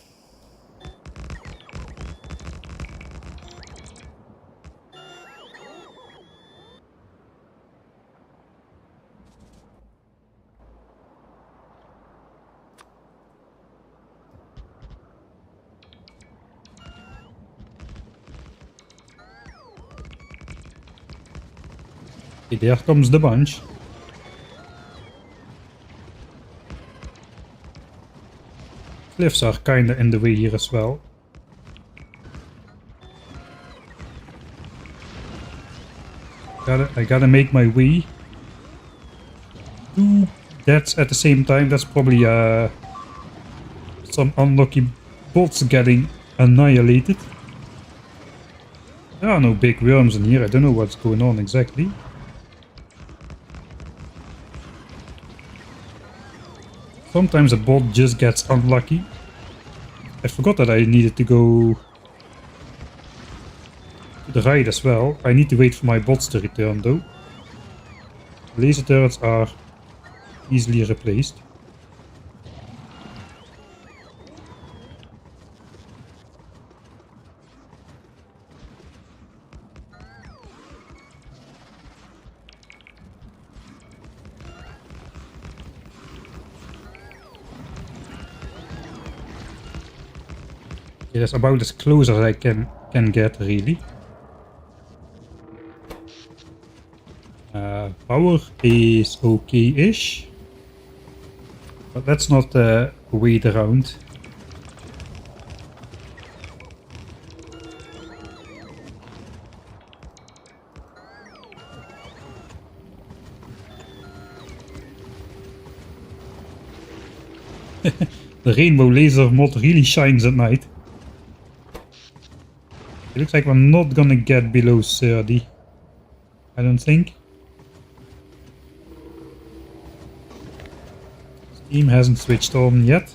Okay, there comes the bunch. Cliffs are kinda in the way here as well. I gotta make my way. 2 deaths at the same time. That's probably some unlucky bots getting annihilated. There are no big worms in here. I don't know what's going on exactly. Sometimes a bot just gets unlucky. I forgot that I needed to go to the right as well. I need to wait for my bots to return though. Laser turrets are easily replaced. Okay, that's about as close as I can get really. Power is okay-ish, but that's not wait around. The rainbow laser mod really shines at night. It looks like we're not gonna get below 30. I don't think. Steam hasn't switched on yet.